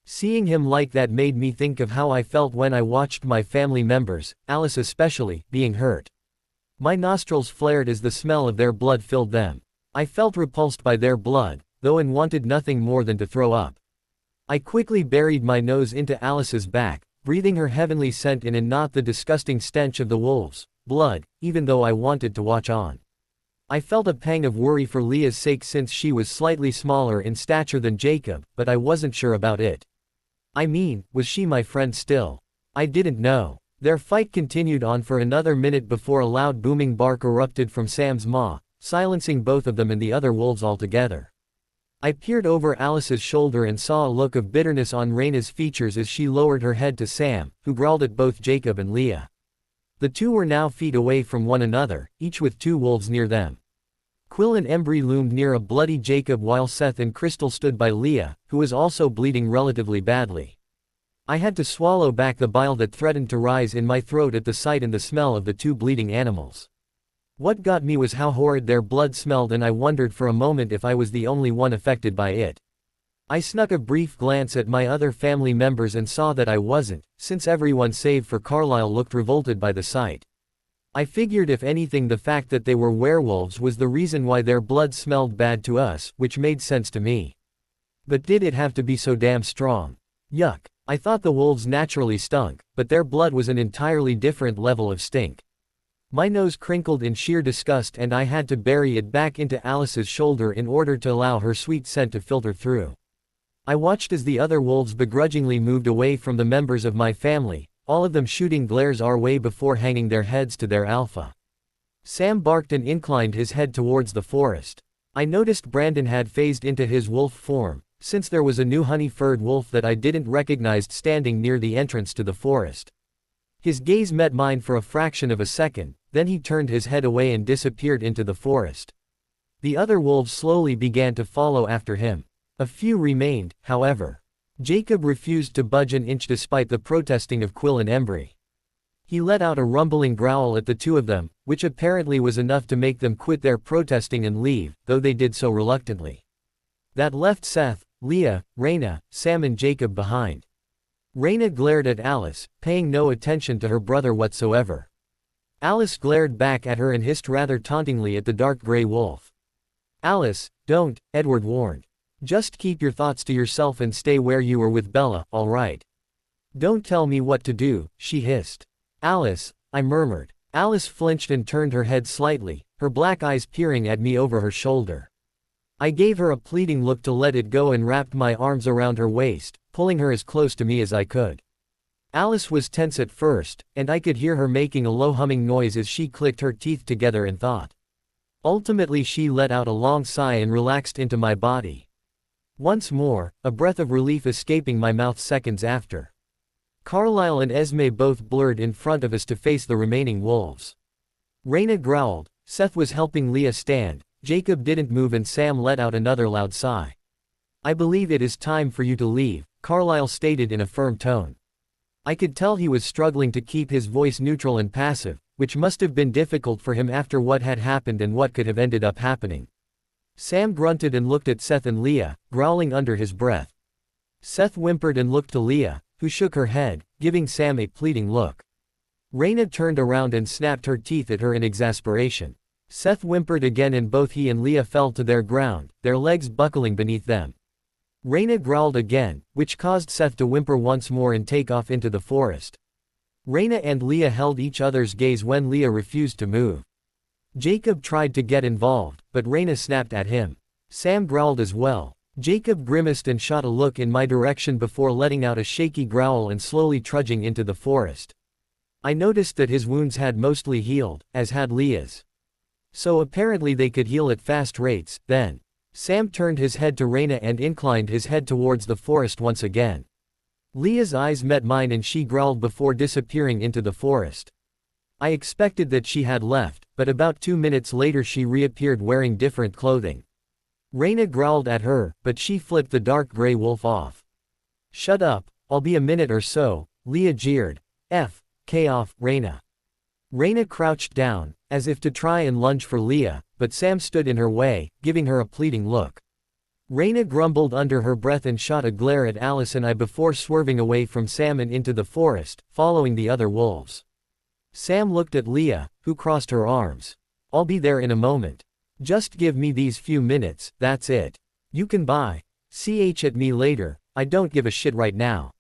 Seeing him like that made me think of how I felt when I watched my family members, Alice especially, being hurt. My nostrils flared as the smell of their blood filled them. I felt repulsed by their blood, though, and wanted nothing more than to throw up. I quickly buried my nose into Alice's back, breathing her heavenly scent in and not the disgusting stench of the wolves' blood, even though I wanted to watch on. I felt a pang of worry for Leah's sake since she was slightly smaller in stature than Jacob, but I wasn't sure about it. I mean, was she my friend still? I didn't know. Their fight continued on for another minute before a loud booming bark erupted from Sam's maw, silencing both of them and the other wolves altogether. I peered over Alice's shoulder and saw a look of bitterness on Raina's features as she lowered her head to Sam, who growled at both Jacob and Leah. The two were now feet away from one another, each with two wolves near them. Quill and Embry loomed near a bloody Jacob while Seth and Crystal stood by Leah, who was also bleeding relatively badly. I had to swallow back the bile that threatened to rise in my throat at the sight and the smell of the two bleeding animals. What got me was how horrid their blood smelled, and I wondered for a moment if I was the only one affected by it. I snuck a brief glance at my other family members and saw that I wasn't, since everyone save for Carlisle looked revolted by the sight. I figured if anything the fact that they were werewolves was the reason why their blood smelled bad to us, which made sense to me. But did it have to be so damn strong? Yuck. I thought the wolves naturally stunk, but their blood was an entirely different level of stink. My nose crinkled in sheer disgust and I had to bury it back into Alice's shoulder in order to allow her sweet scent to filter through. I watched as the other wolves begrudgingly moved away from the members of my family, all of them shooting glares our way before hanging their heads to their alpha. Sam barked and inclined his head towards the forest. I noticed Brandon had phased into his wolf form, since there was a new honey-furred wolf that I didn't recognize standing near the entrance to the forest. His gaze met mine for a fraction of a second, then he turned his head away and disappeared into the forest. The other wolves slowly began to follow after him. A few remained, however. Jacob refused to budge an inch despite the protesting of Quill and Embry. He let out a rumbling growl at the two of them, which apparently was enough to make them quit their protesting and leave, though they did so reluctantly. That left Seth, Leah, Raina, Sam and Jacob behind. Raina glared at Alice, paying no attention to her brother whatsoever. Alice glared back at her and hissed rather tauntingly at the dark gray wolf. "Alice, don't," Edward warned. "Just keep your thoughts to yourself and stay where you were with Bella, all right?" "Don't tell me what to do," she hissed. "Alice," I murmured. Alice flinched and turned her head slightly, her black eyes peering at me over her shoulder. I gave her a pleading look to let it go and wrapped my arms around her waist, pulling her as close to me as I could. Alice was tense at first, and I could hear her making a low humming noise as she clicked her teeth together in thought. Ultimately she let out a long sigh and relaxed into my body. Once more, a breath of relief escaping my mouth seconds after. Carlisle and Esme both blurred in front of us to face the remaining wolves. Raina growled, Seth was helping Leah stand, Jacob didn't move and Sam let out another loud sigh. "I believe it is time for you to leave," Carlisle stated in a firm tone. I could tell he was struggling to keep his voice neutral and passive, which must have been difficult for him after what had happened and what could have ended up happening. Sam grunted and looked at Seth and Leah, growling under his breath. Seth whimpered and looked to Leah, who shook her head, giving Sam a pleading look. Raina turned around and snapped her teeth at her in exasperation. Seth whimpered again and both he and Leah fell to their ground, their legs buckling beneath them. Raina growled again, which caused Seth to whimper once more and take off into the forest. Raina and Leah held each other's gaze when Leah refused to move. Jacob tried to get involved, but Raina snapped at him. Sam growled as well. Jacob grimaced and shot a look in my direction before letting out a shaky growl and slowly trudging into the forest. I noticed that his wounds had mostly healed, as had Leah's. So apparently they could heal at fast rates. Then Sam turned his head to Raina and inclined his head towards the forest once again. Leah's eyes met mine and she growled before disappearing into the forest. I expected that she had left, but about 2 minutes later she reappeared wearing different clothing. Raina growled at her, but she flipped the dark gray wolf off. "Shut up, I'll be a minute or so," Leah jeered. "K off, Raina." Raina crouched down, as if to try and lunge for Leah, but Sam stood in her way, giving her a pleading look. Raina grumbled under her breath and shot a glare at Alice and I before swerving away from Sam and into the forest, following the other wolves. Sam looked at Leah, who crossed her arms. "I'll be there in a moment. Just give me these few minutes, that's it. You can ch at me later, I don't give a shit right now."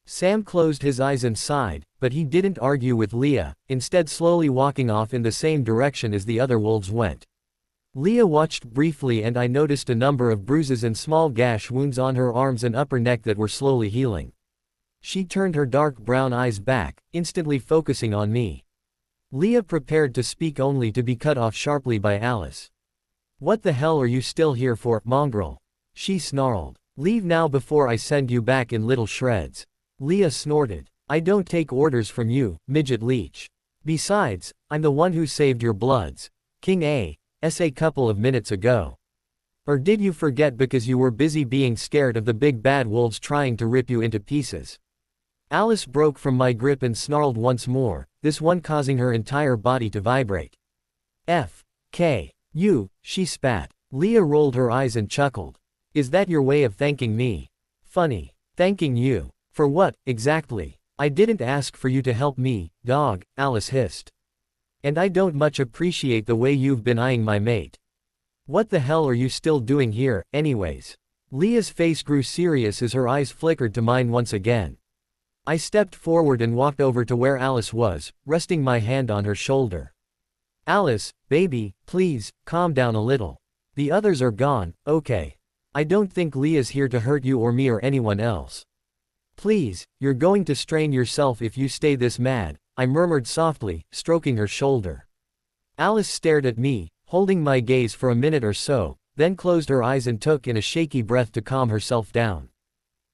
Sam closed his eyes and sighed, but he didn't argue with Leah, instead slowly walking off in the same direction as the other wolves went. Leah watched briefly and I noticed a number of bruises and small gash wounds on her arms and upper neck that were slowly healing. She turned her dark brown eyes back, instantly focusing on me. Leah prepared to speak only to be cut off sharply by Alice. "What the hell are you still here for, mongrel? she snarled. Leave now before I send you back in little shreds. Leah snorted. I don't take orders from you, midget leech. Besides, I'm the one who saved your bloods, King a couple of minutes ago. Or did you forget because you were busy being scared of the big bad wolves trying to rip you into pieces? Alice broke from my grip and snarled once more, this one causing her entire body to vibrate. You, she spat. Leah rolled her eyes and chuckled. Is that your way of thanking me? Funny. Thanking you. For what, exactly? I didn't ask for you to help me, dog, Alice hissed. And I don't much appreciate the way you've been eyeing my mate. What the hell are you still doing here, anyways? Leah's face grew serious as her eyes flickered to mine once again. I stepped forward and walked over to where Alice was, resting my hand on her shoulder. Alice, baby, please, calm down a little. The others are gone, okay? I don't think Leah's here to hurt you or me or anyone else. Please, you're going to strain yourself if you stay this mad, I murmured softly, stroking her shoulder. Alice stared at me, holding my gaze for a minute or so, then closed her eyes and took in a shaky breath to calm herself down.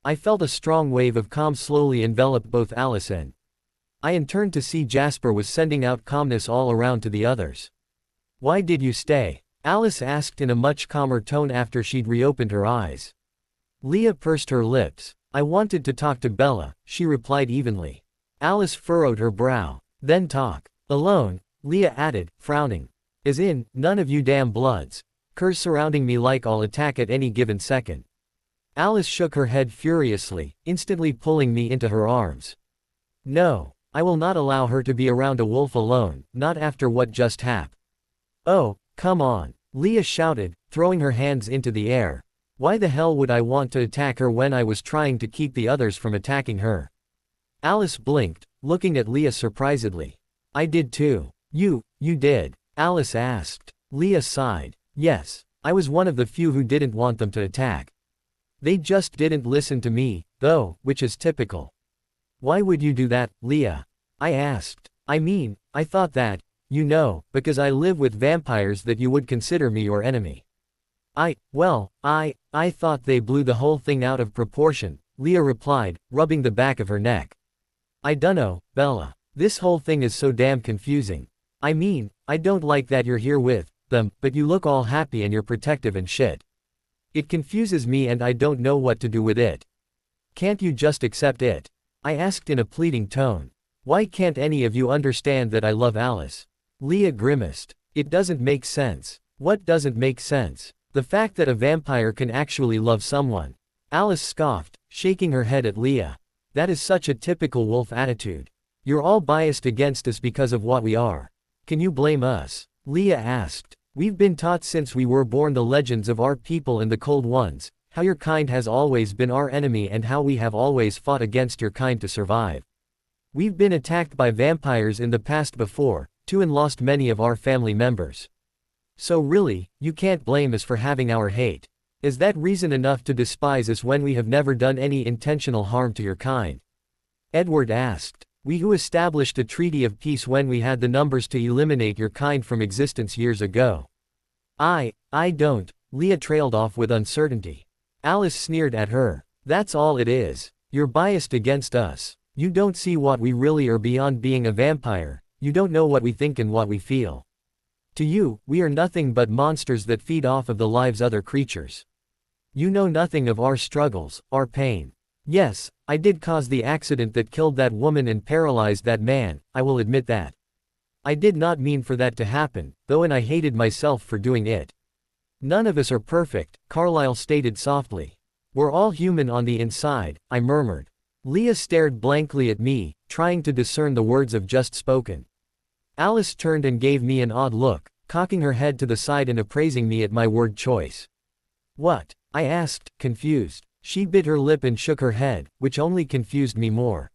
I felt a strong wave of calm slowly envelop both Alice and I and turned to see Jasper was sending out calmness all around to the others. Why did you stay? Alice asked in a much calmer tone after she'd reopened her eyes. Leah pursed her lips. I wanted to talk to Bella, she replied evenly. Alice furrowed her brow. Then talk. Alone, Leah added, frowning. As in, none of you damn bloods. Curs surrounding me like I'll attack at any given second. Alice shook her head furiously, instantly pulling me into her arms. No, I will not allow her to be around a wolf alone, not after what just happened. Oh, come on, Leah shouted, throwing her hands into the air. Why the hell would I want to attack her when I was trying to keep the others from attacking her? Alice blinked, looking at Leah surprisedly. I did too. You did? Alice asked. Leah sighed. Yes, I was one of the few who didn't want them to attack. They just didn't listen to me, though, which is typical. Why would you do that, Leah? I asked. I mean, I thought that, because I live with vampires that you would consider me your enemy. I thought they blew the whole thing out of proportion, Leah replied, rubbing the back of her neck. I dunno, Bella. This whole thing is so damn confusing. I mean, I don't like that you're here with them, but you look all happy and you're protective and shit. It confuses me and I don't know what to do with it. Can't you just accept it? I asked in a pleading tone. Why can't any of you understand that I love Alice? Leah grimaced. It doesn't make sense. What doesn't make sense? The fact that a vampire can actually love someone. Alice scoffed, shaking her head at Leah. That is such a typical wolf attitude. You're all biased against us because of what we are. Can you blame us? Leah asked. We've been taught since we were born the legends of our people and the Cold Ones, how your kind has always been our enemy and how we have always fought against your kind to survive. We've been attacked by vampires in the past before, too, and lost many of our family members. So really, you can't blame us for having our hate. Is that reason enough to despise us when we have never done any intentional harm to your kind? Edward asked. We who established a treaty of peace when we had the numbers to eliminate your kind from existence years ago. I don't, Leah trailed off with uncertainty. Alice sneered at her. That's all it is. You're biased against us. You don't see what we really are beyond being a vampire, you don't know what we think and what we feel. To you, we are nothing but monsters that feed off of the lives of other creatures. You know nothing of our struggles, our pain. Yes, I did cause the accident that killed that woman and paralyzed that man, I will admit that. I did not mean for that to happen, though, and I hated myself for doing it. None of us are perfect, Carlyle stated softly. We're all human on the inside, I murmured. Leah stared blankly at me, trying to discern the words of just spoken. Alice turned and gave me an odd look, cocking her head to the side and appraising me at my word choice. What? I asked, confused. She bit her lip and shook her head, which only confused me more.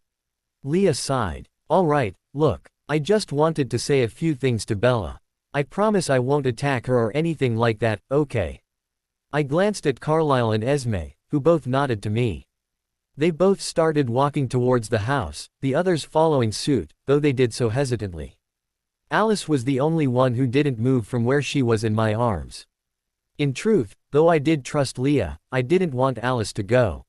Leah sighed. All right, look, I just wanted to say a few things to Bella. I promise I won't attack her or anything like that, okay? I glanced at Carlyle and Esme, who both nodded to me. They both started walking towards the house, the others following suit, though they did so hesitantly. Alice was the only one who didn't move from where she was in my arms. In truth, Though I did trust Leah, I didn't want Alice to go.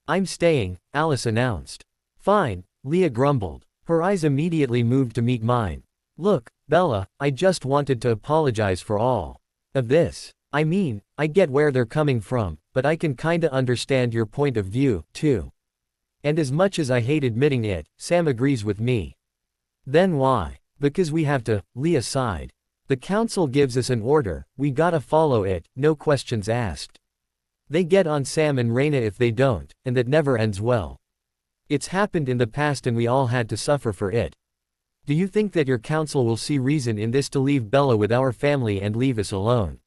I'm staying, Alice announced. Fine, Leah grumbled. Her eyes immediately moved to meet mine. Look, Bella, I just wanted to apologize for all of this. I mean, I get where they're coming from, but I can kinda understand your point of view, too. And as much as I hate admitting it, Sam agrees with me. Then why? Because we have to, Leah sighed. The council gives us an order, we gotta follow it, no questions asked. They get on Sam and Raina if they don't, and that never ends well. It's happened in the past and we all had to suffer for it. Do you think that your council will see reason in this to leave Bella with our family and leave us alone?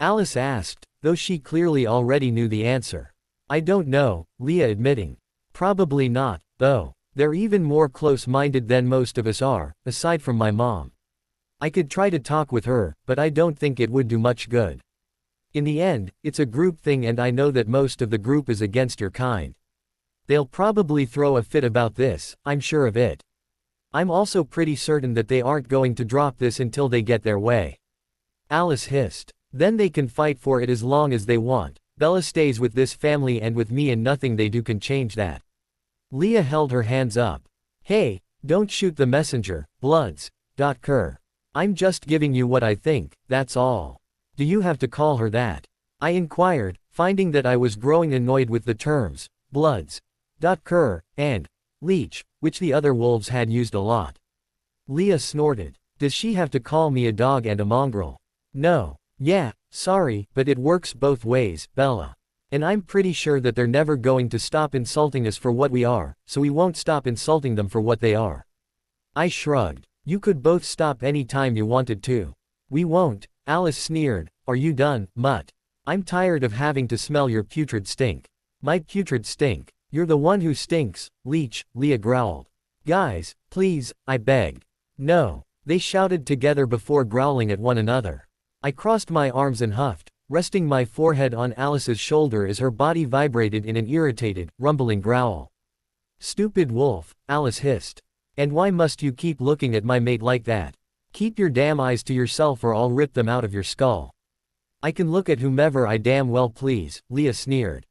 Alice asked, though she clearly already knew the answer. I don't know, Leah admitting. Probably not, though. They're even more close-minded than most of us are, aside from my mom. I could try to talk with her, but I don't think it would do much good. In the end, it's a group thing and I know that most of the group is against your kind. They'll probably throw a fit about this, I'm sure of it. I'm also pretty certain that they aren't going to drop this until they get their way. Alice hissed. Then they can fight for it as long as they want. Bella stays with this family and with me and nothing they do can change that. Leah held her hands up. Hey, don't shoot the messenger, Bloods. Kerr. I'm just giving you what I think, that's all. Do you have to call her that? I inquired, finding that I was growing annoyed with the terms, Bloods. Kerr, and Leech, which the other wolves had used a lot. Leah snorted. Does she have to call me a dog and a mongrel? No. Yeah, sorry, but it works both ways, Bella. And I'm pretty sure that they're never going to stop insulting us for what we are, so we won't stop insulting them for what they are. I shrugged. You could both stop any time you wanted to. We won't, Alice sneered. Are you done, Mutt? I'm tired of having to smell your putrid stink. My putrid stink. You're the one who stinks, Leech, Leah growled. Guys, please, I begged. No. They shouted together before growling at one another. I crossed my arms and huffed, resting my forehead on Alice's shoulder as her body vibrated in an irritated, rumbling growl. Stupid wolf, Alice hissed. And why must you keep looking at my mate like that? Keep your damn eyes to yourself or I'll rip them out of your skull. I can look at whomever I damn well please, Leah sneered.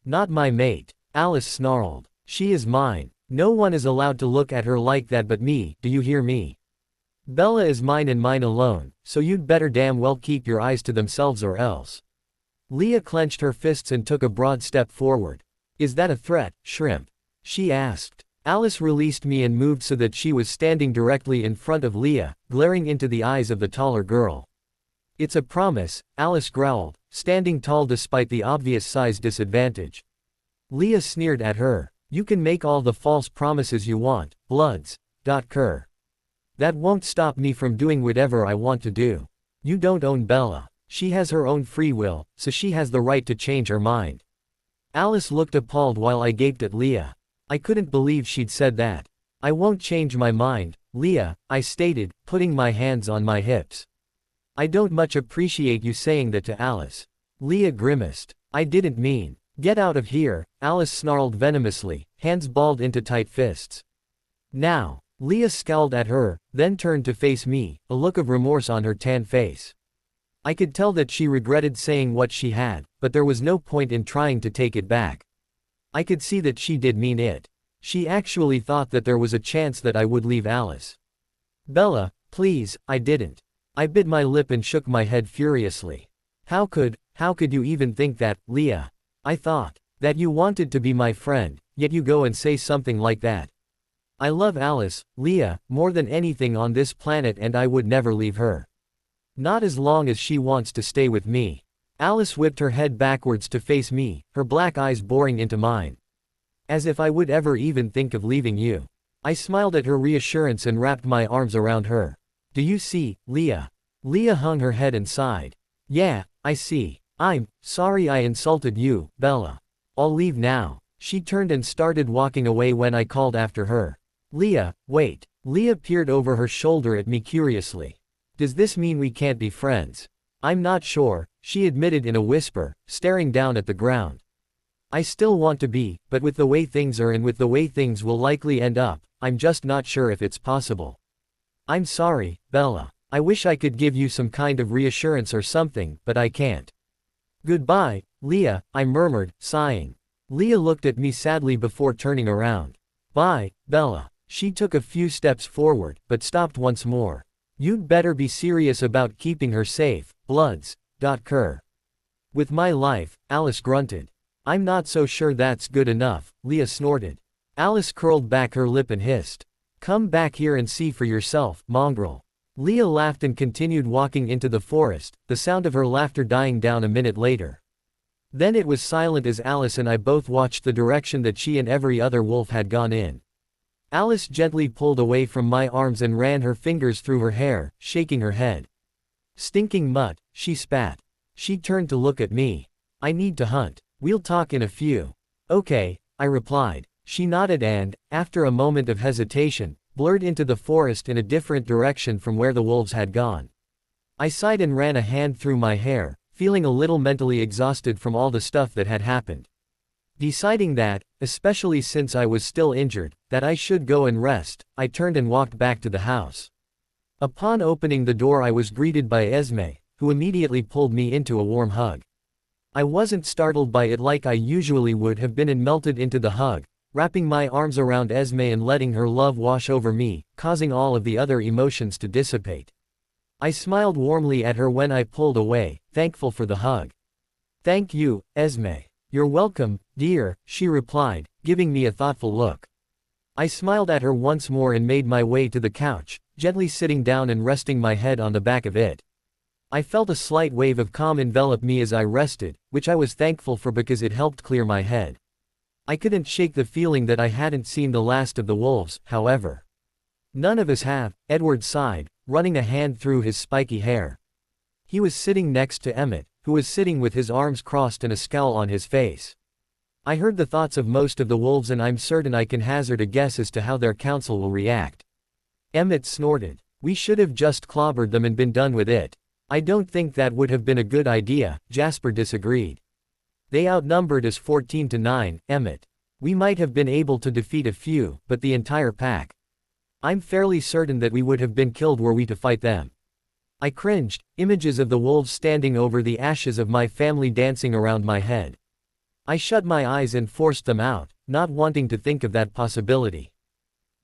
Not my mate, Alice snarled. She is mine. No one is allowed to look at her like that but me, do you hear me? Bella is mine and mine alone, so you'd better damn well keep your eyes to themselves or else. Leah clenched her fists and took a broad step forward. Is that a threat, Shrimp? She asked. Alice released me and moved so that she was standing directly in front of Leah, glaring into the eyes of the taller girl. It's a promise, Alice growled, standing tall despite the obvious size disadvantage. Leah sneered at her. You can make all the false promises you want, Bloods. Kerr. That won't stop me from doing whatever I want to do. You don't own Bella. She has her own free will, so she has the right to change her mind. Alice looked appalled while I gaped at Leah. I couldn't believe she'd said that. I won't change my mind, Leah, I stated, putting my hands on my hips. I don't much appreciate you saying that to Alice. Leah grimaced. I didn't mean. Get out of here, Alice snarled venomously, hands balled into tight fists. Now. Leah scowled at her, then turned to face me, a look of remorse on her tan face. I could tell that she regretted saying what she had, but there was no point in trying to take it back. I could see that she did mean it. She actually thought that there was a chance that I would leave Alice. Bella, please, I didn't. I bit my lip and shook my head furiously. How could you even think that, Leah? I thought that you wanted to be my friend, yet you go and say something like that. I love Alice, Leah, more than anything on this planet and I would never leave her. Not as long as she wants to stay with me. Alice whipped her head backwards to face me, her black eyes boring into mine. As if I would ever even think of leaving you. I smiled at her reassurance and wrapped my arms around her. Do you see, Leah? Leah hung her head and sighed. Yeah, I see. I'm sorry I insulted you, Bella. I'll leave now. She turned and started walking away when I called after her. Leah, wait. Leah peered over her shoulder at me curiously. Does this mean we can't be friends? I'm not sure, she admitted in a whisper, staring down at the ground. I still want to be, but with the way things are and with the way things will likely end up, I'm just not sure if it's possible. I'm sorry, Bella. I wish I could give you some kind of reassurance or something, but I can't. Goodbye, Leah, I murmured, sighing. Leah looked at me sadly before turning around. Bye, Bella. She took a few steps forward, but stopped once more. You'd better be serious about keeping her safe, Bloods. Kerr. With my life, Alice grunted. I'm not so sure that's good enough, Leah snorted. Alice curled back her lip and hissed. Come back here and see for yourself, mongrel. Leah laughed and continued walking into the forest, the sound of her laughter dying down a minute later. Then it was silent as Alice and I both watched the direction that she and every other wolf had gone in. Alice gently pulled away from my arms and ran her fingers through her hair, shaking her head. Stinking mutt, she spat. She turned to look at me. I need to hunt. We'll talk in a few. Okay, I replied. She nodded and, after a moment of hesitation, blurred into the forest in a different direction from where the wolves had gone. I sighed and ran a hand through my hair, feeling a little mentally exhausted from all the stuff that had happened. Deciding that, especially since I was still injured, that I should go and rest, I turned and walked back to the house. Upon opening the door I was greeted by Esme, who immediately pulled me into a warm hug. I wasn't startled by it like I usually would have been and melted into the hug, wrapping my arms around Esme and letting her love wash over me, causing all of the other emotions to dissipate. I smiled warmly at her when I pulled away, thankful for the hug. Thank you, Esme. You're welcome, dear, she replied, giving me a thoughtful look. I smiled at her once more and made my way to the couch, gently sitting down and resting my head on the back of it. I felt a slight wave of calm envelop me as I rested, which I was thankful for because it helped clear my head. I couldn't shake the feeling that I hadn't seen the last of the wolves, however. None of us have, Edward sighed, running a hand through his spiky hair. He was sitting next to Emmett, who was sitting with his arms crossed and a scowl on his face. I heard the thoughts of most of the wolves and I'm certain I can hazard a guess as to how their council will react. Emmett snorted. We should have just clobbered them and been done with it. I don't think that would have been a good idea, Jasper disagreed. They outnumbered us 14-9, Emmett. We might have been able to defeat a few, but the entire pack. I'm fairly certain that we would have been killed were we to fight them. I cringed, images of the wolves standing over the ashes of my family dancing around my head. I shut my eyes and forced them out, not wanting to think of that possibility.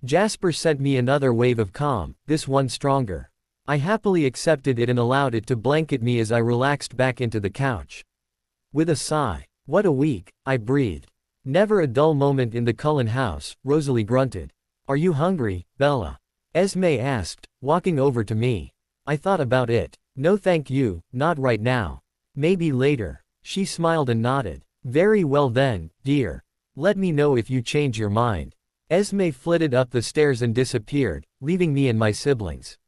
Jasper sent me another wave of calm, this one stronger. I happily accepted it and allowed it to blanket me as I relaxed back into the couch. With a sigh. What a week, I breathed. Never a dull moment in the Cullen house, Rosalie grunted. Are you hungry, Bella? Esme asked, walking over to me. I thought about it. No thank you, not right now. Maybe later. She smiled and nodded. Very well then, dear. Let me know if you change your mind. Esme flitted up the stairs and disappeared, leaving me and my siblings.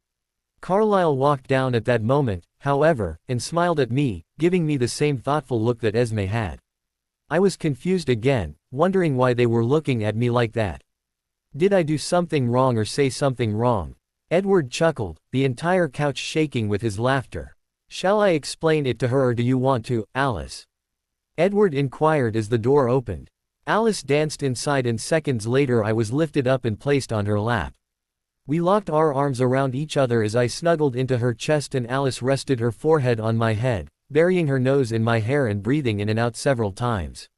Carlisle walked down at that moment, however, and smiled at me, giving me the same thoughtful look that Esme had. I was confused again, wondering why they were looking at me like that. Did I do something wrong or say something wrong? Edward chuckled, the entire couch shaking with his laughter. Shall I explain it to her or do you want to, Alice? Edward inquired as the door opened. Alice danced inside and seconds later I was lifted up and placed on her lap. We locked our arms around each other as I snuggled into her chest and Alice rested her forehead on my head, burying her nose in my hair and breathing in and out several times.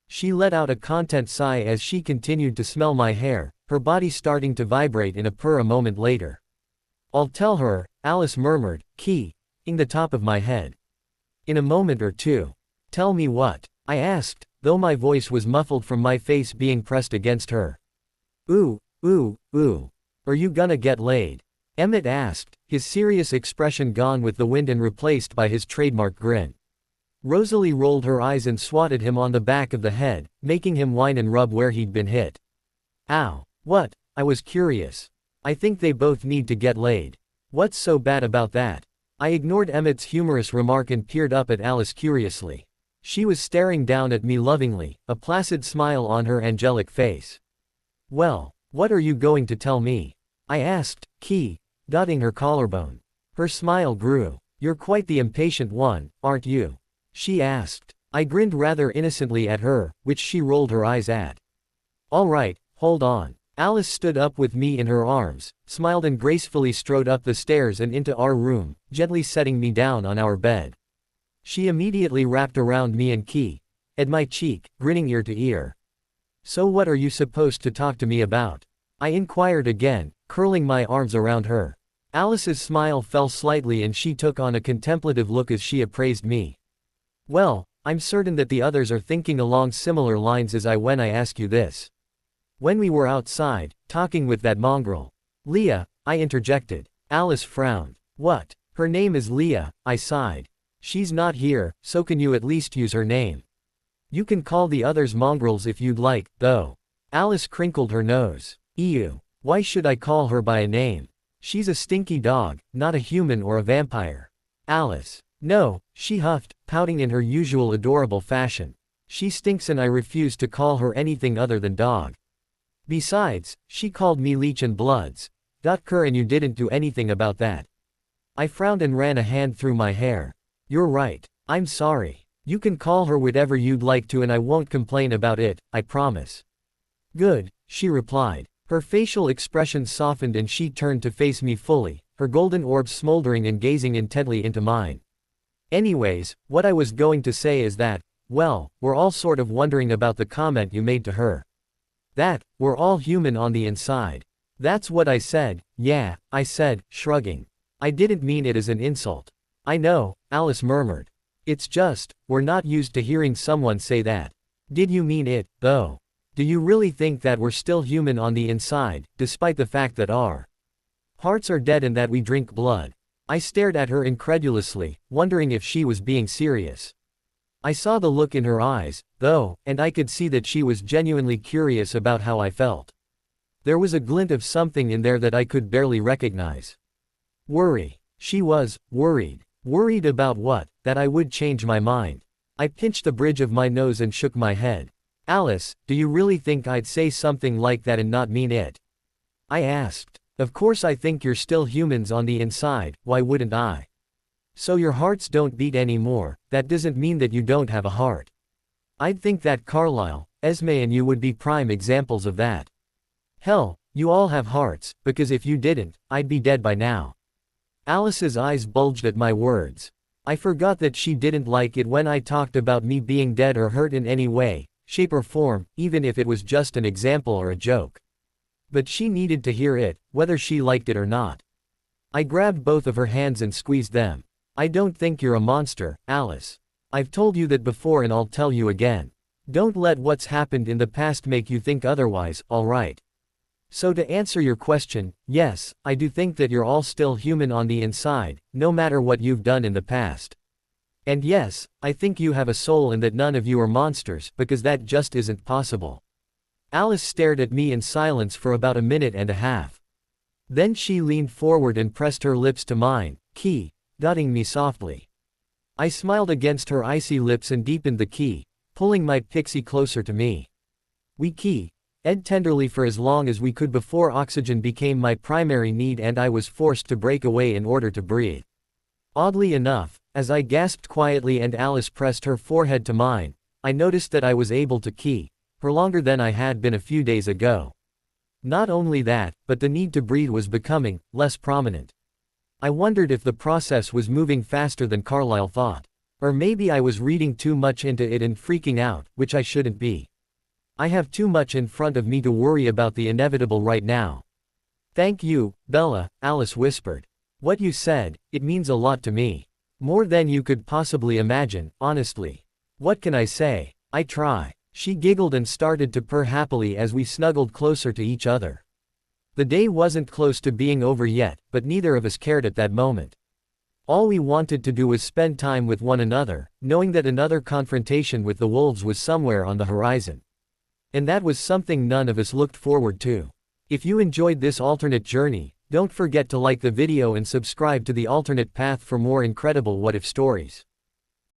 She let out a content sigh as she continued to smell my hair, her body starting to vibrate in a purr a moment later. I'll tell her, Alice murmured, keying the top of my head. In a moment or two. Tell me what? I asked, though my voice was muffled from my face being pressed against her. Ooh. Are you gonna get laid? Emmett asked, his serious expression gone with the wind and replaced by his trademark grin. Rosalie rolled her eyes and swatted him on the back of the head, making him whine and rub where he'd been hit. Ow. What? I was curious. I think they both need to get laid. What's so bad about that? I ignored Emmett's humorous remark and peered up at Alice curiously. She was staring down at me lovingly, a placid smile on her angelic face. Well, what are you going to tell me? I asked, dotting her collarbone. Her smile grew. You're quite the impatient one, aren't you? She asked. I grinned rather innocently at her, which she rolled her eyes at. All right, hold on. Alice stood up with me in her arms, smiled and gracefully strode up the stairs and into our room, gently setting me down on our bed. She immediately wrapped around me and at my cheek, grinning ear to ear. So what are you supposed to talk to me about? I inquired again, curling my arms around her. Alice's smile fell slightly and she took on a contemplative look as she appraised me. Well, I'm certain that the others are thinking along similar lines as I when I ask you this. When we were outside, talking with that mongrel. Leah, I interjected. Alice frowned. What? Her name is Leah, I sighed. She's not here, so can you at least use her name? You can call the others mongrels if you'd like, though. Alice crinkled her nose. Ew. Why should I call her by a name? She's a stinky dog, not a human or a vampire. Alice. No, she huffed, pouting in her usual adorable fashion. She stinks and I refuse to call her anything other than dog. Besides, she called me leech and bloods. Kerr, and you didn't do anything about that. I frowned and ran a hand through my hair. You're right. I'm sorry. You can call her whatever you'd like to and I won't complain about it, I promise. Good, she replied. Her facial expression softened and she turned to face me fully, her golden orbs smoldering and gazing intently into mine. Anyways, what I was going to say is that, well, we're all sort of wondering about the comment you made to her. That, we're all human on the inside. That's what I said, yeah, I said, shrugging. I didn't mean it as an insult. I know, Alice murmured. It's just, we're not used to hearing someone say that. Did you mean it, though? Do you really think that we're still human on the inside, despite the fact that our hearts are dead and that we drink blood? I stared at her incredulously, wondering if she was being serious. I saw the look in her eyes, though, and I could see that she was genuinely curious about how I felt. There was a glint of something in there that I could barely recognize. Worry. She was worried. Worried about what? That I would change my mind. I pinched the bridge of my nose and shook my head. Alice, do you really think I'd say something like that and not mean it? I asked. Of course I think you're still humans on the inside, why wouldn't I? So your hearts don't beat anymore, that doesn't mean that you don't have a heart. I'd think that Carlisle, Esme and you would be prime examples of that. Hell, you all have hearts, because if you didn't, I'd be dead by now. Alice's eyes bulged at my words. I forgot that she didn't like it when I talked about me being dead or hurt in any way, shape or form, even if it was just an example or a joke. But she needed to hear it, whether she liked it or not. I grabbed both of her hands and squeezed them. I don't think you're a monster, Alice. I've told you that before and I'll tell you again. Don't let what's happened in the past make you think otherwise, alright? So to answer your question, yes, I do think that you're all still human on the inside, no matter what you've done in the past. And yes, I think you have a soul and that none of you are monsters, because that just isn't possible. Alice stared at me in silence for about a minute and a half. Then she leaned forward and pressed her lips to mine, dotting me softly. I smiled against her icy lips and deepened the pulling my pixie closer to me. We ed tenderly for as long as we could before oxygen became my primary need and I was forced to break away in order to breathe. Oddly enough, as I gasped quietly and Alice pressed her forehead to mine, I noticed that I was able to for longer than I had been a few days ago. Not only that, but the need to breathe was becoming less prominent. I wondered if the process was moving faster than Carlisle thought. Or maybe I was reading too much into it and freaking out, which I shouldn't be. I have too much in front of me to worry about the inevitable right now. Thank you, Bella, Alice whispered. What you said, it means a lot to me. More than you could possibly imagine, honestly. What can I say? I try. She giggled and started to purr happily as we snuggled closer to each other. The day wasn't close to being over yet, but neither of us cared at that moment. All we wanted to do was spend time with one another, knowing that another confrontation with the wolves was somewhere on the horizon. And that was something none of us looked forward to. If you enjoyed this alternate journey, don't forget to like the video and subscribe to the alternate path for more incredible what-if stories.